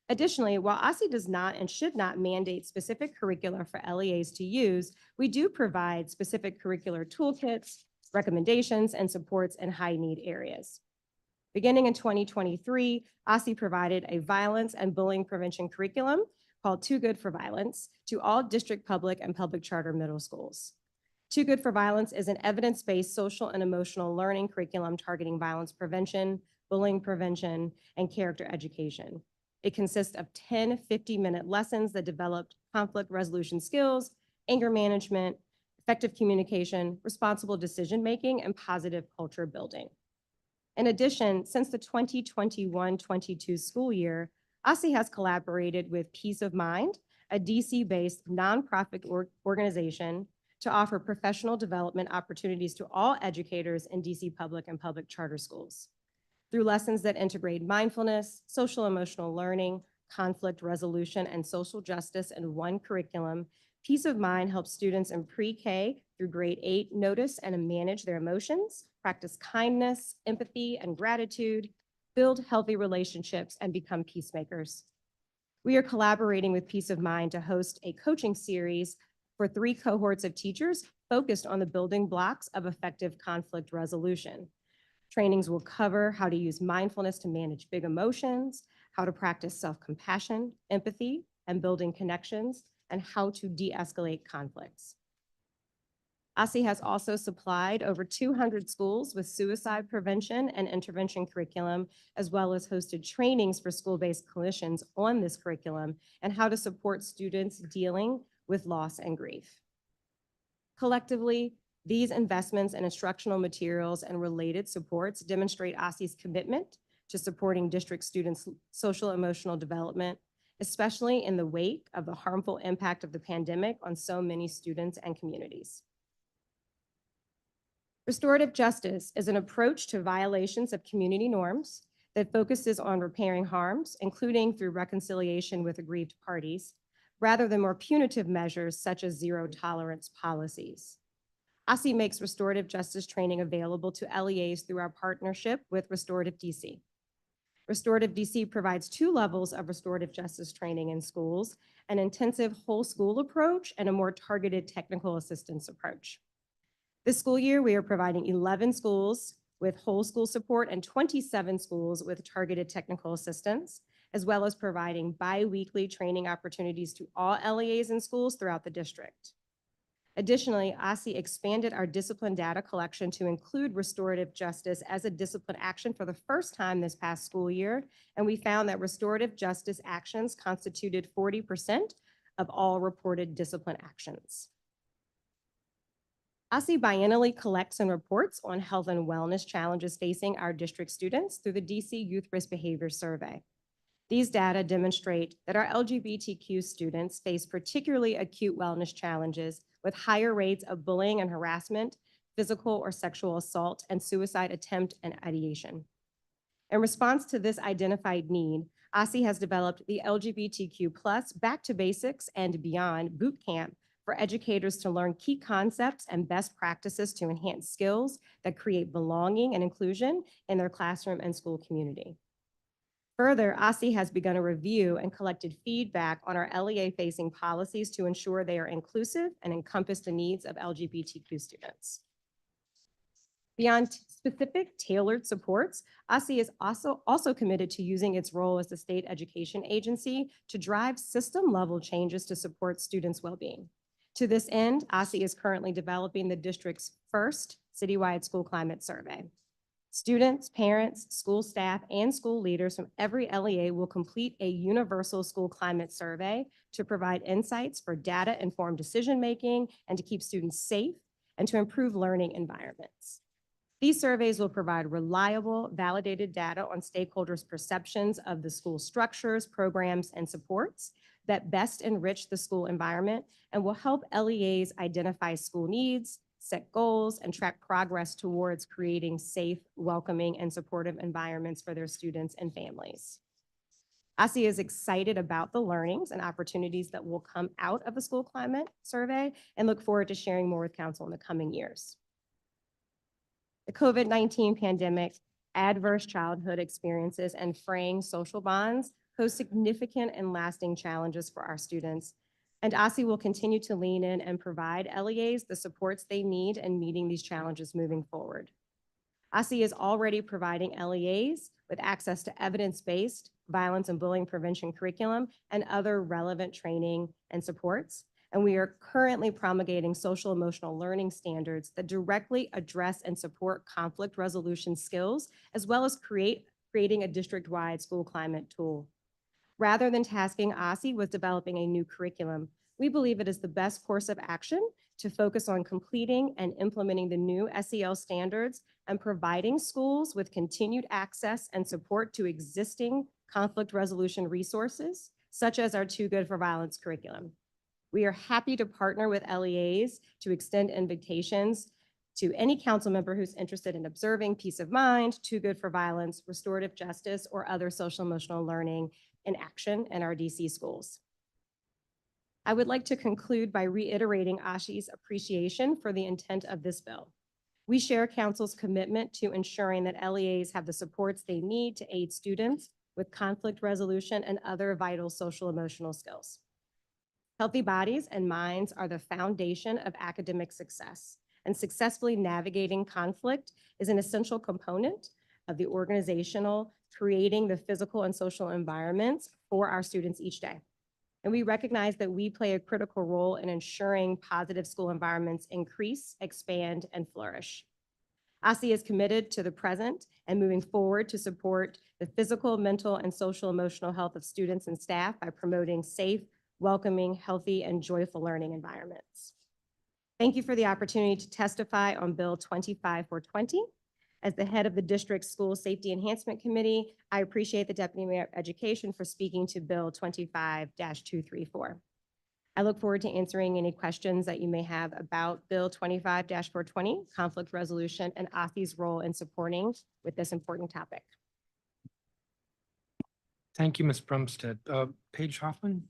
Additionally, while OSSI does not and should not mandate specific curricula for LEAs to use, we do provide specific curricular toolkits, recommendations, and supports in high-need areas. Beginning in 2023, OSSI provided a violence and bullying prevention curriculum called Too Good for Violence to all district public and public charter middle schools. Too Good for Violence is an evidence-based social and emotional learning curriculum targeting violence prevention, bullying prevention, and character education. It consists of 10 50-minute lessons that develop conflict resolution skills, anger management, effective communication, responsible decision-making, and positive culture building. In addition, since the 2021-22 school year, OSSI has collaborated with Peace of Mind, a DC-based nonprofit organization, to offer professional development opportunities to all educators in DC public and public charter schools. Through lessons that integrate mindfulness, social emotional learning, conflict resolution, and social justice in one curriculum, Peace of Mind helps students in pre-K through grade 8 notice and manage their emotions, practice kindness, empathy, and gratitude, build healthy relationships, and become peacemakers. We are collaborating with Peace of Mind to host a coaching series for 3 cohorts of teachers focused on the building blocks of effective conflict resolution. Trainings will cover how to use mindfulness to manage big emotions, how to practice self-compassion, empathy, and building connections, and how to de-escalate conflicts. OSSI has also supplied over 200 schools with suicide prevention and intervention curriculum, as well as hosted trainings for school-based clinicians on this curriculum and how to support students dealing with loss and grief. Collectively, these investments in instructional materials and related supports demonstrate OSSI's commitment to supporting district students' social emotional development, especially in the wake of the harmful impact of the pandemic on so many students and communities. Restorative justice is an approach to violations of community norms that focuses on repairing harms, including through reconciliation with aggrieved parties, rather than more punitive measures such as zero tolerance policies. OSSI makes restorative justice training available to LEAs through our partnership with Restorative DC. Restorative DC provides 2 levels of restorative justice training in schools, an intensive whole school approach and a more targeted technical assistance approach. This school year, we are providing 11 schools with whole school support and 27 schools with targeted technical assistance, as well as providing bi-weekly training opportunities to all LEAs in schools throughout the district. Additionally, OSSI expanded our discipline data collection to include restorative justice as a discipline action for the first time this past school year, and we found that restorative justice actions constituted 40% of all reported discipline actions. OSSI biennially collects and reports on health and wellness challenges facing our district students through the DC Youth Risk Behavior Survey. These data demonstrate that our LGBTQ students face particularly acute wellness challenges with higher rates of bullying and harassment, physical or sexual assault, and suicide attempt and ideation. In response to this identified need, OSSI has developed the LGBTQ+ Back to Basics and Beyond Boot Camp for educators to learn key concepts and best practices to enhance skills that create belonging and inclusion in their classroom and school community. Further, OSSI has begun a review and collected feedback on our LEA-facing policies to ensure they are inclusive and encompass the needs of LGBTQ students. Beyond specific tailored supports, OSSI is also committed to using its role as the state education agency to drive system-level changes to support students' well-being. To this end, OSSI is currently developing the district's first citywide school climate survey. Students, parents, school staff, and school leaders from every LEA will complete a universal school climate survey to provide insights for data-informed decision-making and to keep students safe and to improve learning environments. These surveys will provide reliable, validated data on stakeholders' perceptions of the school structures, programs, and supports that best enrich the school environment and will help LEAs identify school needs, set goals, and track progress towards creating safe, welcoming, and supportive environments for their students and families. OSSI is excited about the learnings and opportunities that will come out of the school climate survey and look forward to sharing more with council in the coming years. The COVID-19 pandemic, adverse childhood experiences, and fraying social bonds pose significant and lasting challenges for our students, and OSSI will continue to lean in and provide LEAs the supports they need in meeting these challenges moving forward. OSSI is already providing LEAs with access to evidence-based violence and bullying prevention curriculum and other relevant training and supports. And we are currently promulgating social emotional learning standards that directly address and support conflict resolution skills, as well as creating a district-wide school climate tool. Rather than tasking OSSI with developing a new curriculum, we believe it is the best course of action to focus on completing and implementing the new SEL standards and providing schools with continued access and support to existing conflict resolution resources, such as our Too Good for Violence curriculum. We are happy to partner with LEAs to extend invitations to any council member who's interested in observing Peace of Mind, Too Good for Violence, restorative justice, or other social emotional learning in action in our DC schools. I would like to conclude by reiterating OSSI's appreciation for the intent of this bill. We share council's commitment to ensuring that LEAs have the supports they need to aid students with conflict resolution and other vital social emotional skills. Healthy bodies and minds are the foundation of academic success, and successfully navigating conflict is an essential component of the organizational, creating the physical and social environments for our students each day. And we recognize that we play a critical role in ensuring positive school environments increase, expand, and flourish. OSSI is committed to the present and moving forward to support the physical, mental, and social emotional health of students and staff by promoting safe, welcoming, healthy, and joyful learning environments. Thank you for the opportunity to testify on Bill 25420. As the head of the district's School Safety Enhancement Committee, I appreciate the Deputy Mayor of Education for speaking to Bill 25-234. I look forward to answering any questions that you may have about Bill 25-420, conflict resolution, and OSSI's role in supporting with this important topic. Thank you, Ms. Brumstead. Paige Hoffman?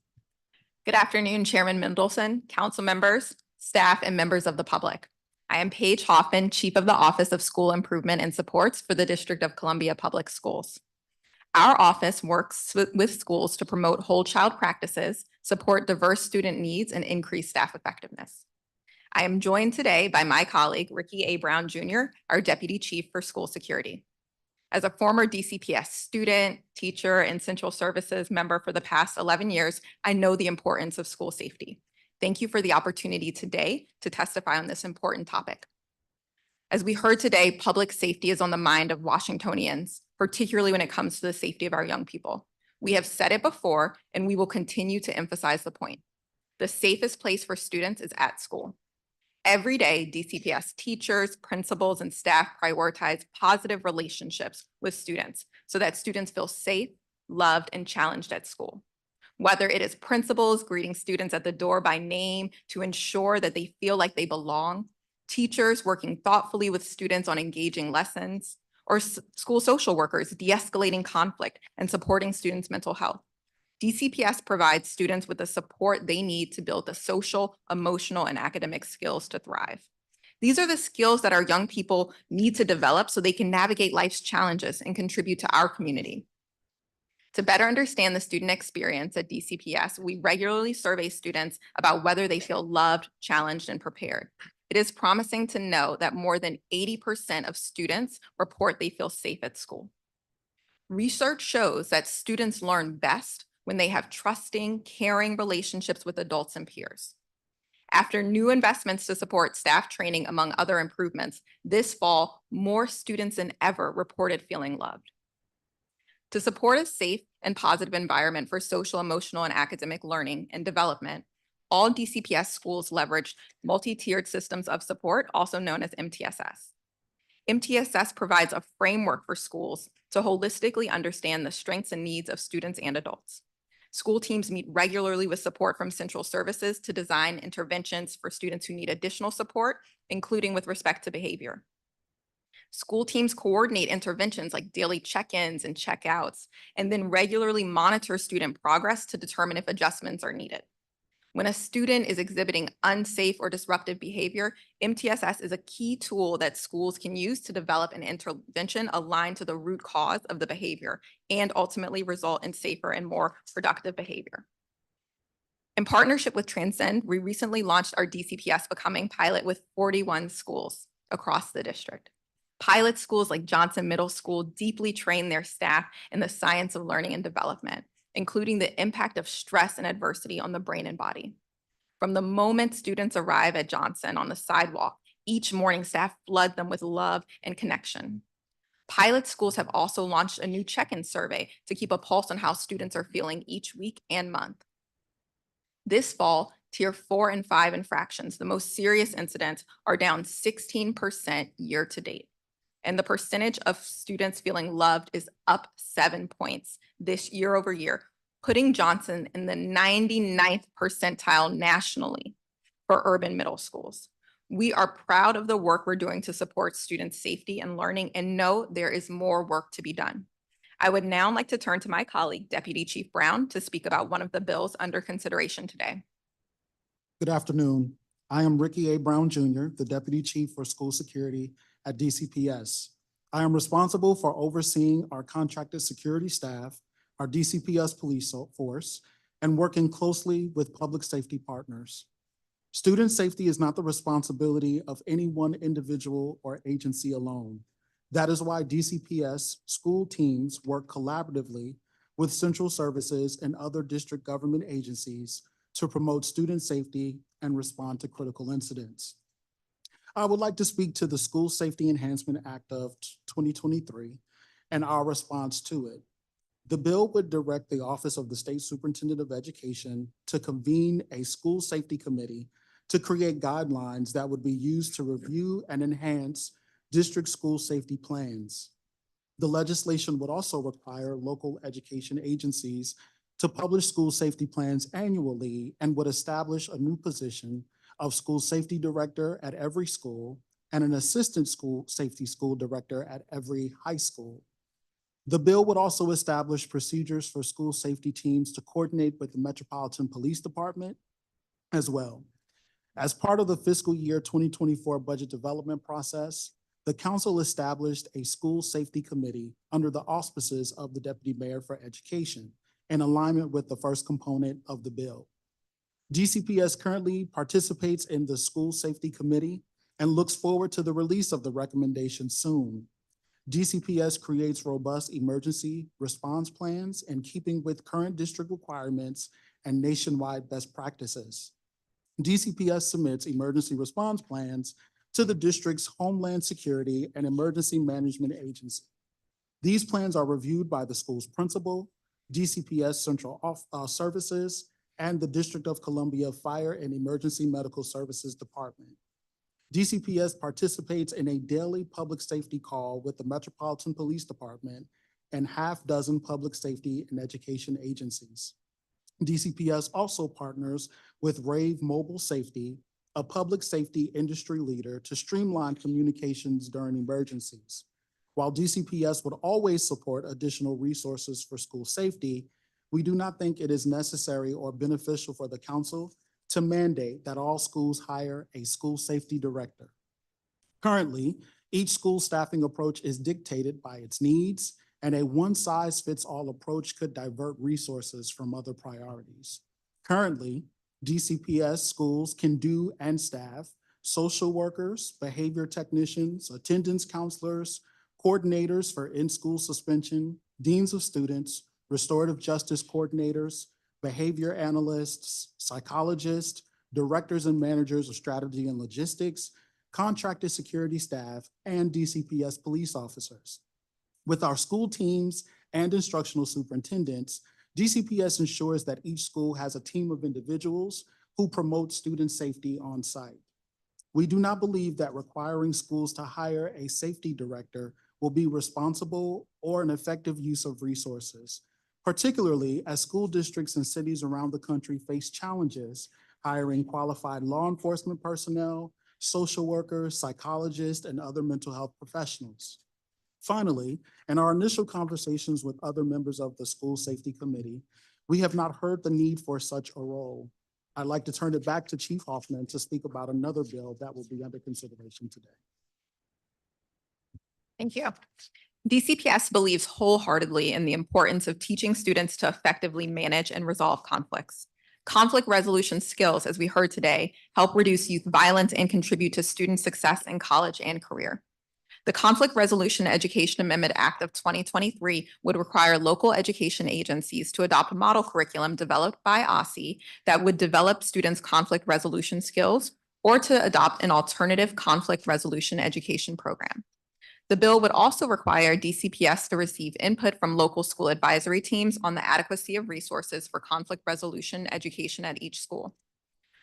Good afternoon, Chairman Mendelson, council members, staff, and members of the public. I am Paige Hoffman, Chief of the Office of School Improvement and Supports for the District of Columbia Public Schools. Our office works with schools to promote whole child practices, support diverse student needs, and increase staff effectiveness. I am joined today by my colleague, Ricky A. Brown Jr., our Deputy Chief for School Security. As a former DCPS student, teacher, and Central Services member for the past 11 years, I know the importance of school safety. Thank you for the opportunity today to testify on this important topic. As we heard today, public safety is on the mind of Washingtonians, particularly when it comes to the safety of our young people. We have said it before, and we will continue to emphasize the point. The safest place for students is at school. Every day, DCPS teachers, principals, and staff prioritize positive relationships with students so that students feel safe, loved, and challenged at school. Whether it is principals greeting students at the door by name to ensure that they feel like they belong, teachers working thoughtfully with students on engaging lessons, or school social workers de-escalating conflict and supporting students' mental health. DCPS provides students with the support they need to build the social, emotional, and academic skills to thrive. These are the skills that our young people need to develop so they can navigate life's challenges and contribute to our community. To better understand the student experience at DCPS, we regularly survey students about whether they feel loved, challenged, and prepared. It is promising to know that more than 80% of students report they feel safe at school. Research shows that students learn best when they have trusting, caring relationships with adults and peers. After new investments to support staff training, among other improvements, this fall, more students than ever reported feeling loved. To support a safe and positive environment for social, emotional, and academic learning and development, all DCPS schools leverage multi-tiered systems of support, also known as MTSS. MTSS provides a framework for schools to holistically understand the strengths and needs of students and adults. School teams meet regularly with support from Central Services to design interventions for students who need additional support, including with respect to behavior. School teams coordinate interventions like daily check-ins and check-outs, and then regularly monitor student progress to determine if adjustments are needed. When a student is exhibiting unsafe or disruptive behavior, MTSS is a key tool that schools can use to develop an intervention aligned to the root cause of the behavior and ultimately result in safer and more productive behavior. In partnership with Transcend, we recently launched our DCPS Becoming pilot with 41 schools across the district. Pilot schools like Johnson Middle School deeply train their staff in the science of learning and development, including the impact of stress and adversity on the brain and body. From the moment students arrive at Johnson on the sidewalk, each morning staff flood them with love and connection. Pilot schools have also launched a new check-in survey to keep a pulse on how students are feeling each week and month. This fall, Tier 4 and 5 infractions, the most serious incidents, are down 16% year to date. And the percentage of students feeling loved is up 7 points this year over year, putting Johnson in the 99th percentile nationally for urban middle schools. We are proud of the work we're doing to support students' safety and learning, and know there is more work to be done. I would now like to turn to my colleague, Deputy Chief Brown, to speak about one of the bills under consideration today. Good afternoon. I am Ricky A. Brown Jr., the Deputy Chief for School Security at DCPS. I am responsible for overseeing our contracted security staff, our DCPS police force, and working closely with public safety partners. Student safety is not the responsibility of any one individual or agency alone. That is why DCPS school teams work collaboratively with Central Services and other district government agencies to promote student safety and respond to critical incidents. I would like to speak to the School Safety Enhancement Act of 2023 and our response to it. The bill would direct the Office of the State Superintendent of Education to convene a school safety committee to create guidelines that would be used to review and enhance district school safety plans. The legislation would also require local education agencies to publish school safety plans annually and would establish a new position of school safety director at every school and an assistant school safety school director at every high school. The bill would also establish procedures for school safety teams to coordinate with the Metropolitan Police Department as well. As part of the fiscal year 2024 budget development process, the council established a school safety committee under the auspices of the Deputy Mayor for Education in alignment with the first component of the bill. DCPS currently participates in the School Safety Committee and looks forward to the release of the recommendation soon. DCPS creates robust emergency response plans in keeping with current district requirements and nationwide best practices. DCPS submits emergency response plans to the district's Homeland Security and Emergency Management Agency. These plans are reviewed by the school's principal, DCPS Central Services, and the District of Columbia Fire and Emergency Medical Services Department. DCPS participates in a daily public safety call with the Metropolitan Police Department and half dozen public safety and education agencies. DCPS also partners with Rave Mobile Safety, a public safety industry leader, to streamline communications during emergencies. While DCPS would always support additional resources for school safety, we do not think it is necessary or beneficial for the council to mandate that all schools hire a school safety director. Currently, each school staffing approach is dictated by its needs, and a one-size-fits-all approach could divert resources from other priorities. Currently, DCPS schools can do and staff social workers, behavior technicians, attendance counselors, coordinators for in-school suspension, deans of students, restorative justice coordinators, behavior analysts, psychologists, directors and managers of strategy and logistics, contracted security staff, and DCPS police officers. With our school teams and instructional superintendents, DCPS ensures that each school has a team of individuals who promote student safety on site. We do not believe that requiring schools to hire a safety director will be responsible or an effective use of resources, particularly as school districts and cities around the country face challenges hiring qualified law enforcement personnel, social workers, psychologists, and other mental health professionals. Finally, in our initial conversations with other members of the School Safety Committee, we have not heard the need for such a role. I'd like to turn it back to Chief Hoffman to speak about another bill that will be under consideration today. Thank you. DCPS believes wholeheartedly in the importance of teaching students to effectively manage and resolve conflicts. Conflict resolution skills, as we heard today, help reduce youth violence and contribute to student success in college and career. The Conflict Resolution Education Amendment Act of 2023 would require local education agencies to adopt a model curriculum developed by OSSE that would develop students' conflict resolution skills or to adopt an alternative conflict resolution education program. The bill would also require DCPS to receive input from local school advisory teams on the adequacy of resources for conflict resolution education at each school.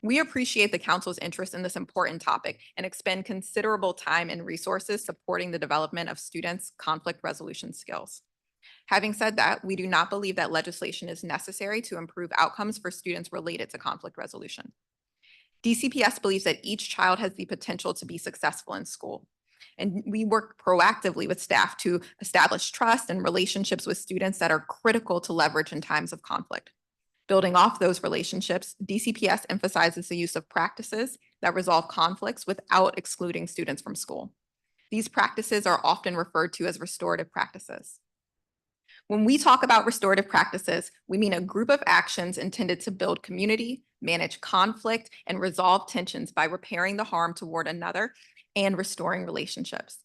We appreciate the council's interest in this important topic and expend considerable time and resources supporting the development of students' conflict resolution skills. Having said that, we do not believe that legislation is necessary to improve outcomes for students related to conflict resolution. DCPS believes that each child has the potential to be successful in school. And we work proactively with staff to establish trust and relationships with students that are critical to leverage in times of conflict. Building off those relationships, DCPS emphasizes the use of practices that resolve conflicts without excluding students from school. These practices are often referred to as restorative practices. When we talk about restorative practices, we mean a group of actions intended to build community, manage conflict, and resolve tensions by repairing the harm toward another and restoring relationships.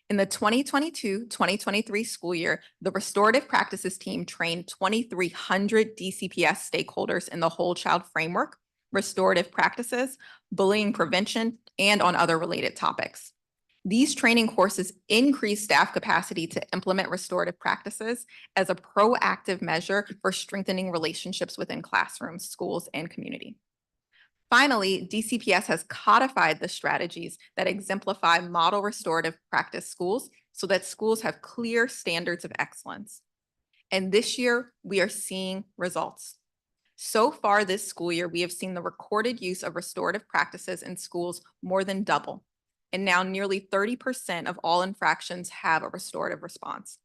In the 2022-2023 school year, the Restorative Practices team trained 2,300 DCPS stakeholders in the Whole Child Framework, restorative practices, bullying prevention, and on other related topics. These training courses increase staff capacity to implement restorative practices as a proactive measure for strengthening relationships within classrooms, schools, and community. Finally, DCPS has codified the strategies that exemplify model restorative practice schools so that schools have clear standards of excellence. And this year, we are seeing results. So far this school year, we have seen the recorded use of restorative practices in schools more than double. And now nearly 30% of all infractions have a restorative response.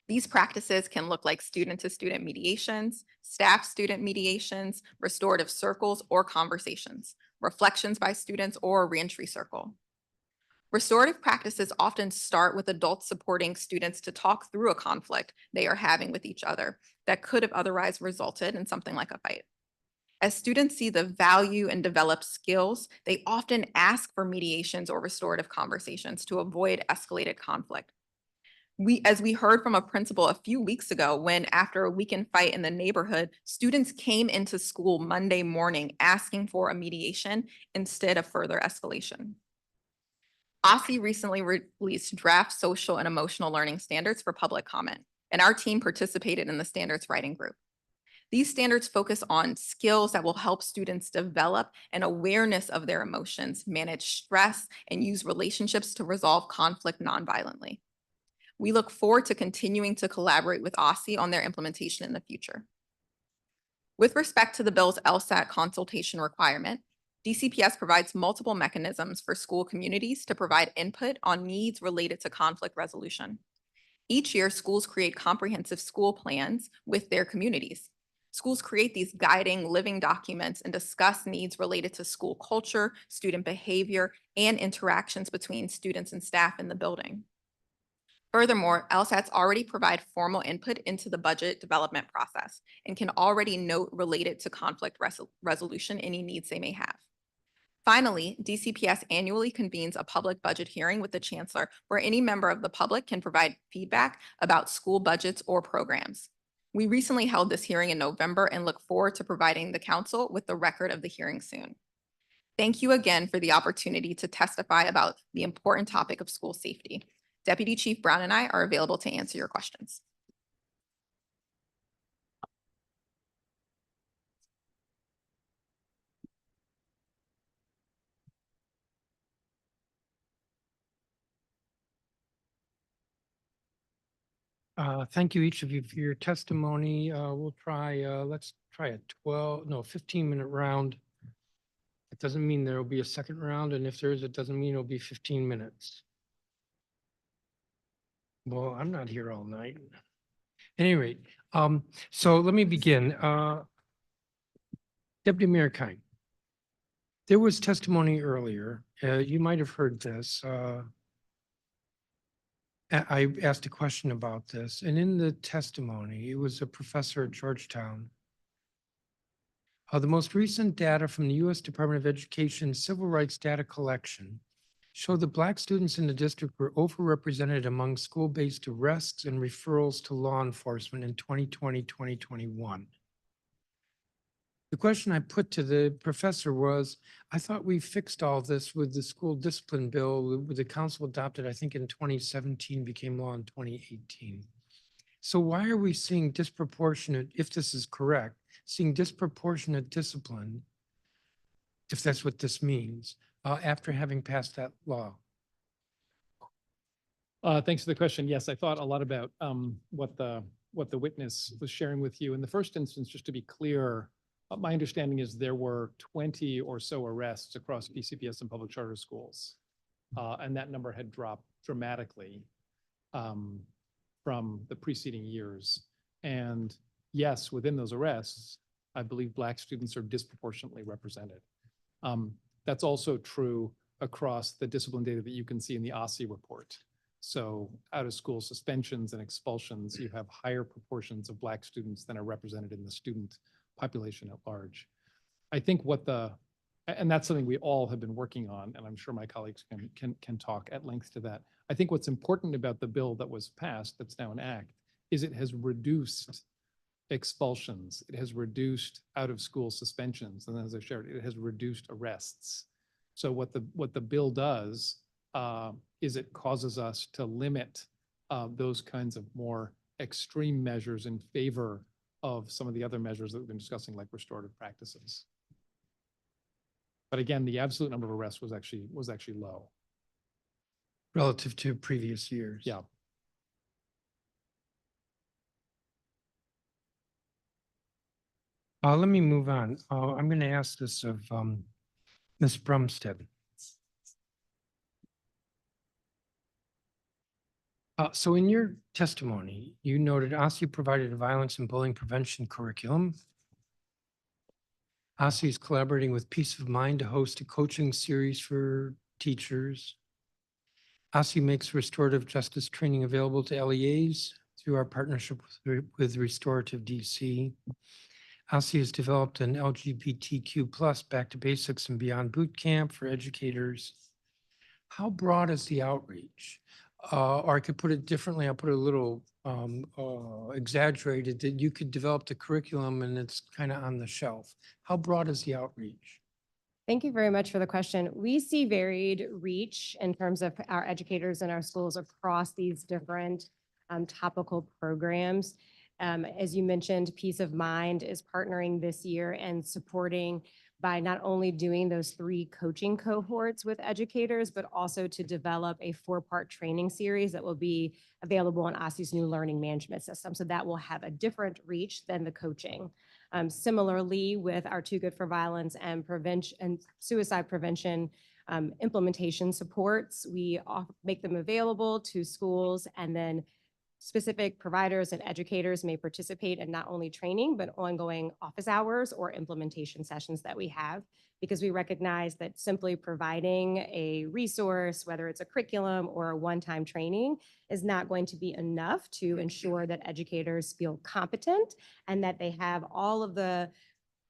These practices can look like student-to-student mediations, staff-student mediations, restorative circles or conversations, reflections by students, or a reentry circle. Restorative practices often start with adults supporting students to talk through a conflict they are having with each other that could have otherwise resulted in something like a fight. As students see the value and develop skills, they often ask for mediations or restorative conversations to avoid escalated conflict. As we heard from a principal a few weeks ago, when after a weekend fight in the neighborhood, students came into school Monday morning asking for a mediation instead of further escalation. OSSE recently released draft social and emotional learning standards for public comment, and our team participated in the standards writing group. These standards focus on skills that will help students develop an awareness of their emotions, manage stress, and use relationships to resolve conflict nonviolently. We look forward to continuing to collaborate with OSSE on their implementation in the future. With respect to the bill's LSAT consultation requirement, DCPS provides multiple mechanisms for school communities to provide input on needs related to conflict resolution. Each year, schools create comprehensive school plans with their communities. Schools create these guiding living documents and discuss needs related to school culture, student behavior, and interactions between students and staff in the building. Furthermore, LSATs already provide formal input into the budget development process and can already note related to conflict resolution any needs they may have. Finally, DCPS annually convenes a public budget hearing with the chancellor where any member of the public can provide feedback about school budgets or programs. We recently held this hearing in November and look forward to providing the council with the record of the hearing soon. Thank you again for the opportunity to testify about the important topic of school safety. Deputy Chief Brown and I are available to answer your questions. Thank you, each of you, for your testimony. We'll try, let's try a 15-minute round. It doesn't mean there will be a second round, and if there is, it doesn't mean it'll be 15 minutes. Well, I'm not here all night. At any rate, so let me begin. Deputy Mayor Kine, there was testimony earlier. You might have heard this. I asked a question about this, and in the testimony, it was a professor at Georgetown. The most recent data from the U.S. Department of Education Civil Rights Data Collection showed that Black students in the district were overrepresented among school-based arrests and referrals to law enforcement in 2020-2021. The question I put to the professor was, I thought we fixed all this with the school discipline bill with the council adopted, I think in 2017, became law in 2018. So why are we seeing disproportionate, if this is correct, seeing disproportionate discipline, if that's what this means, after having passed that law? Thanks for the question. Yes, I thought a lot about what the witness was sharing with you. In the first instance, just to be clear, my understanding is there were 20 or so arrests across DCPS and public charter schools, and that number had dropped dramatically from the preceding years. And yes, within those arrests, I believe Black students are disproportionately represented. That's also true across the discipline data that you can see in the OSSE report. So out of school suspensions and expulsions, you have higher proportions of Black students than are represented in the student population at large. I think and that's something we all have been working on, and I'm sure my colleagues can talk at length to that. I think what's important about the bill that was passed, that's now an act, is it has reduced expulsions, it has reduced out of school suspensions, and as I shared, it has reduced arrests. So what the bill does is it causes us to limit those kinds of more extreme measures in favor of some of the other measures that we've been discussing, like restorative practices. But again, the absolute number of arrests was actually low. Relative to previous years. Yeah. Let me move on. I'm going to ask this of Ms. Brumstead. So in your testimony, you noted OSSE provided a violence and bullying prevention curriculum. OSSE is collaborating with Peace of Mind to host a coaching series for teachers. OSSE makes restorative justice training available to LEAs through our partnership with Restorative DC. OSSE has developed an LGBTQ+ Back to Basics and Beyond boot camp for educators. How broad is the outreach? Or I could put it differently, I'll put it a little exaggerated, that you could develop the curriculum and it's kind of on the shelf. How broad is the outreach? Thank you very much for the question. We see varied reach in terms of our educators in our schools across these different topical programs. As you mentioned, Peace of Mind is partnering this year and supporting by not only doing those 3 coaching cohorts with educators, but also to develop a 4-part training series that will be available on OSSE's new learning management system. So that will have a different reach than the coaching. Similarly, with our Too Good for Violence and prevention and suicide prevention implementation supports, we make them available to schools, and then specific providers and educators may participate in not only training, but ongoing office hours or implementation sessions that we have, because we recognize that simply providing a resource, whether it's a curriculum or a one-time training, is not going to be enough to ensure that educators feel competent and that they have all of the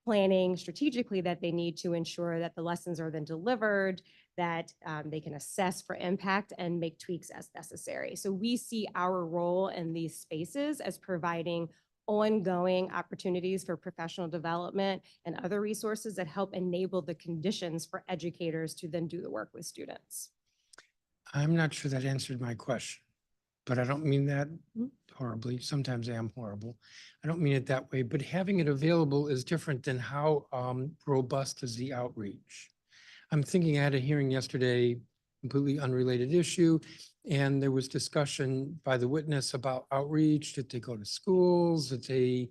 planning strategically that they need to ensure that the lessons are then delivered, that they can assess for impact and make tweaks as necessary. So we see our role in these spaces as providing ongoing opportunities for professional development and other resources that help enable the conditions for educators to then do the work with students. I'm not sure that answered my question, but I don't mean that horribly. Sometimes I am horrible. I don't mean it that way, but having it available is different than how robust is the outreach. I'm thinking I had a hearing yesterday, completely unrelated issue, and there was discussion by the witness about outreach, that they go to schools, that they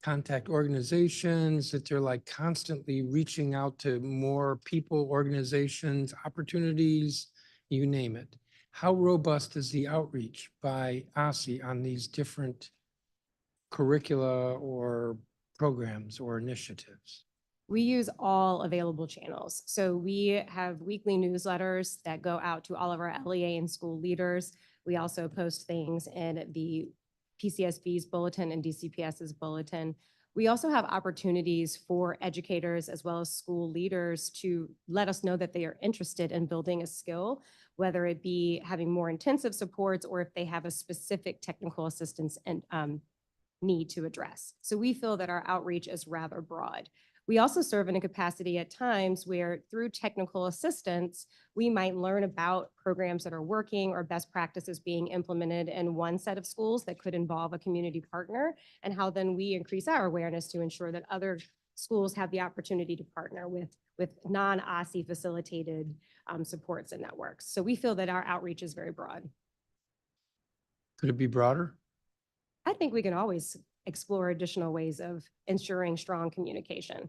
contact organizations, that they're like constantly reaching out to more people, organizations, opportunities, you name it. How robust is the outreach by OSSE on these different curricula or programs or initiatives? We use all available channels. So we have weekly newsletters that go out to all of our LEA and school leaders. We also post things in the PCSB's bulletin and DCPS's bulletin. We also have opportunities for educators as well as school leaders to let us know that they are interested in building a skill, whether it be having more intensive supports or if they have a specific technical assistance and need to address. So we feel that our outreach is rather broad. We also serve in a capacity at times where through technical assistance, we might learn about programs that are working or best practices being implemented in one set of schools that could involve a community partner, and how then we increase our awareness to ensure that other schools have the opportunity to partner with non-OSSE facilitated supports and networks. So we feel that our outreach is very broad. Could it be broader? I think we can always explore additional ways of ensuring strong communication.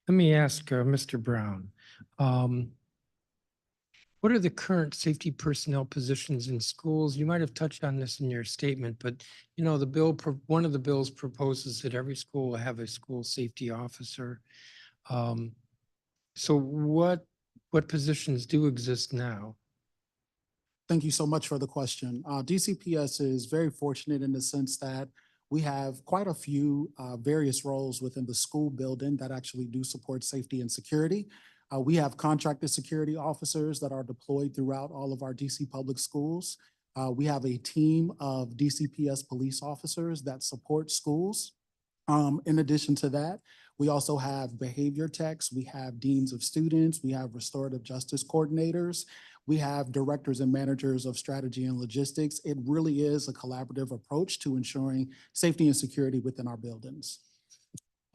Let me ask Mr. Brown. What are the current safety personnel positions in schools? You might have touched on this in your statement, but you know, the bill, one of the bills proposes that every school will have a school safety officer. So what positions do exist now? Thank you so much for the question. DCPS is very fortunate in the sense that we have quite a few various roles within the school building that actually do support safety and security. We have contracted security officers that are deployed throughout all of our DC public schools. We have a team of DCPS police officers that support schools. In addition to that, we also have behavior techs, we have deans of students, we have restorative justice coordinators, we have directors and managers of strategy and logistics. It really is a collaborative approach to ensuring safety and security within our buildings.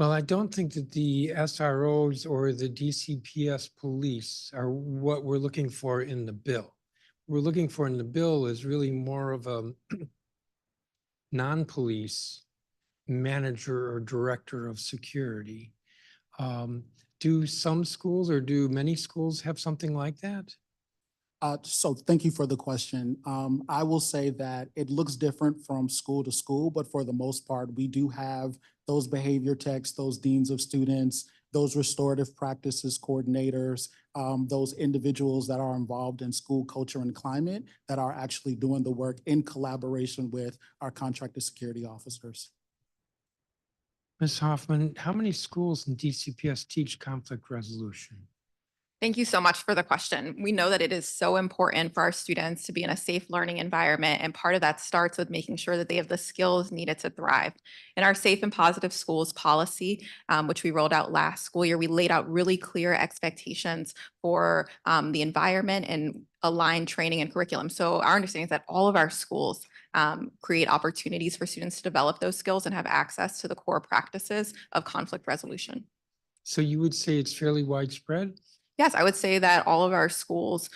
Well, I don't think that the SROs or the DCPS police are what we're looking for in the bill. We're looking for in the bill is really more of a non-police manager or director of security. Do some schools or do many schools have something like that? So thank you for the question. I will say that it looks different from school to school, but for the most part, we do have those behavior techs, those deans of students, those restorative practices coordinators, those individuals that are involved in school culture and climate that are actually doing the work in collaboration with our contracted security officers. Ms. Hoffman, how many schools in DCPS teach conflict resolution? Thank you so much for the question. We know that it is so important for our students to be in a safe learning environment, and part of that starts with making sure that they have the skills needed to thrive. In our Safe and Positive Schools policy, which we rolled out last school year, we laid out really clear expectations for the environment and aligned training and curriculum. So our understanding is that all of our schools create opportunities for students to develop those skills and have access to the core practices of conflict resolution. So you would say it's fairly widespread? Yes, I would say that all of our schools,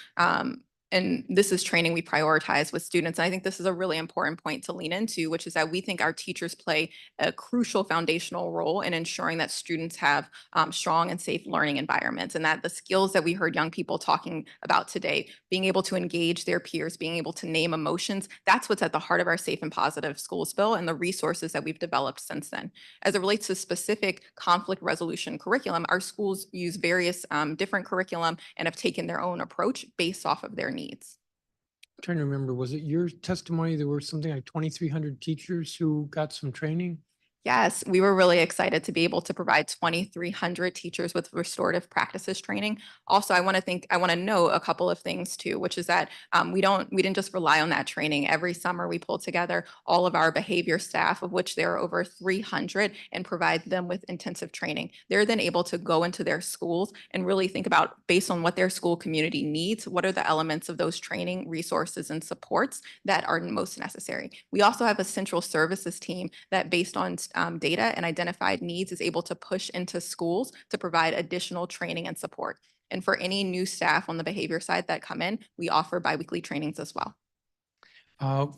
and this is training we prioritize with students. And I think this is a really important point to lean into, which is that we think our teachers play a crucial foundational role in ensuring that students have strong and safe learning environments, and that the skills that we heard young people talking about today, being able to engage their peers, being able to name emotions, that's what's at the heart of our Safe and Positive Schools bill and the resources that we've developed since then. As it relates to specific conflict resolution curriculum, our schools use various different curriculum and have taken their own approach based off of their needs. I'm trying to remember, was it your testimony? There were something like 2,300 teachers who got some training? Yes, we were really excited to be able to provide 2,300 teachers with restorative practices training. Also, I want to note a couple of things too, which is that we didn't just rely on that training. Every summer we pull together all of our behavior staff, of which there are over 300, and provide them with intensive training. They're then able to go into their schools and really think about, based on what their school community needs, what are the elements of those training resources and supports that are most necessary. We also have a central services team that, based on data and identified needs, is able to push into schools to provide additional training and support. And for any new staff on the behavior side that come in, we offer biweekly trainings as well.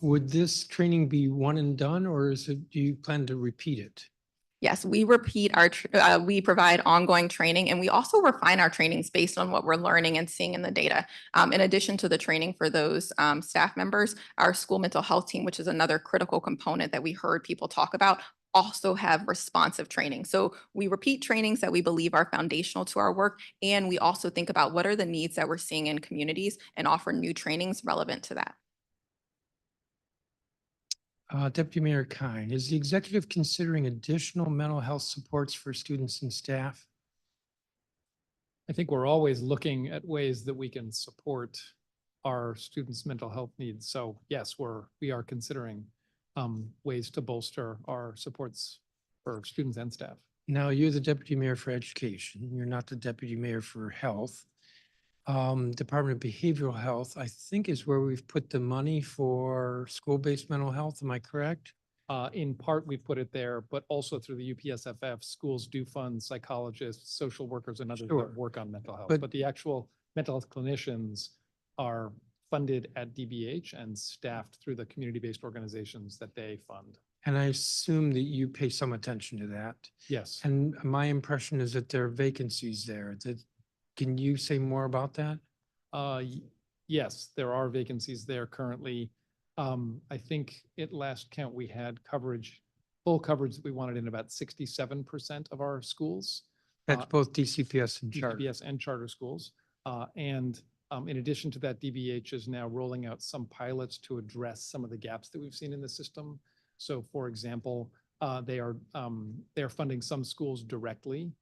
Would this training be one and done, or do you plan to repeat it? Yes, we repeat we provide ongoing training, and we also refine our trainings based on what we're learning and seeing in the data. In addition to the training for those staff members, our school mental health team, which is another critical component that we heard people talk about, also have responsive training. So we repeat trainings that we believe are foundational to our work, and we also think about what are the needs that we're seeing in communities and offer new trainings relevant to that. Deputy Mayor Kine, is the executive considering additional mental health supports for students and staff? I think we're always looking at ways that we can support our students' mental health needs. So yes, we are considering ways to bolster our supports for students and staff. Now, you're the Deputy Mayor for Education. You're not the Deputy Mayor for Health. Department of Behavioral Health, I think, is where we've put the money for school-based mental health. Am I correct? In part, we put it there, but also through the UPSFF, schools do fund psychologists, social workers, and others Sure. that work on mental health. But- But the actual mental health clinicians are funded at DBH and staffed through the community-based organizations that they fund. And I assume that you pay some attention to that. Yes. And my impression is that there are vacancies there. Can you say more about that? Yes, there are vacancies there currently. I think at last count, we had full coverage that we wanted in about 67% of our schools. That's both DCPS and charter. DCPS and charter schools. In addition to that, DBH is now rolling out some pilots to address some of the gaps that we've seen in the system. So for example, they're funding some schools directly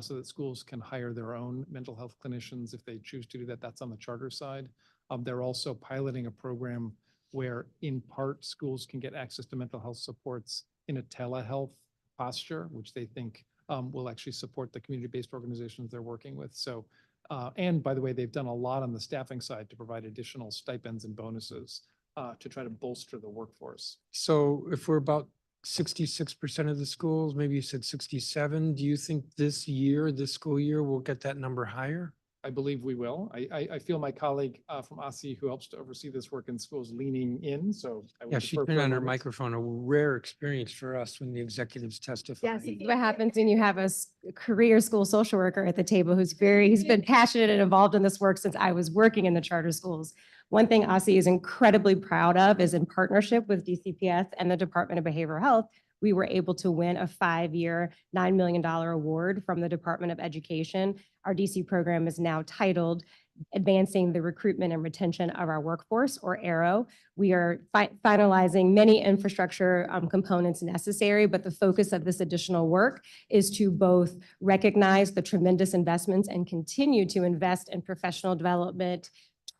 so that schools can hire their own mental health clinicians if they choose to do that. That's on the charter side. They're also piloting a program where in part schools can get access to mental health supports in a telehealth posture, which they think will actually support the community-based organizations they're working with. So, and by the way, they've done a lot on the staffing side to provide additional stipends and bonuses to try to bolster the workforce. So if we're about 66% of the schools, maybe you said 67. Do you think this year, this school year, we'll get that number higher? I believe we will. I feel my colleague from OSSI, who helps to oversee this work in schools, leaning in, so. I will Yeah, she's defer been for a on her moment. microphone, a rare experience for us when the executives testify. Yes, this is what happens when you have a career school social worker at the table who's been passionate and involved in this work since I was working in the charter schools. One thing OSSI is incredibly proud of is in partnership with DCPS and the Department of Behavioral Health, we were able to win a 5-year, $9 million award from the Department of Education. Our DC program is now titled Advancing the Recruitment and Retention of Our Workforce, or ARROW. We are finalizing many infrastructure components necessary, but the focus of this additional work is to both recognize the tremendous investments and continue to invest in professional development,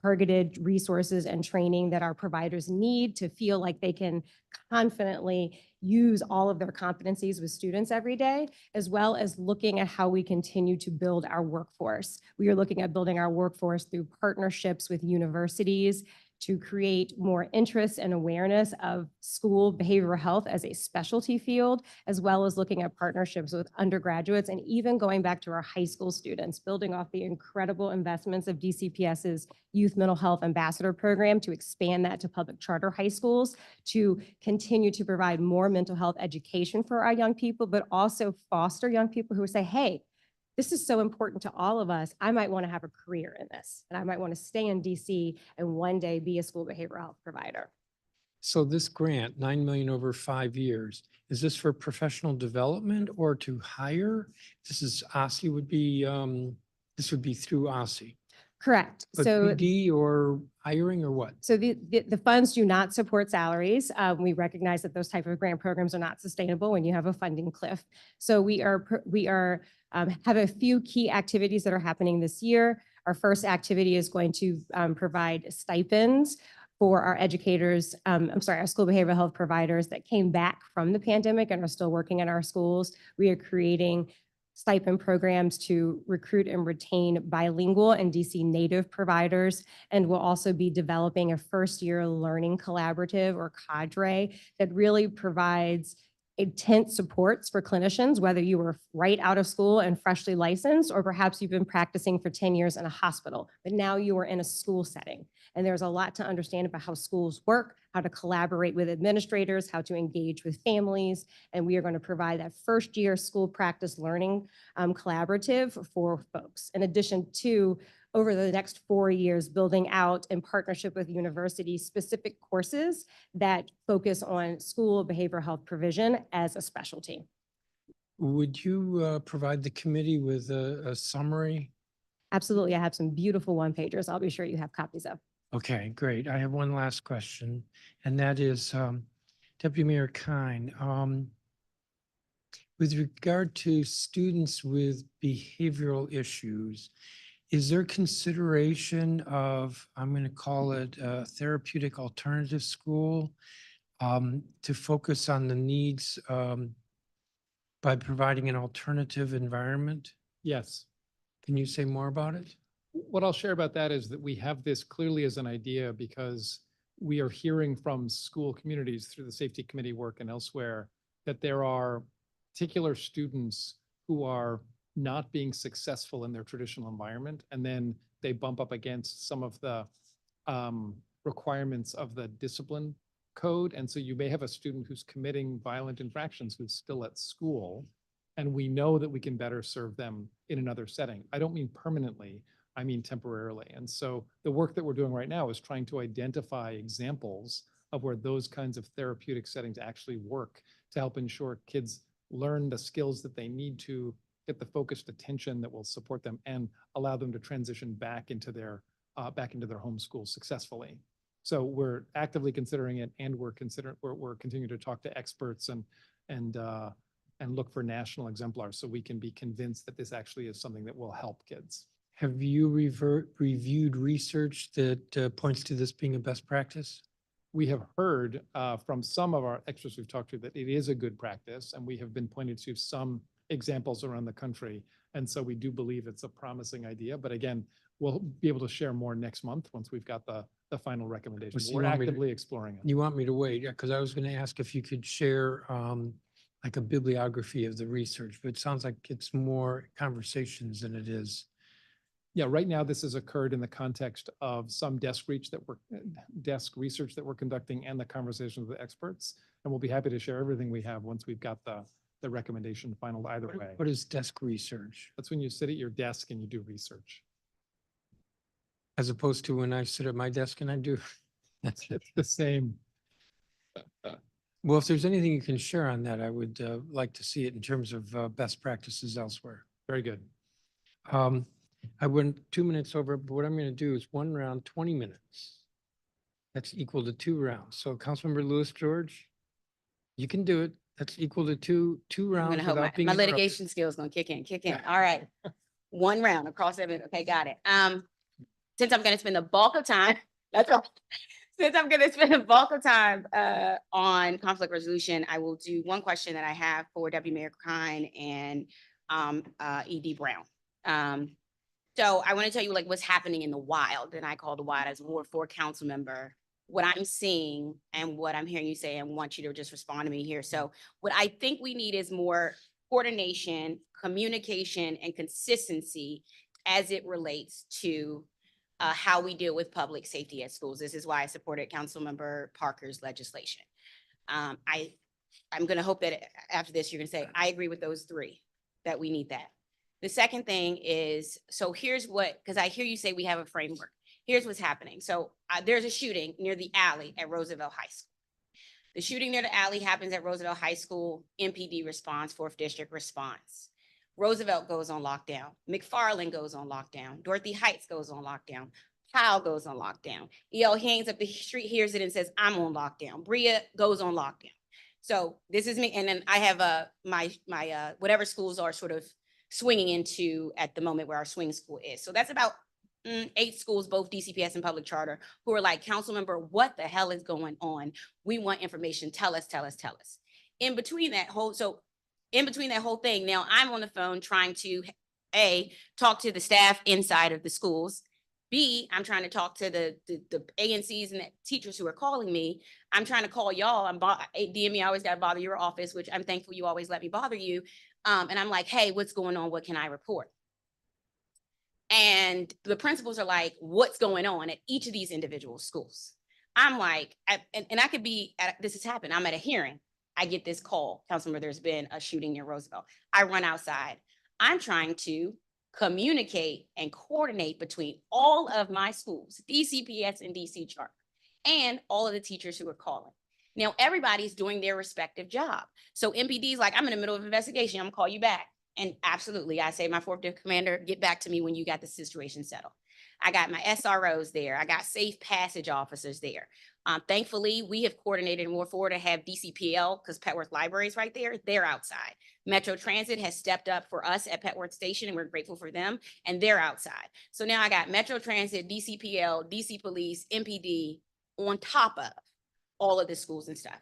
targeted resources and training that our providers need to feel like they can confidently use all of their competencies with students every day, as well as looking at how we continue to build our workforce. We are looking at building our workforce through partnerships with universities to create more interest and awareness of school behavioral health as a specialty field, as well as looking at partnerships with undergraduates and even going back to our high school students, building off the incredible investments of DCPS's Youth Mental Health Ambassador Program to expand that to public charter high schools, to continue to provide more mental health education for our young people, but also foster young people who say, hey, this is so important to all of us. I might want to have a career in this, and I might want to stay in DC and one day be a school behavioral health provider. So this grant, 9 million over 5 years, is this for professional development or to hire? This is OSSI would be, this would be through OSSI. Correct. But So PD or hiring or what? So the funds do not support salaries. We recognize that those type of grant programs are not sustainable when you have a funding cliff. So we have a few key activities that are happening this year. Our first activity is going to provide stipends for our educators, our school behavioral health providers that came back from the pandemic and are still working in our schools. We are creating stipend programs to recruit and retain bilingual and DC native providers. And we'll also be developing a first-year learning collaborative or cadre that really provides intense supports for clinicians, whether you were right out of school and freshly licensed, or perhaps you've been practicing for 10 years in a hospital, but now you are in a school setting. And there's a lot to understand about how schools work, how to collaborate with administrators, how to engage with families. And we are going to provide that first year school practice learning collaborative for folks. In addition to, over the next 4 years, building out in partnership with universities specific courses that focus on school behavioral health provision as a specialty. Would you provide the committee with a summary? Absolutely. I have some beautiful one-pagers. I'll be sure you have copies of. Okay, great. I have one last question, and that is Deputy Mayor Kine. With regard to students with behavioral issues, is there consideration of, I'm going to call it a therapeutic alternative school, to focus on the needs by providing an alternative environment? Yes. Can you say more about it? What I'll share about that is that we have this clearly as an idea because we are hearing from school communities through the safety committee work and elsewhere that there are particular students who are not being successful in their traditional environment, and then they bump up against some of the requirements of the discipline code. And so you may have a student who's committing violent infractions who's still at school, and we know that we can better serve them in another setting. I don't mean permanently, I mean temporarily. And so the work that we're doing right now is trying to identify examples of where those kinds of therapeutic settings actually work to help ensure kids learn the skills that they need to get the focused attention that will support them and allow them to transition back into their home school successfully. So we're actively considering it, and we're continuing to talk to experts and look for national exemplars so we can be convinced that this actually is something that will help kids. Have you reviewed research that points to this being a best practice? We have heard from some of our experts we've talked to that it is a good practice, and we have been pointed to some examples around the country. And so we do believe it's a promising idea. But again, we'll be able to share more next month once we've got the the final recommendation. Well, so We're you want me to- actively exploring it. You want me to wait? Because I was going to ask if you could share like a bibliography of the research, but it sounds like it's more conversations than it is. Yeah, right now, this has occurred in the context of some desk research that we're conducting and the conversations with experts. And we'll be happy to share everything we have once we've got the recommendation final either way. What is desk research? That's when you sit at your desk and you do research. As opposed to when I sit at my desk and I do. It's the same. Well, if there's anything you can share on that, I would like to see it in terms of best practices elsewhere. Very good. I went 2 minutes over, but what I'm going to do is one round, 20 minutes. That's equal to 2 rounds. So Councilmember Lewis George, you can do it. That's equal to two I'm rounds gonna hope without being my interrupted. litigation skills gonna kick in. All right. One round across every, okay, got it. Since I'm gonna spend the bulk of time, that's all. Since I'm gonna spend the bulk of time on conflict resolution, I will do one question that I have for Deputy Mayor Kine and ED Brown. So I want to tell you like what's happening in the wild, and I call the wild as Ward 4 council member, what I'm seeing and what I'm hearing you say, and want you to just respond to me here. So what I think we need is more coordination, communication, and consistency as it relates to how we deal with public safety at schools. This is why I supported Councilmember Parker's legislation. I'm gonna hope that after this, you're gonna say, I agree with those 3, that we need that. The second thing is, so here's what, because I hear you say we have a framework. Here's what's happening. So there's a shooting near the alley at Roosevelt High School. The shooting near the alley happens at Roosevelt High School, MPD response, 4th District response. Roosevelt goes on lockdown. McFarland goes on lockdown. Dorothy Heights goes on lockdown. Powell goes on lockdown. E.L. Haynes up the street hears it and says, I'm on lockdown. Bria goes on lockdown. So this is me. And then I have my whatever schools are sort of swinging into at the moment where our swing school is. So that's about 8 schools, both DCPS and public charter, who are like, council member, what the hell is going on? We want information. Tell us. In between that whole thing, now I'm on the phone trying to A, talk to the staff inside of the schools. B, I'm trying to talk to the ANCs and the teachers who are calling me. I'm trying to call y'all. DME, I always got to bother your office, which I'm thankful you always let me bother you. And I'm like, hey, what's going on? What can I report? And the principals are like, what's going on at each of these individual schools? I'm like, and I could be, this has happened. I'm at a hearing. I get this call, Councilmember, there's been a shooting near Roosevelt. I run outside. I'm trying to communicate and coordinate between all of my schools, DCPS and DC Charter, and all of the teachers who are calling. Now, everybody's doing their respective job. So MPD's like, I'm in the middle of investigation. I'm gonna call you back. And absolutely, I say, my 4th District commander, get back to me when you got the situation settled. I got my SROs there. I got safe passage officers there. Thankfully, we have coordinated in Ward 4 to have DCPL, because Petworth Library is right there. They're outside. Metro Transit has stepped up for us at Petworth Station, and we're grateful for them, and they're outside. So now I got Metro Transit, DCPL, DC Police, MPD on top of all of the schools and stuff.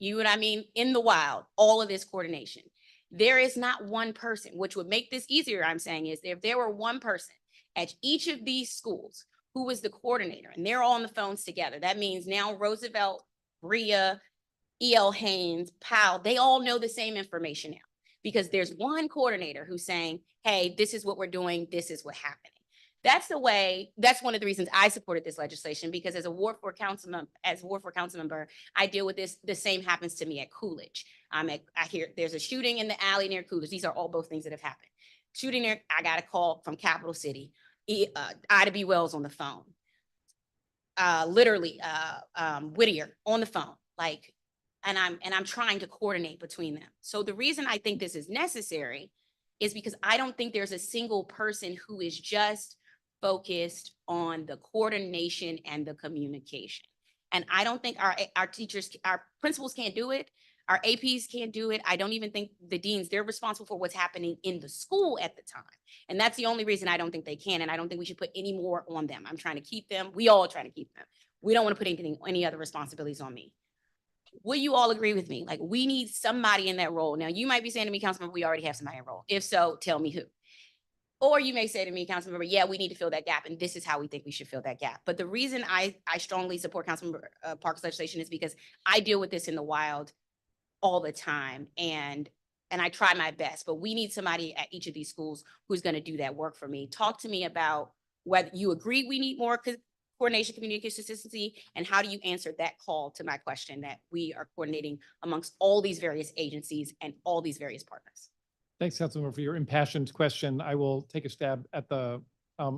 You know what I mean? In the wild, all of this coordination. There is not one person, which would make this easier, I'm saying, is if there were one person at each of these schools who was the coordinator, and they're all on the phones together. That means now Roosevelt, Bria, E.L. Haynes, Powell, they all know the same information now, because there's one coordinator who's saying, hey, this is what we're doing. This is what's happening. That's one of the reasons I supported this legislation, because as a Ward 4 council member, I deal with this. The same happens to me at Coolidge. I hear there's a shooting in the alley near Coolidge. These are all both things that have happened. Shooting there, I got a call from Capital City. Ida B. Wells on the phone. Whittier on the phone. And I'm trying to coordinate between them. So the reason I think this is necessary is because I don't think there's a single person who is just focused on the coordination and the communication. And I don't think our teachers, our principals can't do it. Our APs can't do it. I don't even think the deans, they're responsible for what's happening in the school at the time. And that's the only reason I don't think they can. And I don't think we should put any more on them. I'm trying to keep them. We all trying to keep them. We don't want to put any other responsibilities on me. Will you all agree with me? Like, we need somebody in that role. Now, you might be saying to me, Councilmember, we already have somebody in role. If so, tell me who. Or you may say to me, Councilmember, yeah, we need to fill that gap, and this is how we think we should fill that gap. But the reason I strongly support Councilmember Parker's legislation is because I deal with this in the wild all the time, and I try my best, but we need somebody at each of these schools who's gonna do that work for me. Talk to me about whether you agree we need more coordination, communication, consistency, and how do you answer that call to my question that we are coordinating amongst all these various agencies and all these various partners? Thanks, Councilmember, for your impassioned question. I will take a stab at the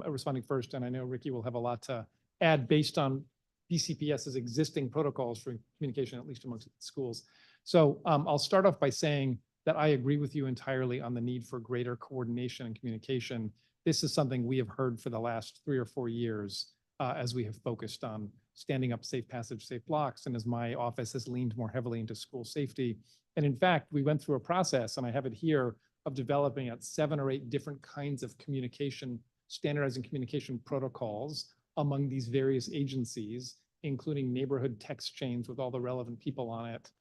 responding first, and I know Ricky will have a lot to add based on DCPS's existing protocols for communication, at least amongst schools. So I'll start off by saying that I agree with you entirely on the need for greater coordination and communication. This is something we have heard for the last 3 or 4 years as we have focused on standing up safe passage, safe blocks, and as my office has leaned more heavily into school safety. And in fact, we went through a process, and I have it here, of developing 7 or 8 different kinds of communication, standardizing communication protocols among these various agencies, including neighborhood text chains with all the relevant people on it.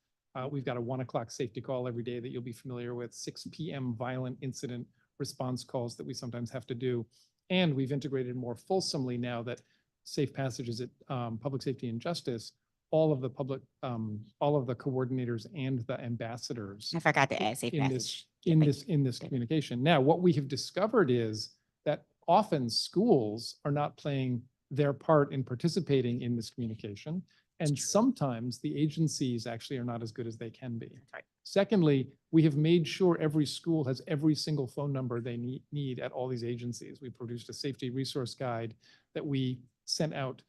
We've got a 1 o'clock safety call every day that you'll be familiar with, 6 p.m. violent incident response calls that we sometimes have to do. And we've integrated more fulsomely now that safe passages at Public Safety and Justice, all of the coordinators and the ambassadors. I forgot to add safe passage. In this communication. Now, what we have discovered is that often schools are not playing their part in participating in this communication. And sometimes the agencies actually are not as good as they can be. Right. Secondly, we have made sure every school has every single phone number they need at all these agencies. We produced a safety resource guide that we sent out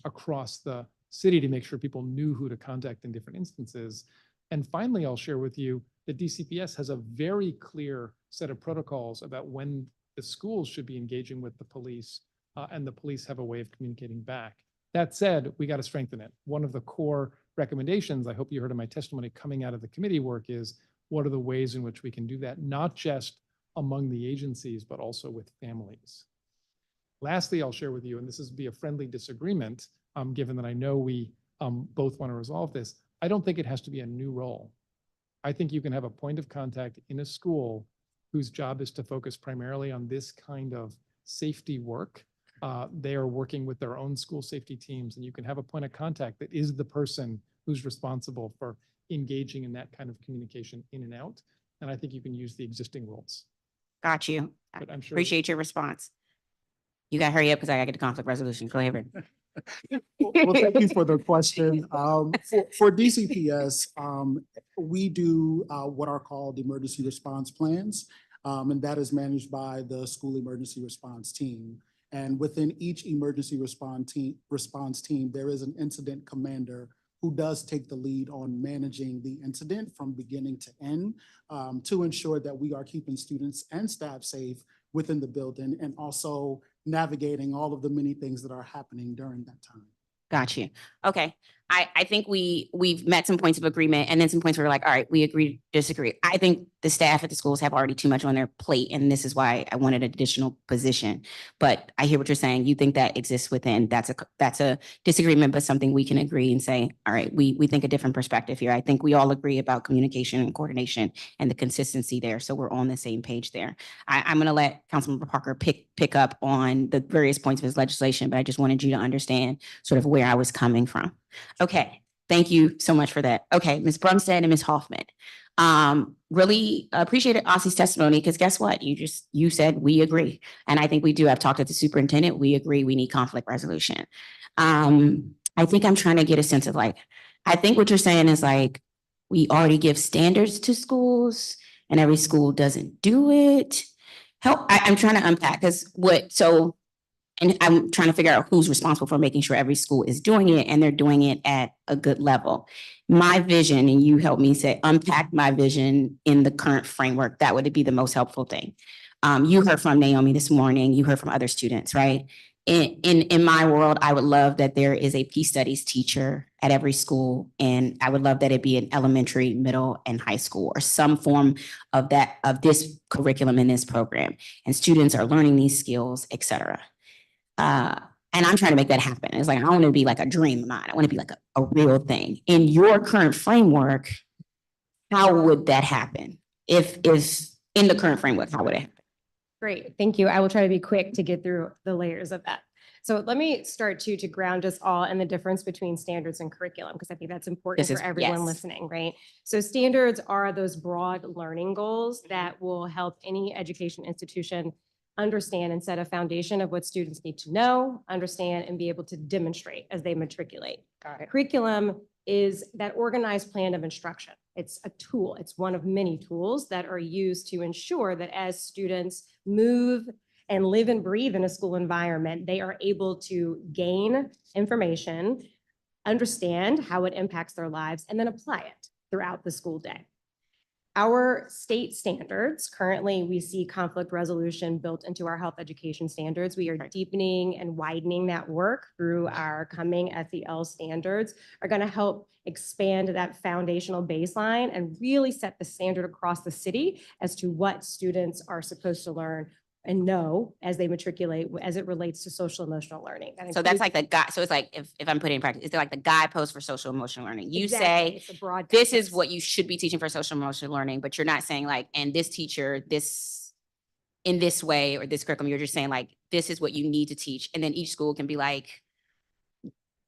across the city to make sure people knew who to contact in different instances. And finally, I'll share with you that DCPS has a very clear set of protocols about when the schools should be engaging with the police, and the police have a way of communicating back. That said, we got to strengthen it. One of the core recommendations, I hope you heard in my testimony coming out of the committee work, is what are the ways in which we can do that, not just among the agencies, but also with families. Lastly, I'll share with you, and this is be a friendly disagreement, given that I know we both want to resolve this. I don't think it has to be a new role. I think you can have a point of contact in a school whose job is to focus primarily on this kind of safety work. They are working with their own school safety teams, and you can have a point of contact that is the person who's responsible for engaging in that kind of communication in and out. And I think you can use the existing roles. Got you. But I'm sure Appreciate your response. You got to hurry up because I got to get the conflict resolution. Go ahead, Rick. Well, thank you for the question. For DCPS, we do what are called emergency response plans, and that is managed by the school emergency response team. And within each emergency response team, there is an incident commander who does take the lead on managing the incident from beginning to end to ensure that we are keeping students and staff safe within the building and also navigating all of the many things that are happening during that time. Got you. Okay. I think we've met some points of agreement and then some points where we're like, all right, we agree, disagree. I think the staff at the schools have already too much on their plate, and this is why I wanted an additional position. But I hear what you're saying. You think that exists within, that's a disagreement, but something we can agree and say, all right, we think a different perspective here. I think we all agree about communication and coordination and the consistency there. So we're on the same page there. I'm going to let Councilmember Parker pick up on the various points of his legislation, but I just wanted you to understand sort of where I was coming from. Okay, thank you so much for that. Okay, Ms. Brumstead and Ms. Hoffman. Really appreciated Ossie's testimony because guess what? You said we agree. And I think we do. I've talked to the superintendent. We agree we need conflict resolution. I think I'm trying to get a sense of like, I think what you're saying is like, we already give standards to schools and every school doesn't do it. I'm trying to unpack and I'm trying to figure out who's responsible for making sure every school is doing it and they're doing it at a good level. My vision, and you help me unpack my vision in the current framework, that would be the most helpful thing. You heard from Naomi this morning, you heard from other students, right? In my world, I would love that there is a peace studies teacher at every school, and I would love that it be an elementary, middle, and high school, or some form of this curriculum in this program. And students are learning these skills, et cetera. And I'm trying to make that happen. It's like, I want it to be like a dream of mine. I want it to be like a real thing. In your current framework, how would that happen? If in the current framework, how would it happen? Great, thank you. I will try to be quick to get through the layers of that. So let me start to ground us all in the difference between standards and curriculum, because I think that's important This for is- everyone yes. listening, right? So standards are those broad learning goals that will help any education institution understand and set a foundation of what students need to know, understand, and be able to demonstrate as they matriculate. Got it. Curriculum is that organized plan of instruction. It's a tool. It's one of many tools that are used to ensure that as students move and live and breathe in a school environment, they are able to gain information, understand how it impacts their lives, and then apply it throughout the school day. Our state standards, currently we see conflict resolution built into our health education standards. We are deepening and widening that work through our coming SEL standards, are going to help expand that foundational baseline and really set the standard across the city as to what students are supposed to learn and know as they matriculate as it relates to social emotional learning. That So that's includes- like the guide, so it's like, if I'm putting in practice, it's like the guidepost for social emotional learning. You Exactly, say, it's a broad this is guidepost. what you should be teaching for social emotional learning, but you're not saying like, and this teacher, this, in this way, or this curriculum, you're just saying like, this is what you need to teach. And then each school can be like,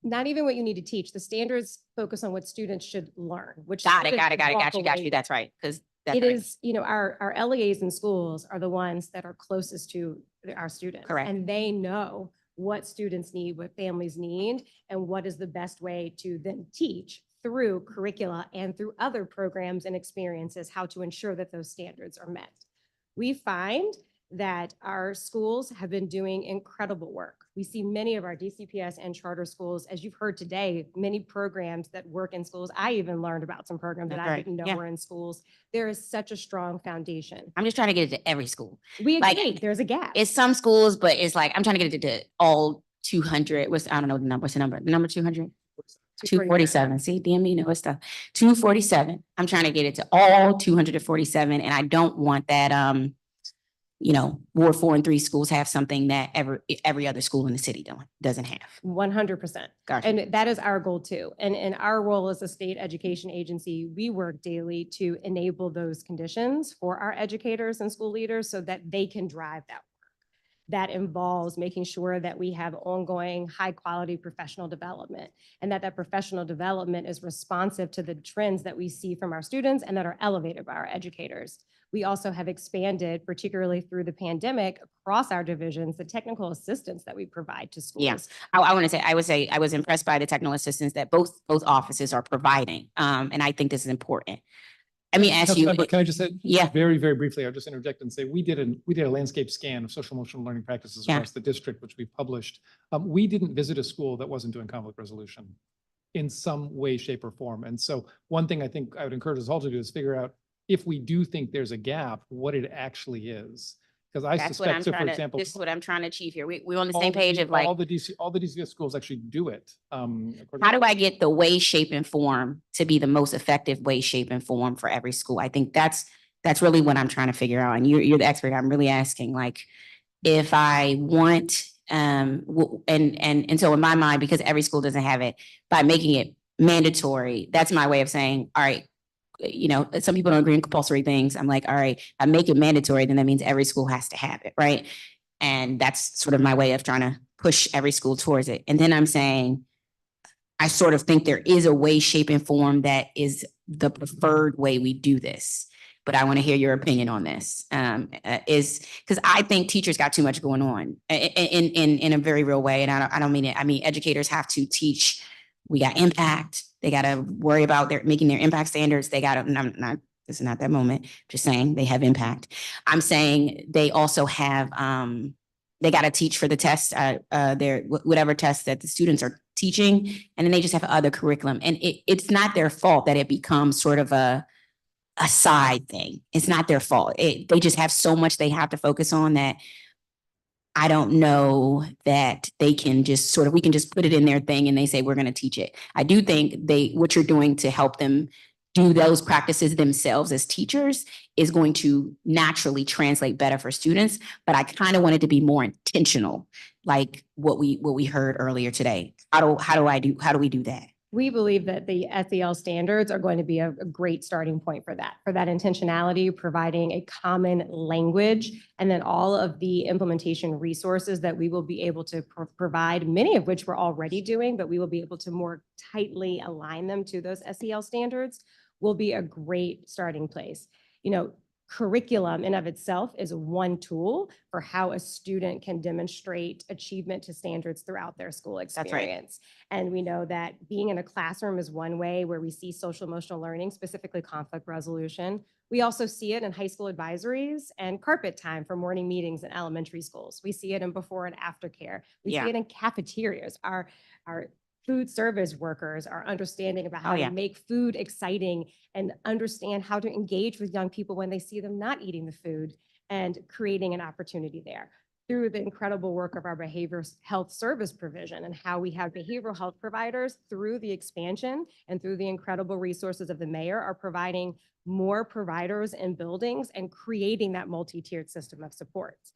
Not even what you need to teach. The standards focus on what students should learn, which. got it, students got it, should got it, walk got you, got away you. That's right. Because that's It right. is, you know, our LEAs in schools are the ones that are closest to our students. Correct. And they know what students need, what families need, and what is the best way to then teach through curricula and through other programs and experiences, how to ensure that those standards are met. We find that our schools have been doing incredible work. We see many of our DCPS and charter schools, as you've heard today, many programs that work in schools. I even learned about some programs that That's I right. didn't know Yeah. were in schools. There is such a strong foundation. I'm just trying to get it to every school. We Like, agree, there's a gap. It's some schools, but it's like, I'm trying to get it to all 200. I don't know the number. What's the number? The number 200? 247. See, DME knows stuff. 247. I'm trying to get it to all 247. And I don't want that, Ward 4 and 3 schools have something that every other school in the city doesn't have. 100%. Gotcha. And that is our goal too. And in our role as a state education agency, we work daily to enable those conditions for our educators and school leaders so that they can drive that work. That involves making sure that we have ongoing high quality professional development and that professional development is responsive to the trends that we see from our students and that are elevated by our educators. We also have expanded, particularly through the pandemic, across our divisions, the technical assistance that we provide to schools. Yeah, I want to say, I was impressed by the technical assistance that both offices are providing. And I think this is important. Let me ask you. Councilmember, can I just say? Yeah. Very, very briefly, I'll just interject and say, we did a landscape scan of social emotional learning practices Yeah. across the district, which we published. We didn't visit a school that wasn't doing conflict resolution in some way, shape, or form. And so one thing I think I would encourage us all to do is figure out, if we do think there's a gap, what it actually is. Because I That's what I'm suspect, so for trying to, example. this is what I'm trying to achieve here. We're on the all same page of like, All the DCS schools actually do it. how do I get the way, shape, and form to be the most effective way, shape, and form for every school? I think that's really what I'm trying to figure out. And you're the expert. I'm really asking, like, if I want, and so in my mind, because every school doesn't have it, by making it mandatory, that's my way of saying, all right, some people don't agree in compulsory things. I'm like, all right, I make it mandatory, then that means every school has to have it, right? And that's sort of my way of trying to push every school towards it. And then I'm saying, I sort of think there is a way, shape, and form that is the preferred way we do this. But I want to hear your opinion on this. Is because I think teachers got too much going on in a very real way. And I don't mean it. I mean, educators have to teach. We got impact. They got to worry about making their impact standards. They got to, this is not that moment, just saying they have impact. I'm saying they also have, they got to teach for the test, whatever test that the students are teaching. And then they just have other curriculum. And it's not their fault that it becomes sort of a side thing. It's not their fault. They just have so much they have to focus on that I don't know that they can just we can just put it in their thing and they say, we're going to teach it. I do think what you're doing to help them do those practices themselves as teachers is going to naturally translate better for students. But I kind of wanted to be more intentional, like what we heard earlier today. How do we do that? We believe that the SEL standards are going to be a great starting point for that intentionality, providing a common language, and then all of the implementation resources that we will be able to provide, many of which we're already doing, but we will be able to more tightly align them to those SEL standards, will be a great starting place. You know, curriculum in of itself is one tool for how a student can demonstrate achievement to standards throughout their school experience. And we know that being in a classroom is one way where we see social emotional learning, specifically conflict resolution. We also see it in high school advisories and carpet time for morning meetings in elementary schools. We see it in before and after care. We see it in cafeterias. Our food service workers are understanding about how to make food exciting and understand how to engage with young people when they see them not eating the food and creating an opportunity there. Through the incredible work of our behavioral health service provision and how we have behavioral health providers through the expansion and through the incredible resources of the mayor are providing more providers in buildings and creating that multi-tiered system of supports.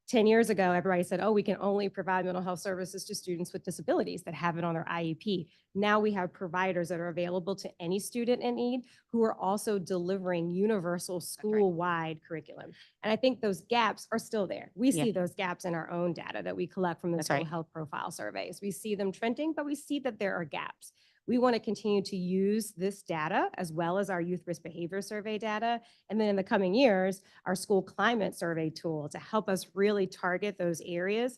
10 years ago, everybody said, oh, we can only provide mental health services to students with disabilities that have it on their IEP. Now we have providers that are available to any student in need who are also delivering universal school-wide curriculum. And I think those gaps are still there. We see those gaps in our own data that we collect from the school health profile surveys. We see them trending, but we see that there are gaps. We want to continue to use this data as well as our youth risk behavior survey data. And then in the coming years, our school climate survey tool to help us really target those areas,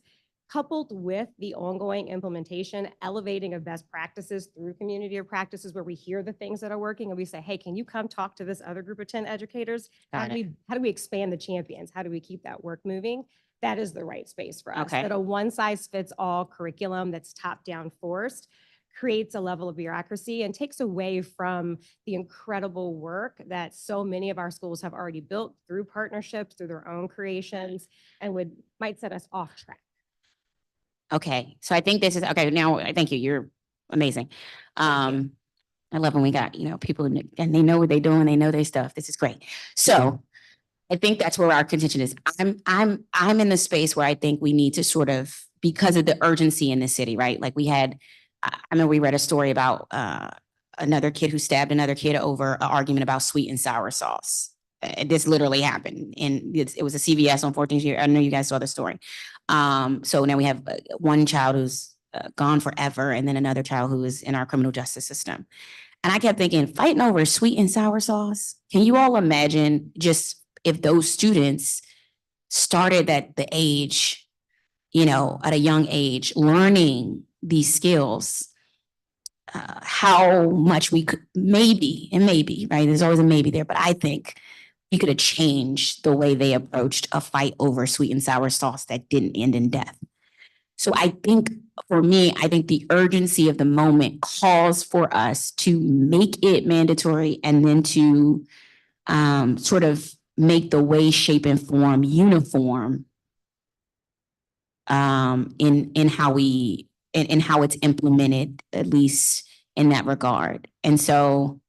coupled with the ongoing implementation, elevating of best practices through community of practices where we hear the things that are working and we say, hey, can you come talk to this other group of 10 educators? How do we expand the champions? How do we keep that work moving? That is the right space for us. That a one size fits all curriculum that's top down forced creates a level of bureaucracy and takes away from the incredible work that so many of our schools have already built through partnerships, through their own creations, and might set us off track. Okay, so I think this is, okay, now, thank you, you're amazing. I love when we got, people and they know what they're doing, they know their stuff. This is great. So I think that's where our contention is. I'm in the space where I think we need to sort of, because of the urgency in the city, right? Like I remember we read a story about another kid who stabbed another kid over an argument about sweet and sour sauce. This literally happened, and it was a CVS on 14th Street. I know you guys saw the story. So now we have one child who's gone forever, and then another child who is in our criminal justice system. And I kept thinking, fighting over sweet and sour sauce. Can you all imagine just if those students started at the age, at a young age, learning these skills, how much we could maybe, right? There's always a maybe there, but I think we could have changed the way they approached a fight over sweet and sour sauce that didn't end in death. So I think for me, I think the urgency of the moment calls for us to make it mandatory and then to sort of make the way, shape, and form uniform in how it's implemented, at least in that regard. And so,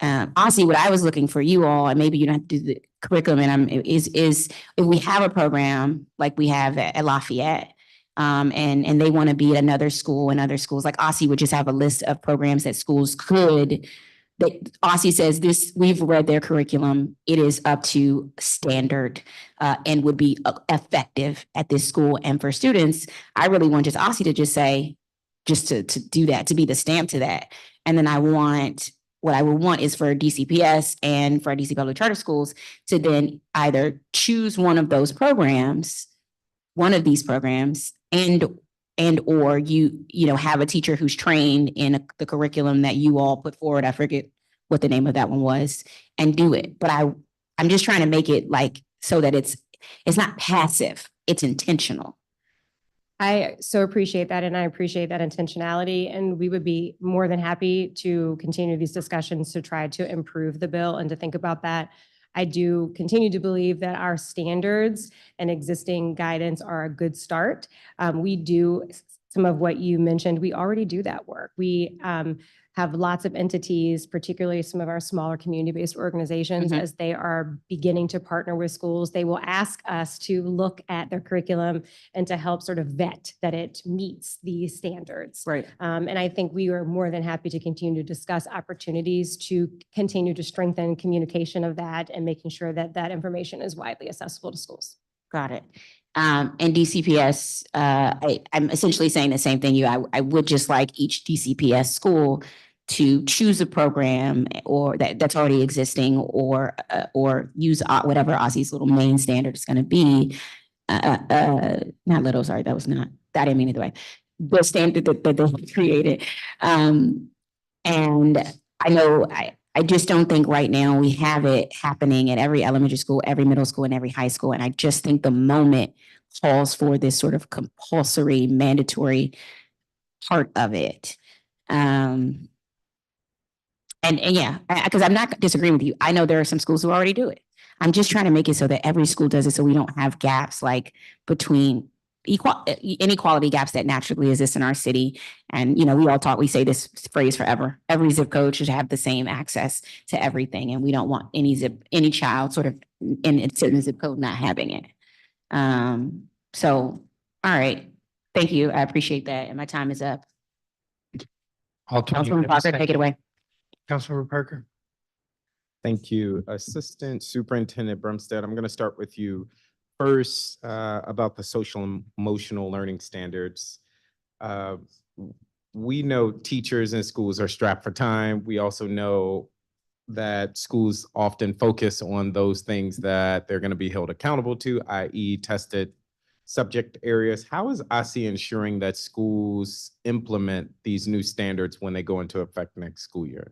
honestly, what I was looking for you all, and maybe you don't have to do the curriculum, is if we have a program like we have at Lafayette, and they want to be at another school and other schools, like OSSI would just have a list of programs that schools could. That OSSI says this, we've read their curriculum, it is up to standard and would be effective at this school. And for students, I really want just OSSI to just say, just to do that, to be the stamp to that. And then what I would want is for DCPS and for DC public charter schools to then either choose one of these programs, and or you have a teacher who's trained in the curriculum that you all put forward. I forget what the name of that one was, and do it. But I'm just trying to make it like so that it's not passive, it's intentional. I so appreciate that, and I appreciate that intentionality, and we would be more than happy to continue these discussions to try to improve the bill and to think about that. I do continue to believe that our standards and existing guidance are a good start. We do some of what you mentioned. We already do that work. We have lots of entities, particularly some of our smaller community-based organizations, Mhm. as they are beginning to partner with schools, they will ask us to look at their curriculum and to help sort of vet that it meets these standards. Right. And I think we are more than happy to continue to discuss opportunities to continue to strengthen communication of that and making sure that that information is widely accessible to schools. Got it. And DCPS, I'm essentially saying the same thing I would just like each DCPS school to choose a program or that's already existing or use whatever OSSI's little main standard is going to be. Not little, sorry, that I didn't mean it the way. The standard that they created. And I know I just don't think right now we have it happening at every elementary school, every middle school, and every high school. And I just think the moment calls for this sort of compulsory, mandatory part of it. And yeah, because I'm not disagreeing with you. I know there are some schools who already do it. I'm just trying to make it so that every school does it so we don't have gaps like between inequality gaps that naturally exist in our city. And, we say this phrase forever. Every zip code should have the same access to everything. And we don't want any child sort of in a certain zip code not having it. So, all right. Thank you. I appreciate that. And my time is up. Councilman Parker, take it away. Councilmember Parker. Thank you. Assistant Superintendent Brumstead, I'm going to start with you first about the social and emotional learning standards. We know teachers in schools are strapped for time. We also know that schools often focus on those things that they're going to be held accountable to, i.e. tested subject areas. How is OSSI ensuring that schools implement these new standards when they go into effect next school year?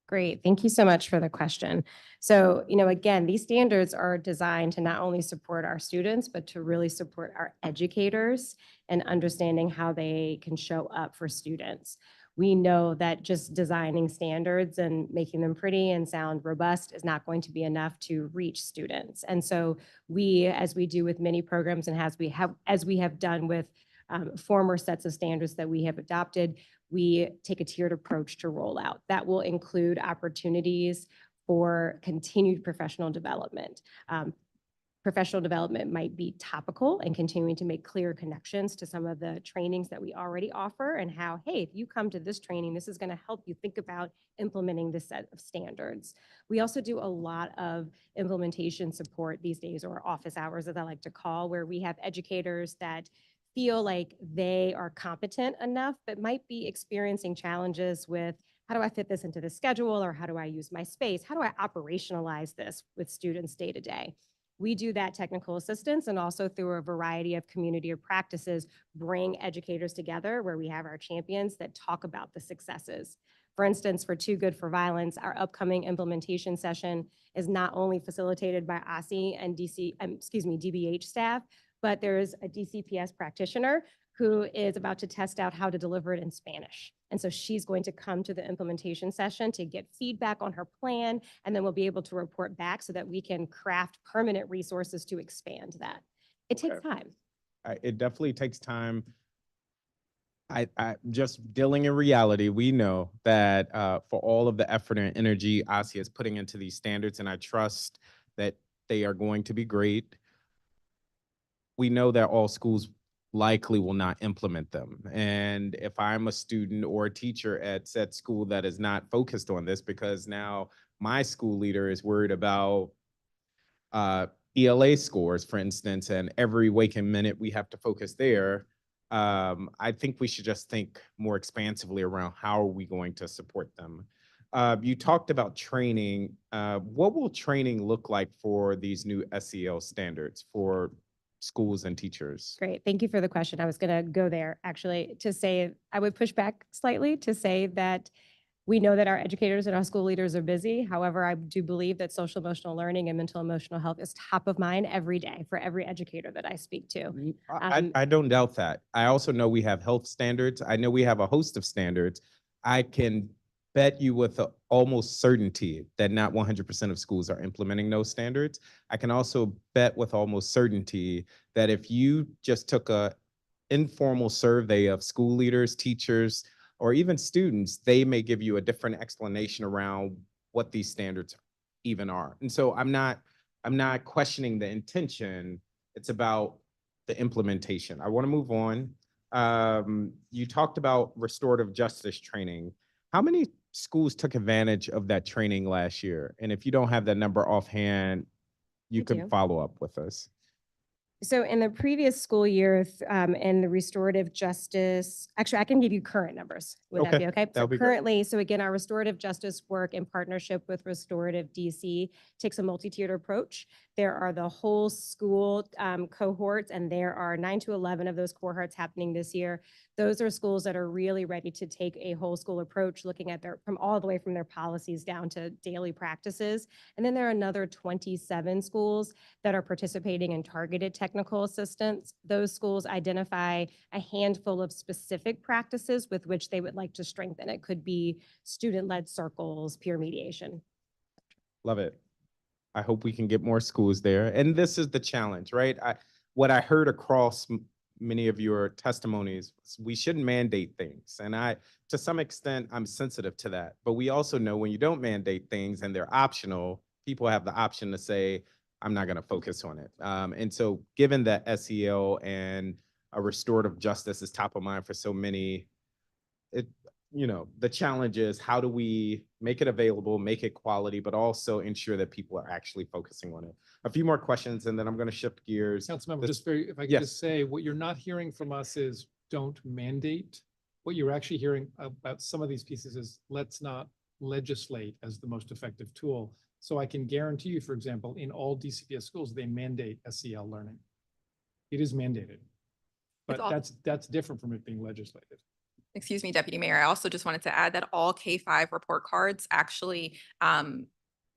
Great. Thank you so much for the question. So, again, these standards are designed to not only support our students, but to really support our educators and understanding how they can show up for students. We know that just designing standards and making them pretty and sound robust is not going to be enough to reach students. And so we, as we do with many programs and as we have done with former sets of standards that we have adopted, we take a tiered approach to roll out. That will include opportunities for continued professional development. Professional development might be topical and continuing to make clear connections to some of the trainings that we already offer and how, hey, if you come to this training, this is going to help you think about implementing this set of standards. We also do a lot of implementation support these days, or office hours, as I like to call, where we have educators that feel like they are competent enough, but might be experiencing challenges with how do I fit this into the schedule, or how do I use my space? How do I operationalize this with students day to day? We do that technical assistance, and also through a variety of community or practices, bring educators together where we have our champions that talk about the successes. For instance, for Too Good for Violence, our upcoming implementation session is not only facilitated by OSSI and DBH staff, but there's a DCPS practitioner who is about to test out how to deliver it in Spanish. And so she's going to come to the implementation session to get feedback on her plan, and then we'll be able to report back so that we can craft permanent resources to expand that. It takes time. It definitely takes time. I just dealing in reality, we know that for all of the effort and energy OSSI is putting into these standards, and I trust that they are going to be great. We know that all schools likely will not implement them. And if I'm a student or a teacher at said school that is not focused on this, because now my school leader is worried about ELA scores, for instance, and every waking minute we have to focus there, I think we should just think more expansively around how are we going to support them. You talked about training. What will training look like for these new SEL standards for schools and teachers? Great. Thank you for the question. I was going to go there actually to say, I would push back slightly to say that we know that our educators and our school leaders are busy. However, I do believe that social emotional learning and mental emotional health is top of mind every day for every educator that I speak to. I don't doubt that. I also know we have health standards. I know we have a host of standards. I can bet you with almost certainty that not 100% of schools are implementing those standards. I can also bet with almost certainty that if you just took a informal survey of school leaders, teachers, or even students, they may give you a different explanation around what these standards even are. And so I'm not questioning the intention. It's about the implementation. I want to move on. You talked about restorative justice training. How many schools took advantage of that training last year? And if you don't have that number offhand, you I can do. follow up with us. So in the previous school year, in the restorative justice, actually, I can give you current numbers. Would that Okay, be okay? that So would be great. currently, so again, our restorative justice work in partnership with Restorative DC takes a multi-tiered approach. There are the whole school cohorts, and there are 9 to 11 of those cohorts happening this year. Those are schools that are really ready to take a whole school approach, looking at from all the way from their policies down to daily practices. And then there are another 27 schools that are participating in targeted technical assistance. Those schools identify a handful of specific practices with which they would like to strengthen. It could be student-led circles, peer mediation. Love it. I hope we can get more schools there. And this is the challenge, right? What I heard across many of your testimonies, we shouldn't mandate things. And to some extent, I'm sensitive to that. But we also know when you don't mandate things and they're optional, people have the option to say, I'm not going to focus on it. And so given that SEL and a restorative justice is top of mind for so many, the challenge is how do we make it available, make it quality, but also ensure that people are actually focusing on it. A few more questions, and then I'm going to shift gears. Councilmember, This- if I could Yes. just say, what you're not hearing from us is don't mandate. What you're actually hearing about some of these pieces is let's not legislate as the most effective tool. So I can guarantee you, for example, in all DCPS schools, they mandate SEL learning. It is mandated. But all- that's different from it being legislated. Excuse me, Deputy Mayor, I also just wanted to add that all K-5 report cards actually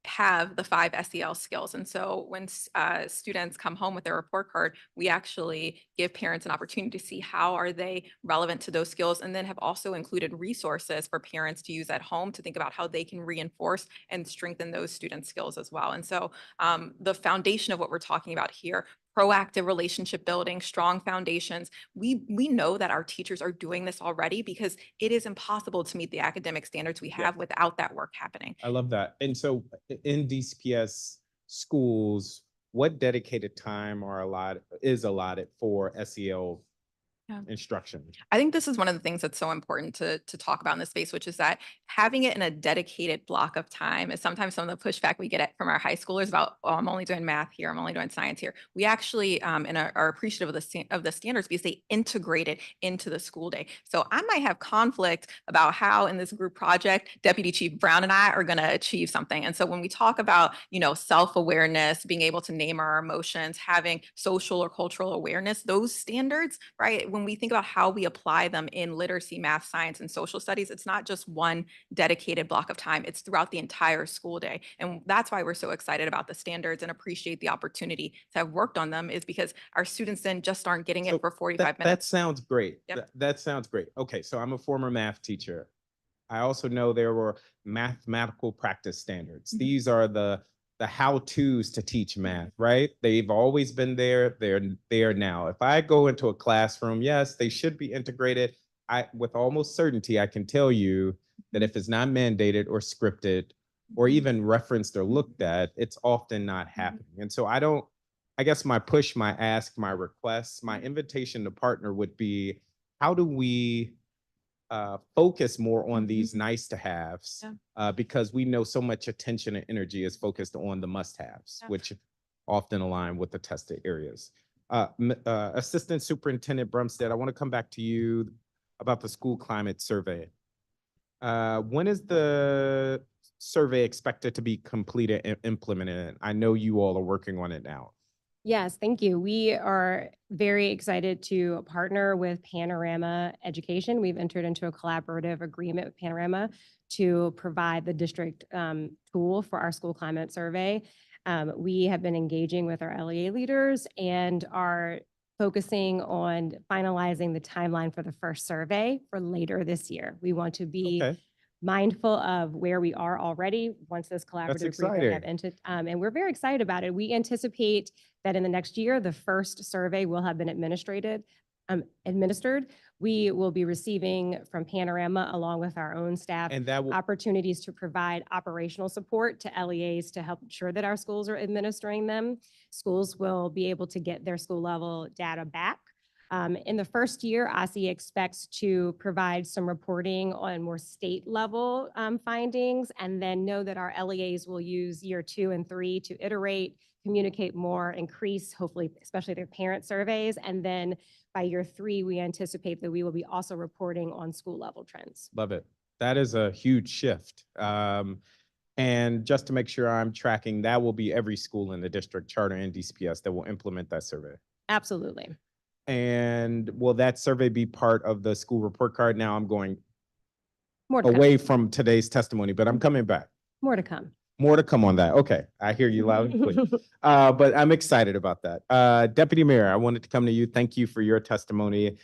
have the 5 SEL skills. And so when students come home with their report card, we actually give parents an opportunity to see how are they relevant to those skills, and then have also included resources for parents to use at home to think about how they can reinforce and strengthen those student skills as well. And so the foundation of what we're talking about here, proactive relationship building, strong foundations. We know that our teachers are doing this already because it is impossible to meet the academic standards we have without that work happening. I love that. And so in DCPS schools, what dedicated time is allotted for SEL instruction? I think this is one of the things that's so important to talk about in this space, which is that having it in a dedicated block of time is sometimes some of the pushback we get from our high schoolers about, oh, I'm only doing math here, I'm only doing science here. We actually are appreciative of the standards because they integrate it into the school day. So I might have conflict about how in this group project, Deputy Chief Brown and I are going to achieve something. And so when we talk about, self-awareness, being able to name our emotions, having social or cultural awareness, those standards, right? When we think about how we apply them in literacy, math, science, and social studies, it's not just one dedicated block of time, it's throughout the entire school day. And that's why we're so excited about the standards and appreciate the opportunity to have worked on them, is because our students then just aren't getting it for 45 That minutes. sounds great. Yep. That sounds great. Okay, so I'm a former math teacher. I also know there were mathematical practice standards. These are the how-tos to teach math, right? They've always been there. They're there now. If I go into a classroom, yes, they should be integrated. With almost certainty, I can tell you that if it's not mandated or scripted or even referenced or looked at, it's often not happening. And so I guess my push, my ask, my request, my invitation to partner would be, how do we focus more on these nice to haves? Because we know so much attention and energy is focused on the must haves, which often align with the tested areas. Assistant Superintendent Brumstead, I want to come back to you about the school climate survey. When is the survey expected to be completed and implemented? I know you all are working on it now. Yes, thank you. We are very excited to partner with Panorama Education. We've entered into a collaborative agreement with Panorama to provide the district tool for our school climate survey. We have been engaging with our LEA leaders and are focusing on finalizing the timeline for the first survey for later this year. We want to be mindful of where we are already once this collaborative agreement have entered. And we're very excited about it. We anticipate that in the next year, the first survey will have been administered. administered. We will be receiving from Panorama, along with our own staff, And that will, opportunities to provide operational support to LEAs to help ensure that our schools are administering them. Schools will be able to get their school level data back. In the first year, OSSI expects to provide some reporting on more state level findings, and then know that our LEAs will use year 2 and 3 to iterate, communicate more, increase, hopefully, especially their parent surveys. And then by year 3, we anticipate that we will be also reporting on school level trends. love it. That is a huge shift. And just to make sure I'm tracking, that will be every school in the district, charter and DCPS, that will implement that survey. Absolutely. And will that survey be part of the school report card? Now I'm going More to come. away from today's testimony, but I'm coming back. More to come. More to come on that. Okay, I hear you loud and clear. But I'm excited about that. Deputy Mayor, I wanted to come to you. Thank you for your testimony.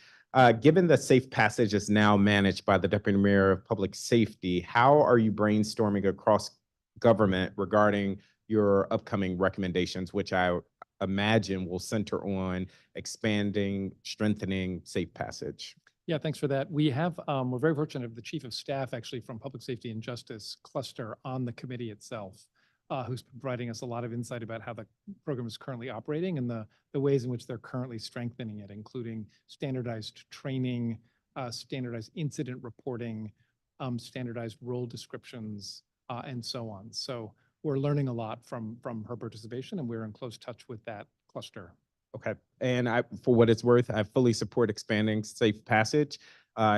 Given that Safe Passage is now managed by the Deputy Mayor of Public Safety, how are you brainstorming across government regarding your upcoming recommendations, which I imagine will center on expanding, strengthening Safe Passage? Yeah, thanks for that. We have, we're very fortunate of the Chief of Staff actually from Public Safety and Justice Cluster on the committee itself, who's providing us a lot of insight about how the program is currently operating and the ways in which they're currently strengthening it, including standardized training, standardized incident reporting, standardized role descriptions, and so on. So we're learning a lot from her participation, and we're in close touch with that cluster. Okay, and for what it's worth, I fully support expanding Safe Passage.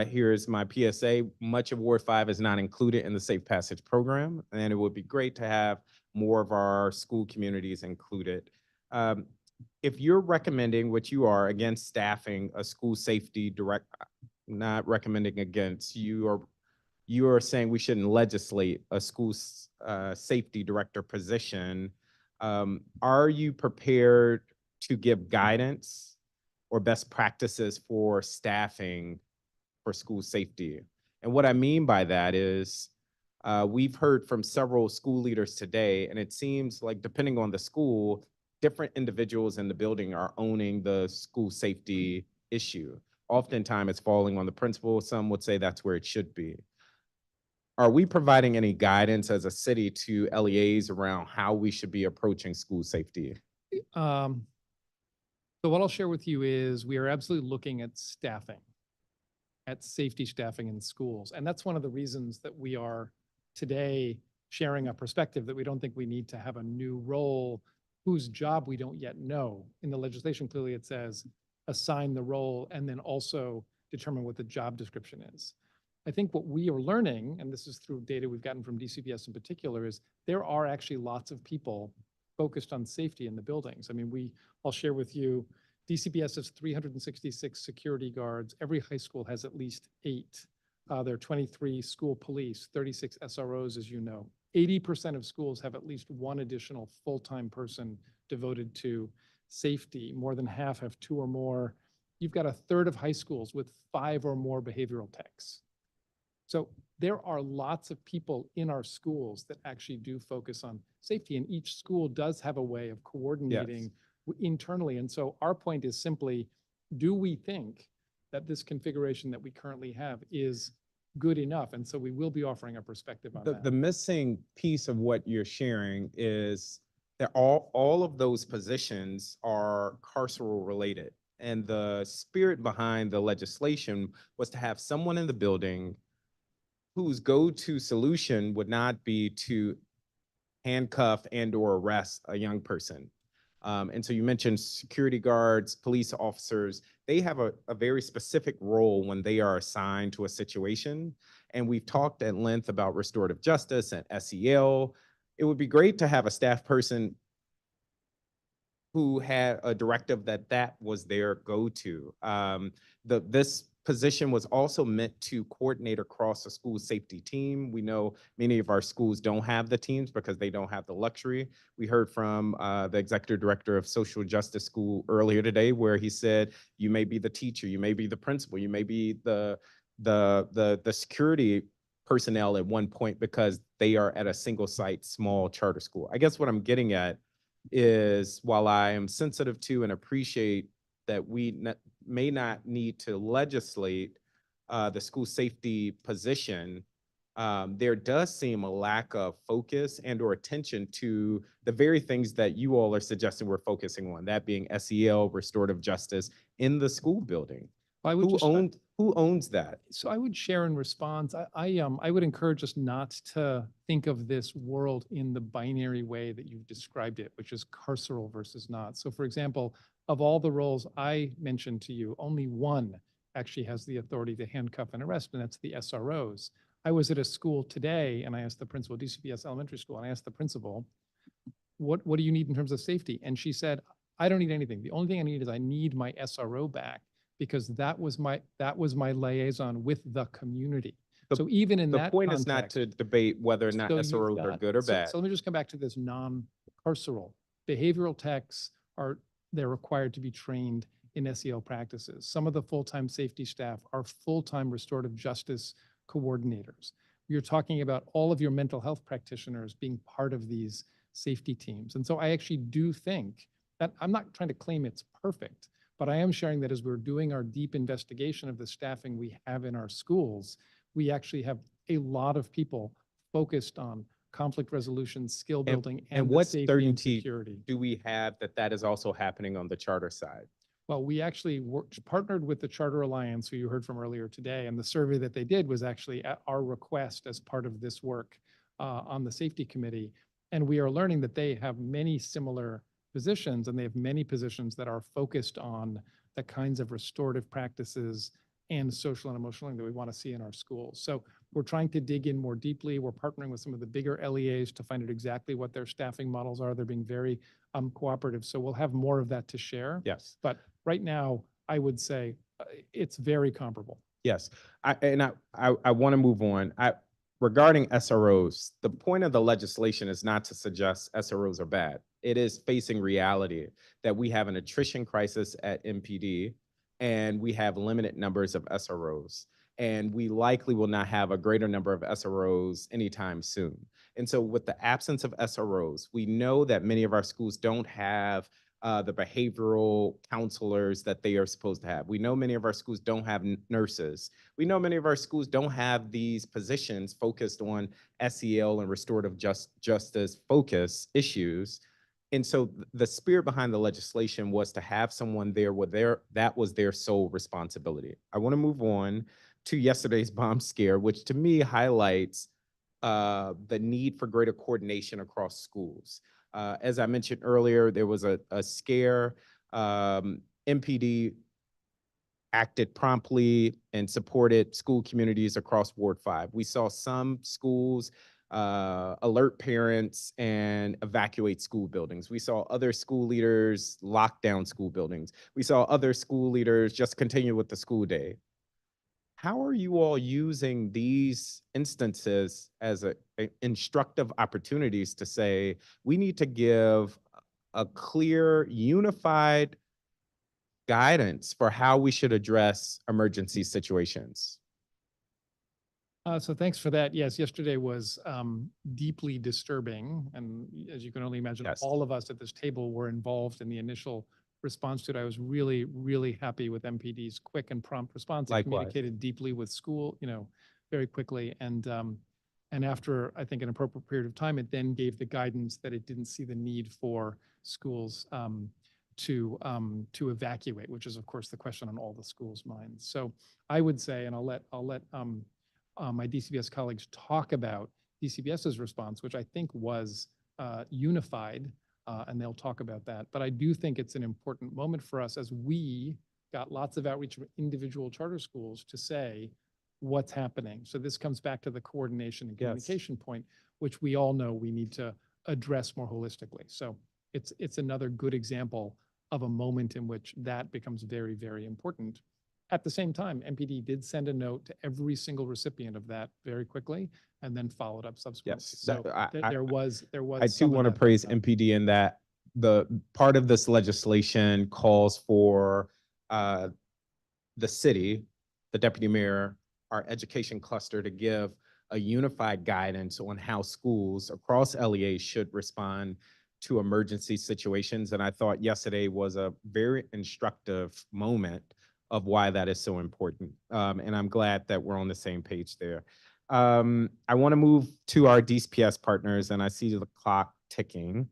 Here's my PSA. Much of Ward 5 is not included in the Safe Passage program, and it would be great to have more of our school communities included. If you're recommending, which you are, against staffing a school safety not recommending against, you are saying we shouldn't legislate a school safety director position. Are you prepared to give guidance or best practices for staffing for school safety? And what I mean by that is we've heard from several school leaders today, and it seems like depending on the school, different individuals in the building are owning the school safety issue. Oftentimes it's falling on the principal. Some would say that's where it should be. Are we providing any guidance as a city to LEAs around how we should be approaching school safety? So what I'll share with you is we are absolutely looking at staffing, at safety staffing in schools. And that's one of the reasons that we are today sharing a perspective that we don't think we need to have a new role whose job we don't yet know. In the legislation, clearly it says assign the role and then also determine what the job description is. I think what we are learning, and this is through data we've gotten from DCPS in particular, is there are actually lots of people focused on safety in the buildings. I mean, I'll share with you, DCPS has 366 security guards. Every high school has at least 8. There are 23 school police, 36 SROs, as you know. 80% of schools have at least one additional full-time person devoted to safety. More than half have 2 or more. You've got a third of high schools with 5 or more behavioral techs. So there are lots of people in our schools that actually do focus on safety, and each school does have a way of coordinating internally. And so our point is simply, do we think that this configuration that we currently have is good enough? And so we will be offering a perspective on that. The missing piece of what you're sharing is that all of those positions are carceral related. And the spirit behind the legislation was to have someone in the building whose go-to solution would not be to handcuff and or arrest a young person. And so you mentioned security guards, police officers. They have a very specific role when they are assigned to a situation. And we've talked at length about restorative justice and SEL. It would be great to have a staff person who had a directive that was their go-to. This position was also meant to coordinate across a school safety team. We know many of our schools don't have the teams because they don't have the luxury. We heard from the executive director of Social Justice School earlier today, where he said, you may be the teacher, you may be the principal, you may be the security personnel at one point because they are at a single site, small charter school. I guess what I'm getting at is, while I am sensitive to and appreciate that we may not need to legislate the school safety position, there does seem a lack of focus and or attention to the very things that you all are suggesting we're focusing on, that being SEL, restorative justice in the school building. Who owns that? So I would share in response, I would encourage us not to think of this world in the binary way that you've described it, which is carceral versus not. So for example, of all the roles I mentioned to you, only one actually has the authority to handcuff and arrest, and that's the SROs. I was at a school today and I asked the principal, DCPS Elementary School, and I asked the principal, what do you need in terms of safety? And she said, I don't need anything. The only thing I need is I need my SRO back, because that was my liaison with the community. So even in that The point is not context- to debate whether or not so you've SROs are got- good or so- bad. So let me just come back to this non-carceral. Behavioral techs they're required to be trained in SEL practices. Some of the full-time safety staff are full-time restorative justice coordinators. You're talking about all of your mental health practitioners being part of these safety teams. And so I actually do think that, I'm not trying to claim it's perfect, but I am sharing that as we're doing our deep investigation of the staffing we have in our schools, we actually have a lot of people focused on conflict resolution, skill building, And the what safety and certainty security. do we have that that is also happening on the charter side? Well, we actually partnered with the Charter Alliance, who you heard from earlier today, and the survey that they did was actually at our request as part of this work on the safety committee. And we are learning that they have many similar positions, and they have many positions that are focused on the kinds of restorative practices and social and emotional learning that we want to see in our schools. So we're trying to dig in more deeply. We're partnering with some of the bigger LEAs to find out exactly what their staffing models are. They're being very cooperative. So we'll have more of that to share. Yes. But right now, I would say it's very comparable. Yes, I want to move on. Regarding SROs, the point of the legislation is not to suggest SROs are bad. It is facing reality that we have an attrition crisis at MPD, and we have limited numbers of SROs. And we likely will not have a greater number of SROs anytime soon. And so with the absence of SROs, we know that many of our schools don't have the behavioral counselors that they are supposed to have. We know many of our schools don't have nurses. We know many of our schools don't have these positions focused on SEL and restorative justice focus issues. And so the spirit behind the legislation was to have someone there where that was their sole responsibility. I want to move on to yesterday's bomb scare, which to me highlights the need for greater coordination across schools. As I mentioned earlier, there was a scare. MPD acted promptly and supported school communities across Ward 5. We saw some schools alert parents and evacuate school buildings. We saw other school leaders lock down school buildings. We saw other school leaders just continue with the school day. How are you all using these instances as instructive opportunities to say, we need to give a clear, unified guidance for how we should address emergency situations? So thanks for that. Yes, yesterday was deeply disturbing. And as you can only imagine, all of us at this table were involved in the initial response to it. I was really, really happy with MPD's quick and prompt response. It Likewise. communicated deeply with school, very quickly. And after, I think, an appropriate period of time, it then gave the guidance that it didn't see the need for schools to evacuate, which is, of course, the question on all the schools' minds. So I would say, and I'll let my DCPS colleagues talk about DCPS's response, which I think was unified, and they'll talk about that. But I do think it's an important moment for us as we got lots of outreach from individual charter schools to say what's happening. So this comes back to the coordination and communication point, which we all know we need to address more holistically. So it's another good example of a moment in which that becomes very, very important. At the same time, MPD did send a note to every single recipient of that very quickly, and then followed up subsequently. Yes, So there was. I too want to praise MPD in that the part of this legislation calls for the city, the deputy mayor, our education cluster to give a unified guidance on how schools across LEA should respond to emergency situations. And I thought yesterday was a very instructive moment of why that is so important. And I'm glad that we're on the same page there. I want to move to our DCPS partners, and I see the clock ticking.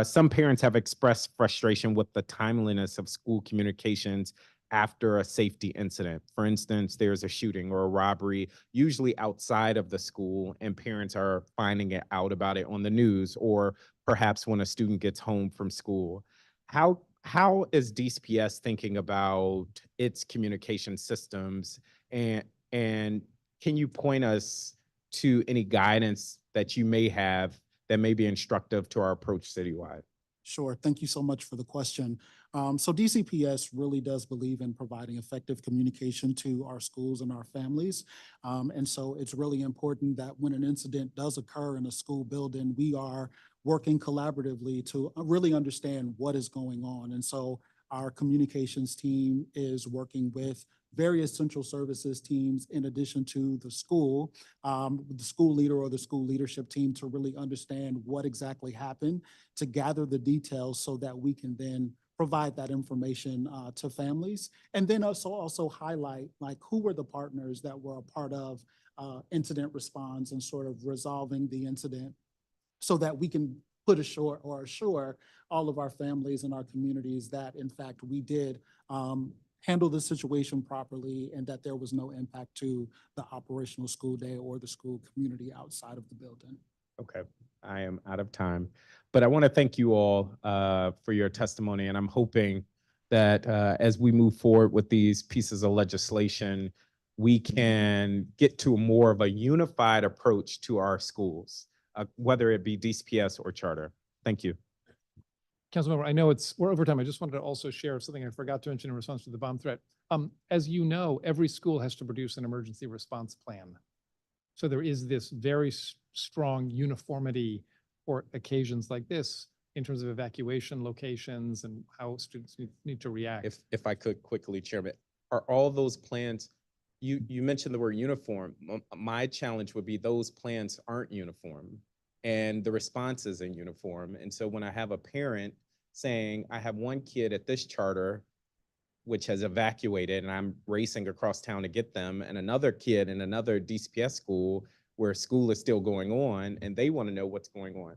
Some parents have expressed frustration with the timeliness of school communications after a safety incident. For instance, there's a shooting or a robbery, usually outside of the school, and parents are finding it out about it on the news, or perhaps when a student gets home from school. How is DCPS thinking about its communication systems, and can you point us to any guidance that you may have that may be instructive to our approach citywide? Sure. Thank you so much for the question. So DCPS really does believe in providing effective communication to our schools and our families. And so it's really important that when an incident does occur in a school building, we are working collaboratively to really understand what is going on. And so our communications team is working with various central services teams in addition to the school leader or the school leadership team, to really understand what exactly happened, to gather the details so that we can then provide that information to families. And then also highlight like who were the partners that were a part of incident response and sort of resolving the incident, so that we can assure all of our families and our communities that in fact we did handle the situation properly and that there was no impact to the operational school day or the school community outside of the building. Okay, I am out of time, but I want to thank you all for your testimony, and I'm hoping that as we move forward with these pieces of legislation, we can get to more of a unified approach to our schools, whether it be DCPS or charter. Thank you. Councilmember, I know we're over time. I just wanted to also share something I forgot to mention in response to the bomb threat. As you know, every school has to produce an emergency response plan. So there is this very strong uniformity for occasions like this in terms of evacuation locations and how students need to react. If I could quickly, Chairman, are all those plans, you mentioned the word uniform. My challenge would be those plans aren't uniform and the response isn't uniform. And so when I have a parent saying, I have one kid at this charter which has evacuated and I'm racing across town to get them, and another kid in another DCPS school where school is still going on and they want to know what's going on.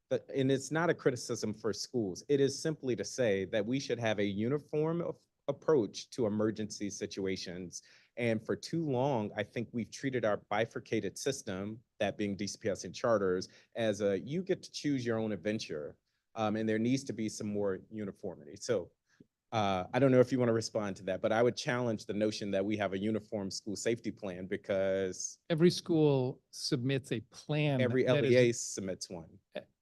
And it's not a criticism for schools. It is simply to say that we should have a uniform approach to emergency situations. And for too long, I think we've treated our bifurcated system, that being DCPS and charters, as you get to choose your own adventure. And there needs to be some more uniformity. So I don't know if you want to respond to that, but I would challenge the notion that we have a uniform school safety plan, because every school submits a plan. Every LEA submits one.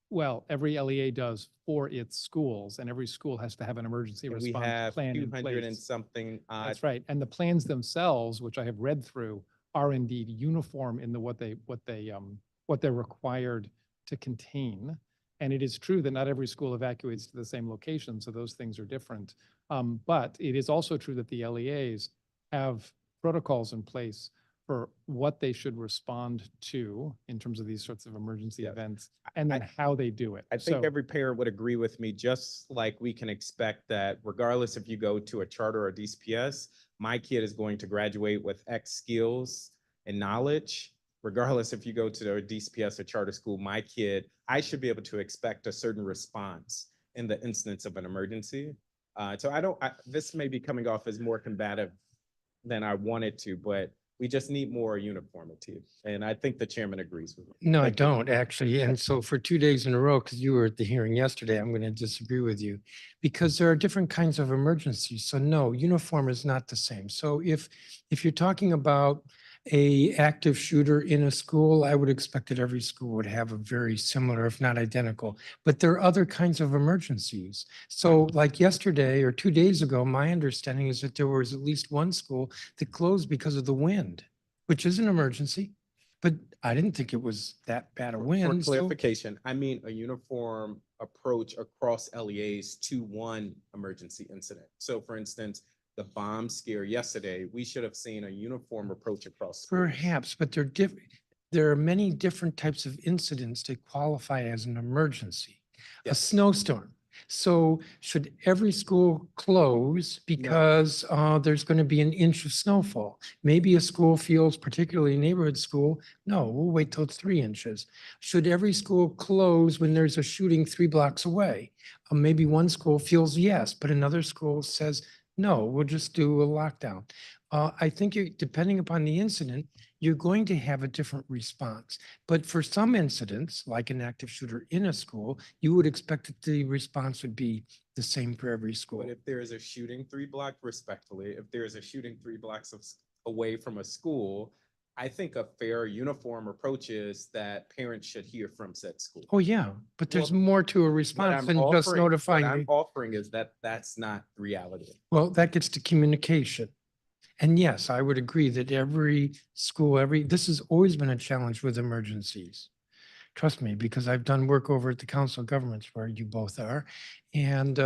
Well, every LEA does for its schools, and every school has to have an emergency And response plan in 200 and place. something odd. That's right. And the plans themselves, which I have read through, are indeed uniform in what they're required to contain. And it is true that not every school evacuates to the same location, so those things are different. But it is also true that the LEAs have protocols in place for what they should respond to in terms of these sorts of emergency events, and then how they do it. I think every parent would agree with me, just like we can expect that regardless if you go to a charter or DCPS, my kid is going to graduate with X skills and knowledge. Regardless if you go to a DCPS or charter school, my kid, I should be able to expect a certain response in the instance of an emergency. So this may be coming off as more combative than I wanted to, but we just need more uniformity. And I think the chairman agrees with me. No, I Thank you. don't actually. And so for 2 days in a row, because you were at the hearing yesterday, I'm going to disagree with you, because there are different kinds of emergencies. So no, uniform is not the same. So if you're talking about a active shooter in a school, I would expect that every school would have a very similar, if not identical. But there are other kinds of emergencies. So like yesterday or 2 days ago, my understanding is that there was at least one school that closed because of the wind, which is an emergency. But I didn't think it was that bad a For wind. so- clarification, I mean a uniform approach across LEAs to one emergency incident. So for instance, the bomb scare yesterday, we should have seen a uniform approach across schools. Perhaps, but there are many different types of incidents that qualify as an emergency. A snowstorm. So should every school close because there's going to be an inch of snowfall? Maybe a school feels, particularly a neighborhood school, no, we'll wait till it's 3 inches. Should every school close when there's a shooting 3 blocks away? Maybe one school feels yes, but another school says, no, we'll just do a lockdown. I think depending upon the incident, you're going to have a different response. But for some incidents, like an active shooter in a school, you would expect that the response would be the same for every school. But if there is a shooting 3 block, respectfully, if there is a shooting 3 blocks away from a school, I think a fair uniform approach is that parents should hear from said school. Oh, yeah, but there's Well, more to a What response I'm than just offering- notifying What I'm you. offering is that that's not reality. Well, that gets to communication. And yes, I would agree that every school, this has always been a challenge with emergencies. Trust me, because I've done work over at the Council of Governments where you both are. And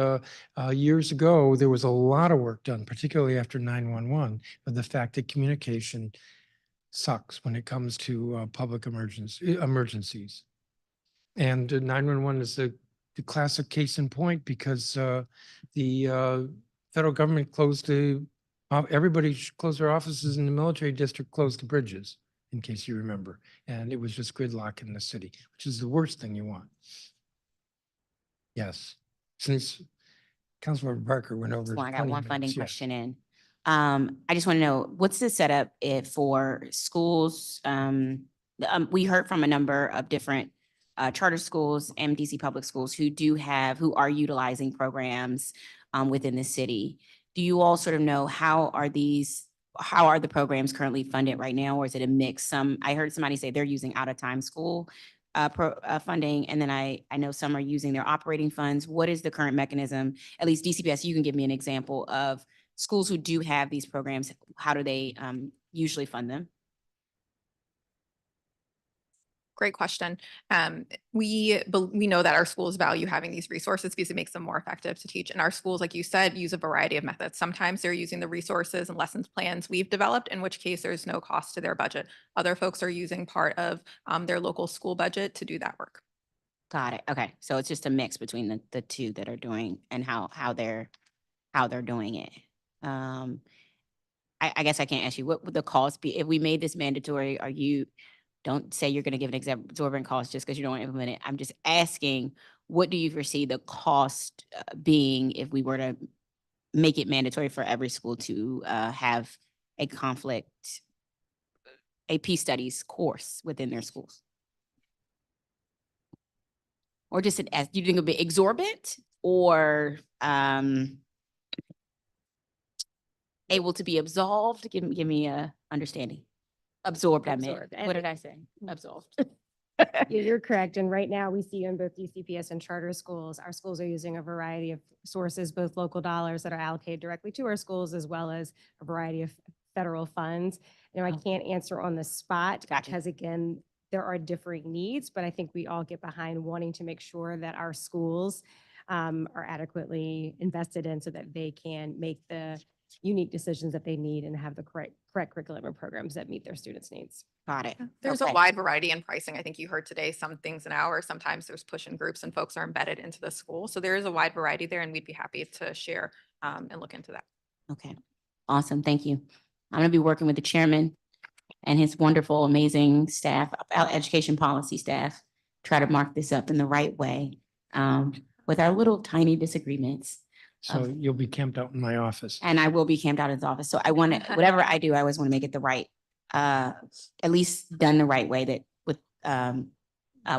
years ago, there was a lot of work done, particularly after 911, but the fact that communication sucks when it comes to public emergencies. And 911 is the classic case in point because the federal government closed everybody closed their offices in the military district, closed the bridges, in case you remember. And it was just gridlock in the city, which is the worst thing you want. Yes, since Councilmember Parker went over. Well, I got 20 one funding minutes, yes. question in. I just want to know, what's the setup for schools? We heard from a number of different charter schools and DC public schools who are utilizing programs within the city. Do you all sort of know how are the programs currently funded right now, or is it a mix? I heard somebody say they're using out-of-time school funding, and then I know some are using their operating funds. What is the current mechanism? At least DCPS, you can give me an example of schools who do have these programs. How do they usually fund them? Great question. We know that our schools value having these resources because it makes them more effective to teach. And our schools, like you said, use a variety of methods. Sometimes they're using the resources and lessons plans we've developed, in which case there's no cost to their budget. Other folks are using part of their local school budget to do that work. Got it. Okay. So it's just a mix between the two that are doing and how they're doing it. I guess I can't ask you, what would the cost be if we made this mandatory? Don't say you're going to give an exorbitant cost just because you don't want to implement it. I'm just asking, what do you foresee the cost being if we were to make it mandatory for every school to have a peace studies course within their schools? Or just do you think it would be exorbitant or able to be absolved? Give me a understanding. Absorbed, I meant. Absorbed. What did I say? Absolved. You're correct. And right now we see in both DCPS and charter schools, our schools are using a variety of sources, both local dollars that are allocated directly to our schools, as well as a variety of federal funds. I can't answer on the spot because again, there are differing needs, but I think we all get behind wanting to make sure that our schools are adequately invested in so that they can make the unique decisions that they need and have the correct curriculum and programs that meet their students' needs. Got it. There's a wide variety in pricing. I think you heard today some things an hour. Sometimes there's push-in groups and folks are embedded into the school. So there is a wide variety there, and we'd be happy to share and look into that. Okay. Awesome. Thank you. I'm going to be working with the chairman and his wonderful, amazing staff, education policy staff, try to mark this up in the right way with our little tiny disagreements. So you'll be camped out in my office. And I will be camped out in his office. So I want to, whatever I do, I always want to make it the right, at least done the right way that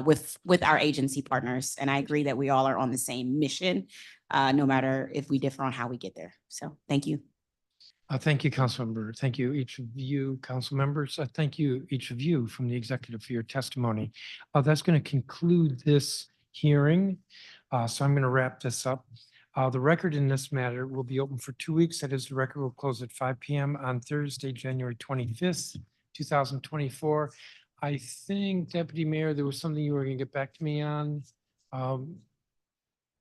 with our agency partners. And I agree that we all are on the same mission, no matter if we differ on how we get there. So thank you. Thank you, Councilmember. Thank you, each of you, council members. Thank you, each of you from the executive for your testimony. That's going to conclude this hearing. So I'm going to wrap this up. The record in this matter will be open for 2 weeks. That is, the record will close at 5 p.m. on Thursday, January 25th, 2024. I think, Deputy Mayor, there was something you were going to get back to me on.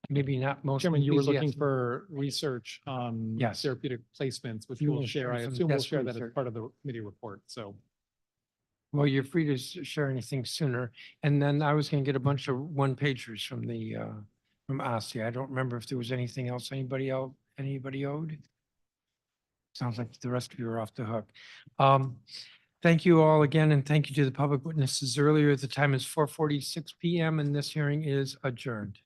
Maybe not most. Chairman, you were looking enthusiastic. for research on Yes. therapeutic placements, which You we'll will share. share I some assume we'll desk share that as research. part of the committee report. So Well, you're free to share anything sooner. And then I was going to get a bunch of one-pagers from from ASSI. I don't remember if there was anything else anybody owed. Sounds like the rest of you are off the hook. Thank you all again, and thank you to the public witnesses earlier. The time is 4:46 PM and this hearing is adjourned.